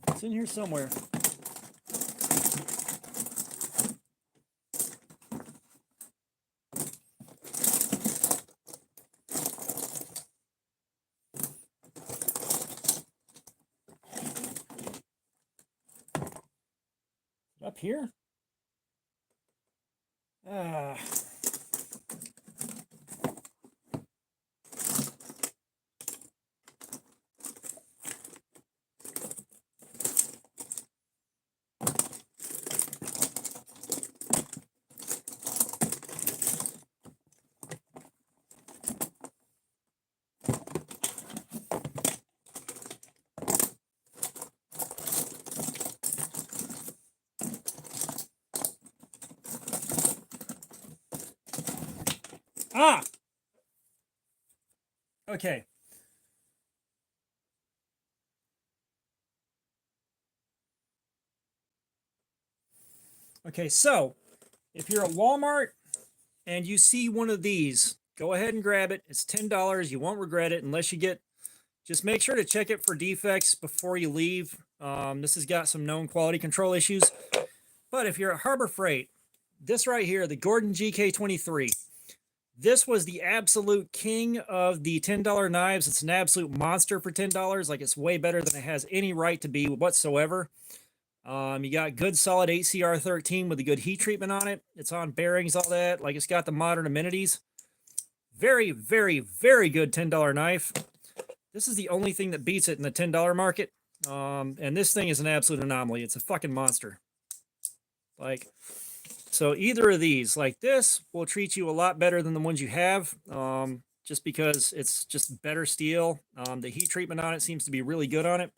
It's in here somewhere. Up here? Ah. Ah! Okay. Okay, so if you're at Walmart and you see one of these, go ahead and grab it. It's $10. You won't regret it unless you get, just make sure to check it for defects before you leave. This has got some known quality control issues. But if you're at Harbor Freight, this right here, the Gordon GK23, this was the absolute king of the $10 knives. It's an absolute monster for $10. Like it's way better than it has any right to be whatsoever. You got good solid HCR13 with a good heat treatment on it. It's on bearings, all that. Like it's got the modern amenities. Very, very, very good $10 knife. This is the only thing that beats it in the $10 market. And this thing is an absolute anomaly. It's a fucking monster. Like, so either of these, like this, will treat you a lot better than the ones you have. Just because it's just better steel. The heat treatment on it seems to be really good on it.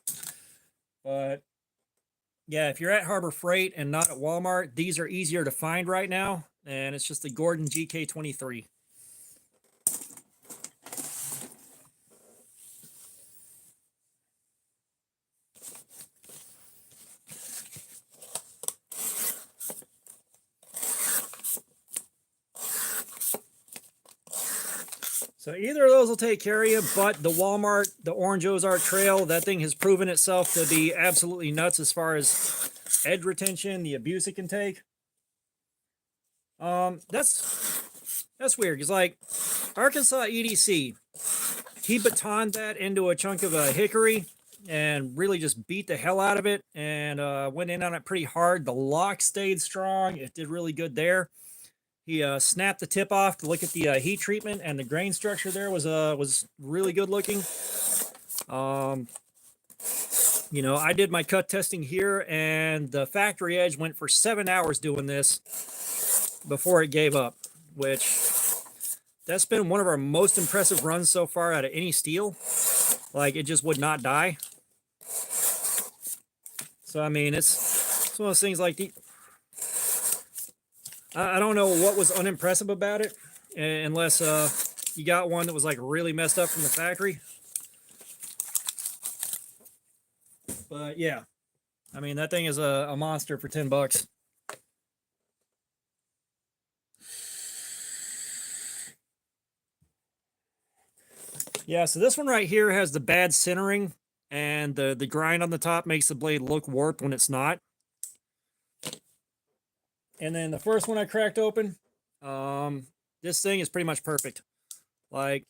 But Yeah, if you're at Harbor Freight and not at Walmart, these are easier to find right now. And it's just the Gordon GK23. So either of those will take care of you, but the Walmart, the Orange Ozark Trail, that thing has proven itself to be absolutely nuts as far as edge retention, the abuse it can take. That's weird, because like Arkansas EDC, he batoned that into a chunk of a hickory and really just beat the hell out of it and went in on it pretty hard. The lock stayed strong. It did really good there. He snapped the tip off to look at the heat treatment, and the grain structure there was really good looking. You know, I did my cut testing here, and the factory edge went for 7 hours doing this before it gave up, which that's been one of our most impressive runs so far out of any steel. Like, it just would not die. So I mean, it's one of those things like I don't know what was unimpressive about it, unless you got one that was like really messed up from the factory. But yeah, I mean, that thing is a monster for $10. Yeah, so this one right here has the bad centering, and the grind on the top makes the blade look warped when it's not. And then the first one I cracked open, this thing is pretty much perfect. Like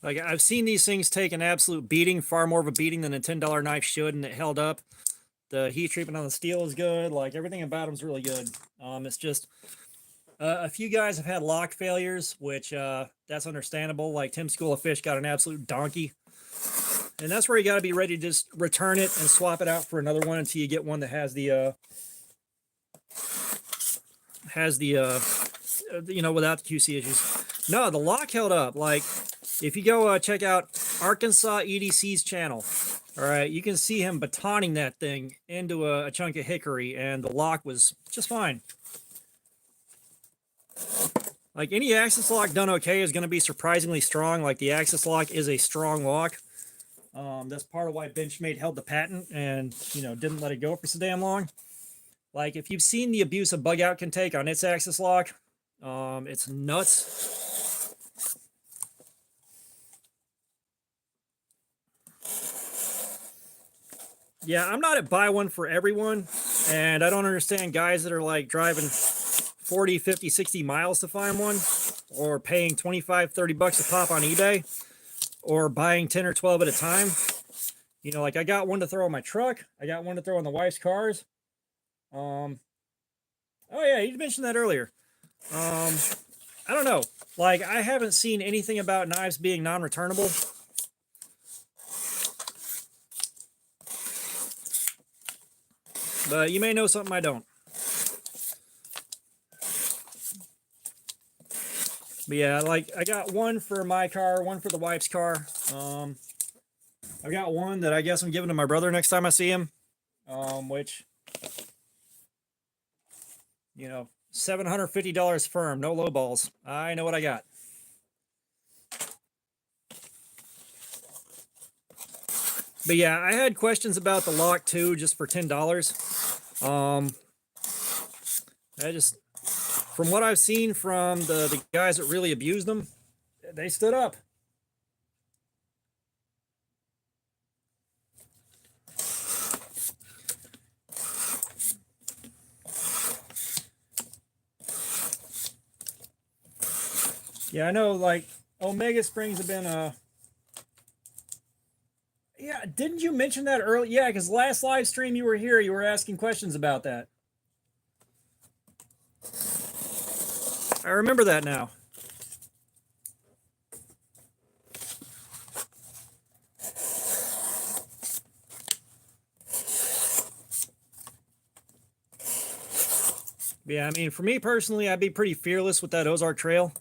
I've seen these things take an absolute beating, far more of a beating than a $10 knife should, and it held up. The heat treatment on the steel is good. Like, everything about them is really good. It's just a few guys have had lock failures, which that's understandable. Like, Tim School of Fish got an absolute donkey. And that's where you got to be ready to just return it and swap it out for another one until you get one that has the you know, without the QC issues. No, the lock held up. Like, if you go check out Arkansas EDC's channel, all right, you can see him batoning that thing into a chunk of hickory, and the lock was just fine. Like, any axis lock done okay is going to be surprisingly strong. Like, the axis lock is a strong lock. That's part of why Benchmade held the patent and, you know, didn't let it go for so damn long. Like, if you've seen the abuse a bug out can take on its axis lock, it's nuts. Yeah, I'm not at buy one for everyone, and I don't understand guys that are like driving 40, 50, 60 miles to find one, or paying 25, 30 bucks a pop on eBay, or buying 10 or 12 at a time. You know, like, I got one to throw in my truck. I got one to throw in the wife's cars. Oh yeah, you mentioned that earlier. I don't know. Like, I haven't seen anything about knives being non-returnable. But you may know something I don't. But yeah, like, I got one for my car, one for the wife's car. I've got one that I guess I'm giving to my brother next time I see him. Which, you know, $750 firm, no low balls. I know what I got. But yeah, I had questions about the lock too, just for $10. I just, from what I've seen from the guys that really abused them, they stood up. Yeah, I know, like, Omega Springs have been yeah, didn't you mention that earlier? Yeah, because last live stream you were here, you were asking questions about that. I remember that now. Yeah, I mean, for me personally, I'd be pretty fearless with that Ozark Trail.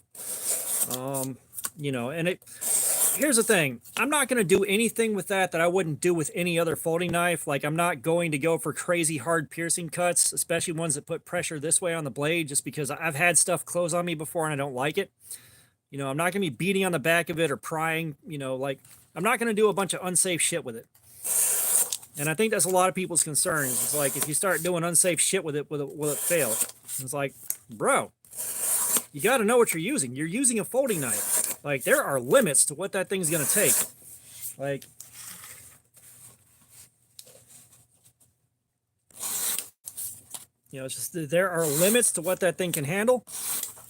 You know, and here's here's the thing. I'm not going to do anything with that I wouldn't do with any other folding knife. Like, I'm not going to go for crazy hard piercing cuts, especially ones that put pressure this way on the blade, just because I've had stuff close on me before and I don't like it. You know, I'm not going to be beating on the back of it or prying, you know, like, I'm not going to do a bunch of unsafe shit with it. And I think that's a lot of people's concerns. It's like, if you start doing unsafe shit with it, will it fail? It's like, bro, you got to know what you're using. You're using a folding knife. Like, there are limits to what that thing's going to take. Like, you know, it's just, there are limits to what that thing can handle.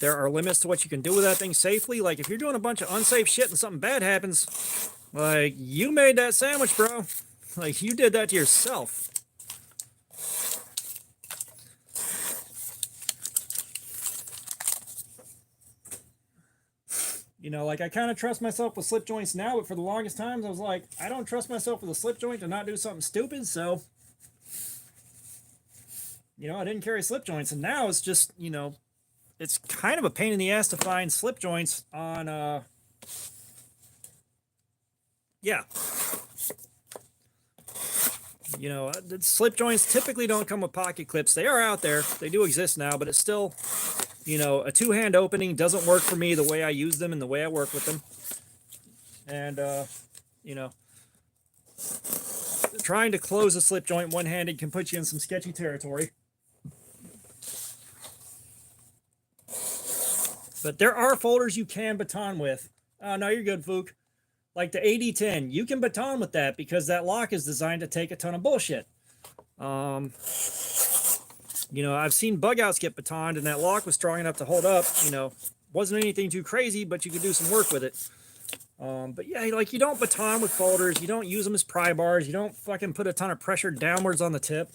There are limits to what you can do with that thing safely. Like, if you're doing a bunch of unsafe shit and something bad happens, like, you made that sandwich, bro. Like, you did that to yourself. You know, like, I kind of trust myself with slip joints now, but for the longest times, I was like, I don't trust myself with a slip joint to not do something stupid, so, you know, I didn't carry slip joints, and now it's just, you know, it's kind of a pain in the ass to find slip joints on, yeah. You know, slip joints typically don't come with pocket clips. They are out there. They do exist now, but it's still, you know, a two-hand opening doesn't work for me the way I use them and the way I work with them. And, you know, trying to close a slip joint one-handed can put you in some sketchy territory. But there are folders you can baton with. No, you're good, Fook. Like the AD10, you can baton with that because that lock is designed to take a ton of bullshit. You know, I've seen bug outs get batoned and that lock was strong enough to hold up. You know, wasn't anything too crazy, but you could do some work with it. But yeah, like, you don't baton with folders. You don't use them as pry bars. You don't fucking put a ton of pressure downwards on the tip.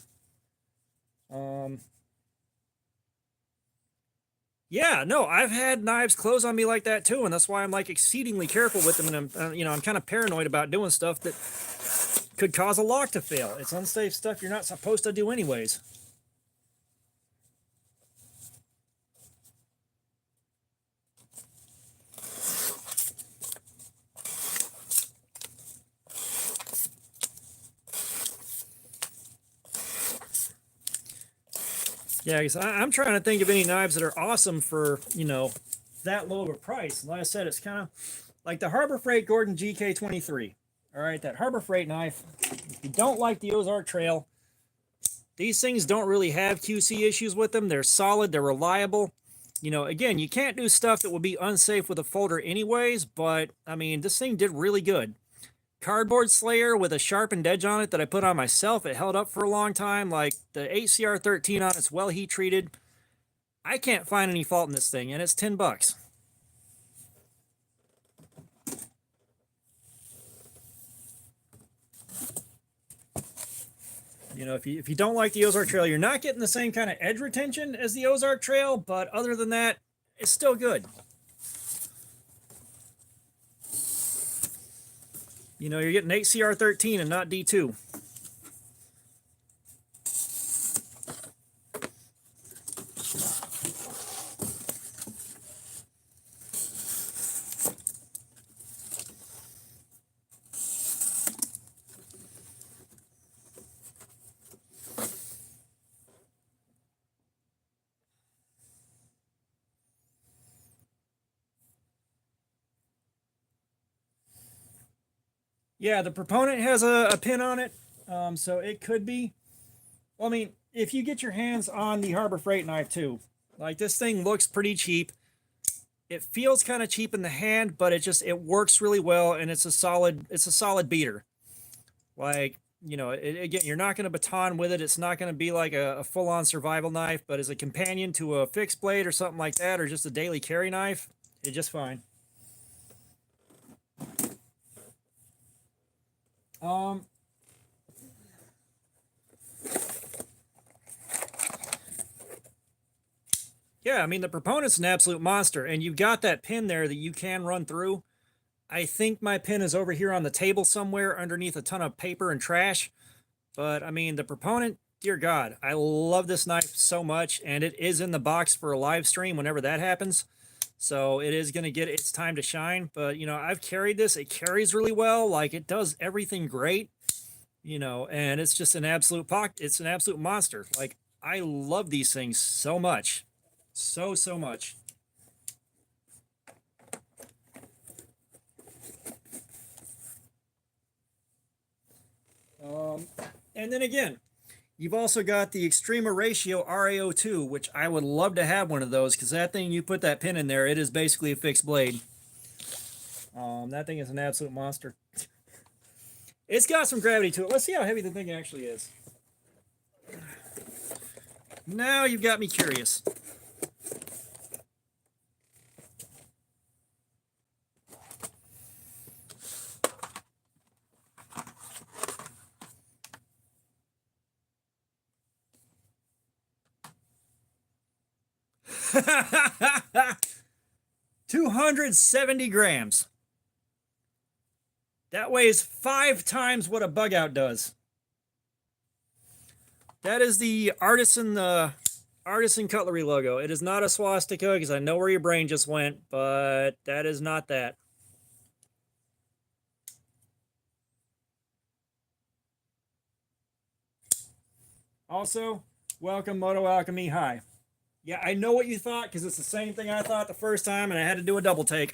Yeah, no, I've had knives close on me like that too, and that's why I'm like exceedingly careful with them, and I'm, you know, I'm kind of paranoid about doing stuff that could cause a lock to fail. It's unsafe stuff you're not supposed to do anyways. Yeah, because I'm trying to think of any knives that are awesome for, you know, that low of a price. Like I said, it's kind of like the Harbor Freight Gordon GK23. All right, that Harbor Freight knife. If you don't like the Ozark Trail, these things don't really have QC issues with them. They're solid, they're reliable. You know, again, you can't do stuff that will be unsafe with a folder anyways, but I mean, this thing did really good. Cardboard Slayer with a sharpened edge on it that I put on myself. It held up for a long time. Like the HCR13 on it's well heat treated. I can't find any fault in this thing, and it's $10. You know, if you don't like the Ozark Trail, you're not getting the same kind of edge retention as the Ozark Trail, but other than that, it's still good. You know, you're getting HCR13 and not D2. Yeah, the Proponent has a pin on it, so it could be. Well, I mean, if you get your hands on the Harbor Freight knife too, like, this thing looks pretty cheap. It feels kind of cheap in the hand, but it works really well, and it's a solid beater. Like, you know, again, you're not going to baton with it. It's not going to be like a full-on survival knife, but as a companion to a fixed blade or something like that, or just a daily carry knife, it's just fine. Yeah, I mean, the Proponent's an absolute monster, and you've got that pin there that you can run through. I think my pin is over here on the table somewhere underneath a ton of paper and trash. But, I mean, the Proponent, dear God, I love this knife so much, and it is in the box for a live stream whenever that happens. So it is going to get its time to shine. But, I've carried this. It carries really well. Like, it does everything great, and it's just an absolute it's an absolute monster. Like, I love these things so much. So much. And then again, you've also got the Extrema Ratio RAO2, which I would love to have one of those, because that thing, you put that pin in there, it is basically a fixed blade. That thing is an absolute monster. It's got some gravity to it. Let's see how heavy the thing actually is. Now you've got me curious. $270 grams. That weighs 5 times what a bug out does. That is the artisan cutlery logo. It is not a swastika, because I know where your brain just went, but that is not that. Also, welcome Moto Alchemy. Hi. Yeah, I know what you thought, because it's the same thing I thought the first time, and I had to do a double take.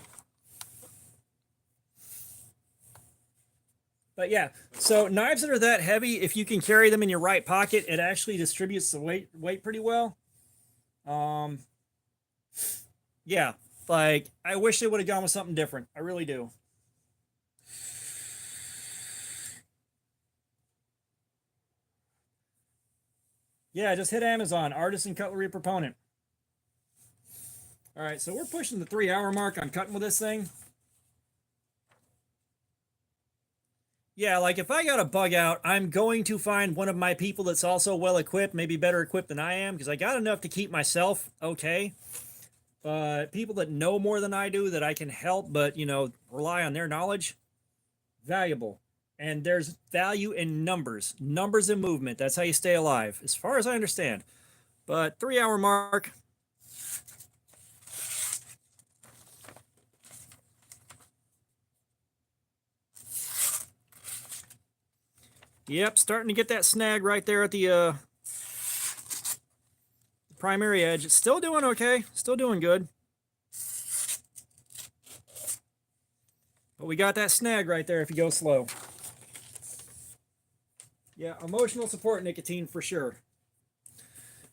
But yeah, so knives that are that heavy, if you can carry them in your right pocket, it actually distributes the weight pretty well. Yeah, like, I wish they would have gone with something different. I really do. Yeah, just hit Amazon, artisan cutlery proponent. All right, so we're pushing the 3-hour mark on cutting with this thing. Yeah, like, if I got a bug out, I'm going to find one of my people that's also well equipped, maybe better equipped than I am, because I got enough to keep myself okay. But people that know more than I do, that I can help, but, rely on their knowledge, valuable. And there's value in numbers and movement. That's how you stay alive, as far as I understand. But 3-hour mark. Yep, starting to get that snag right there at the primary edge. It's still doing okay. Still doing good. But we got that snag right there if you go slow. Yeah, emotional support nicotine for sure.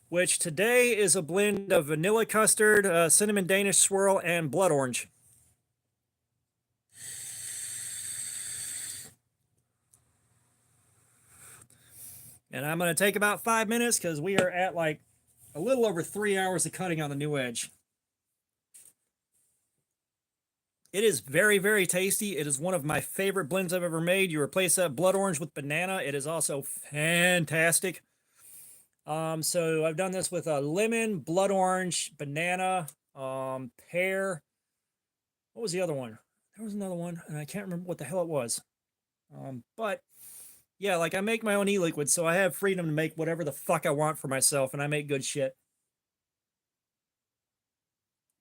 Which today is a blend of vanilla custard, cinnamon Danish swirl, and blood orange. And I'm going to take about 5 minutes, because we are at like a little over 3 hours of cutting on the new edge. It is very, very tasty. It is one of my favorite blends I've ever made. You replace that blood orange with banana. It is also fantastic. So I've done this with a lemon, blood orange, banana, pear. What was the other one? There was another one, and I can't remember what the hell it was. But yeah, like, I make my own e-liquid, so I have freedom to make whatever the fuck I want for myself, and I make good shit.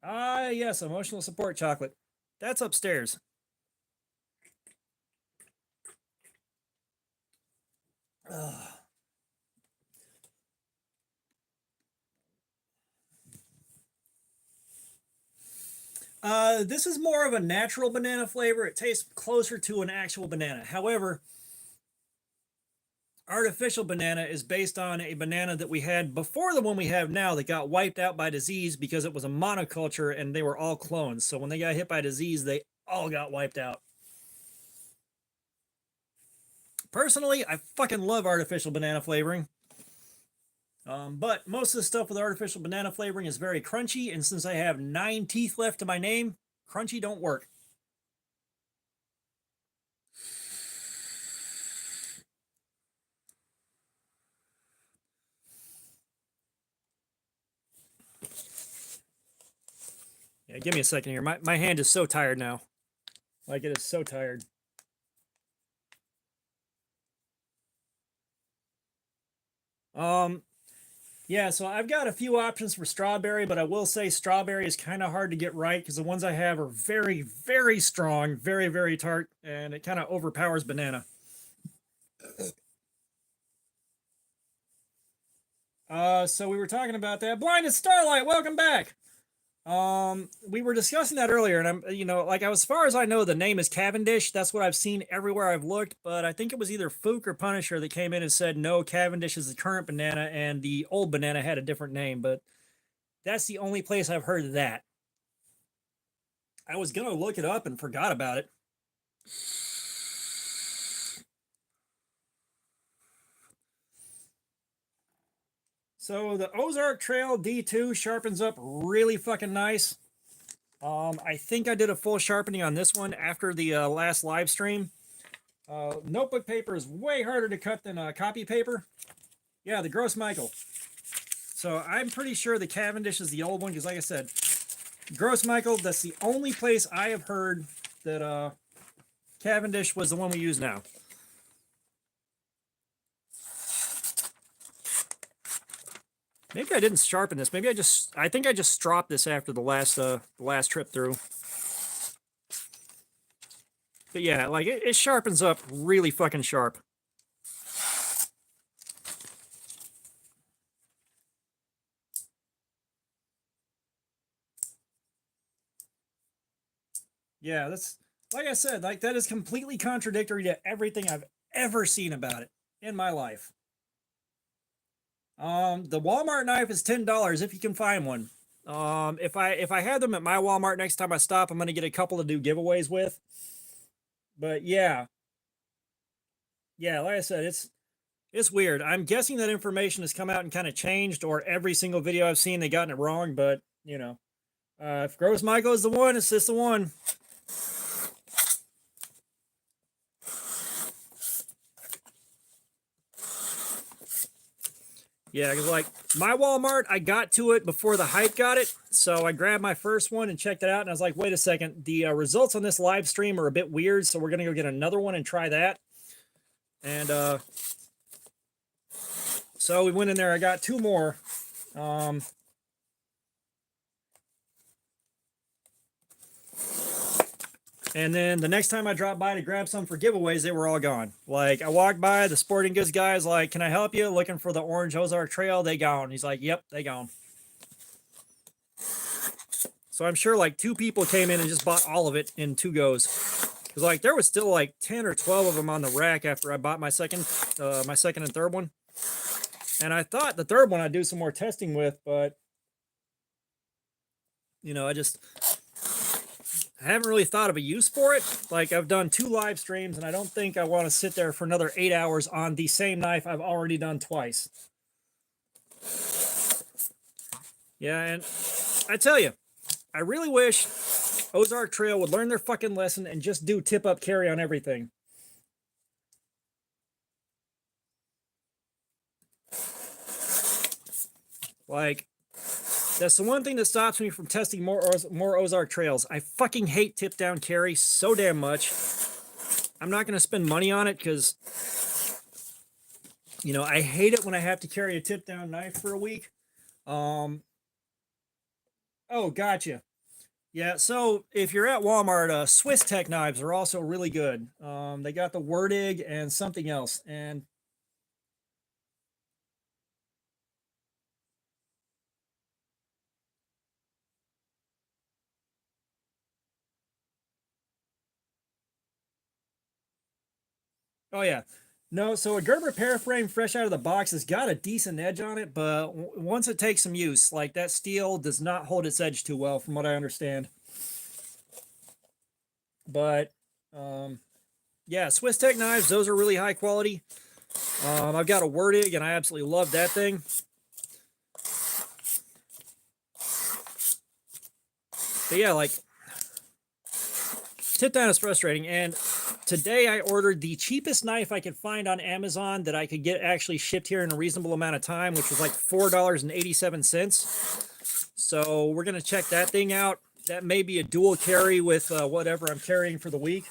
Ah, yes, emotional support chocolate. That's upstairs. This is more of a natural banana flavor. It tastes closer to an actual banana. However, artificial banana is based on a banana that we had before the one we have now, that got wiped out by disease because it was a monoculture and they were all clones. So when they got hit by disease, they all got wiped out. Personally, I fucking love artificial banana flavoring. But most of the stuff with artificial banana flavoring is very crunchy, and since I have 9 teeth left to my name, crunchy don't work. Yeah, give me a second here. My hand is so tired now. Like, it is so tired. Yeah, so I've got a few options for strawberry, but I will say strawberry is kind of hard to get right because the ones I have are very, very strong, very, very tart, and it kind of overpowers banana. So we were talking about that. Blinded Starlight, welcome back. We were discussing that earlier, and I'm, like as far as I know, the name is Cavendish. That's what I've seen everywhere I've looked. But I think it was either Fook or Punisher that came in and said no, Cavendish is the current banana, and the old banana had a different name. But that's the only place I've heard that. I was gonna look it up and forgot about it. So the Ozark Trail D2 sharpens up really fucking nice. I think I did a full sharpening on this one after the last live stream. Notebook paper is way harder to cut than copy paper. Yeah, the Gross Michael. So I'm pretty sure the Cavendish is the old one because, like I said, Gross Michael, that's the only place I have heard that Cavendish was the one we use now. Maybe I didn't sharpen this. Maybe I think I just stropped this after the last trip through. But yeah, like it sharpens up really fucking sharp. Yeah, that's like I said, like that is completely contradictory to everything I've ever seen about it in my life. The Walmart knife is $10 if you can find one. If I have them at my Walmart next time I stop, I'm gonna get a couple to do giveaways with. But yeah, like I said, it's weird. I'm guessing that information has come out and kind of changed, or every single video I've seen they gotten it wrong. But if Gross Michael is the one, it's just the one. Yeah, because like my Walmart, I got to it before the hype got it. So I grabbed my first one and checked it out. And I was like, wait a second. The results on this live stream are a bit weird. So we're going to go get another one and try that. And so we went in there. I got two more. And then the next time I dropped by to grab some for giveaways, they were all gone. Like I walked by, the sporting goods guy's like, can I help you? Looking for the orange Ozark Trail. They gone. He's like, yep, they gone. So I'm sure like two people came in and just bought all of it in two goes. Because like there was still like 10 or 12 of them on the rack after I bought my second and third one. And I thought the third one I'd do some more testing with, but I haven't really thought of a use for it. Like I've done 2 live streams and I don't think I want to sit there for another 8 hours on the same knife I've already done twice. Yeah, and I tell you, I really wish Ozark Trail would learn their fucking lesson and just do tip up carry on everything. Like, that's the one thing that stops me from testing more Ozark Trails. I fucking hate tip down carry so damn much. I'm not going to spend money on it because, I hate it when I have to carry a tip down knife for a week. Oh, gotcha. Yeah, so if you're at Walmart, Swiss Tech knives are also really good. They got the Werdig and something else. And oh yeah, no. So a Gerber Paraframe fresh out of the box has got a decent edge on it, but once it takes some use, like that steel does not hold its edge too well, from what I understand. But yeah, Swiss Tech knives, those are really high quality. I've got a Werdig, and I absolutely love that thing. But yeah, like tip down is frustrating, and today I ordered the cheapest knife I could find on Amazon that I could get actually shipped here in a reasonable amount of time, which was like $4.87. So we're going to check that thing out. That may be a dual carry with whatever I'm carrying for the week.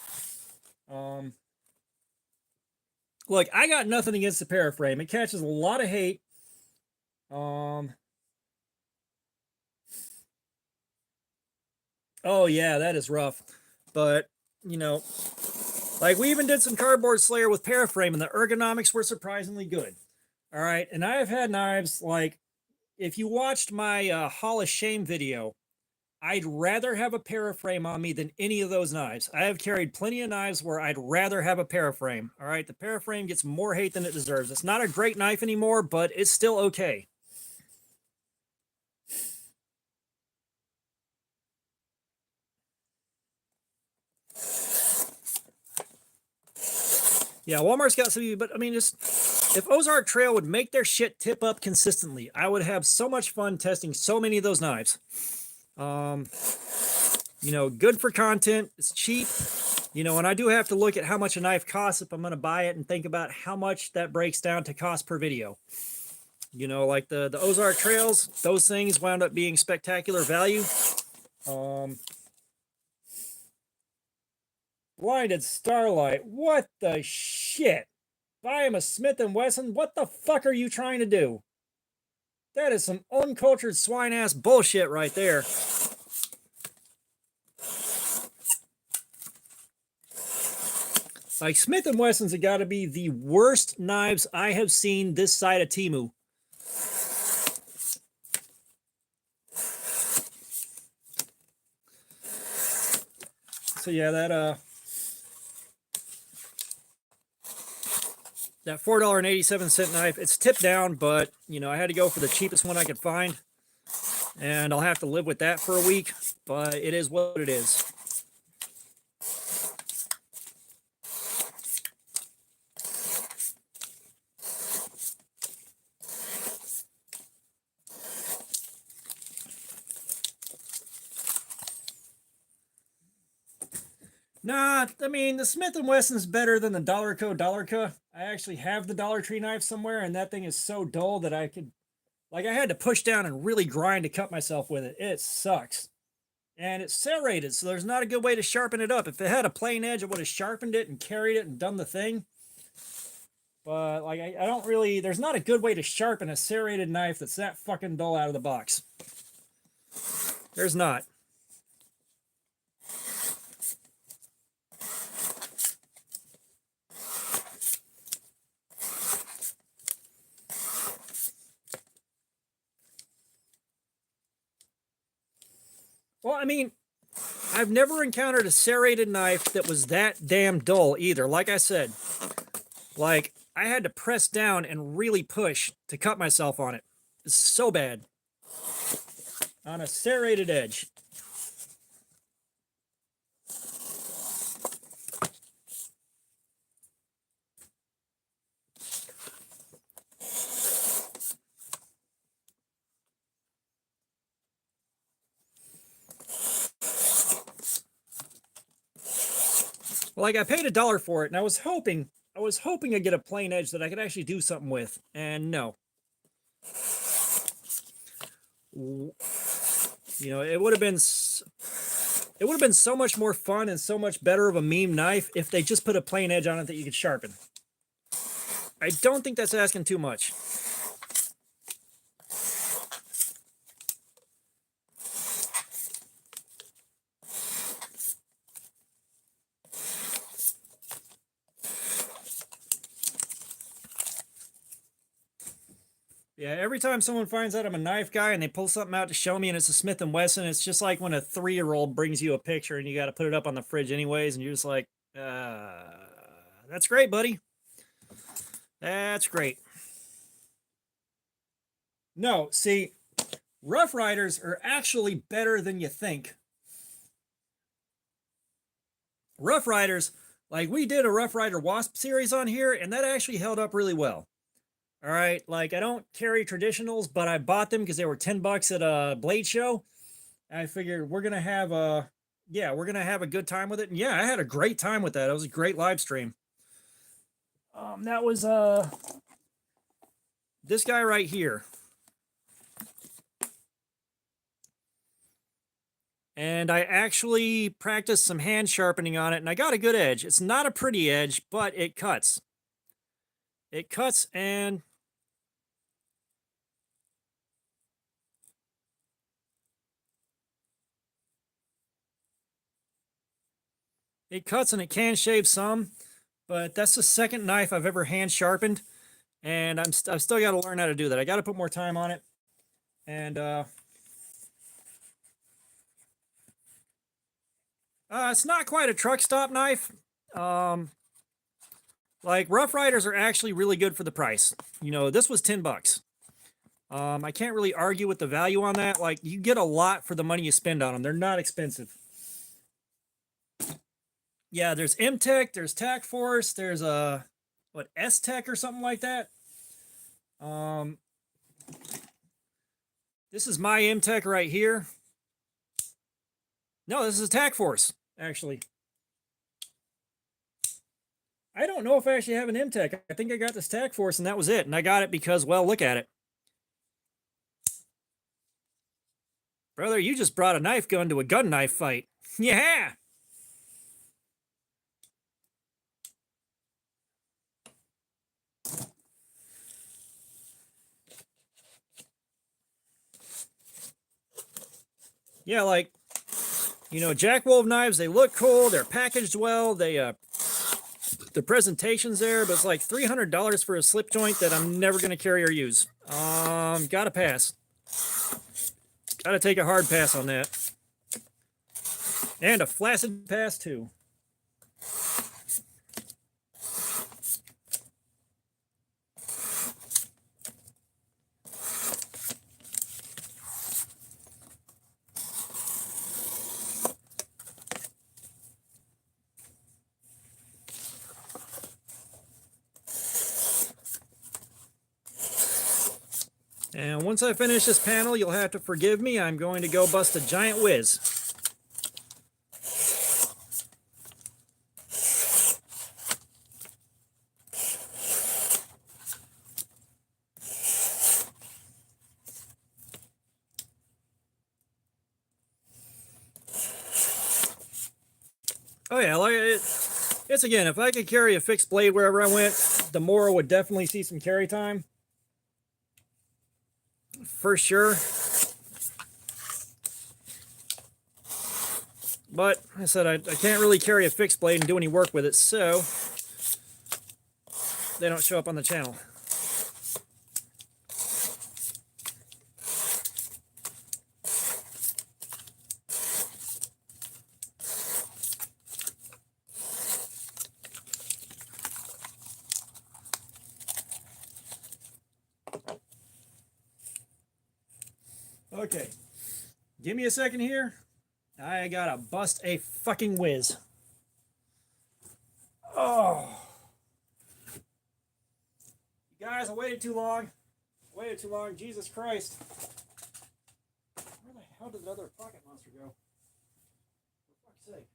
Look, I got nothing against the Paraframe. It catches a lot of hate. Um, oh yeah, that is rough. But, you know, like we even did some cardboard slayer with paraframe and the ergonomics were surprisingly good. All right. And I have had knives like, if you watched my Hall of Shame video, I'd rather have a paraframe on me than any of those knives. I have carried plenty of knives where I'd rather have a paraframe. All right. The paraframe gets more hate than it deserves. It's not a great knife anymore, but it's still okay. Yeah, Walmart's got some, but I mean, just if Ozark Trail would make their shit tip up consistently, I would have so much fun testing so many of those knives. You know, good for content. It's cheap. You know, and I do have to look at how much a knife costs if I'm going to buy it and think about how much that breaks down to cost per video. You know, like the Ozark Trails, those things wound up being spectacular value. Blinded Starlight, what the shit? Buy him a Smith & Wesson? What the fuck are you trying to do? That is some uncultured swine ass bullshit right there. Like, Smith & Wessons have got to be the worst knives I have seen this side of Temu. So yeah, that $4.87 knife, it's tipped down, but you know, I had to go for the cheapest one I could find, and I'll have to live with that for a week, but it is what it is. Nah, I mean, the Smith & Wesson's better than the Dollar Co. I actually have the Dollar Tree knife somewhere, and that thing is so dull that I had to push down and really grind to cut myself with it. It sucks. And it's serrated, so there's not a good way to sharpen it up. If it had a plain edge, I would have sharpened it and carried it and done the thing. But, like, I don't really, there's not a good way to sharpen a serrated knife that's that fucking dull out of the box. There's not. Well, I mean, I've never encountered a serrated knife that was that damn dull either. Like I said, like, I had to press down and really push to cut myself on it. It's so bad. On a serrated edge. Like, I paid $1 for it, and I was hoping I'd get a plain edge that I could actually do something with, and no. You know, it would have been so much more fun and so much better of a meme knife if they just put a plain edge on it that you could sharpen. I don't think that's asking too much. Yeah, every time someone finds out I'm a knife guy and they pull something out to show me and it's a Smith & Wesson, it's just like when a 3-year-old brings you a picture and you got to put it up on the fridge anyways, and you're just like, that's great, buddy. That's great. No, see, Rough Riders are actually better than you think. Rough Riders, like, we did a Rough Rider Wasp series on here, and that actually held up really well. All right, like, I don't carry traditionals, but I bought them because they were $10 at a blade show. I figured we're gonna have a good time with it. And yeah, I had a great time with that. It was a great live stream. That was this guy right here. And I actually practiced some hand sharpening on it, and I got a good edge. It's not a pretty edge, but it cuts. It cuts, and It cuts and it can shave some, but that's the second knife I've ever hand sharpened, and I've still got to learn how to do that. I got to put more time on it, and it's not quite a truck stop knife. Like Rough Riders are actually really good for the price. You know, this was $10. I can't really argue with the value on that. Like, you get a lot for the money you spend on them. They're not expensive. Yeah, there's M-Tech, there's Tac Force, there's a S-Tech or something like that. This is my M-Tech right here. No, this is Tac Force, actually. I don't know if I actually have an M-Tech. I think I got this Tac Force and that was it. And I got it because, well, look at it. Brother, you just brought a knife gun to a gun knife fight. Yeah! Yeah, like, you know, Jack Wolf knives, they look cool, they're packaged well, the presentation's there, but it's like $300 for a slip joint that I'm never going to carry or use. Gotta pass. Gotta take a hard pass on that. And a flaccid pass, too. And once I finish this panel, you'll have to forgive me. I'm going to go bust a giant whiz. Oh yeah, like it's again, if I could carry a fixed blade wherever I went, the Mora would definitely see some carry time. For sure. But I said I can't really carry a fixed blade and do any work with it, so they don't show up on the channel. Okay, give me a second here. I gotta bust a fucking whiz. Oh. You guys, I waited too long. Waited too long. Jesus Christ. Where the hell did the other pocket monster go? For fuck's sake.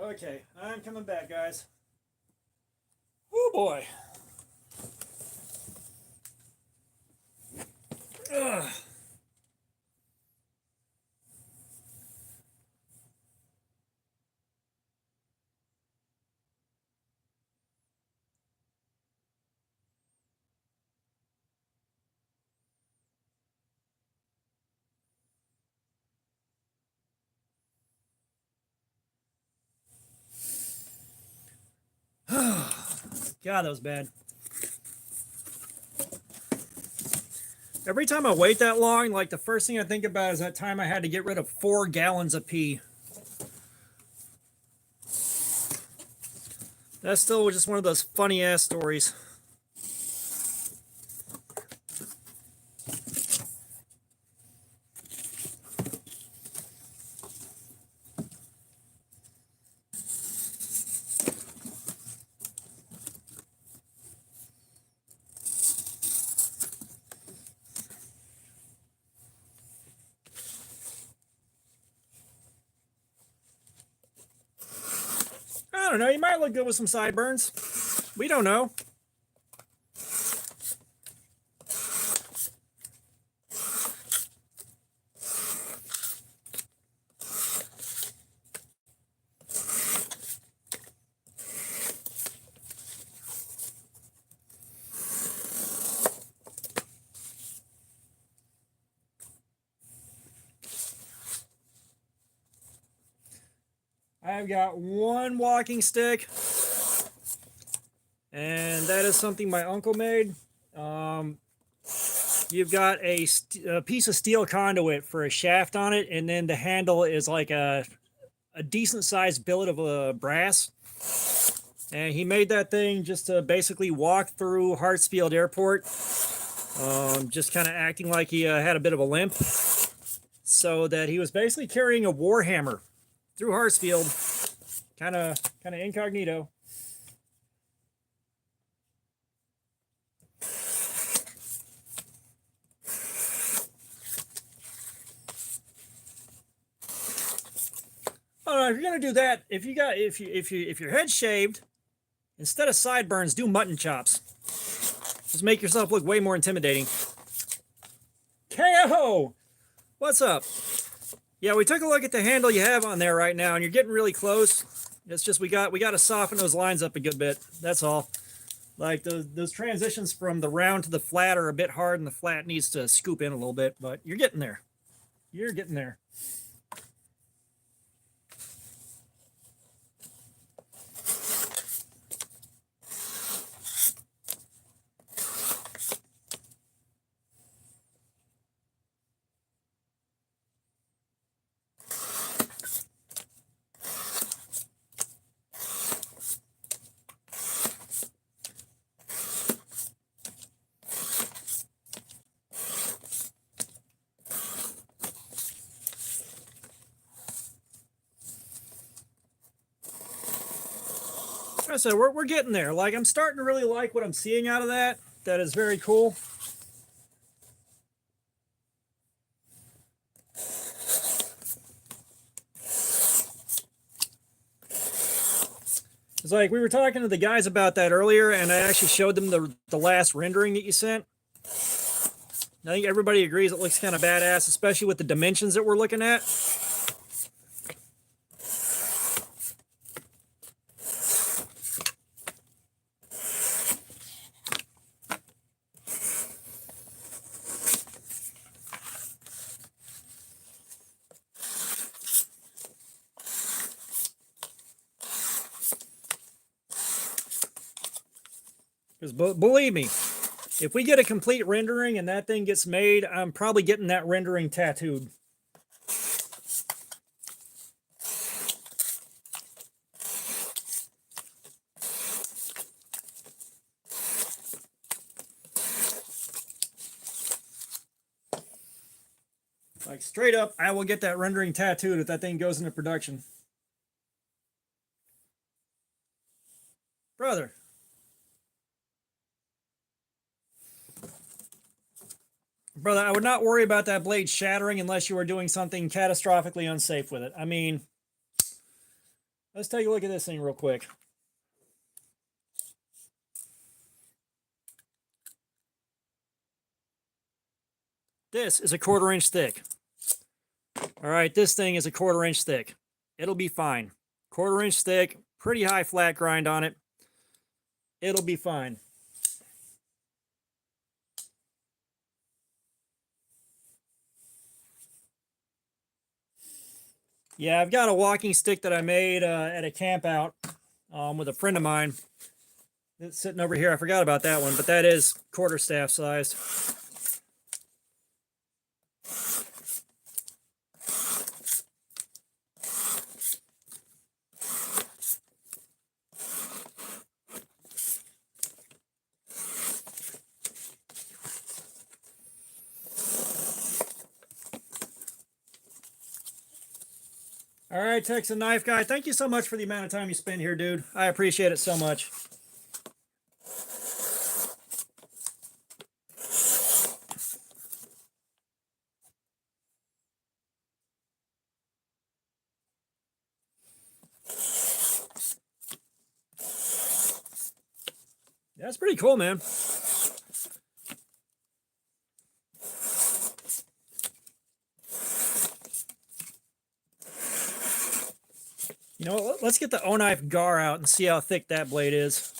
Okay, I'm coming back, guys. Oh boy. Ugh. God, that was bad. Every time I wait that long, like the first thing I think about is that time I had to get rid of 4 gallons of pee. That's still just one of those funny ass stories. I don't know, you might look good with some sideburns. We don't know. I've got one walking stick, and that is something my uncle made. You've got a piece of steel conduit for a shaft on it, and then the handle is like a decent sized billet of brass. And he made that thing just to basically walk through Hartsfield Airport, just kind of acting like he had a bit of a limp, so that he was basically carrying a war hammer through Hartsfield, kind of incognito. Oh, if you're gonna do that, if your head's shaved, instead of sideburns, do mutton chops. Just make yourself look way more intimidating. KO! What's up? Yeah, we took a look at the handle you have on there right now, and you're getting really close. It's just we got to soften those lines up a good bit. That's all. Like those transitions from the round to the flat are a bit hard, and the flat needs to scoop in a little bit, but you're getting there. You're getting there. I said we're getting there. Like, I'm starting to really like what I'm seeing out of that. That is very cool. It's like we were talking to the guys about that earlier, and I actually showed them the last rendering that you sent. I think everybody agrees it looks kind of badass, especially with the dimensions that we're looking at. Because believe me, if we get a complete rendering and that thing gets made, I'm probably getting that rendering tattooed. Like, straight up, I will get that rendering tattooed if that thing goes into production. Brother. Brother, I would not worry about that blade shattering unless you were doing something catastrophically unsafe with it. I mean, Let's take a look at this thing real quick. This is a 1/4 inch thick. All right, this thing is a 1/4 inch thick. It'll be fine. 1/4 inch thick, pretty high flat grind on it. It'll be fine. Yeah, I've got a walking stick that I made at a camp out with a friend of mine. It's sitting over here. I forgot about that one, but that is quarterstaff sized. All right, Texan Knife Guy, thank you so much for the amount of time you spend here, dude. I appreciate it so much. That's pretty cool, man. You know, let's get the O-Knife Gar out and see how thick that blade is.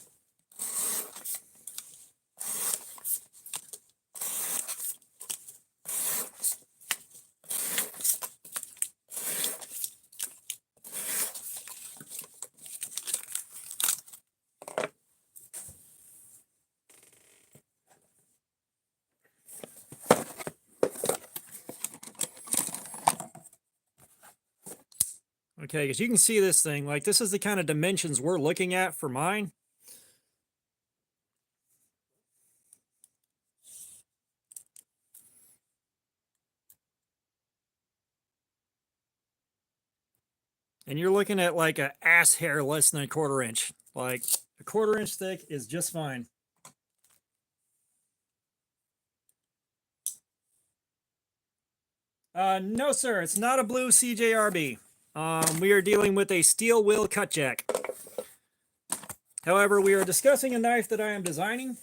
Okay, because you can see this thing, like this is the kind of dimensions we're looking at for mine. And you're looking at like a ass hair less than a 1/4 inch. Like a 1/4 inch thick is just fine. No, sir, it's not a blue CJRB. We are dealing with a steel wheel cut jack. However, we are discussing a knife that I am designing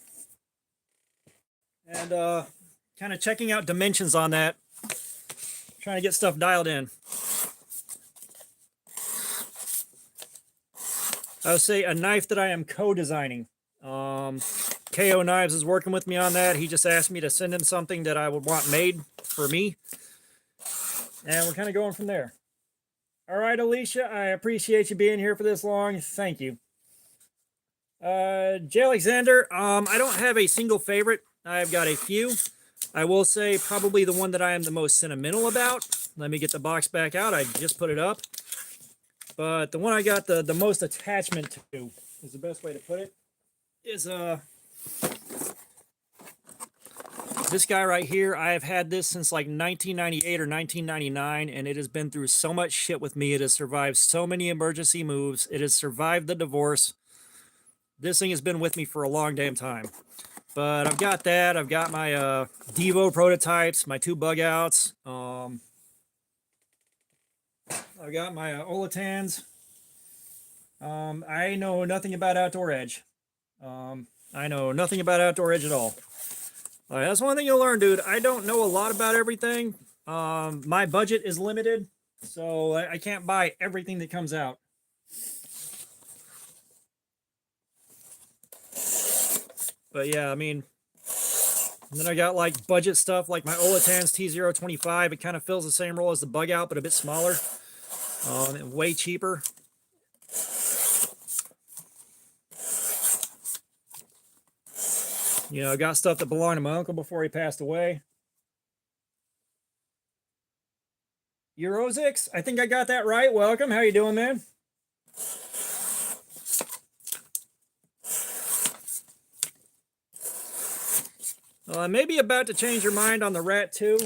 and kind of checking out dimensions on that, trying to get stuff dialed in. I would say a knife that I am co-designing. KO Knives is working with me on that. He just asked me to send him something that I would want made for me. And we're kind of going from there. All right, Alicia, I appreciate you being here for this long. Thank you. J. Alexander, I don't have a single favorite. I've got a few. I will say probably the one that I am the most sentimental about. Let me get the box back out. I just put it up. But the one I got the most attachment to, is the best way to put it, is this guy right here. I have had this since like 1998 or 1999, and it has been through so much shit with me. It has survived so many emergency moves. It has survived the divorce. This thing has been with me for a long damn time. But I've got that. I've got my Devo prototypes, my 2 bug outs. I've got my Olatans. I know nothing about Outdoor Edge. I know nothing about Outdoor Edge at all. That's one thing you'll learn, dude. I don't know a lot about everything. My budget is limited, so I can't buy everything that comes out. But yeah, I mean, and then I got like budget stuff like my Olatans T025. It kind of fills the same role as the bug out, but a bit smaller. Way cheaper. You know, I got stuff that belonged to my uncle before he passed away. Eurozix, I think I got that right. Welcome. How you doing, man? Well, I may be about to change your mind on the Rat 2.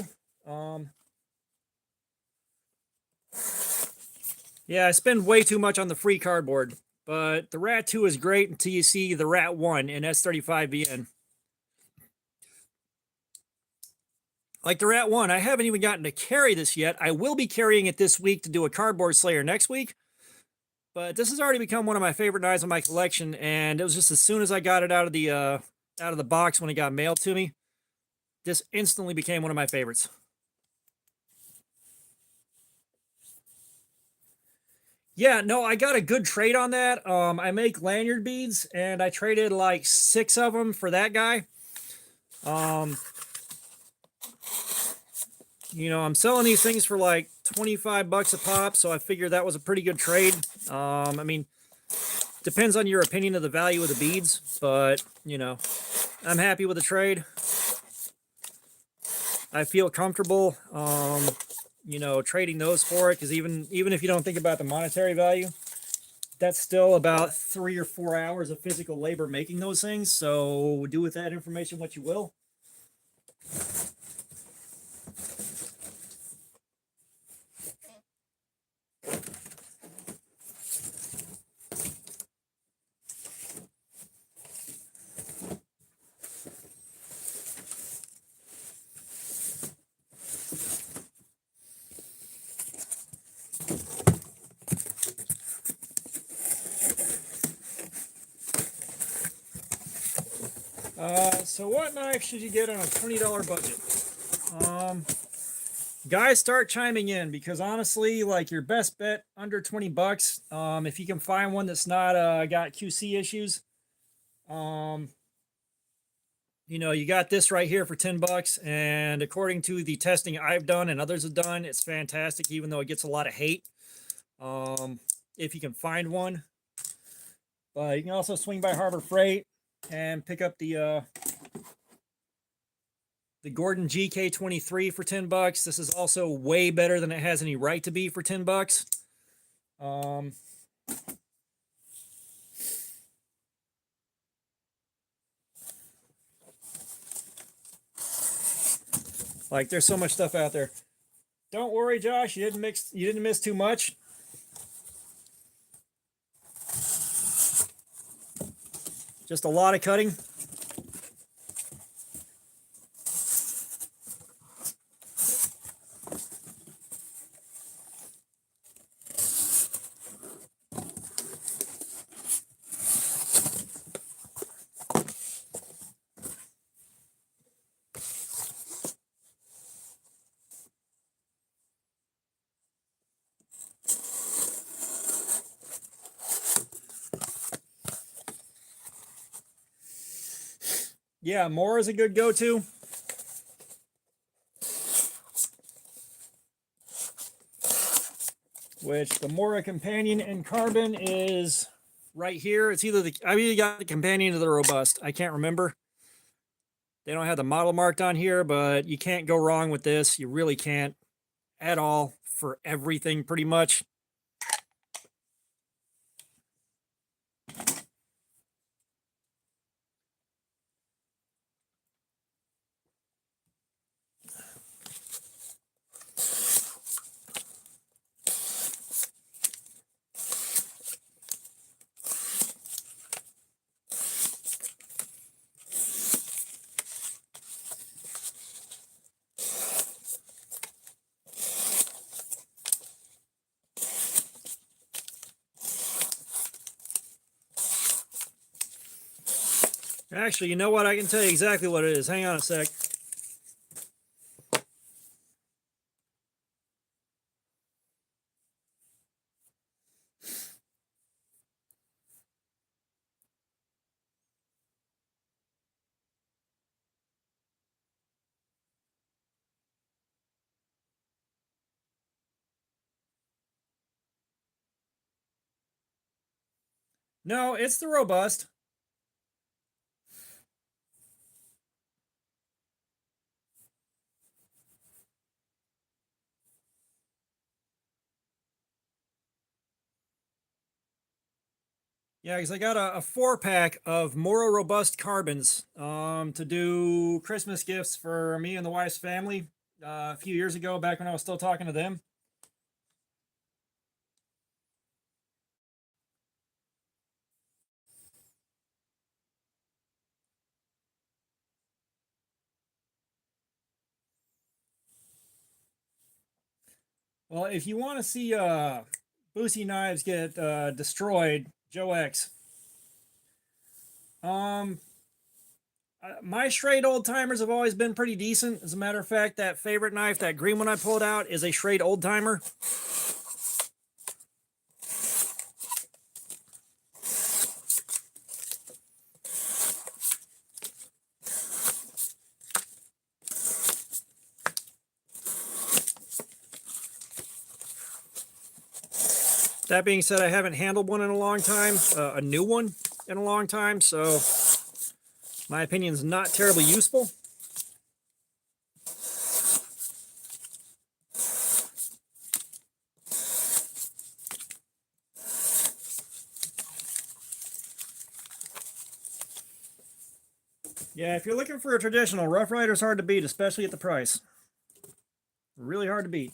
Yeah, I spend way too much on the free cardboard. But the Rat 2 is great until you see the Rat 1 in S35BN. Like the Rat 1, I haven't even gotten to carry this yet. I will be carrying it this week to do a cardboard slayer next week. But this has already become one of my favorite knives in my collection, and it was just as soon as I got it out of the box when it got mailed to me, this instantly became one of my favorites. Yeah, no, I got a good trade on that. I make lanyard beads, and I traded like 6 of them for that guy. Um, I'm selling these things for like 25 bucks a pop, so I figured that was a pretty good trade. I mean, depends on your opinion of the value of the beads, but I'm happy with the trade. I feel comfortable, trading those for it, because even if you don't think about the monetary value, that's still about 3 or 4 hours of physical labor making those things. So do with that information what you will. So what knife should you get on a $20 budget? Guys, start chiming in, because honestly, like, your best bet under 20 bucks, if you can find one that's not got QC issues, you got this right here for 10 bucks, and according to the testing I've done and others have done, it's fantastic, even though it gets a lot of hate. If you can find one. But you can also swing by Harbor Freight and pick up the Gordon GK23 for 10 bucks. This is also way better than it has any right to be for 10 bucks. Like, there's so much stuff out there. Don't worry, Josh, you didn't miss too much. Just a lot of cutting. Yeah, more is a good go-to. Which the Mora companion in carbon is right here. It's I've either got the companion or the robust. I can't remember. They don't have the model marked on here, but you can't go wrong with this. You really can't at all for everything, pretty much. Actually, you know what? I can tell you exactly what it is. Hang on a sec. No, it's the robust. Yeah, because I got a 4-pack of Moro Robust carbons to do Christmas gifts for me and the wife's family a few years ago, back when I was still talking to them. Well, if you want to see Boosie knives get destroyed. Joe X. My Schrade old timers have always been pretty decent. As a matter of fact, that favorite knife, that green one I pulled out, is a Schrade old timer. That being said, I haven't handled one in a long time, a new one in a long time, so my opinion is not terribly useful. Yeah, if you're looking for a traditional, Rough Rider's hard to beat, especially at the price. Really hard to beat.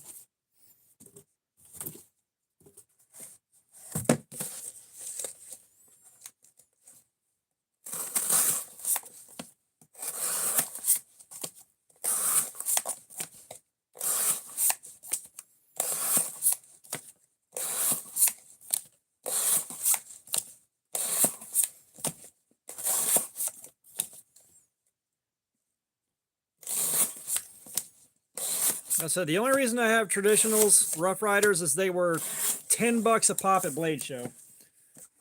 I said the only reason I have traditionals Rough Riders is they were $10 a pop at Blade Show.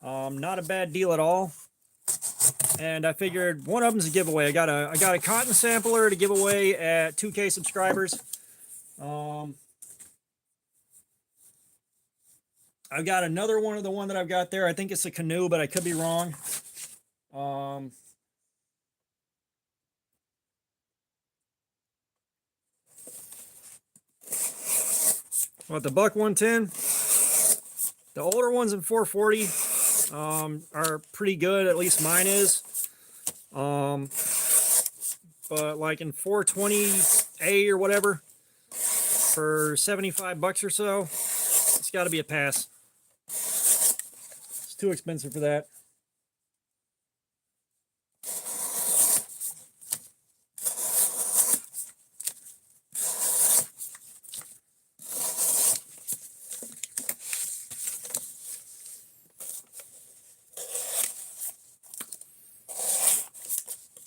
Not a bad deal at all. And I figured one of them's a giveaway. I got a cotton sampler to give away at 2K subscribers. I've got another one of the one that I've got there. I think it's a canoe, but I could be wrong. What, the buck 110? The older ones in 440 are pretty good, at least mine is. But like in 420A or whatever, for $75 or so, it's got to be a pass. It's too expensive for that.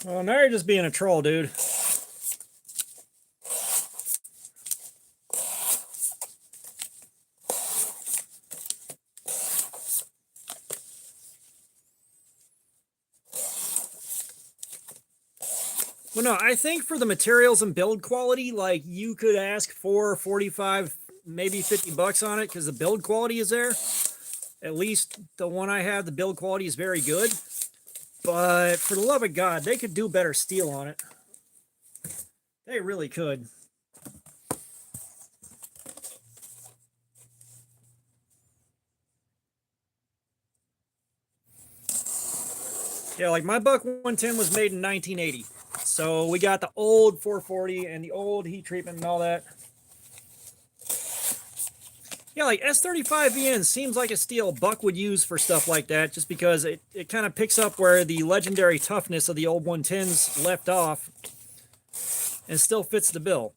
Well, now you're just being a troll, dude. Well, no, I think for the materials and build quality, like you could ask for 45, maybe $50 on it because the build quality is there. At least the one I have, the build quality is very good. But for the love of God, they could do better steel on it. They really could. Yeah, like my buck 110 was made in 1980. So we got the old 440 and the old heat treatment and all that. Yeah, like S35VN seems like a steel Buck would use for stuff like that, just because it kind of picks up where the legendary toughness of the old 110s left off and still fits the bill.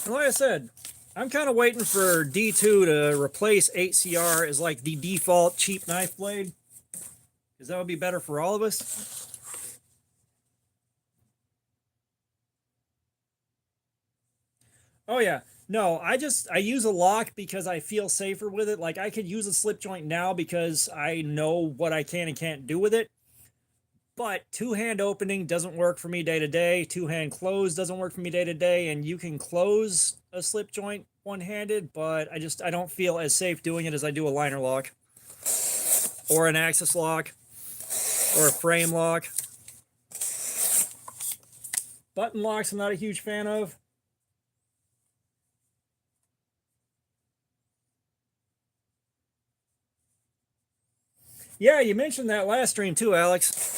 And like I said, I'm kind of waiting for D2 to replace 8CR as like the default cheap knife blade, because that would be better for all of us. Oh yeah, no, I use a lock because I feel safer with it. Like I could use a slip joint now because I know what I can and can't do with it. But two-hand opening doesn't work for me day to day. Two-hand close doesn't work for me day to day. And you can close a slip joint one-handed, but I don't feel as safe doing it as I do a liner lock or an axis lock or a frame lock. Button locks I'm not a huge fan of. Yeah, you mentioned that last stream too, Alex.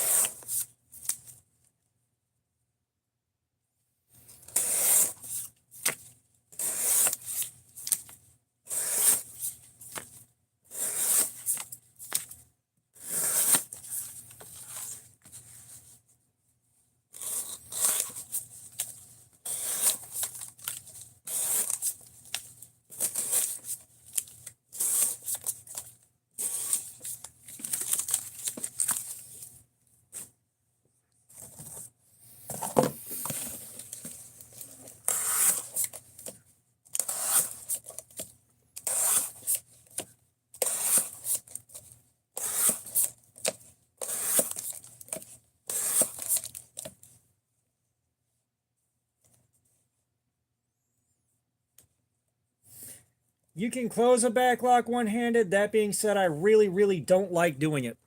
You can close a back lock one-handed. That being said, I really, really don't like doing it.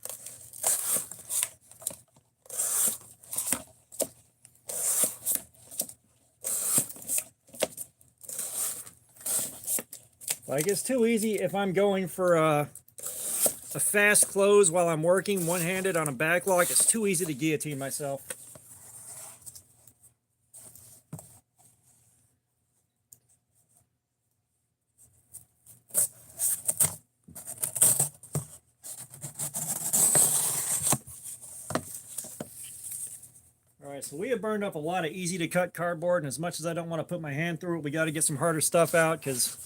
Like, it's too easy if I'm going for a fast close while I'm working one-handed on a back lock. It's too easy to guillotine myself. Alright, so we have burned up a lot of easy to cut cardboard, and as much as I don't want to put my hand through it, we got to get some harder stuff out because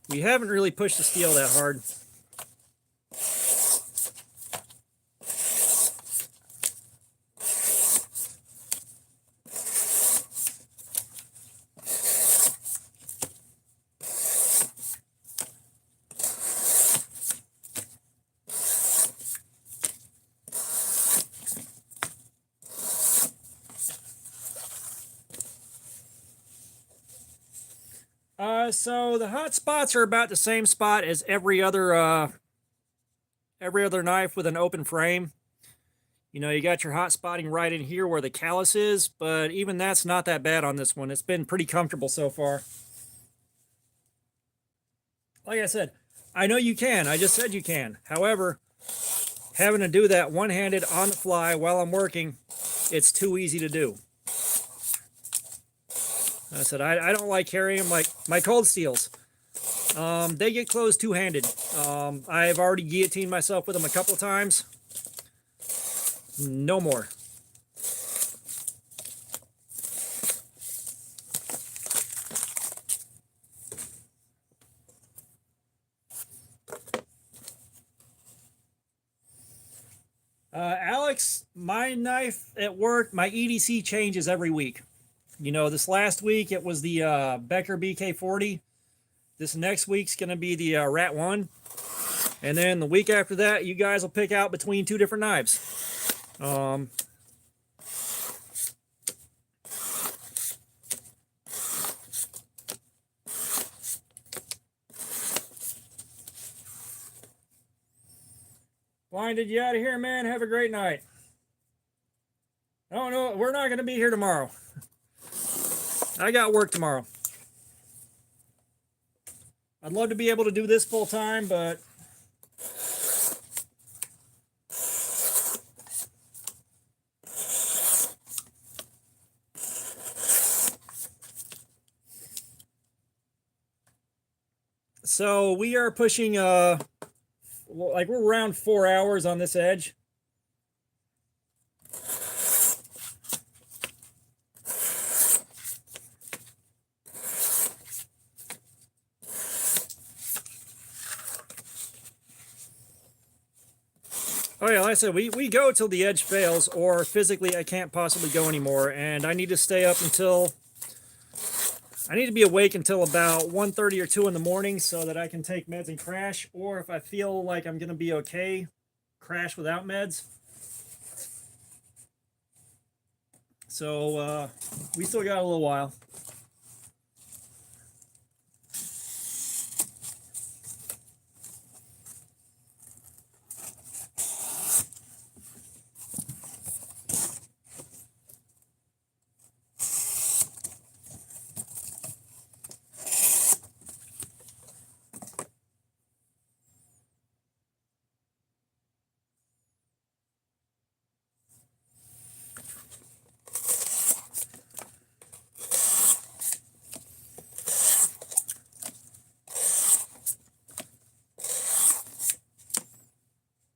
we haven't really pushed the steel that hard. So the hot spots are about the same spot as every other knife with an open frame. You know, you got your hot spotting right in here where the callus is, but even that's not that bad on this one. It's been pretty comfortable so far. Like I said, I know you can. I just said you can. However, having to do that one-handed on the fly while I'm working, it's too easy to do. I said, I don't like carrying them like my cold steels. They get closed two-handed. I've already guillotined myself with them a couple of times. No more. Alex, my knife at work, my EDC changes every week. You know, this last week it was the Becker BK40. This next week's going to be the Rat 1. And then the week after that, you guys will pick out between two different knives. Blinded you out of here, man. Have a great night. Oh, no, we're not going to be here tomorrow. I got work tomorrow. I'd love to be able to do this full time, but so we are pushing like we're around 4 hours on this edge. Oh yeah, like I said, we go till the edge fails, or physically I can't possibly go anymore, and I need to stay up until, I need to be awake until about 1:30 or 2 in the morning so that I can take meds and crash, or if I feel like I'm going to be okay, crash without meds. So we still got a little while.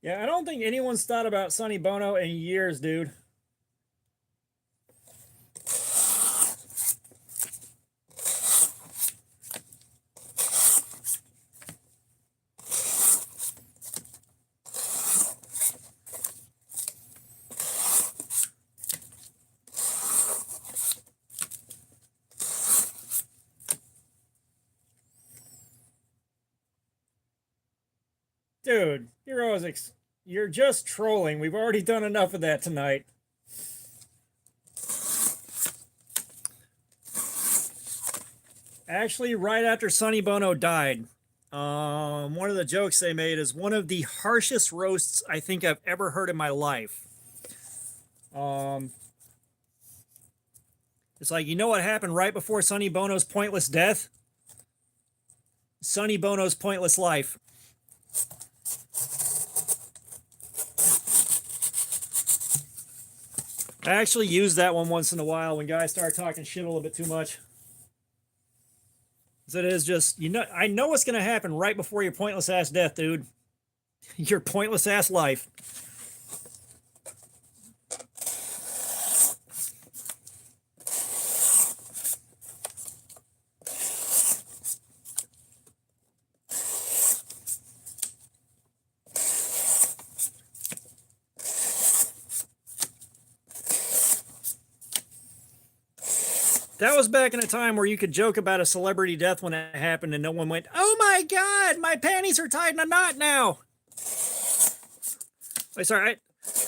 Yeah, I don't think anyone's thought about Sonny Bono in years, dude. Dude, you're just trolling. We've already done enough of that tonight. Actually, right after Sonny Bono died, one of the jokes they made is one of the harshest roasts I think I've ever heard in my life. Um, it's like, you know what happened right before Sonny Bono's pointless death? Sonny Bono's pointless life. I actually use that one once in a while when guys start talking shit a little bit too much. So it is just, you know, I know what's going to happen right before your pointless ass death, dude. Your pointless ass life. That was back in a time where you could joke about a celebrity death when it happened and no one went, "Oh my God, my panties are tied in a knot now." Sorry,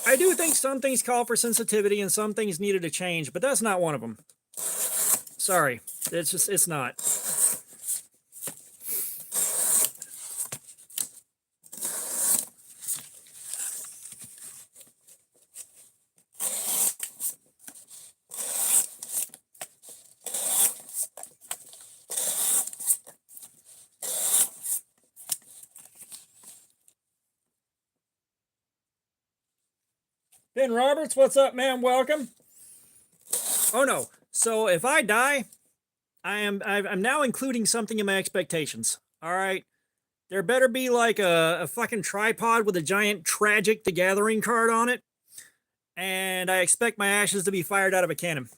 I do think some things call for sensitivity and some things needed to change, but that's not one of them. Sorry, it's not. Ben Roberts, what's up, man? Welcome. Oh no. So if I die, I'm now including something in my expectations. All right. There better be like a fucking tripod with a giant Tragic the Gathering card on it. And I expect my ashes to be fired out of a cannon.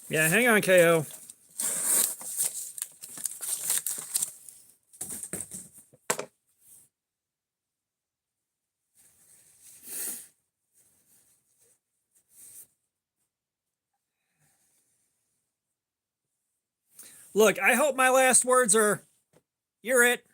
Yeah, hang on, KO. Look, I hope my last words are, "You're it."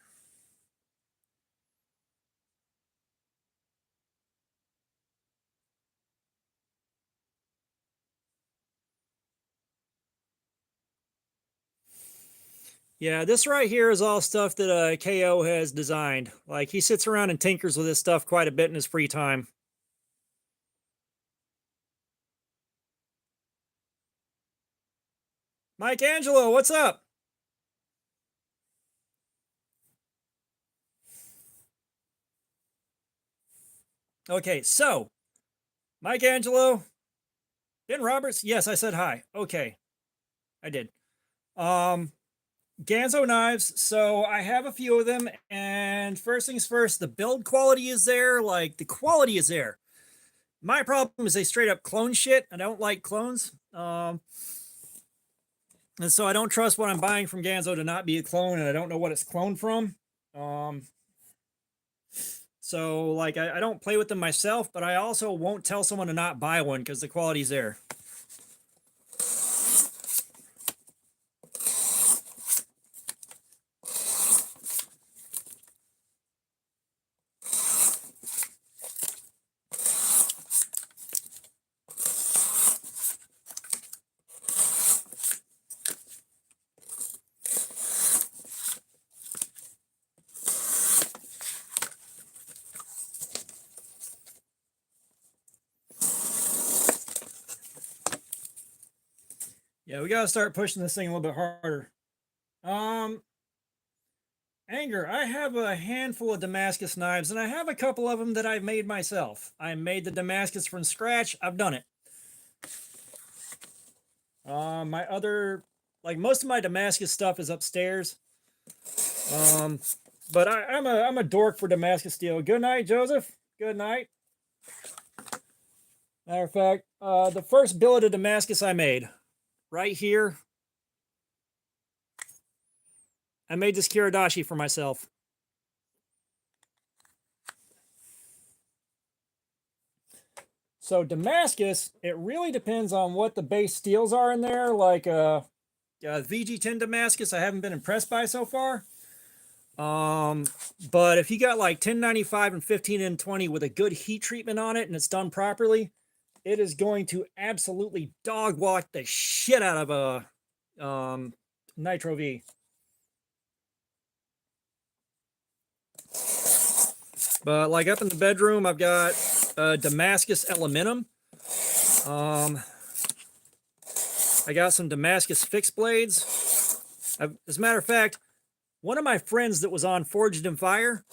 Yeah, this right here is all stuff that KO has designed. Like, he sits around and tinkers with this stuff quite a bit in his free time. Mike Angelo, what's up? Okay, so Mike Angelo, Ben Roberts. Yes, I said hi. Okay, I did. Ganzo knives. So I have a few of them, and first things first, the build quality is there. Like, the quality is there. My problem is they straight up clone shit. I don't like clones. And so I don't trust what I'm buying from Ganzo to not be a clone, and I don't know what it's cloned from. So like I don't play with them myself, but I also won't tell someone to not buy one because the quality's there. Yeah, we gotta start pushing this thing a little bit harder. Anger. I have a handful of Damascus knives, and I have a couple of them that I've made myself. I made the Damascus from scratch. I've done it. My other, like most of my Damascus stuff is upstairs. But I'm a dork for Damascus steel. Good night, Joseph. Good night. Matter of fact, the first billet of Damascus I made, right here, I made this Kiradashi for myself. So Damascus, it really depends on what the base steels are in there. Like VG10 Damascus, I haven't been impressed by so far. But if you got like 1095 and 15N20 with a good heat treatment on it and it's done properly, it is going to absolutely dog walk the shit out of a Nitro V. But like up in the bedroom, I've got Damascus Elementum. I got some Damascus fixed blades. As a matter of fact, one of my friends that was on Forged in Fire,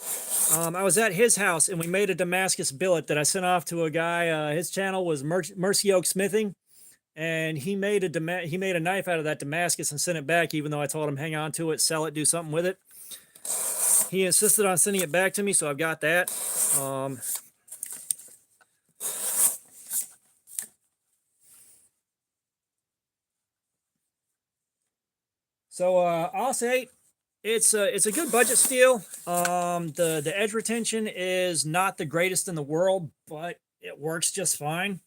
I was at his house and we made a Damascus billet that I sent off to a guy. His channel was Mercy Oak Smithing, and he made a knife out of that Damascus and sent it back, even though I told him hang on to it, sell it, do something with it. He insisted on sending it back to me, so I've got that. So Os 8, it's a good budget steel. The edge retention is not the greatest in the world, but it works just fine.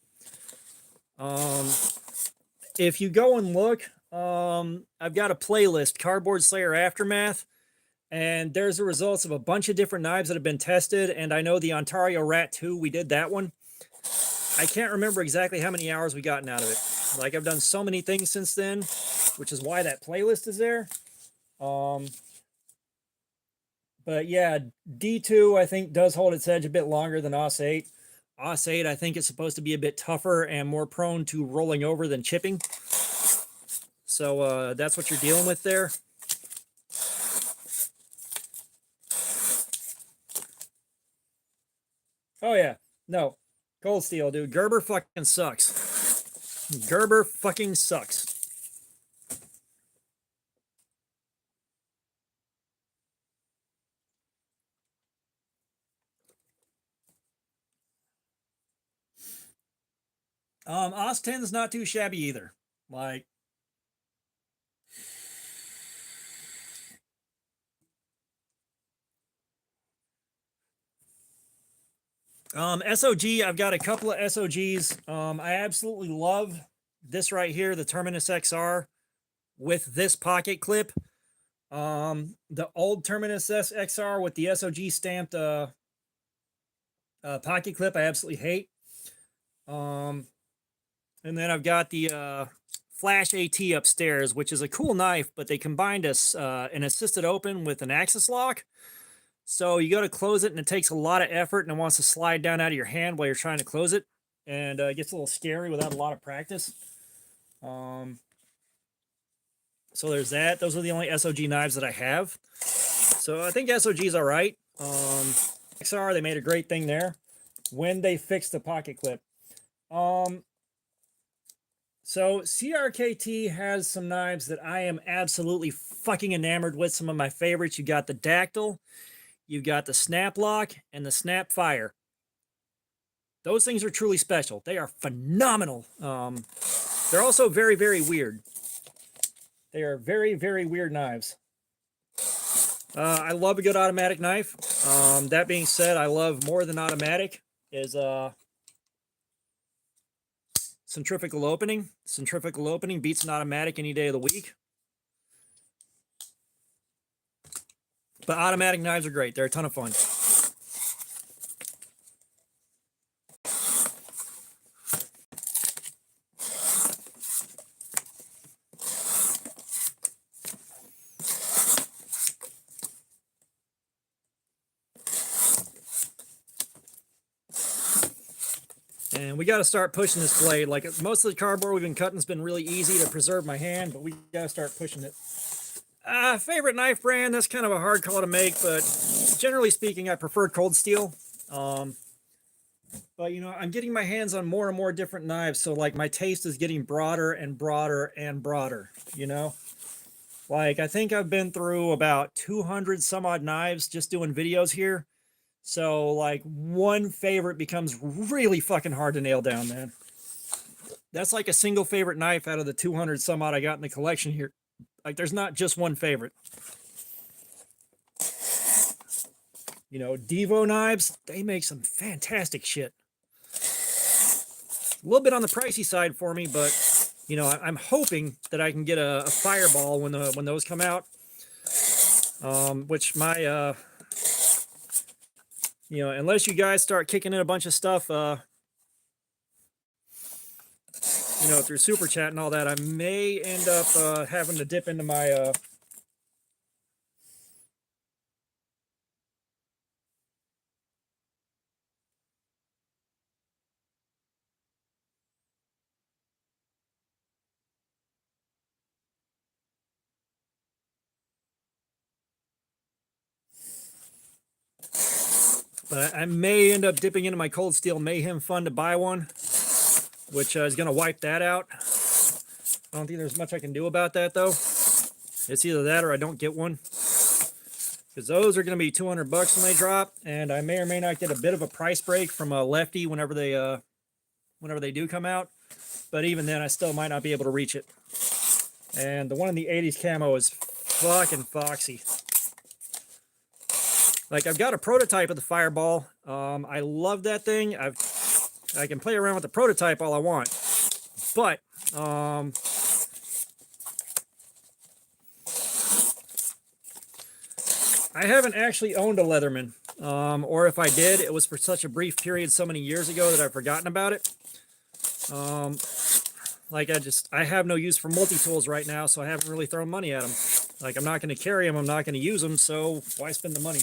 If you go and look, I've got a playlist, Cardboard Slayer Aftermath, and there's the results of a bunch of different knives that have been tested. And I know the Ontario Rat 2, we did that one. I can't remember exactly how many hours we gotten out of it. Like, I've done so many things since then, which is why that playlist is there. But yeah, D2 I think does hold its edge a bit longer than Os 8. Os 8 I think is supposed to be a bit tougher and more prone to rolling over than chipping. So that's what you're dealing with there. Oh yeah, no, cold steel, dude. Gerber fucking sucks. Gerber fucking sucks. Os 10's not too shabby either. Like, SOG, I've got a couple of SOGs. I absolutely love this right here, the Terminus XR with this pocket clip. The old Terminus XR with the SOG stamped pocket clip, I absolutely hate. And then I've got the Flash AT upstairs, which is a cool knife, but they combined an assisted open with an axis lock. So you go to close it and it takes a lot of effort and it wants to slide down out of your hand while you're trying to close it. And it gets a little scary without a lot of practice. So there's that. Those are the only SOG knives that I have. So I think SOG's all right. XR, they made a great thing there when they fixed the pocket clip. So CRKT has some knives that I am absolutely fucking enamored with. Some of my favorites. You got the Dactyl, you've got the Snap Lock, and the Snap Fire. Those things are truly special. They are phenomenal. They're also very, very weird. They are very, very weird knives. I love a good automatic knife. That being said, I love more than automatic is centrifugal opening. Centrifugal opening beats an automatic any day of the week. But automatic knives are great. They're a ton of fun. And we got to start pushing this blade. Like, most of the cardboard we've been cutting has been really easy to preserve my hand, but we got to start pushing it. Favorite knife brand, that's kind of a hard call to make, but generally speaking, I prefer cold steel. But, you know, I'm getting my hands on more and more different knives, so, like, my taste is getting broader and broader and broader, you know? Like, I think I've been through about 200 some odd knives just doing videos here. So, like, one favorite becomes really fucking hard to nail down, man. That's like a single favorite knife out of the 200 some odd I got in the collection here. Like, there's not just one favorite. You know, Devo knives, they make some fantastic shit. A little bit on the pricey side for me, but, you know, I'm hoping that I can get a Fireball when those come out. which my, you know, unless you guys start kicking in a bunch of stuff, you know, through super chat and all that, I may end up having to dip into my but I may end up dipping into my Cold Steel Mayhem fund to buy one, which is going to wipe that out. I don't think there's much I can do about that, though. It's either that or I don't get one, because those are going to be $200 when they drop, and I may or may not get a bit of a price break from a Lefty whenever they do come out. But even then, I still might not be able to reach it. And the one in the 80s camo is fucking foxy. Like, I've got a prototype of the Fireball. I love that thing. I can play around with the prototype all I want. But I haven't actually owned a Leatherman. Or if I did, it was for such a brief period so many years ago that I've forgotten about it. Like, I have no use for multi-tools right now, so I haven't really thrown money at them. Like, I'm not going to carry them, I'm not going to use them, so why spend the money?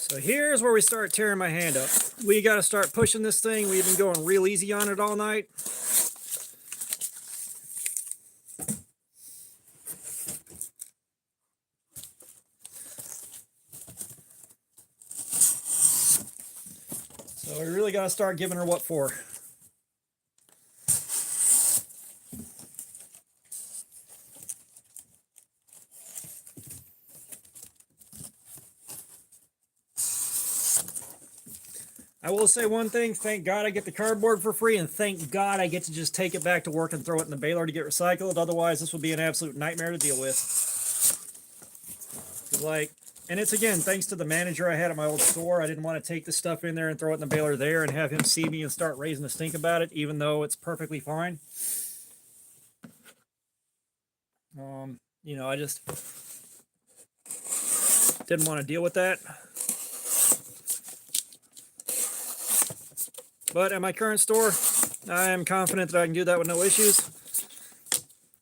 So here's where we start tearing my hand up. We got to start pushing this thing. We've been going real easy on it all night. So we really got to start giving her what for. I will say one thing, thank God I get the cardboard for free, and thank God I get to just take it back to work and throw it in the baler to get recycled. Otherwise, this would be an absolute nightmare to deal with. Like, and it's, again, thanks to the manager I had at my old store. I didn't want to take the stuff in there and throw it in the baler there and have him see me and start raising a stink about it, even though it's perfectly fine. You know, I just didn't want to deal with that. But at my current store, I am confident that I can do that with no issues.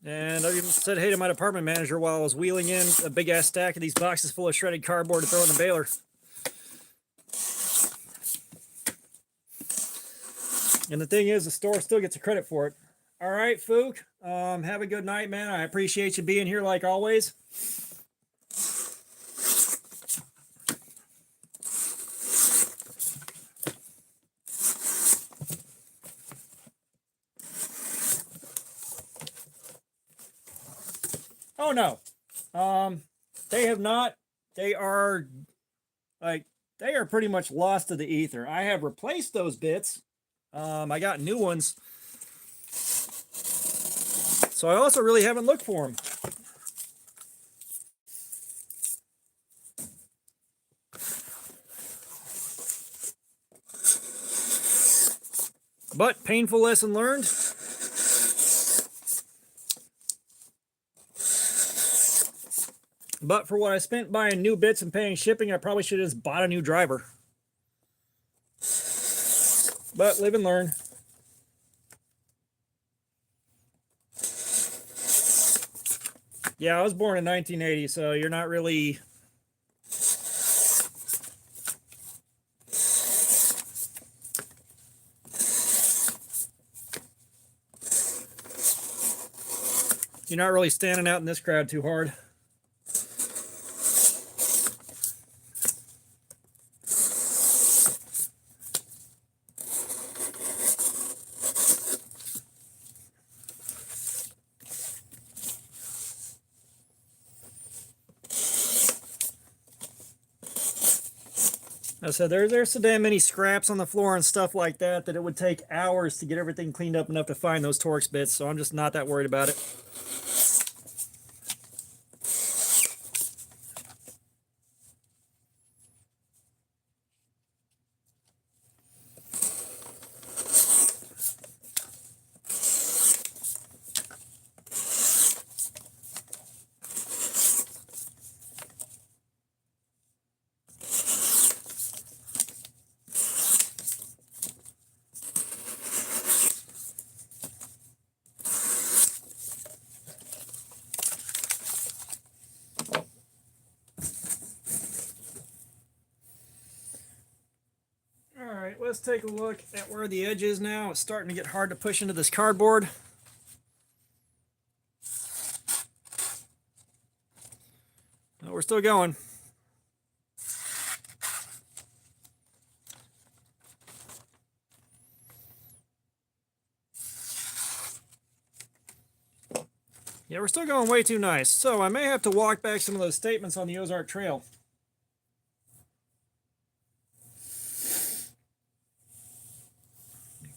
And I even said hey to my department manager while I was wheeling in a big ass stack of these boxes full of shredded cardboard to throw in the baler. And the thing is, the store still gets a credit for it. All right, Fook, have a good night, man. I appreciate you being here like always. Oh no, they have not. They are they are pretty much lost to the ether. I have replaced those bits. I got new ones, so I also really haven't looked for them. But painful lesson learned. But for what I spent buying new bits and paying shipping, I probably should have just bought a new driver. But live and learn. Yeah, I was born in 1980, so you're not really... You're not really standing out in this crowd too hard. I said there's so damn many scraps on the floor and stuff like that that it would take hours to get everything cleaned up enough to find those Torx bits, so I'm just not that worried about it. Alright, let's take a look at where the edge is now. It's starting to get hard to push into this cardboard. Oh, we're still going. Yeah, we're still going way too nice. So I may have to walk back some of those statements on the Ozark Trail.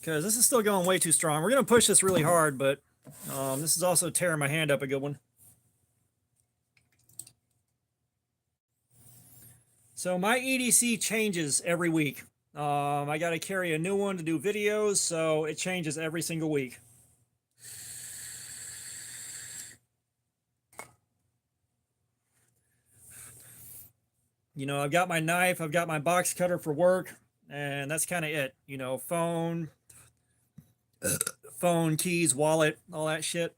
Because this is still going way too strong. We're going to push this really hard, but this is also tearing my hand up a good one. So my EDC changes every week. I got to carry a new one to do videos, so it changes every single week. You know, I've got my knife, I've got my box cutter for work, and that's kind of it. You know, phone, keys, wallet, all that shit.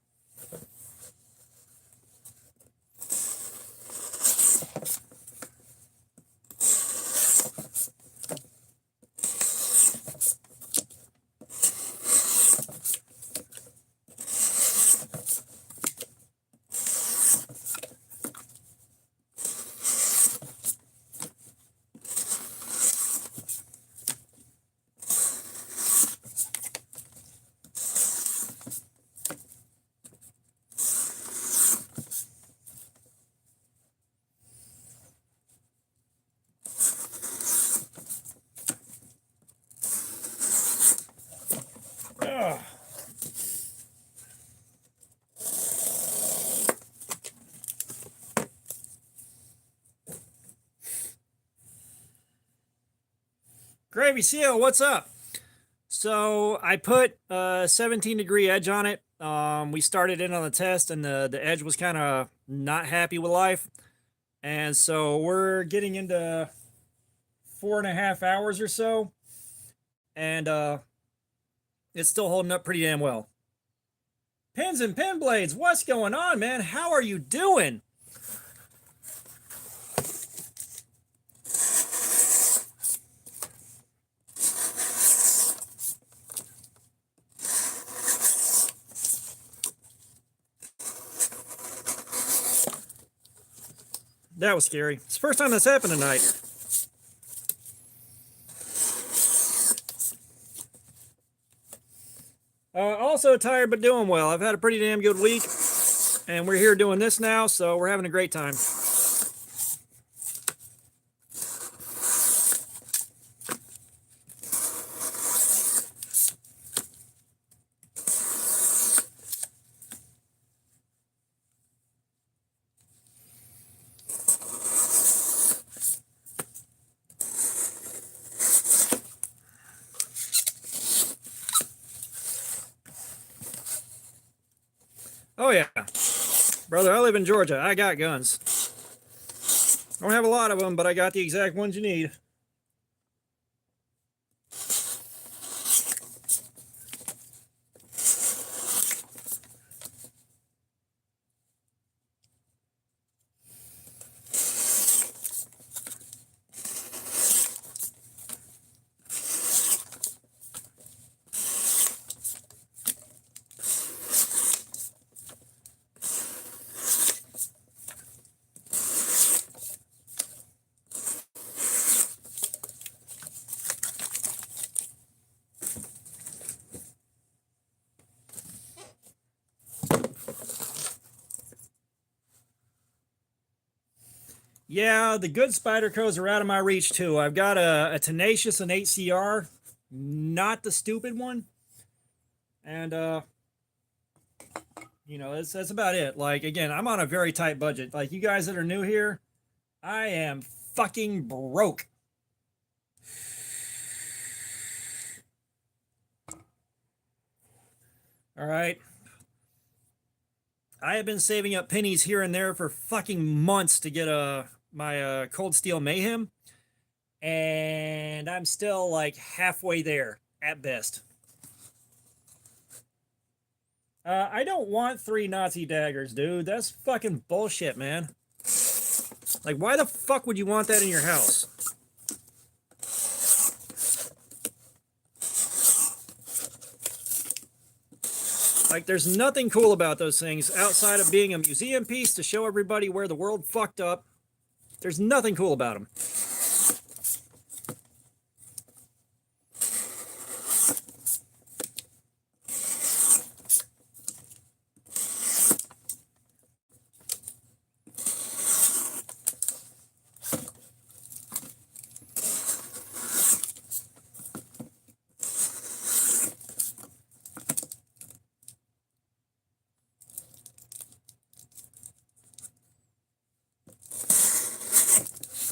Gravy Seal, what's up? So I put a 17-degree edge on it. We started in on the test, and the edge was kind of not happy with life. And so we're getting into 4.5 hours or so. And it's still holding up pretty damn well. Pins and Pin Blades, what's going on, man? How are you doing? That was scary. It's the first time that's happened tonight. Also tired, but doing well. I've had a pretty damn good week, and we're here doing this now, so we're having a great time. Oh yeah, brother, I live in Georgia. I got guns. I don't have a lot of them, but I got the exact ones you need. Yeah, the good Spydercos are out of my reach too. I've got a Tenacious and 8CR, not the stupid one. And you know, that's about it. Like, again, I'm on a very tight budget. Like, you guys that are new here, I am fucking broke. All right. I have been saving up pennies here and there for fucking months to get my Cold Steel Mayhem, and I'm still like halfway there at best. I don't want 3 Nazi daggers, dude. That's fucking bullshit, man. Like, why the fuck would you want that in your house? Like, there's nothing cool about those things outside of being a museum piece to show everybody where the world fucked up. There's nothing cool about them.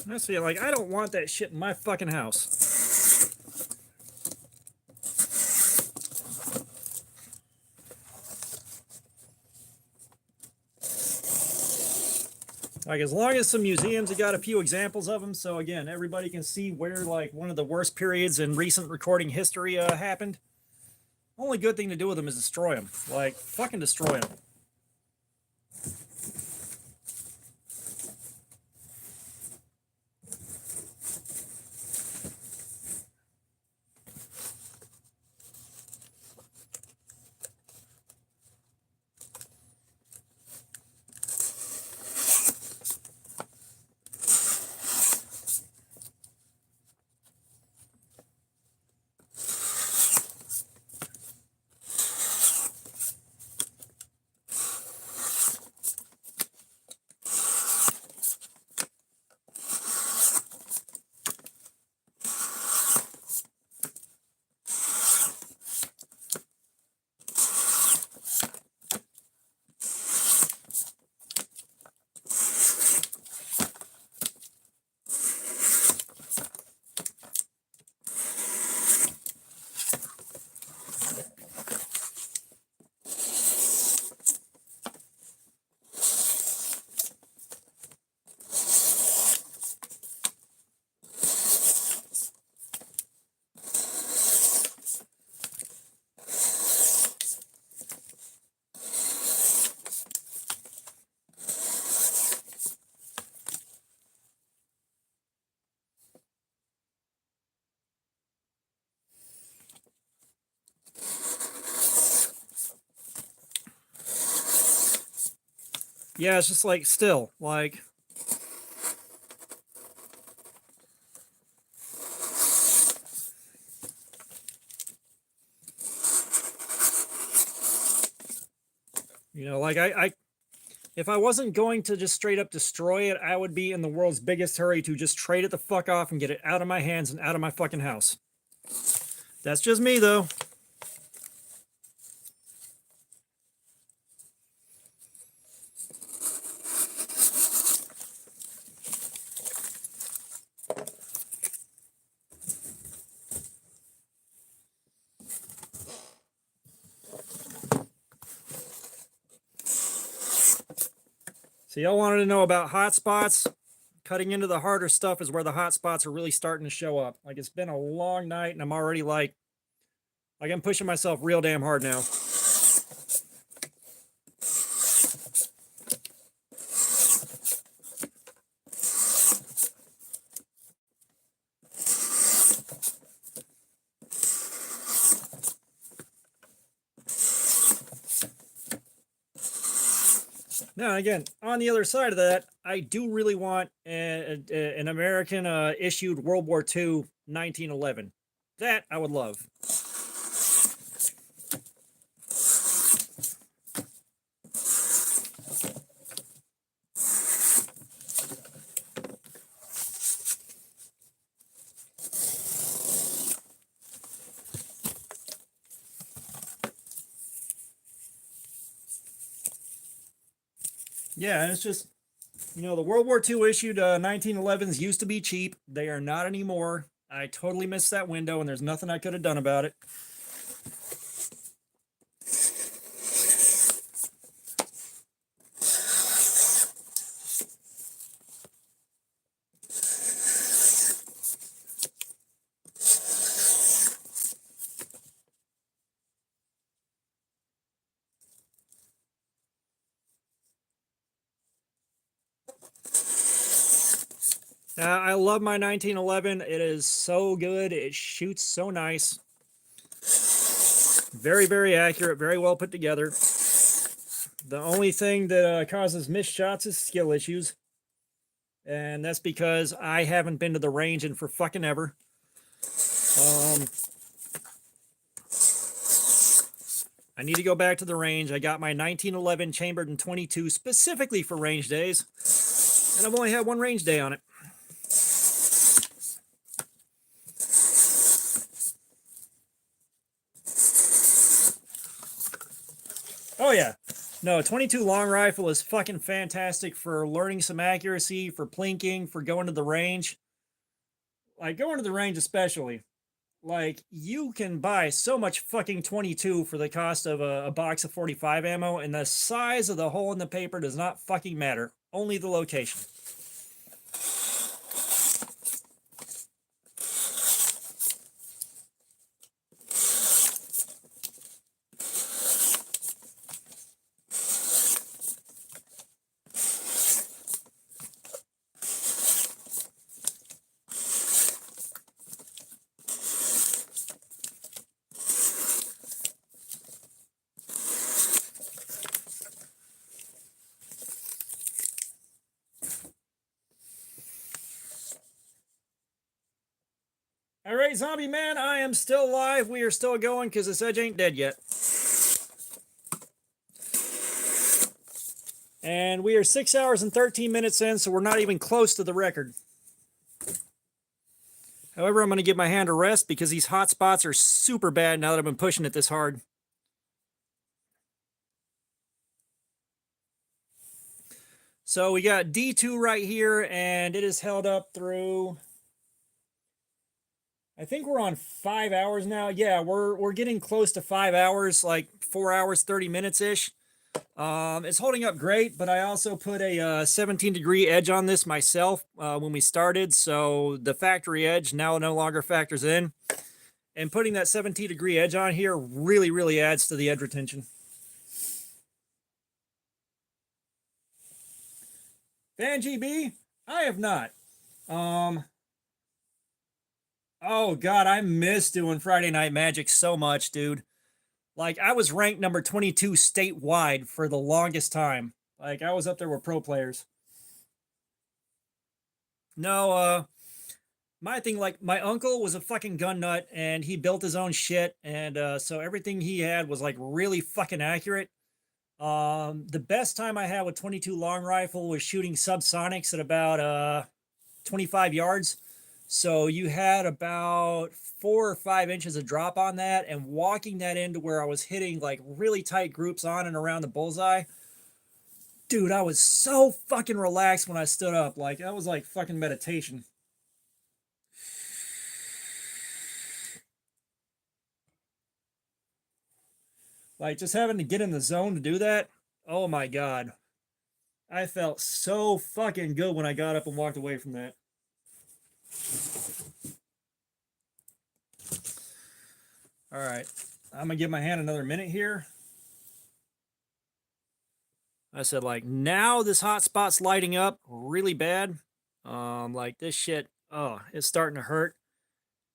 Honestly, like, I don't want that shit in my fucking house. Like, as long as some museums have got a few examples of them, so again, everybody can see where, like, one of the worst periods in recent recording history happened. Only good thing to do with them is destroy them. Like, fucking destroy them. Yeah, it's just like, still, like, you know, like, if I wasn't going to just straight up destroy it, I would be in the world's biggest hurry to just trade it the fuck off and get it out of my hands and out of my fucking house. That's just me, though. So y'all wanted to know about hotspots? cutting into the harder stuff is where the hot spots are really starting to show up. Like, it's been a long night and I'm already like I'm pushing myself real damn hard now. Now, again, on the other side of that, I do really want an American issued World War II 1911. That I would love. Yeah, and it's just, you know, the World War II issued 1911s used to be cheap. They are not anymore. I totally missed that window, and there's nothing I could have done about it. I love my 1911. It is so good. It shoots so nice. Very, very accurate. Very well put together. The only thing that causes missed shots is skill issues. And that's because I haven't been to the range in for fucking ever. I need to go back to the range. I got my 1911 chambered in 22 specifically for range days. And I've only had one range day on it. Oh yeah. No, 22 long rifle is fucking fantastic for learning some accuracy, for plinking, for going to the range. Like, going to the range especially. Like, you can buy so much fucking 22 for the cost of a box of 45 ammo, and the size of the hole in the paper does not fucking matter. Only the location. All right, Zombie Man, I am still alive. We are still going because this edge ain't dead yet. And we are 6 hours and 13 minutes in, so we're not even close to the record. However, I'm going to give my hand a rest because these hot spots are super bad now that I've been pushing it this hard. So we got D2 right here, and it is held up through... I think we're on 5 hours now. Yeah, we're getting close to 5 hours, like 4 hours, 30 minutes-ish. It's holding up great, but I also put a 17-degree edge on this myself when we started, so the factory edge now no longer factors in. And putting that 17-degree edge on here really, really adds to the edge retention. Fan GB? I have not. Oh, God, I miss doing Friday Night Magic so much, dude. Like, I was ranked number 22 statewide for the longest time. Like, I was up there with pro players. No, my thing, like, my uncle was a fucking gun nut, and he built his own shit, and so everything he had was, like, really fucking accurate. The best time I had with 22 long rifle was shooting subsonics at about 25 yards. So you had about 4 or 5 inches of drop on that, and walking that into where I was hitting like really tight groups on and around the bullseye. Dude, I was so fucking relaxed when I stood up. Like, that was like fucking meditation. Like, just having to get in the zone to do that. Oh my God. I felt so fucking good when I got up and walked away from that. All right, I'm gonna give my hand another minute here. I said, like, now this hot spot's lighting up really bad. Like this shit, oh, it's starting to hurt.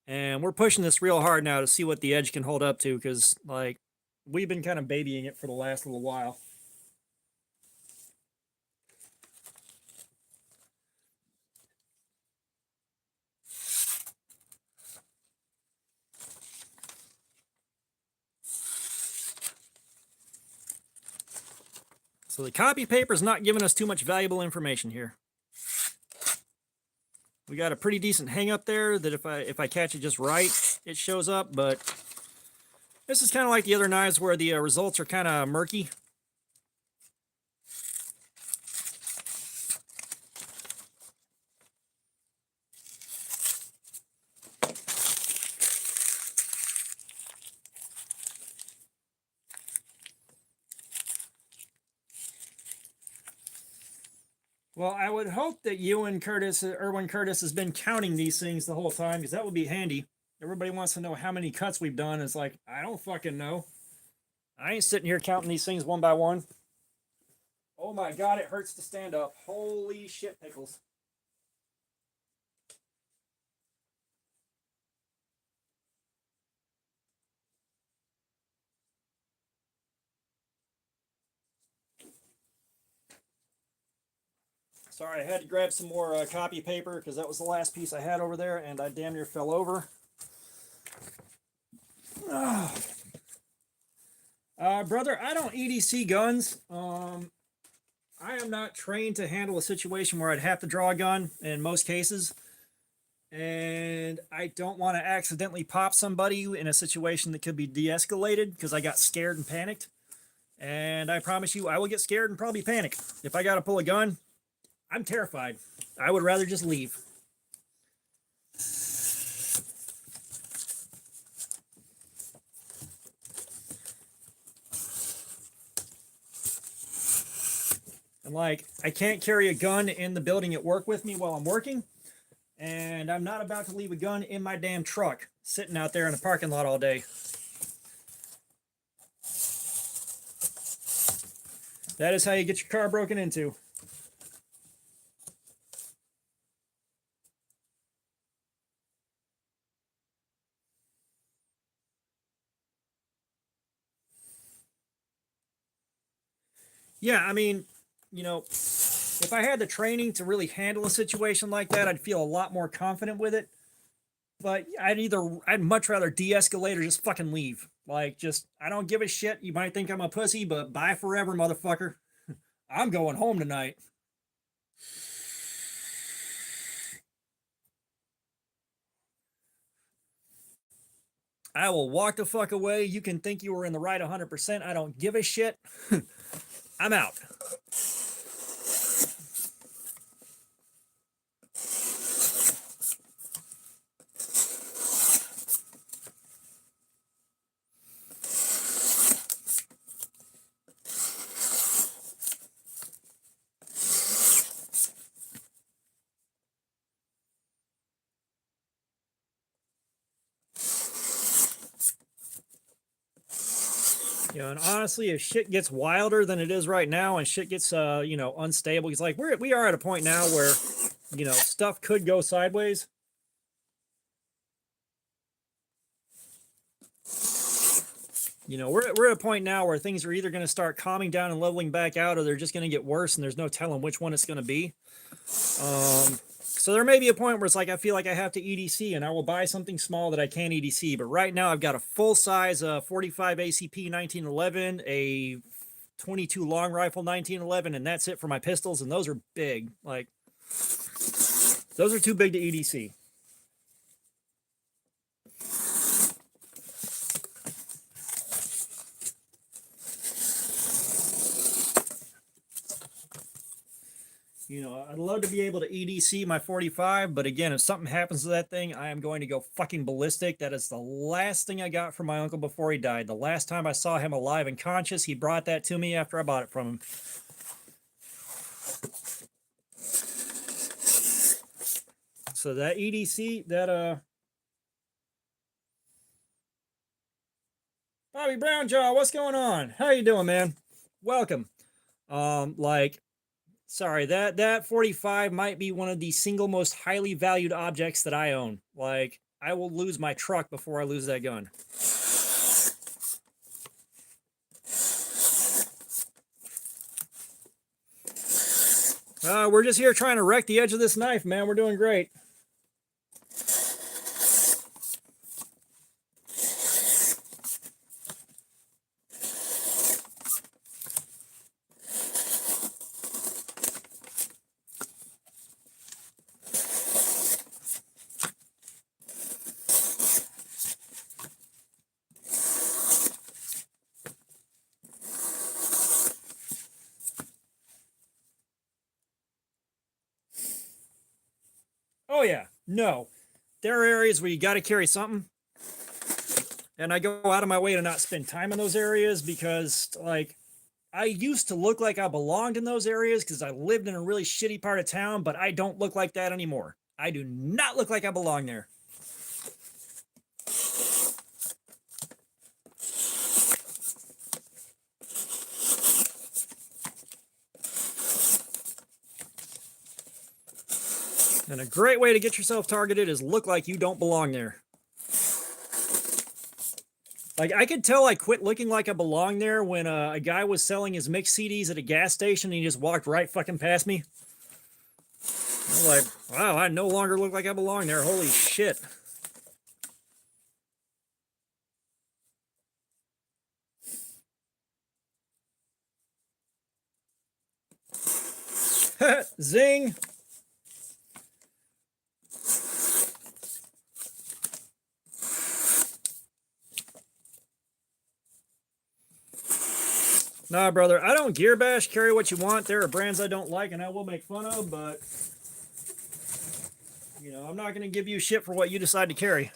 And we're pushing this real hard now to see what the edge can hold up to, because, like, we've been kind of babying it for the last little while. So the copy paper is not giving us too much valuable information here. We got a pretty decent hang up there that if I catch it just right, it shows up, but this is kind of like the other knives where the results are kind of murky. Well, I would hope that Erwin Curtis has been counting these things the whole time, because that would be handy. Everybody wants to know how many cuts we've done. It's like, I don't fucking know. I ain't sitting here counting these things one by one. Oh my god, it hurts to stand up. Holy shit pickles. Sorry, I had to grab some more copy paper because that was the last piece I had over there, and I damn near fell over. Brother, I don't EDC guns. I am not trained to handle a situation where I'd have to draw a gun in most cases. And I don't want to accidentally pop somebody in a situation that could be de-escalated because I got scared and panicked. And I promise you, I will get scared and probably panic. If I got to pull a gun, I'm terrified. I would rather just leave. And like, I can't carry a gun in the building at work with me while I'm working. And I'm not about to leave a gun in my damn truck sitting out there in the parking lot all day. That is how you get your car broken into. Yeah, I mean, you know, if I had the training to really handle a situation like that, I'd feel a lot more confident with it. But I'd much rather de-escalate or just fucking leave. Like, just, I don't give a shit. You might think I'm a pussy, but bye forever, motherfucker. I'm going home tonight. I will walk the fuck away. You can think you were in the right 100%. I don't give a shit. I'm out. You know, and honestly, if shit gets wilder than it is right now, and shit gets, you know, unstable, it's like we are at a point now where, you know, stuff could go sideways. You know, we're at a point now where things are either going to start calming down and leveling back out, or they're just going to get worse, and there's no telling which one it's going to be. So there may be a point where it's like I feel like I have to EDC, and I will buy something small that I can EDC. But right now, I've got a full-size 45 ACP 1911, a 22 long rifle 1911, and that's it for my pistols. And those are big. Like, those are too big to EDC. You know, I'd love to be able to EDC my 45, but again, if something happens to that thing, I am going to go fucking ballistic. That is the last thing I got from my uncle before he died. The last time I saw him alive and conscious, he brought that to me after I bought it from him. So that EDC, that Bobby Brownjaw, what's going on? How you doing, man? Welcome. Like, sorry, that 45 might be one of the single most highly valued objects that I own. Like, I will lose my truck before I lose that gun. We're just here trying to wreck the edge of this knife, man. We're doing great. Oh yeah, no. There are areas where you got to carry something. And I go out of my way to not spend time in those areas because, like, I used to look like I belonged in those areas because I lived in a really shitty part of town, but I don't look like that anymore. I do not look like I belong there. And a great way to get yourself targeted is look like you don't belong there. Like, I could tell I quit looking like I belonged there when a guy was selling his mixed CDs at a gas station and he just walked right fucking past me. I was like, wow, I no longer look like I belong there. Holy shit. Zing. Nah, brother, I don't gear bash. Carry what you want. There are brands I don't like and I will make fun of, but, you know, I'm not going to give you shit for what you decide to carry.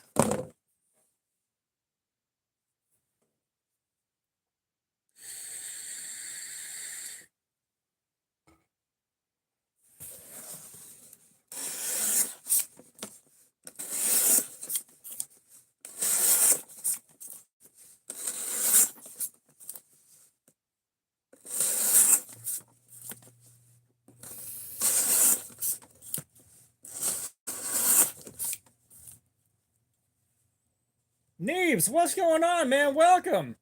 Neebs, what's going on, man? Welcome.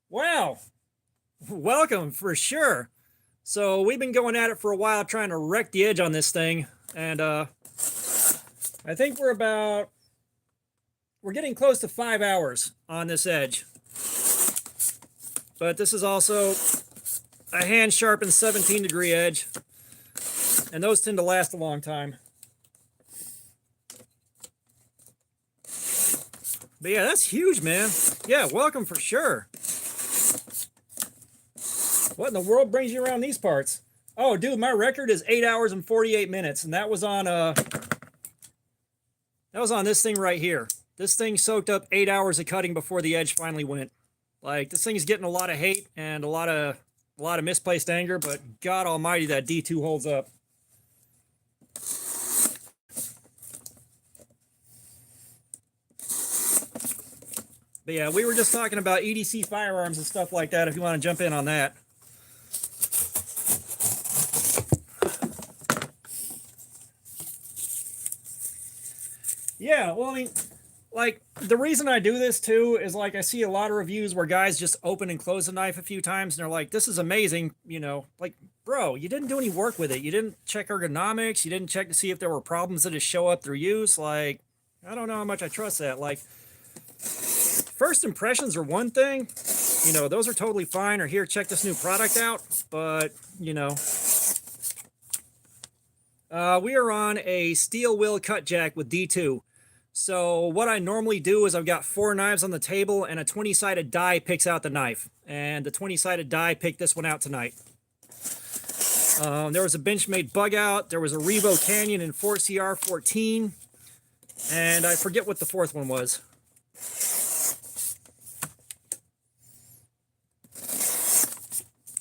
Wow. Welcome for sure. So we've been going at it for a while trying to wreck the edge on this thing. And I think we're getting close to 5 hours on this edge. But this is also a hand sharpened 17-degree edge. And those tend to last a long time. But yeah, that's huge, man. Yeah, welcome for sure. What in the world brings you around these parts? Oh, dude, my record is 8 hours and 48 minutes, and that was on this thing right here. This thing soaked up 8 hours of cutting before the edge finally went. Like, this thing is getting a lot of hate and a lot of misplaced anger, but God Almighty, that D2 holds up. But yeah, we were just talking about EDC firearms and stuff like that, if you want to jump in on that. Yeah, well, I mean, like, the reason I do this too is, like, I see a lot of reviews where guys just open and close the knife a few times and they're like, this is amazing, you know, like, bro, you didn't do any work with it. You didn't check ergonomics. You didn't check to see if there were problems that just show up through use. Like, I don't know how much I trust that. Like, first impressions are one thing, you know, those are totally fine, or here, check this new product out, but, you know, we are on a steel wheel cut jack with D2. So what I normally do is I've got 4 knives on the table and a 20-sided die picks out the knife, and the 20-sided die picked this one out tonight. There was a Benchmade bug out, there was a Revo Canyon in 4CR14, and I forget what the fourth one was.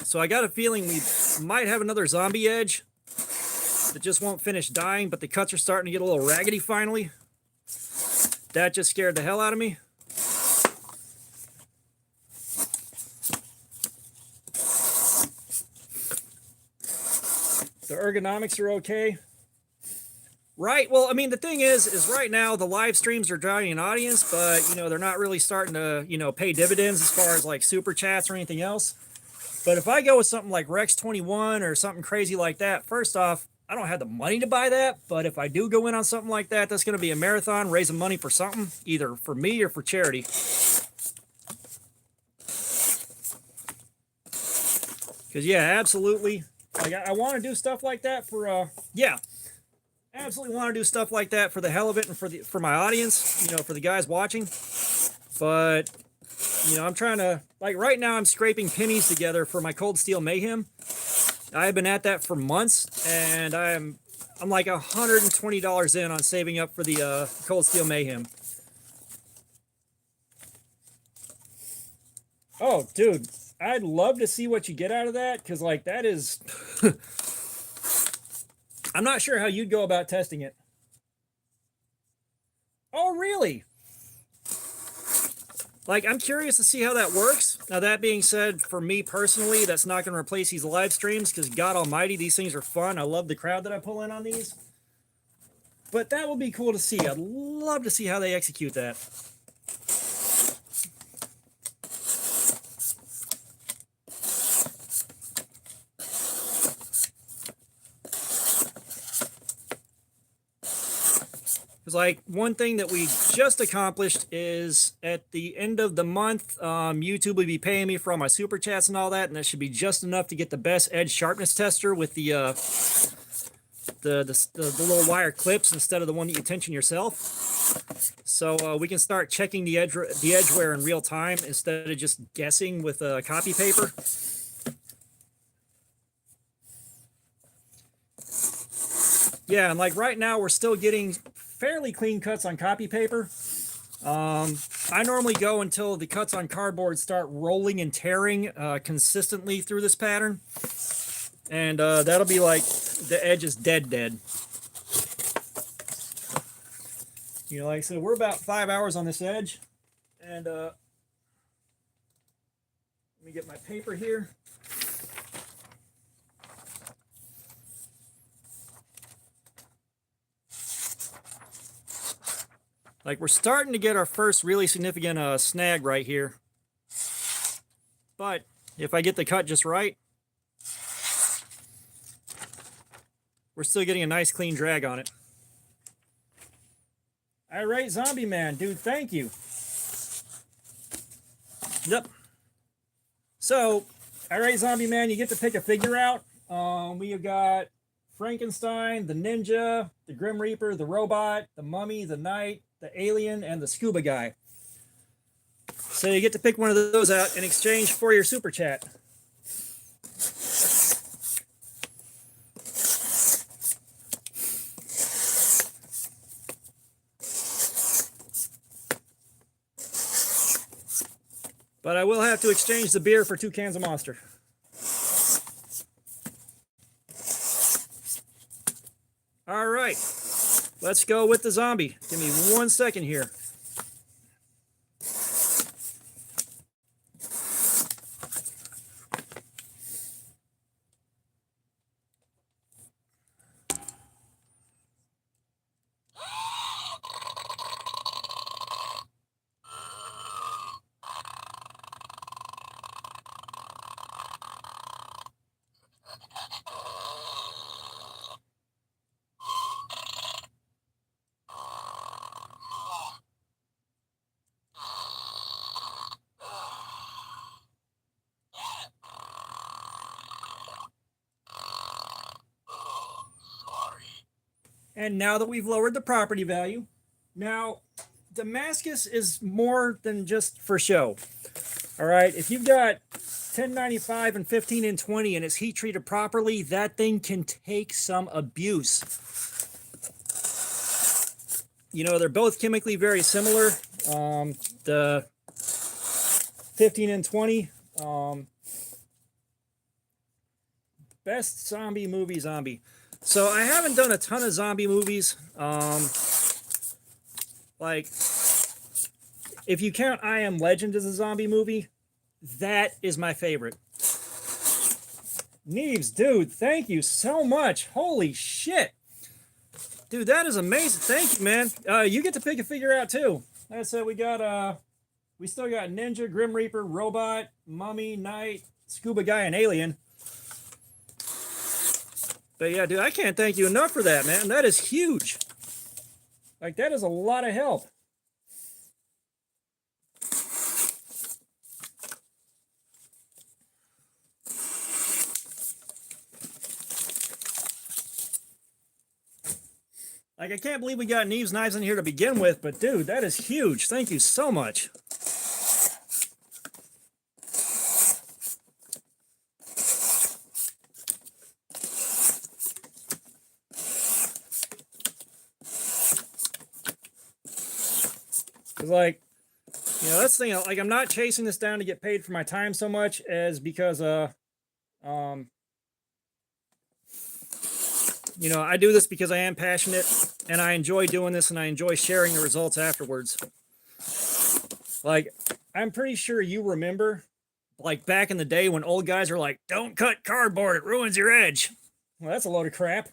So I got a feeling we might have another zombie edge that just won't finish dying, but the cuts are starting to get a little raggedy finally. That just scared the hell out of me. The ergonomics are okay. Right, well, I mean, the thing is right now the live streams are driving an audience, but, you know, they're not really starting to, you know, pay dividends as far as like super chats or anything else. But if I go with something like Rex 21 or something crazy like that, first off, I don't have the money to buy that, but if I do go in on something like that, that's going to be a marathon, raising money for something, either for me or for charity. Because, yeah, absolutely. Like, I want to do stuff like that for, yeah. Absolutely want to do stuff like that for the hell of it and for my audience, you know, for the guys watching. But, you know, I'm trying to, like right now I'm scraping pennies together for my Cold Steel Mayhem. I've been at that for months, and I'm like $120 in on saving up for the Cold Steel Mayhem. Oh, dude, I'd love to see what you get out of that, because like that is I'm not sure how you'd go about testing it. Oh, really? Like, I'm curious to see how that works. Now, that being said, for me personally, that's not going to replace these live streams because, God almighty, these things are fun. I love the crowd that I pull in on these. But that will be cool to see. I'd love to see how they execute that. Because, like, one thing that we just accomplished is at the end of the month, YouTube will be paying me for all my super chats and all that, and that should be just enough to get the best edge sharpness tester with the little wire clips instead of the one that you tension yourself. So we can start checking the edge wear in real time instead of just guessing with copy paper. Yeah, and like right now we're still getting fairly clean cuts on copy paper. I normally go until the cuts on cardboard start rolling and tearing consistently through this pattern. And that'll be like the edge is dead. You know, like I said, we're about 5 hours on this edge. And let me get my paper here. Like, we're starting to get our first really significant snag right here. But if I get the cut just right, we're still getting a nice clean drag on it. All right, Zombie Man, dude, thank you. Yep. So, all right, Zombie Man, you get to pick a figure out. We have got Frankenstein, the Ninja, the Grim Reaper, the Robot, the Mummy, the Knight, the Alien, and the Scuba Guy. So you get to pick one of those out in exchange for your super chat. But I will have to exchange the beer for 2 cans of Monster. All right. Let's go with the zombie. Give me 1 second here. And now that we've lowered the property value, now Damascus is more than just for show. All right, if you've got 1095 and 15 and 20 and it's heat treated properly, that thing can take some abuse. You know, they're both chemically very similar. The 15 and 20, Best zombie movie, zombie. So I haven't done a ton of zombie movies. Like, if you count I Am Legend as a zombie movie, that is my favorite. Neves, dude, thank you so much. Holy shit. Dude, that is amazing. Thank you, man. You get to pick a figure out, too. Like I said, we still got Ninja, Grim Reaper, Robot, Mummy, Knight, Scuba Guy, and Alien. But yeah, dude, I can't thank you enough for that, man. That is huge. Like, that is a lot of help. Like, I can't believe we got Neves knives in here to begin with, but dude, that is huge. Thank you so much. Because, like, you know, that's the thing. Like, I'm not chasing this down to get paid for my time so much as because, you know, I do this because I am passionate and I enjoy doing this and I enjoy sharing the results afterwards. Like, I'm pretty sure you remember, like, back in the day when old guys were like, don't cut cardboard, it ruins your edge. Well, that's a load of crap.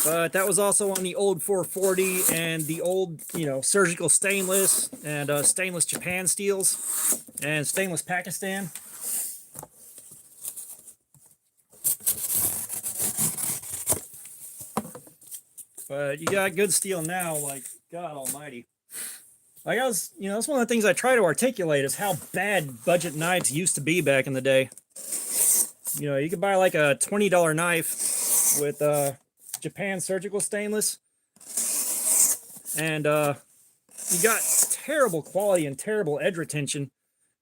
But that was also on the old 440 and the old, you know, surgical stainless and stainless Japan steels and stainless Pakistan. But you got good steel now, like, God almighty. Like, you know, that's one of the things I try to articulate is how bad budget knives used to be back in the day. You know, you could buy like a $20 knife with Japan surgical stainless, and you got terrible quality and terrible edge retention.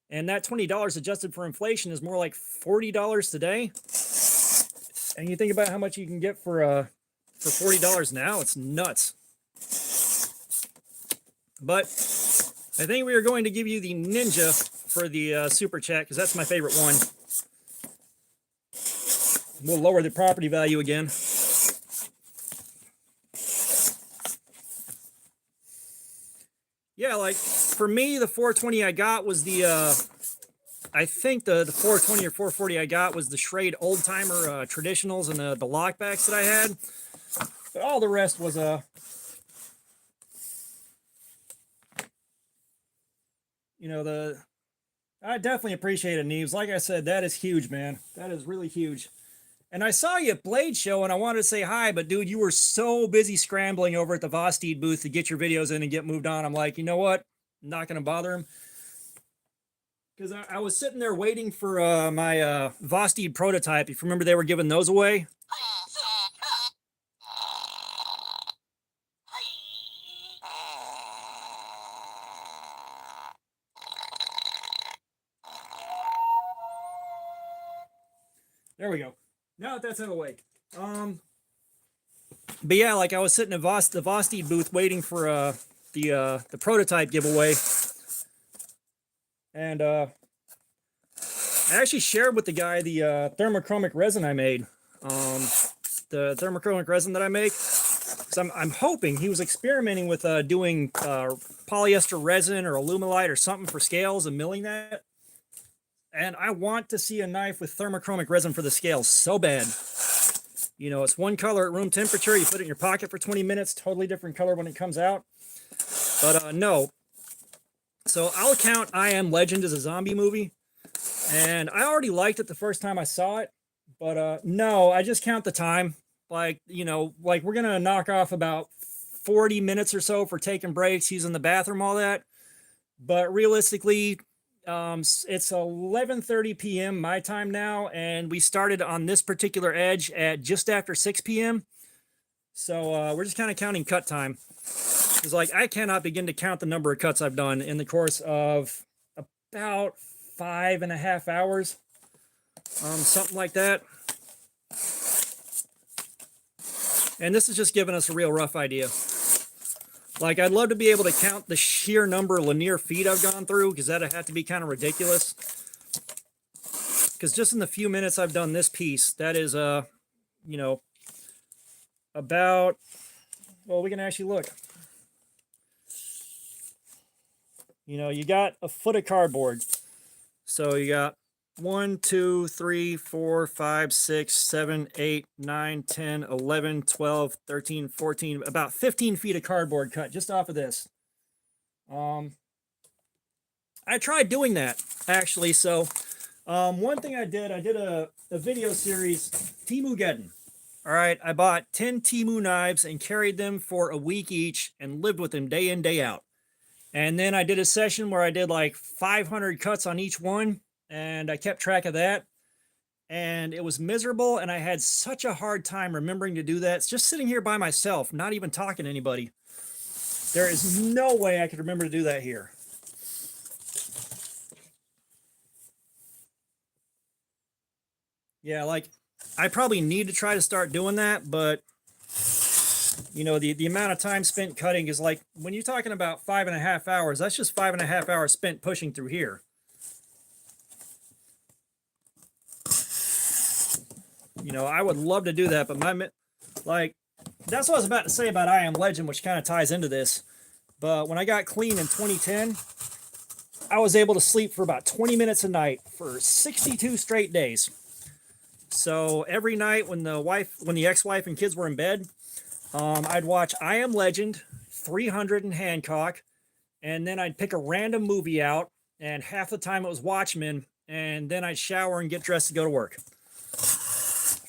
And that $20 adjusted for inflation is more like $40 today. And you think about how much you can get for $40 now, it's nuts. But I think we are going to give you the Ninja for the super chat because that's my favorite one. We'll lower the property value again. Yeah, like for me, the 420 I got was the I think the 420 or 440 I got was the Schrade old timer traditionals and the lockbacks that I had. But all the rest was you know, I definitely appreciate it, Neves. Like I said, that is huge, man. That is really huge. And I saw you at Blade Show, and I wanted to say hi, but dude, you were so busy scrambling over at the Vosteed booth to get your videos in and get moved on. I'm like, you know what? I'm not going to bother him. Because I was sitting there waiting for my Vosteed prototype. If you remember, they were giving those away. There we go. Now that that's out of the way. But yeah, like I was sitting at the Vosteed booth waiting for the prototype giveaway. And I actually shared with the guy the thermochromic resin I made. The thermochromic resin that I make. So I'm hoping he was experimenting with doing polyester resin or Alumilite or something for scales and milling that. And I want to see a knife with thermochromic resin for the scales so bad. You know, it's one color at room temperature. You put it in your pocket for 20 minutes. Totally different color when it comes out. But no. So I'll count I Am Legend as a zombie movie. And I already liked it the first time I saw it. But no, I just count the time. Like, you know, like we're going to knock off about 40 minutes or so for taking breaks, using the bathroom, all that. But realistically, it's 11:30 p.m. my time now, and we started on this particular edge at just after 6 p.m. So we're just kind of counting cut time. It's like I cannot begin to count the number of cuts I've done in the course of about 5.5 hours, something like that. And this is just giving us a real rough idea. Like, I'd love to be able to count the sheer number of linear feet I've gone through, because that'd have to be kind of ridiculous. because just in the few minutes I've done this piece, that is, you know, about, well, we can actually look. You know, you got a foot of cardboard. So you got 1, 2, 3, 4, 5, 6, 7, 8, 9, 10, 11, 12, 13, 14, about 15 feet of cardboard cut just off of this. I tried doing that, actually. So one thing I did a video series, Timugeddon. All right, I bought 10 Timu knives and carried them for a week each and lived with them day in, day out. And then I did a session where I did like 500 cuts on each one, and I kept track of that. And it was miserable, and I had such a hard time remembering to do that. It's just sitting here by myself, not even talking to anybody. There is no way I could remember to do that here. Yeah, like, I probably need to try to start doing that, but you know, the amount of time spent cutting is like, when you're talking about 5.5 hours, that's just 5.5 hours spent pushing through here. You know, I would love to do that, but like, that's what I was about to say about I Am Legend, which kind of ties into this. But when I got clean in 2010, I was able to sleep for about 20 minutes a night for 62 straight days. So every night when the ex-wife and kids were in bed, I'd watch I Am Legend, 300 in Hancock, and then I'd pick a random movie out, and half the time it was Watchmen, and then I'd shower and get dressed to go to work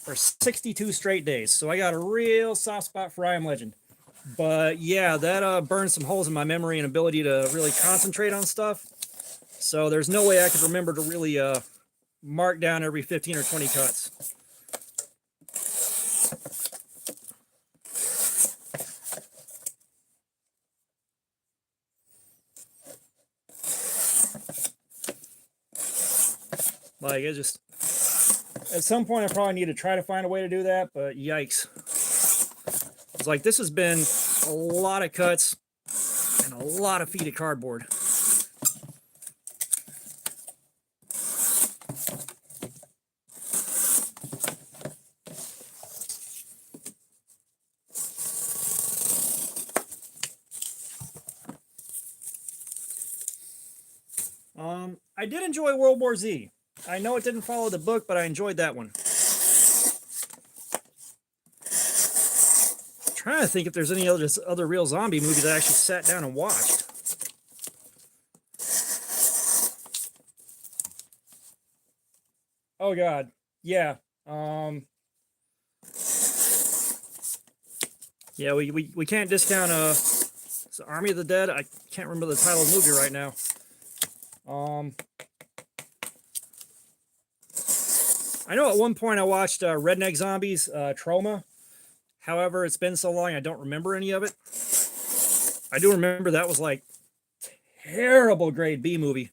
for 62 straight days. So I got a real soft spot for I Am Legend. But yeah, that burned some holes in my memory and ability to really concentrate on stuff. So there's no way I could remember to really mark down every 15 or 20 cuts. Like, it just, at some point I probably need to try to find a way to do that, but yikes. It's like, this has been a lot of cuts and a lot of feet of cardboard. I did enjoy World War Z. I know it didn't follow the book, but I enjoyed that one. I'm trying to think if there's any other real zombie movies I actually sat down and watched. Oh God, yeah. Yeah, we can't discount Army of the Dead. I can't remember the title of the movie right now. I know at one point I watched Redneck Zombies, Trauma. However, it's been so long I don't remember any of it. I do remember that was like terrible grade B movie.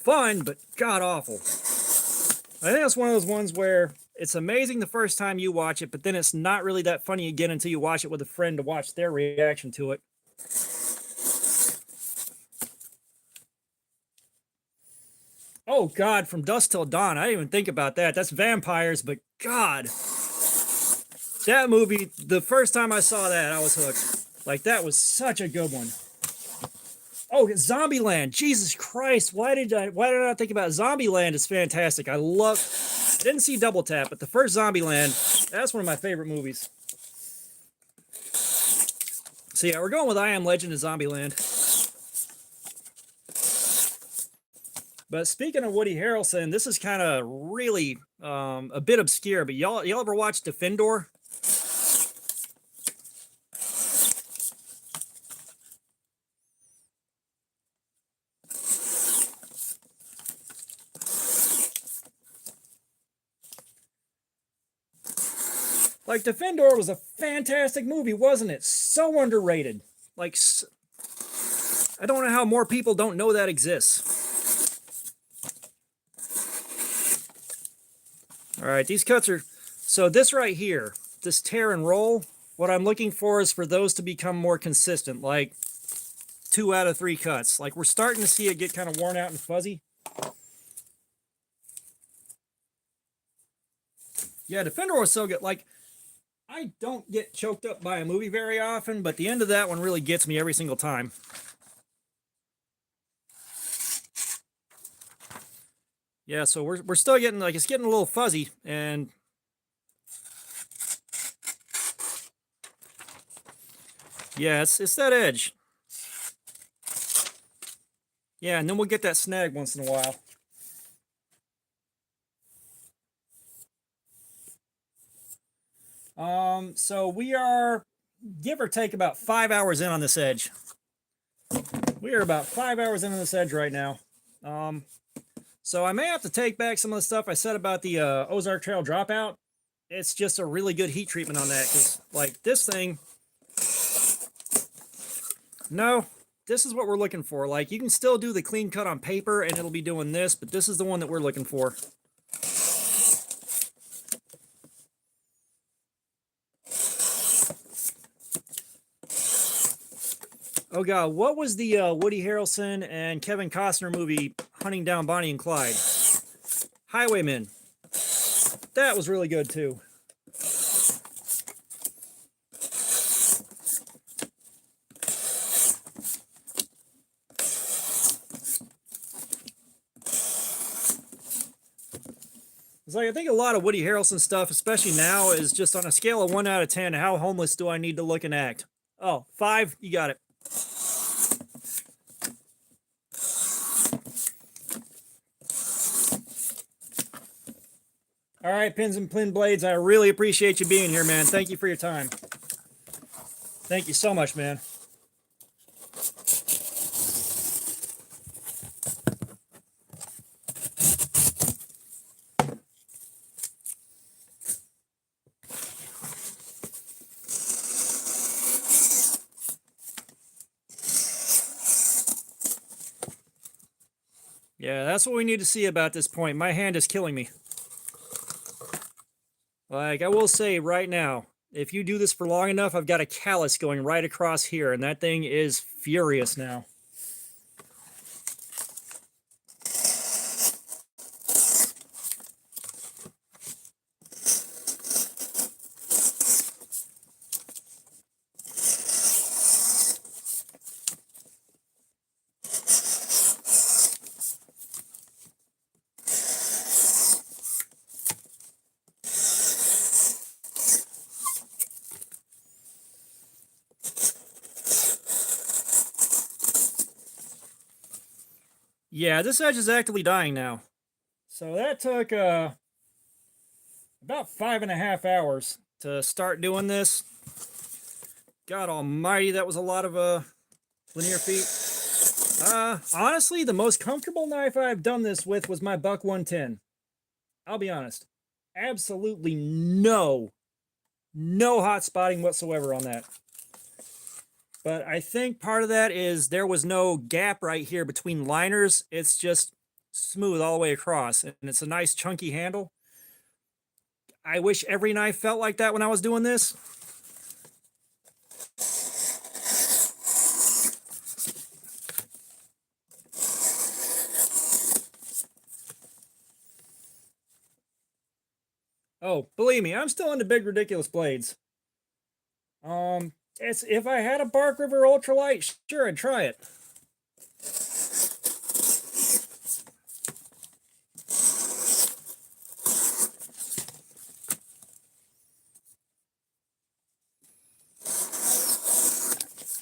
Fun, but god awful. I think that's one of those ones where it's amazing the first time you watch it, but then it's not really that funny again until you watch it with a friend to watch their reaction to it. Oh God, From Dusk Till Dawn. I didn't even think about that. That's vampires, but God. That movie, the first time I saw that, I was hooked. Like, that was such a good one. Oh, Zombieland. Jesus Christ. Why did I not think about Zombieland? It's fantastic. I didn't see Double Tap, but the first Zombieland, that's one of my favorite movies. So yeah, we're going with I Am Legend and Zombieland. But speaking of Woody Harrelson, this is kind of really a bit obscure, but y'all ever watch Defendor? Like, Defendor was a fantastic movie, wasn't it? So underrated. Like, I don't know how more people don't know that exists. All right, these cuts are, so this right here, this tear and roll, what I'm looking for is for those to become more consistent, like 2 out of 3 cuts. Like, we're starting to see it get kind of worn out and fuzzy. Yeah, Defender was so good. Like, I don't get choked up by a movie very often, but the end of that one really gets me every single time. Yeah, so we're still getting, like, it's getting a little fuzzy, and yeah, it's that edge. Yeah, and then we'll get that snag once in a while. So we are, give or take, about 5 hours in on this edge. We are about 5 hours in on this edge right now. So I may have to take back some of the stuff I said about the Ozark Trail dropout. It's just a really good heat treatment on that, because, like, this thing, no, this is what we're looking for. Like, you can still do the clean cut on paper and it'll be doing this, but this is the one that we're looking for. Oh god, what was the Woody Harrelson and Kevin Costner movie, Hunting Down Bonnie and Clyde? Highwaymen. That was really good too. It's like, I think a lot of Woody Harrelson stuff, especially now, is just on a scale of 1 out of 10, how homeless do I need to look and act? Oh, 5, you got it. All right, Pins and Pin Blades, I really appreciate you being here, man. Thank you for your time. Thank you so much, man. Yeah, that's what we need to see about this point. My hand is killing me. Like, I will say right now, if you do this for long enough, I've got a callus going right across here, and that thing is furious now. Yeah, this edge is actively dying now. So that took about 5.5 hours to start doing this. God almighty, that was a lot of linear feet. Honestly, the most comfortable knife I've done this with was my Buck 110. I'll be honest. Absolutely no hot spotting whatsoever on that. But I think part of that is there was no gap right here between liners. It's just smooth all the way across, and it's a nice chunky handle. I wish every knife felt like that when I was doing this. Oh, believe me, I'm still into big ridiculous blades. It's, if I had a Bark River Ultralight, sure, I'd try it.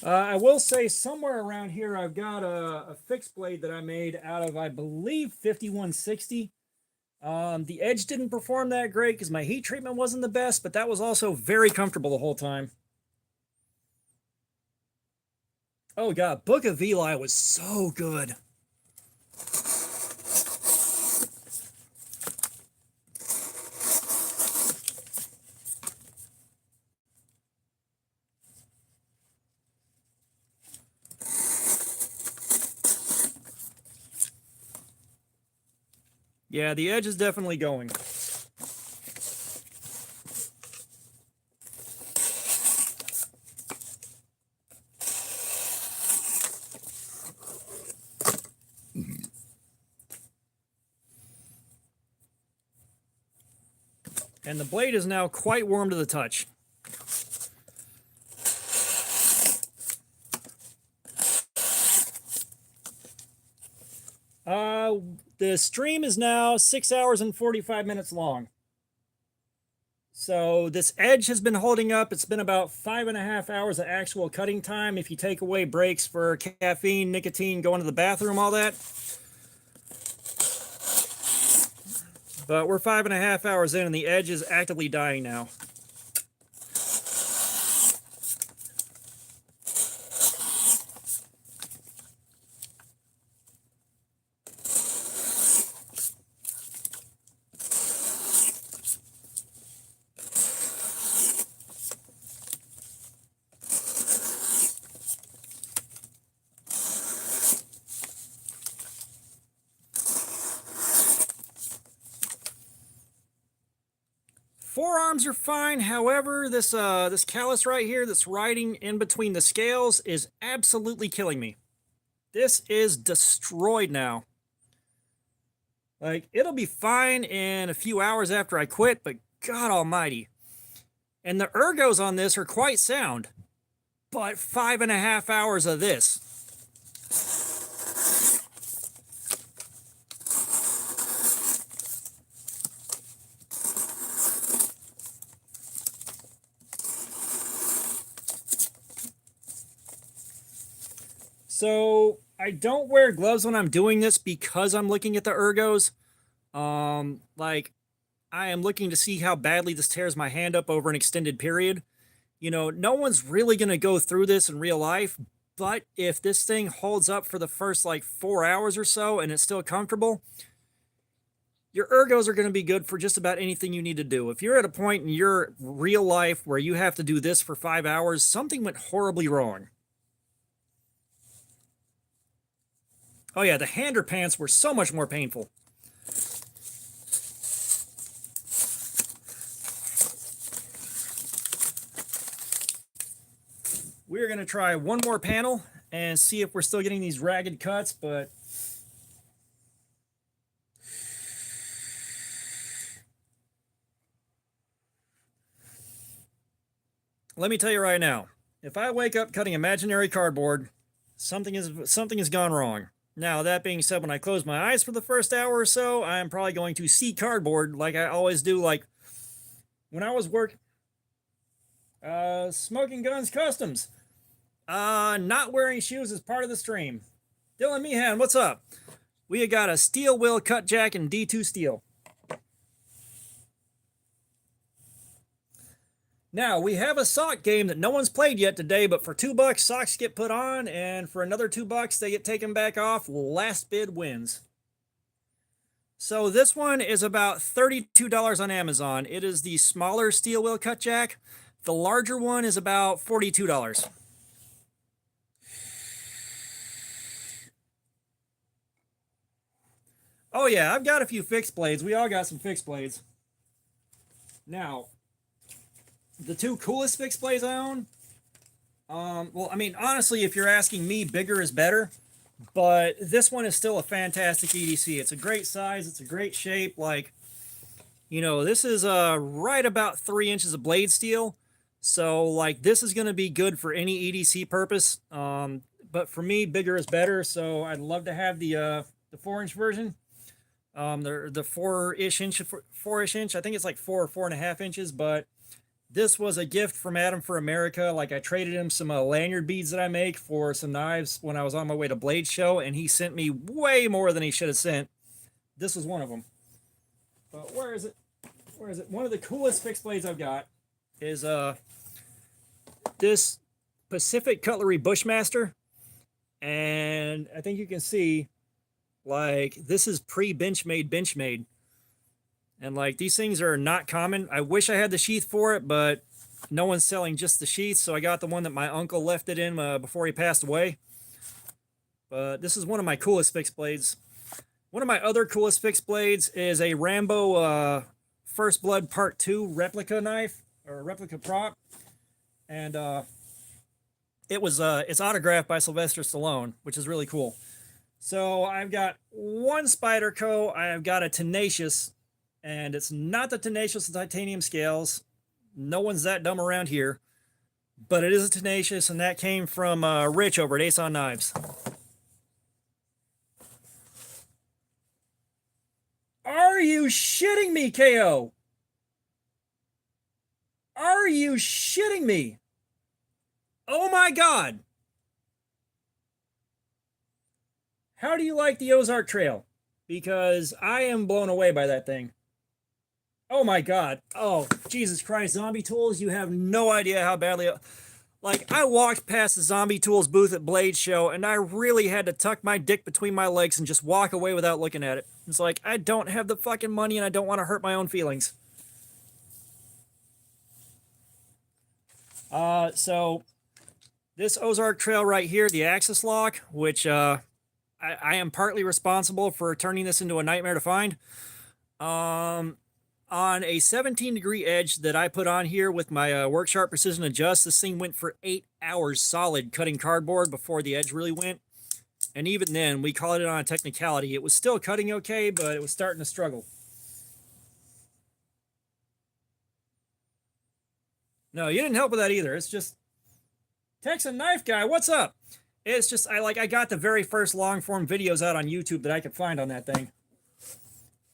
I will say somewhere around here I've got a fixed blade that I made out of, I believe, 5160. The edge didn't perform that great because my heat treatment wasn't the best, but that was also very comfortable the whole time. Oh god, Book of Eli was so good. Yeah, the edge is definitely going. And the blade is now quite warm to the touch. The stream is now 6 hours and 45 minutes long. So this edge has been holding up. It's been about 5.5 hours of actual cutting time if you take away breaks for caffeine, nicotine, going to the bathroom, all that. But we're 5.5 hours in and the edge is actively dying now. Forearms are fine. However, this callus right here that's riding in between the scales is absolutely killing me. This is destroyed now. Like, it'll be fine in a few hours after I quit, but God almighty. And the ergos on this are quite sound. But 5.5 hours of this. So I don't wear gloves when I'm doing this because I'm looking at the ergos. Like, I am looking to see how badly this tears my hand up over an extended period. You know, no one's really going to go through this in real life, but if this thing holds up for the first like 4 hours or so and it's still comfortable, your ergos are going to be good for just about anything you need to do. If you're at a point in your real life where you have to do this for 5 hours, something went horribly wrong. Oh yeah, the hander pants were so much more painful. We're going to try one more panel and see if we're still getting these ragged cuts, but let me tell you right now, if I wake up cutting imaginary cardboard, something has gone wrong. Now, that being said, when I close my eyes for the first hour or so, I'm probably going to see cardboard like I always do. Like when I was Smoking Guns Customs. Not wearing shoes is part of the stream. Dylan Meehan, what's up? We got a steel wheel cut jack and D2 steel. Now, we have a sock game that no one's played yet today, but for $2, socks get put on, and for another $2, they get taken back off. Last bid wins. So this one is about $32 on Amazon. It is the smaller steel wheel cut jack. The larger one is about $42. Oh yeah, I've got a few fixed blades. We all got some fixed blades. Now, the two coolest fixed blades I own, well, I mean, honestly, if you're asking me, bigger is better, but this one is still a fantastic EDC. It's a great size. It's a great shape. Like, you know, this is right about 3 inches of blade steel. So, like, this is going to be good for any EDC purpose. But for me, bigger is better. So I'd love to have the 4-inch version. The 4-ish inch, 4-ish inch. I think it's like 4 or 4.5 inches, but this was a gift from Adam for America. Like, I traded him some lanyard beads that I make for some knives when I was on my way to Blade Show, and he sent me way more than he should have sent. This was one of them. But where is it? Where is it? One of the coolest fixed blades I've got is this Pacific Cutlery Bushmaster. And I think you can see, like, this is pre-Benchmade. And, like, these things are not common. I wish I had the sheath for it, but no one's selling just the sheath, so I got the one that my uncle left it in before he passed away. But this is one of my coolest fixed blades. One of my other coolest fixed blades is a Rambo First Blood Part 2 replica knife, or replica prop. And it's autographed by Sylvester Stallone, which is really cool. So I've got one Spyderco, I've got a Tenacious, And it's not the tenacious titanium scales. No one's that dumb around here. But it is a tenacious, and that came from Rich over at Ace on Knives. Are you shitting me, KO? Are you shitting me? Oh my god. How do you like the Ozark Trail? Because I am blown away by that thing. Oh my god. Oh, Jesus Christ. Zombie Tools, you have no idea how badly... Like, I walked past the Zombie Tools booth at Blade Show, and I really had to tuck my dick between my legs and just walk away without looking at it. It's like, I don't have the fucking money, and I don't want to hurt my own feelings. So this Ozark Trail right here, the axis lock, which I am partly responsible for turning this into a nightmare to find. On a 17-degree edge that I put on here with my Work Sharp Precision Adjust, this thing went for 8 hours solid cutting cardboard before the edge really went. And even then, we called it on a technicality. It was still cutting okay, but it was starting to struggle. No, you didn't help with that either. It's just, Texan Knife Guy, what's up? It's just, I got the very first long form videos out on YouTube that I could find on that thing.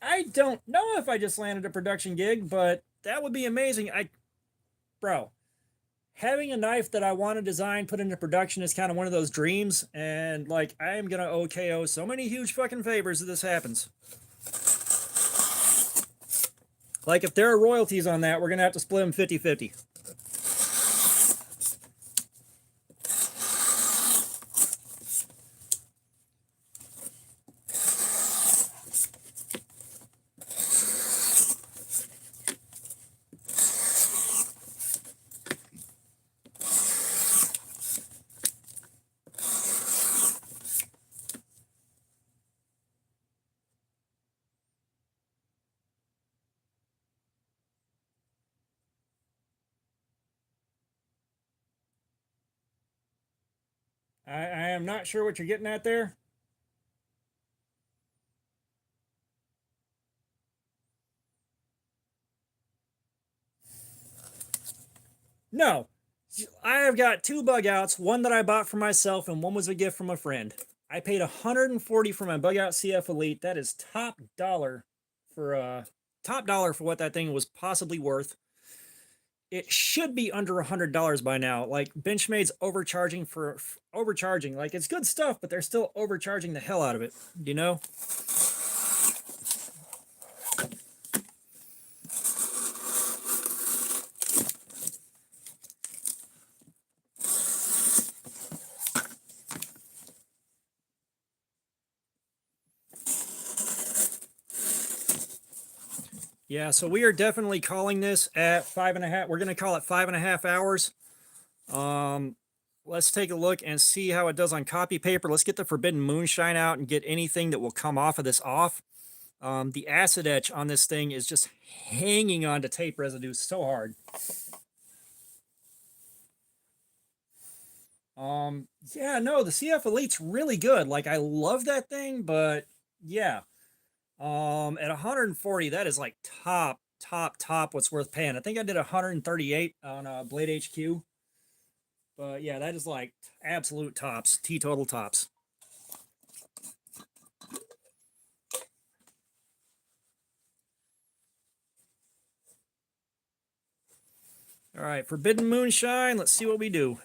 I don't know if I just landed a production gig, but that would be amazing. Bro, having a knife that I want to design, put into production is kind of one of those dreams. And like, I am going to OKO so many huge fucking favors if this happens. Like, if there are royalties on that, we're going to have to split them 50-50. I am not sure what you're getting at there. No. I have got 2 bug outs, one that I bought for myself and one was a gift from a friend. I paid $140 for my bug out CF Elite. That is top dollar for what that thing was possibly worth. It should be under $100 by now. Like, Benchmade's overcharging. Like, it's good stuff, but they're still overcharging the hell out of it, you know? Yeah, so we are definitely calling this at 5.5. We're going to call it 5.5 hours. Let's take a look and see how it does on copy paper. Let's get the Forbidden Moonshine out and get anything that will come off of this off. The acid etch on this thing is just hanging on to tape residue so hard. Yeah, no, the CF Elite's really good. Like, I love that thing, but yeah. At 140, that is like top what's worth paying. I think I did 138 on Blade HQ. But yeah, that is like absolute tops, teetotal tops. All right, Forbidden Moonshine. Let's see what we do.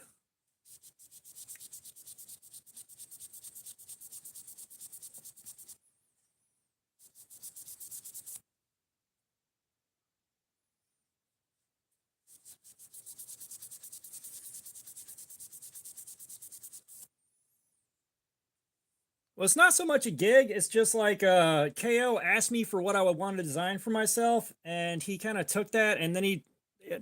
Well, it's not so much a gig. It's just like KO asked me for what I would want to design for myself, and he kind of took that, and then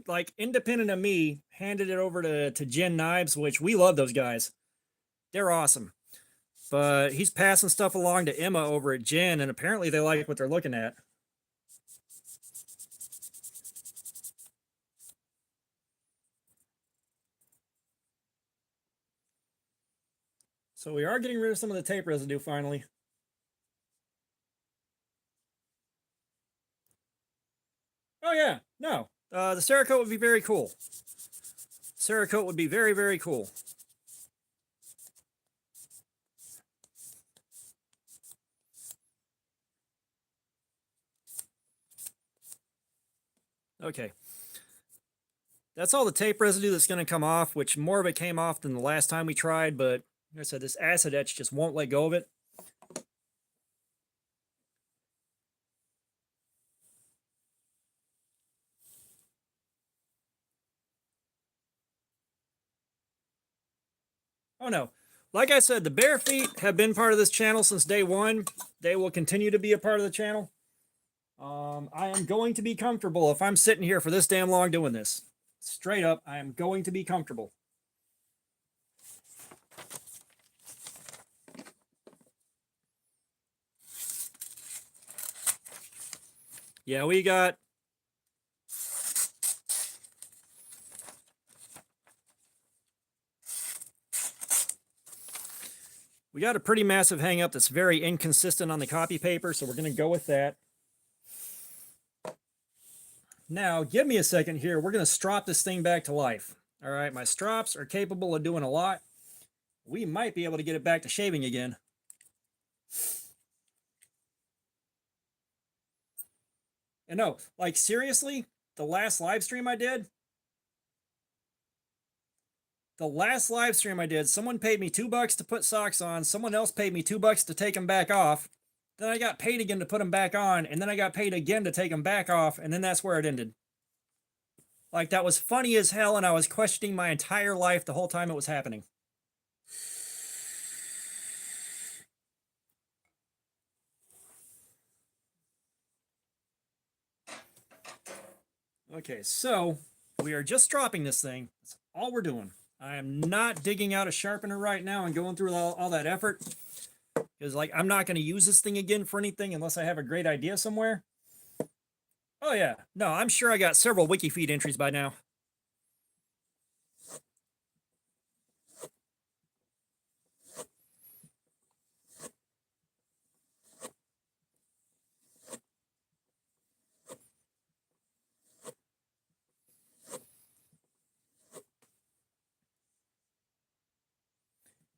like, independent of me, handed it over to Gen Knives, which we love those guys. They're awesome. But he's passing stuff along to Emma over at Gen, and apparently they like what they're looking at. So we are getting rid of some of the tape residue finally. The Cerakote would be very cool. Cerakote would be very, very cool. Okay. That's all the tape residue that's going to come off, which more of it came off than the last time we tried, but like I said, this acid etch just won't let go of it. Oh no. Like I said, the bare feet have been part of this channel since day one. They will continue to be a part of the channel. I am going to be comfortable if I'm sitting here for this damn long doing this. Straight up, I am going to be comfortable. Yeah, we got a pretty massive hang up that's very inconsistent on the copy paper, so we're going to go with that. Now, give me a second here. We're going to strop this thing back to life. All right, my strops are capable of doing a lot. We might be able to get it back to shaving again. And no, like seriously, the last live stream I did, someone paid me $2 to put socks on. Someone else paid me $2 to take them back off. Then I got paid again to put them back on, and then I got paid again to take them back off, and then that's where it ended. Like, that was funny as hell, and I was questioning my entire life the whole time it was happening. Okay, so we are just dropping this thing. That's all we're doing. I am not digging out a sharpener right now and going through all that effort. Because, like, I'm not going to use this thing again for anything unless I have a great idea somewhere. Oh, yeah. No, I'm sure I got several WikiFeed entries by now.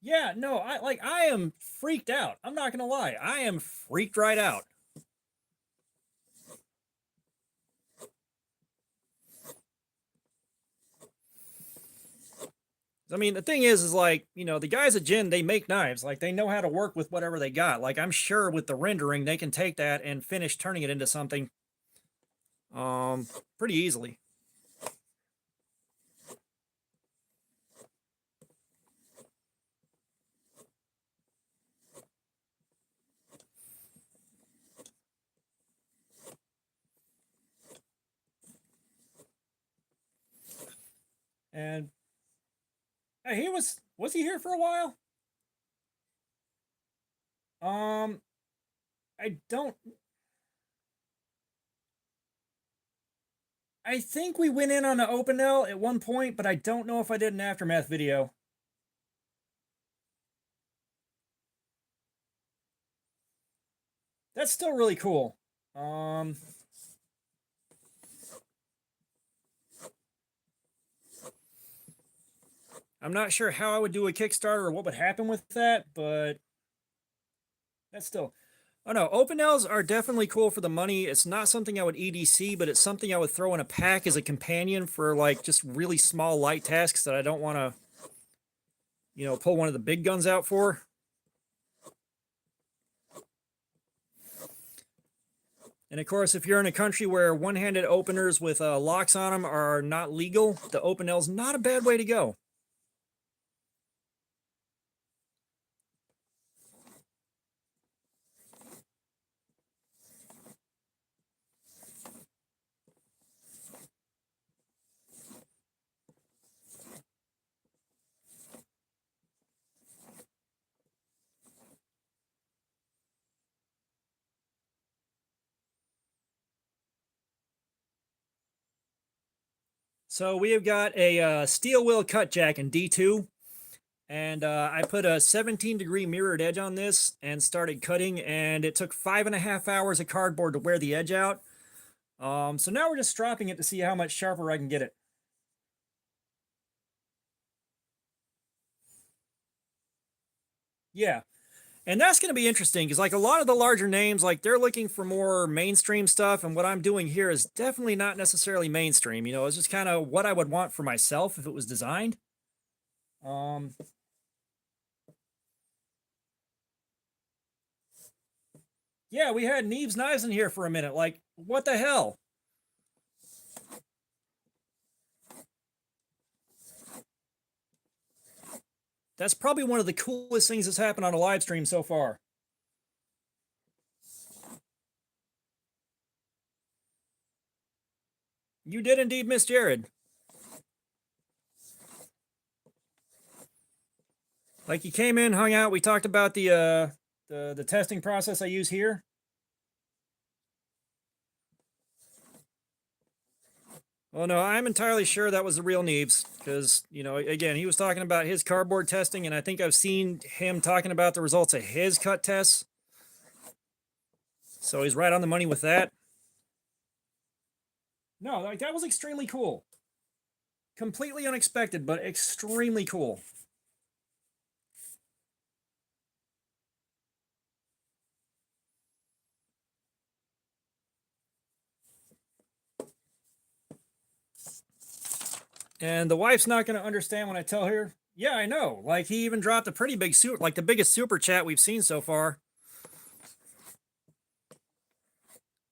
Yeah, no, I am freaked out. I'm not going to lie. I am freaked right out. I mean, the thing is like, you know, the guys at Gen, they make knives. Like, they know how to work with whatever they got. Like, I'm sure with the rendering, they can take that and finish turning it into something pretty easily. And he was he here for a while? I don't. I think we went in on an open L at one point, but I don't know if I did an aftermath video. That's still really cool. I'm not sure how I would do a Kickstarter or what would happen with that, but that's still. Oh no, open L's are definitely cool for the money. It's not something I would EDC, but it's something I would throw in a pack as a companion for like just really small light tasks that I don't want to, you know, pull one of the big guns out for. And of course, if you're in a country where one-handed openers with locks on them are not legal, the open L's not a bad way to go. So we have got a steel wheel cut jack in D2, and I put a 17-degree mirrored edge on this and started cutting, and it took 5.5 hours of cardboard to wear the edge out. So now we're just stropping it to see how much sharper I can get it. Yeah. And that's going to be interesting because, like, a lot of the larger names, like, they're looking for more mainstream stuff. And what I'm doing here is definitely not necessarily mainstream. You know, it's just kind of what I would want for myself if it was designed. Um, yeah, we had Neves knives in here for a minute. Like, what the hell? That's probably one of the coolest things that's happened on a live stream so far. You did indeed miss Jared. Like, he came in, hung out. We talked about the testing process I use here. Well, no, I'm entirely sure that was the real Neves because, you know, again, he was talking about his cardboard testing, and I think I've seen him talking about the results of his cut tests. So he's right on the money with that. No, like, that was extremely cool. Completely unexpected, but extremely cool. And the wife's not going to understand when I tell her, yeah, I know. Like, he even dropped a pretty big super, like the biggest super chat we've seen so far.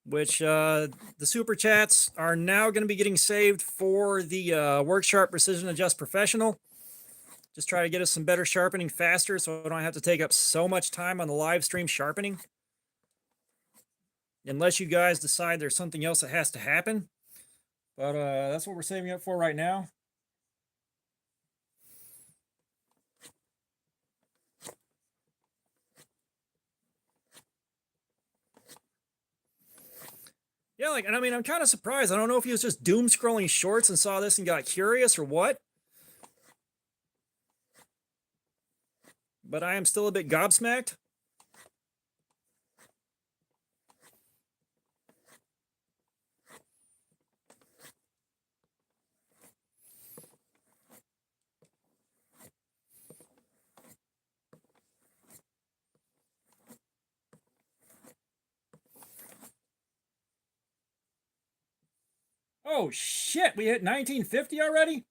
Which the super chats are now going to be getting saved for the Work Sharp Precision Adjust Professional. Just try to get us some better sharpening faster so I don't have to take up so much time on the live stream sharpening. Unless you guys decide there's something else that has to happen. But that's what we're saving up for right now. Yeah, like, and I mean, I'm kind of surprised. I don't know if he was just doom scrolling shorts and saw this and got curious or what. But I am still a bit gobsmacked. Oh shit, we hit 1950 already?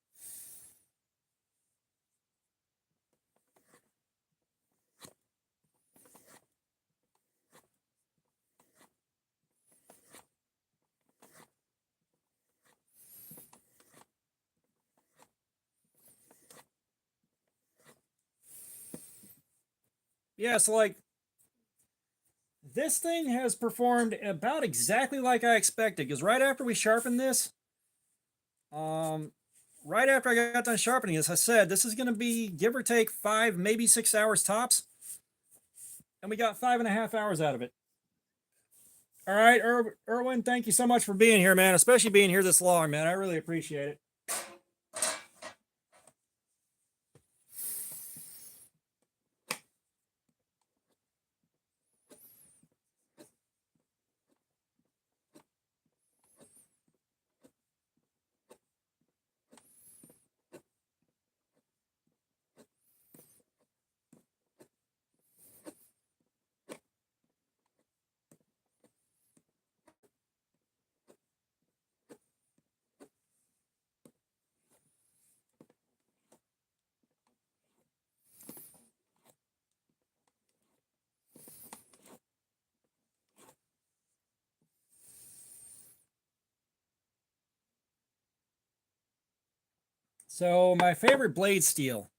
Yeah, so like, this thing has performed about exactly like I expected. Because right after we sharpened this, right after I got done sharpening this, I said this is going to be give or take 5, maybe 6 hours tops, and we got 5.5 hours out of it. All right, Erwin, thank you so much for being here, man. Especially being here this long, man. I really appreciate it. So my favorite blade steel.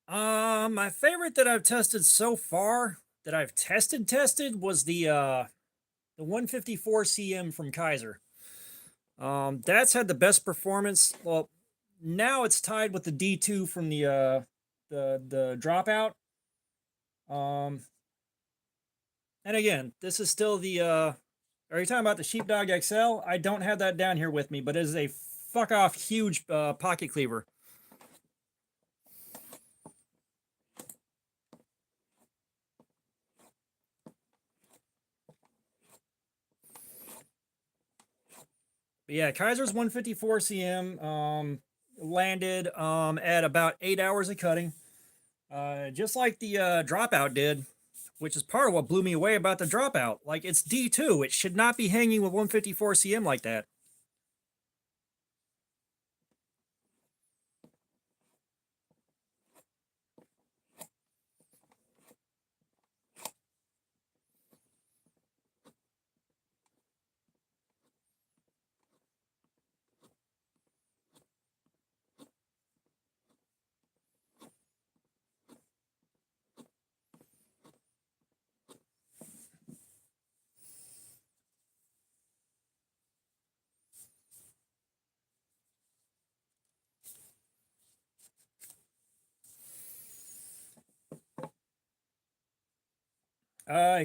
My favorite that I've tested so far, that I've tested was the 154 CM from Kaiser. That's had the best performance. Well, now it's tied with the D2 from the dropout. Um, and again, this is still the are you talking about the Sheepdog XL? I don't have that down here with me, but it is a fuck off huge pocket cleaver. But yeah, Kaiser's 154 cm landed at about 8 hours of cutting, just like the dropout did, which is part of what blew me away about the dropout. Like, it's D2. It should not be hanging with 154 cm like that.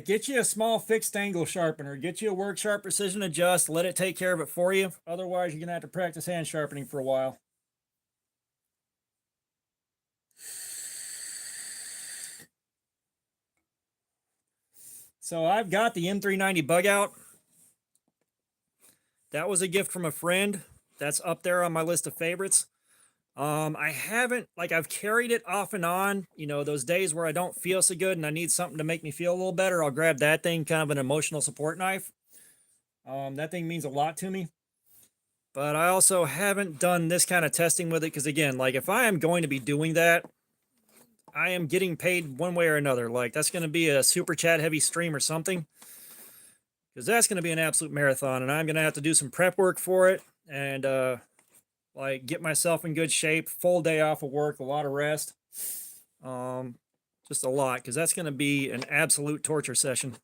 Get you a small fixed angle sharpener. Get you a Work Sharp Precision Adjust. Let it take care of it for you. Otherwise, you're going to have to practice hand sharpening for a while. So I've got the M390 bug out. That was a gift from a friend. That's up there on my list of favorites. I haven't, like, I've carried it off and on, you know, those days where I don't feel so good and I need something to make me feel a little better. I'll grab that thing, kind of an emotional support knife. That thing means a lot to me. But I also haven't done this kind of testing with it because, again, like, if I am going to be doing that, I am getting paid one way or another. Like, that's going to be a super chat heavy stream or something, because that's going to be an absolute marathon, and I'm going to have to do some prep work for it and like get myself in good shape. Full day off of work, a lot of rest, just a lot, because that's going to be an absolute torture session.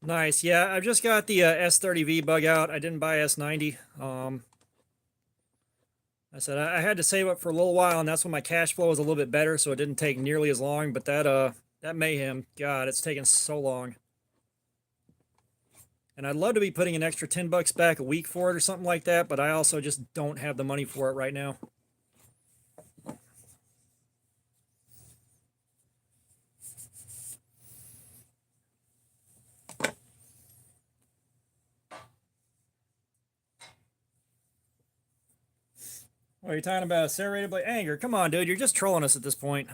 Nice. Yeah, I've just got the S30V bug out. I didn't buy S90. I said I had to save up for a little while, and that's when my cash flow was a little bit better, so it didn't take nearly as long. But that mayhem, God, it's taken so long. And I'd love to be putting an extra $10 back a week for it or something like that, but I also just don't have the money for it right now. What are you talking about? Serrated blade anger? Come on, dude. You're just trolling us at this point.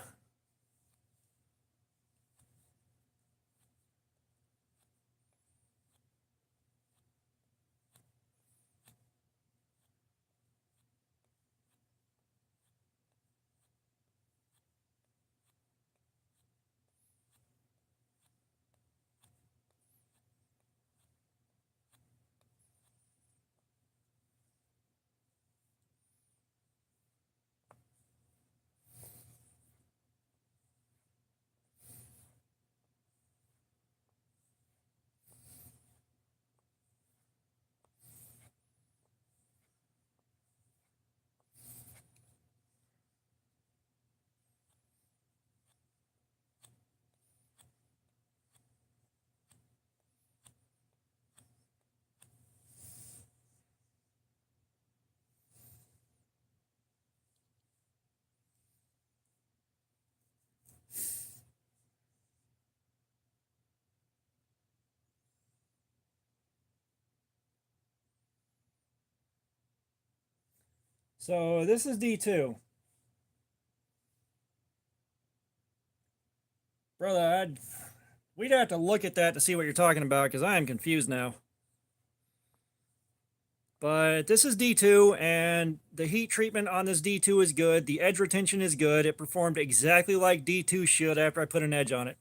So this is D2. Brother, we'd have to look at that to see what you're talking about, because I am confused now. But this is D2, and the heat treatment on this D2 is good. The edge retention is good. It performed exactly like D2 should after I put an edge on it.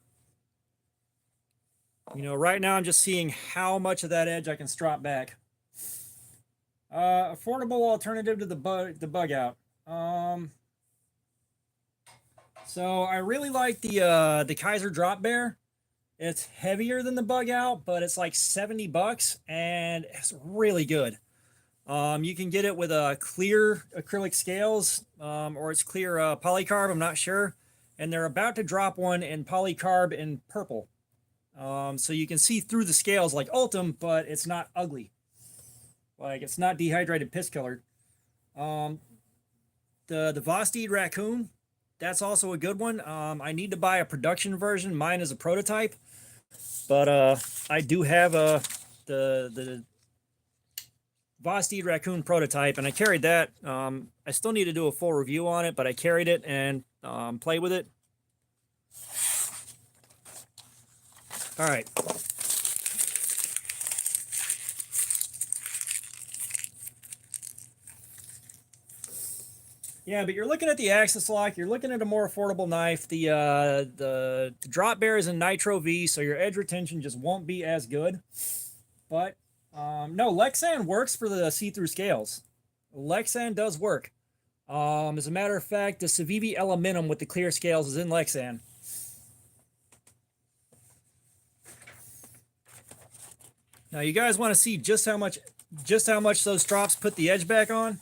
You know, right now I'm just seeing how much of that edge I can strop back. Affordable alternative to the bug out. So I really like the Kaiser Drop Bear. It's heavier than the bug out, but it's like $70 and it's really good. You can get it with clear acrylic scales, or it's clear polycarb, I'm not sure. And they're about to drop one in polycarb in purple. So you can see through the scales like Ultim, but it's not ugly. Like it's not dehydrated piss colored. Um, the Vosteed Raccoon, that's also a good one. I need to buy a production version. Mine is a prototype, but I do have the Vosteed Raccoon prototype, and I carried that. I still need to do a full review on it, but I carried it and played with it. All right. Yeah, but you're looking at the Axis Lock. You're looking at a more affordable knife. The drop bear is in Nitro V, so your edge retention just won't be as good. But no, Lexan works for the see-through scales. Lexan does work. As a matter of fact, the Civivi Elementum with the clear scales is in Lexan. Now you guys want to see just how much those drops put the edge back on?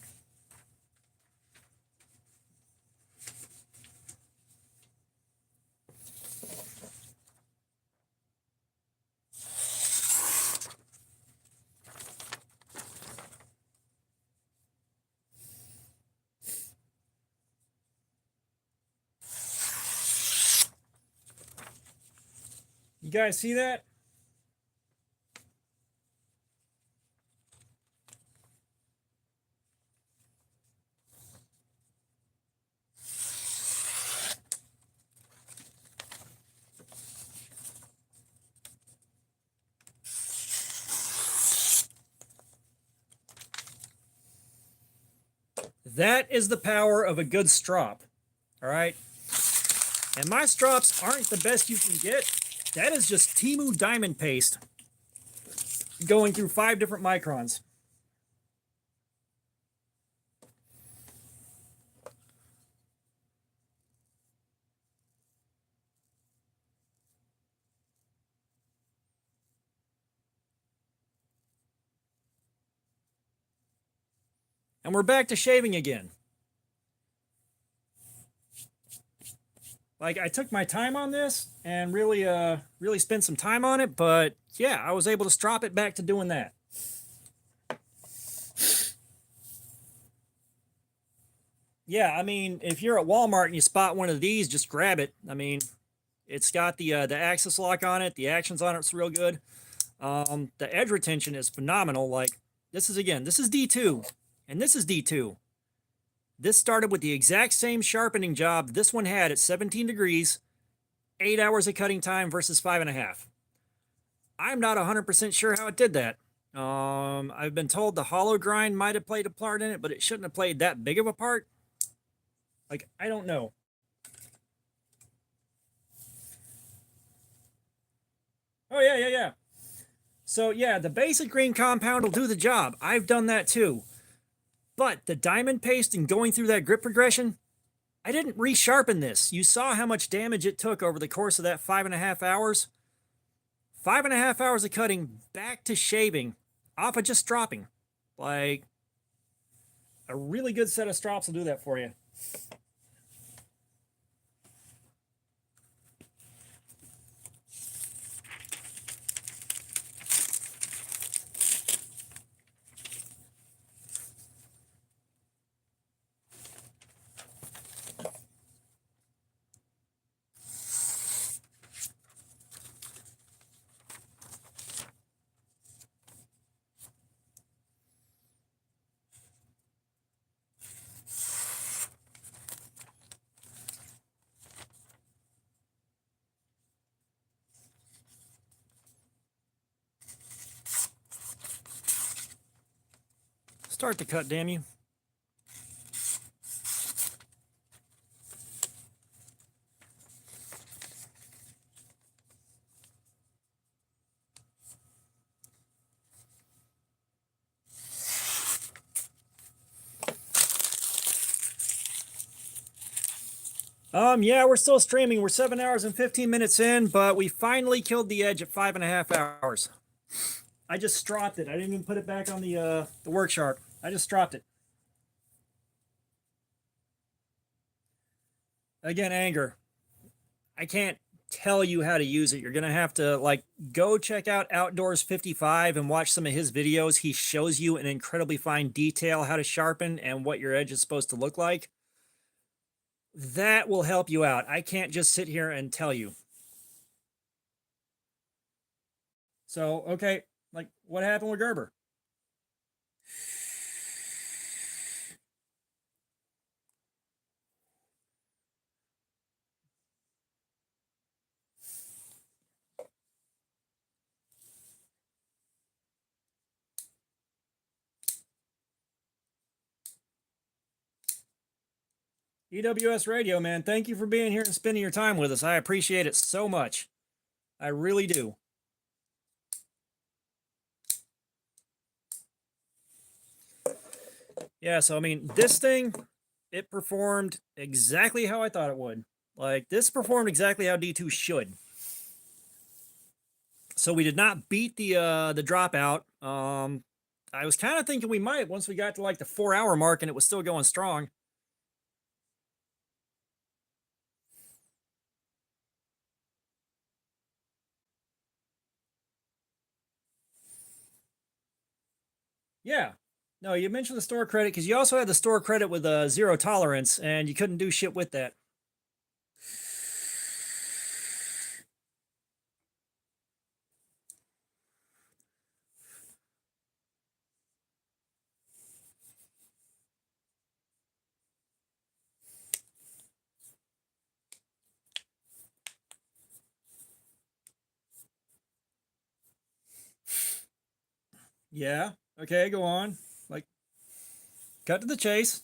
You guys see that? That is the power of a good strop. All right. And my strops aren't the best you can get. That is just Temu diamond paste going through 5 different microns. And we're back to shaving again. Like I took my time on this and really spent some time on it, but yeah, I was able to strop it back to doing that. Yeah, I mean, if you're at Walmart and you spot one of these, just grab it. I mean, it's got the Axis Lock on it. The actions on it's real good. The edge retention is phenomenal. Like this is D2, and this is D2. This started with the exact same sharpening job this one had at 17 degrees, 8 hours of cutting time versus 5.5. I'm not 100% sure how it did that. I've been told the hollow grind might have played a part in it, but it shouldn't have played that big of a part. Like, I don't know. Oh, yeah. So, yeah, the basic green compound will do the job. I've done that too. But the diamond paste and going through that grip progression, I didn't resharpen this. You saw how much damage it took over the course of that 5.5 hours. 5.5 hours of cutting back to shaving off of just dropping. Like, a really good set of strops will do that for you. Start to cut, damn you. Yeah, we're still streaming. We're 7 hours and 15 minutes in, but we finally killed the edge at 5.5 hours. I just stropped it. I didn't even put it back on the work sharp. I just stropped it. Again, anger. I can't tell you how to use it. You're going to have to like go check out Outdoors 55 and watch some of his videos. He shows you in incredibly fine detail how to sharpen and what your edge is supposed to look like. That will help you out. I can't just sit here and tell you. So, okay, like what happened with Gerber? EWS Radio, man, thank you for being here and spending your time with us. I appreciate it so much. I really do. Yeah, so I mean, this thing, it performed exactly how I thought it would. Like, this performed exactly how D2 should. So we did not beat the dropout. I was kind of thinking we might once we got to like the 4-hour mark and it was still going strong. Yeah. No, you mentioned the store credit because you also had the store credit with a 0 tolerance and you couldn't do shit with that. Yeah. Okay, go on. Like, cut to the chase.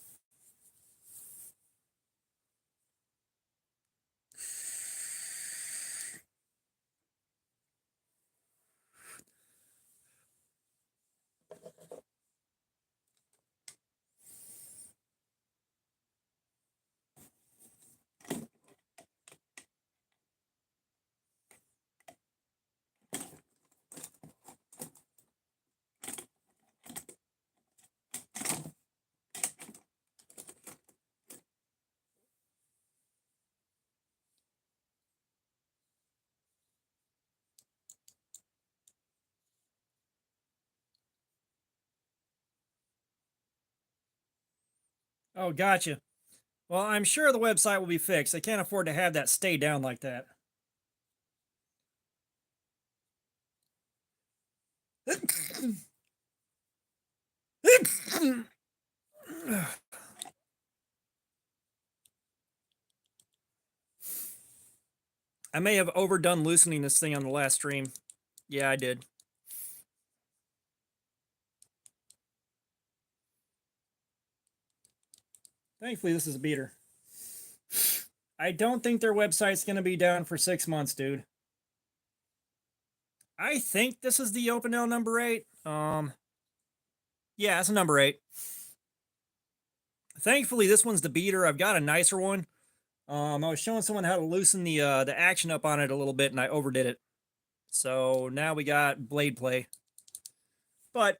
Oh, gotcha. Well, I'm sure the website will be fixed. I can't afford to have that stay down like that. I may have overdone loosening this thing on the last stream. Yeah, I did. Thankfully, this is a beater. I don't think their website's going to be down for 6 months, dude. I think this is the Opinel number 8. Yeah, it's a number 8. Thankfully, this one's the beater. I've got a nicer one. I was showing someone how to loosen the action up on it a little bit, and I overdid it. So now we got blade play. But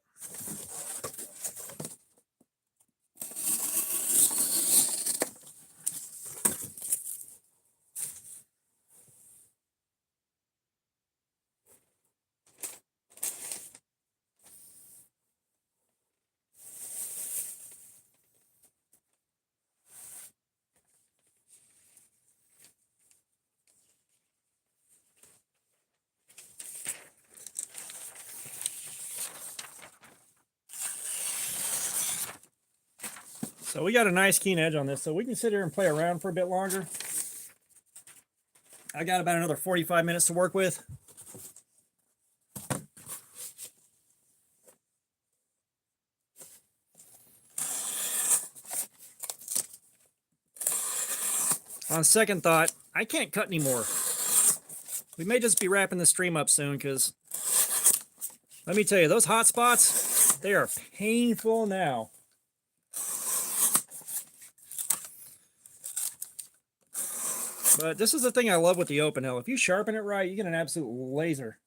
so we got a nice keen edge on this, so we can sit here and play around for a bit longer. I got about another 45 minutes to work with. On second thought, I can't cut anymore. We may just be wrapping the stream up soon because let me tell you, those hot spots, they are painful now. But this is the thing I love with the Opinel. If you sharpen it right, you get an absolute laser.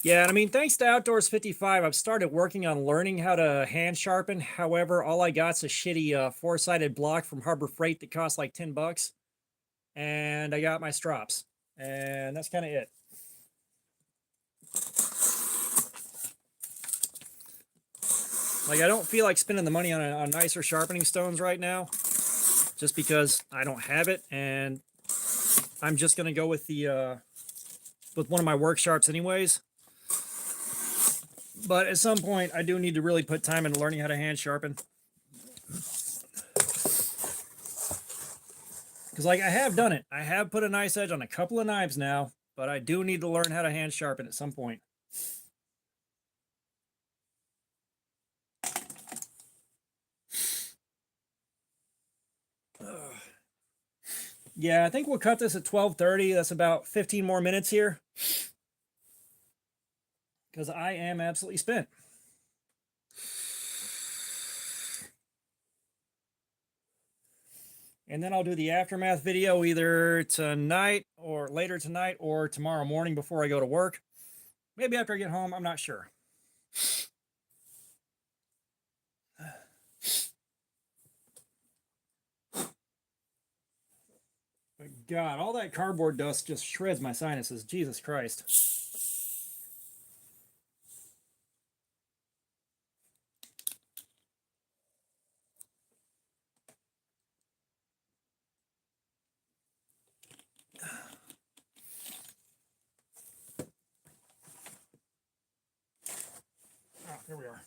Yeah, I mean, thanks to Outdoors 55, I've started working on learning how to hand sharpen. However, all I got's a shitty four-sided block from Harbor Freight that costs like 10 bucks. And I got my strops. And that's kind of it. Like, I don't feel like spending the money on nicer sharpening stones right now, just because I don't have it, and I'm just gonna go with the with one of my work sharps anyways. But at some point, I do need to really put time into learning how to hand sharpen, because like I have done it. I have put a nice edge on a couple of knives now, but I do need to learn how to hand sharpen at some point. Yeah, I think we'll cut this at 12:30. That's about 15 more minutes here, because I am absolutely spent. And then I'll do the aftermath video either tonight or later tonight or tomorrow morning before I go to work. Maybe after I get home, I'm not sure. But God, all that cardboard dust just shreds my sinuses. Jesus Christ. Oh, here we are.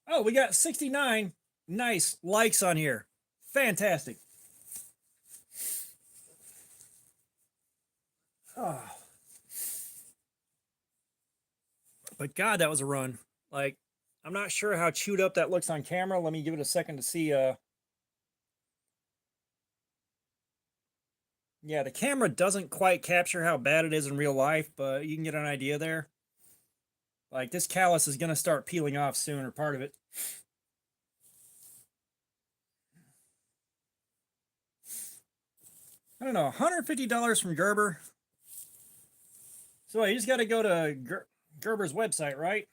Oh, we got 69 nice likes on here. Fantastic. Oh. But God, that was a run. Like, I'm not sure how chewed up that looks on camera. Let me give it a second to see. Yeah, the camera doesn't quite capture how bad it is in real life, but you can get an idea there. Like, this callus is going to start peeling off soon, or part of it. I don't know, $150 from Gerber. So you just got to go to Gerber's website, right?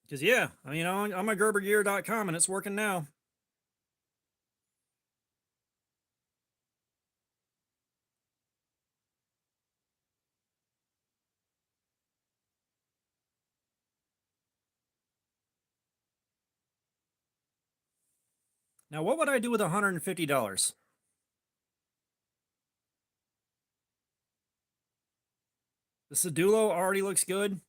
Because, yeah, you know, I'm at gerbergear.com and it's working now. Now, what would I do with $150? The Sedulo already looks good.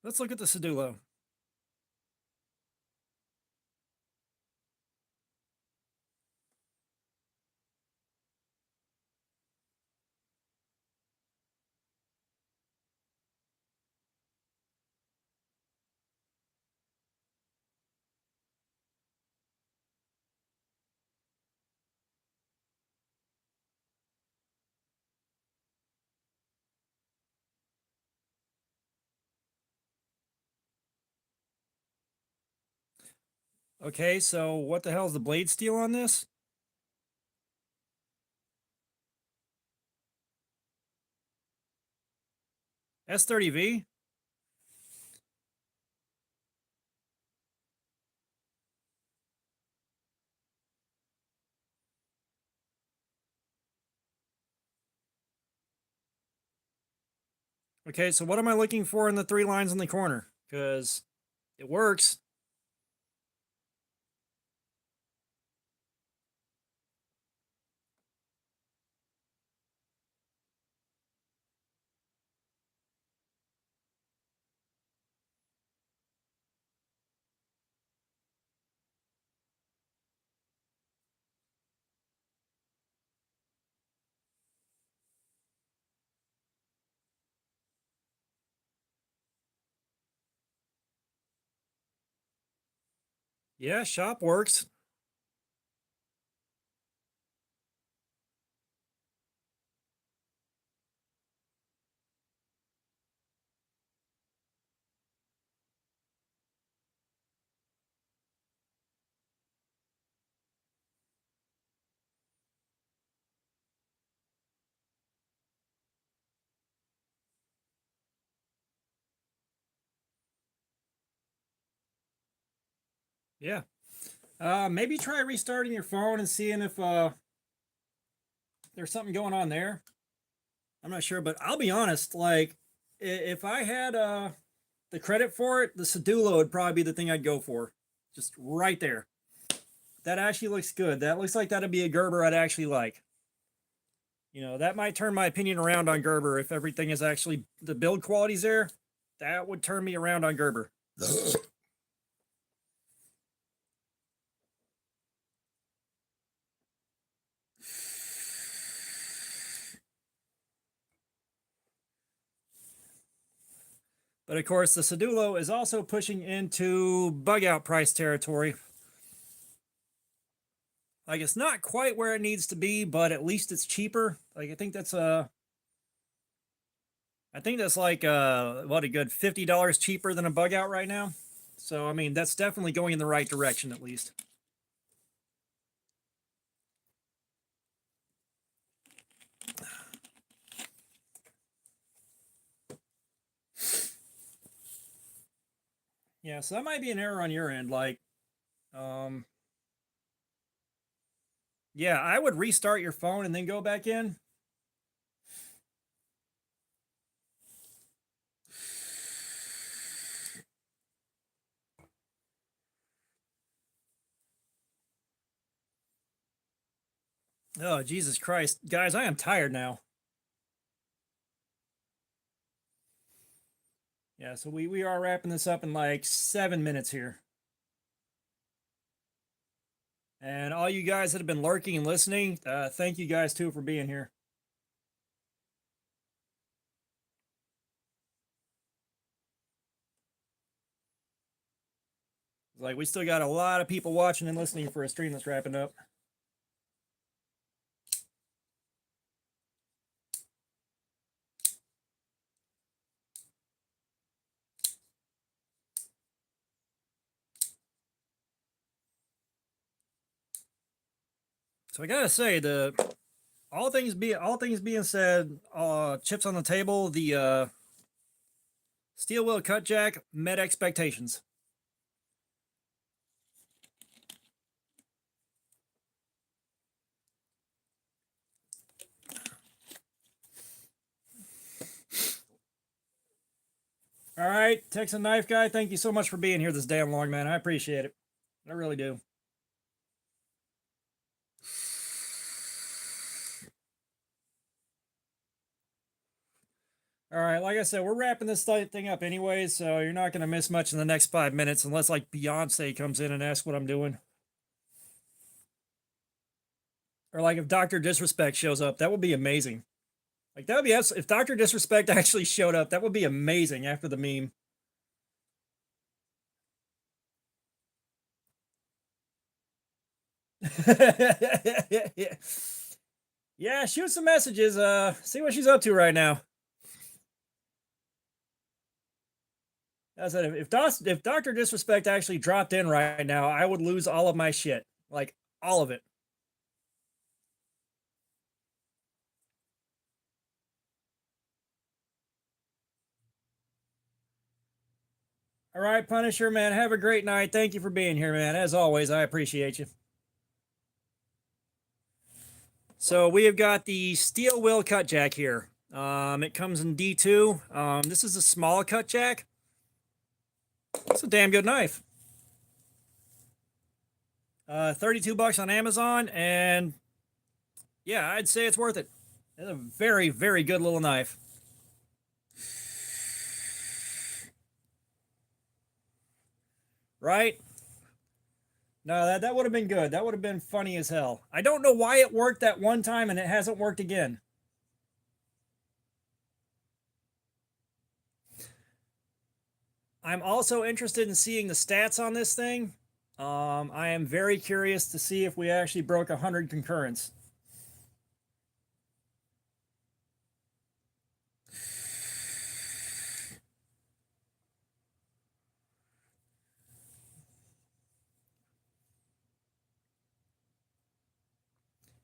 Let's look at the Sedulo. Okay, so what the hell is the blade steel on this? S30V? Okay, so what am I looking for in the 3 lines in the corner? Because it works. Yeah, shop works. Yeah. Maybe try restarting your phone and seeing if there's something going on there. I'm not sure, but I'll be honest. Like, if I had the credit for it, the Sedula would probably be the thing I'd go for. Just right there. That actually looks good. That looks like that'd be a Gerber I'd actually like. You know, that might turn my opinion around on Gerber if everything is actually the build quality's there. That would turn me around on Gerber. But of course, the Sedulo is also pushing into bug out price territory. Like, it's not quite where it needs to be, but at least it's cheaper. Like, I think that's like what, a good $50 cheaper than a bug out right now. So I mean, that's definitely going in the right direction at least. Yeah, so that might be an error on your end. Like, um, yeah, I would restart your phone and then go back in. Oh, Jesus Christ. Guys, I am tired now. Yeah, so we are wrapping this up in like 7 minutes here. And all you guys that have been lurking and listening, thank you guys too for being here. Like, we still got a lot of people watching and listening for a stream that's wrapping up. So I gotta say, the all things being said, chips on the table, the steel wheel cut jack met expectations. All right, Texan Knife Guy, thank you so much for being here this damn long, man. I appreciate it. I really do. All right, like I said, we're wrapping this thing up anyway, so you're not going to miss much in the next 5 minutes unless like Beyonce comes in and asks what I'm doing. Or like if Dr. Disrespect shows up, that would be amazing. Like, that would be, if Dr. Disrespect actually showed up, that would be amazing after the meme. Yeah, shoot some messages. See what she's up to right now. I said, if Doctor Disrespect actually dropped in right now, I would lose all of my shit, like all of it. All right, Punisher, man, have a great night. Thank you for being here, man. As always, I appreciate you. So we have got the steel wheel cut jack here. It comes in D2. This is a small cut jack. It's a damn good knife. 32 bucks on Amazon, and yeah, I'd say it's worth it. It's a very, very good little knife. Right? No, that would have been good. That would have been funny as hell. I don't know why it worked that one time and it hasn't worked again. I'm also interested in seeing the stats on this thing. I am very curious to see if we actually broke 100 concurrents.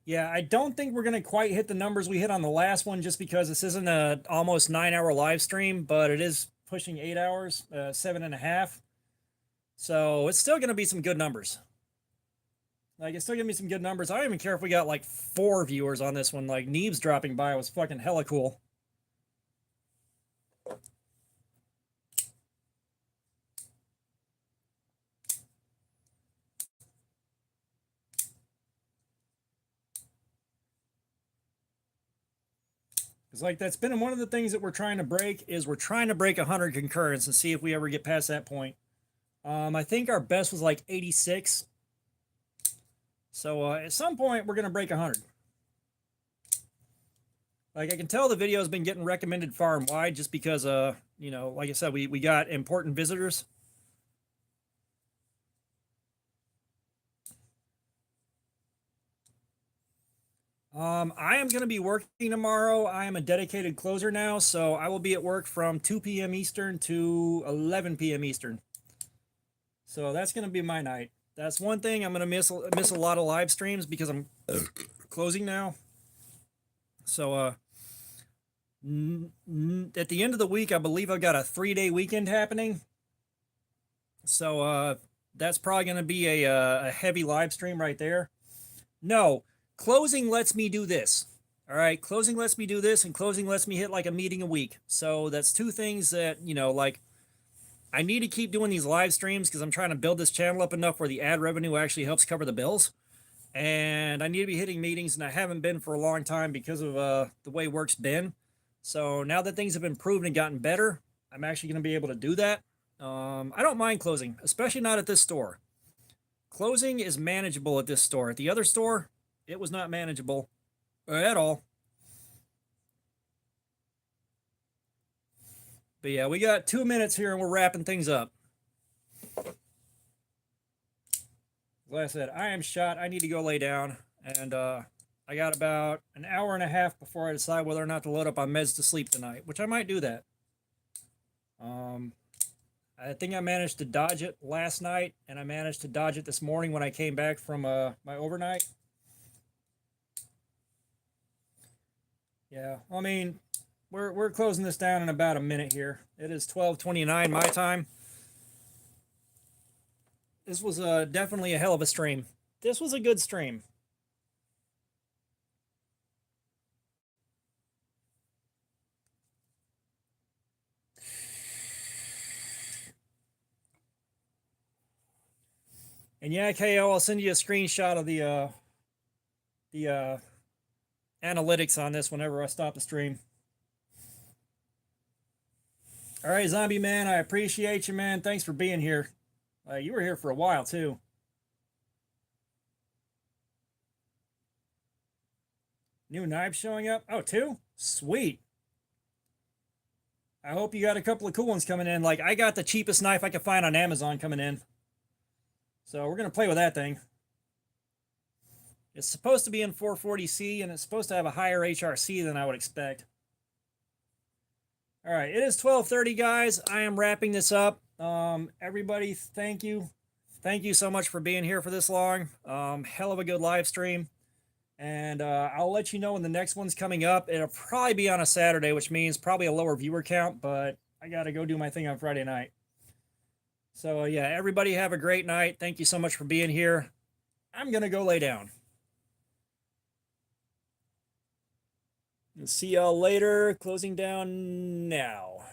Yeah, I don't think we're going to quite hit the numbers we hit on the last one just because this isn't a almost 9-hour live stream, but it is pushing 8 hours, 7.5. So it's still going to be some good numbers. Like, it's still going to be some good numbers. I don't even care if we got like 4 viewers on this one. Like, Neebs dropping by was fucking hella cool. It's like that's been one of the things that we're trying to break is we're trying to break 100 concurrents and see if we ever get past that point. I think our best was like 86. So at some point we're gonna break 100. Like, I can tell the video has been getting recommended far and wide just because you know, like I said, we got important visitors. I am going to be working tomorrow. I am a dedicated closer now, so I will be at work from 2 p.m. Eastern to 11 p.m. Eastern. So that's going to be my night. That's one thing I'm going to miss a lot of live streams because I'm closing now. So at the end of the week, I believe I've got a 3-day weekend happening. So that's probably going to be a heavy live stream right there. No, closing lets me do this. All right, closing lets me do this, and closing lets me hit like a meeting a week. So that's two things that, you know, like, I need to keep doing these live streams because I'm trying to build this channel up enough where the ad revenue actually helps cover the bills. And I need to be hitting meetings, and I haven't been for a long time because of the way work's been. So now that things have improved and gotten better, I'm actually going to be able to do that. I don't mind closing, especially not at this store. Closing is manageable at this store. At the other store, it was not manageable at all. But yeah, we got 2 minutes here and we're wrapping things up. Like I said, I am shot. I need to go lay down. And I got about an hour and a half before I decide whether or not to load up on meds to sleep tonight, which I might do that. I think I managed to dodge it last night, and I managed to dodge it this morning when I came back from my overnight. Yeah, I mean, we're closing this down in about a minute here. It is 12:29 my time. This was definitely a hell of a stream. This was a good stream. And yeah, KO, I'll send you a screenshot of the analytics on this whenever I stop the stream. All right, Zombie Man, I appreciate you, man. Thanks for being here. You were here for a while, too. New knives showing up? Oh, 2? Sweet. I hope you got a couple of cool ones coming in. Like, I got the cheapest knife I could find on Amazon coming in. So we're going to play with that thing. It's supposed to be in 440C, and it's supposed to have a higher HRC than I would expect. All right, it is 12:30, guys. I am wrapping this up. Everybody, thank you. Thank you so much for being here for this long. Hell of a good live stream. And I'll let you know when the next one's coming up. It'll probably be on a Saturday, which means probably a lower viewer count, but I got to go do my thing on Friday night. So, yeah, everybody have a great night. Thank you so much for being here. I'm going to go lay down. See y'all later. Closing down now.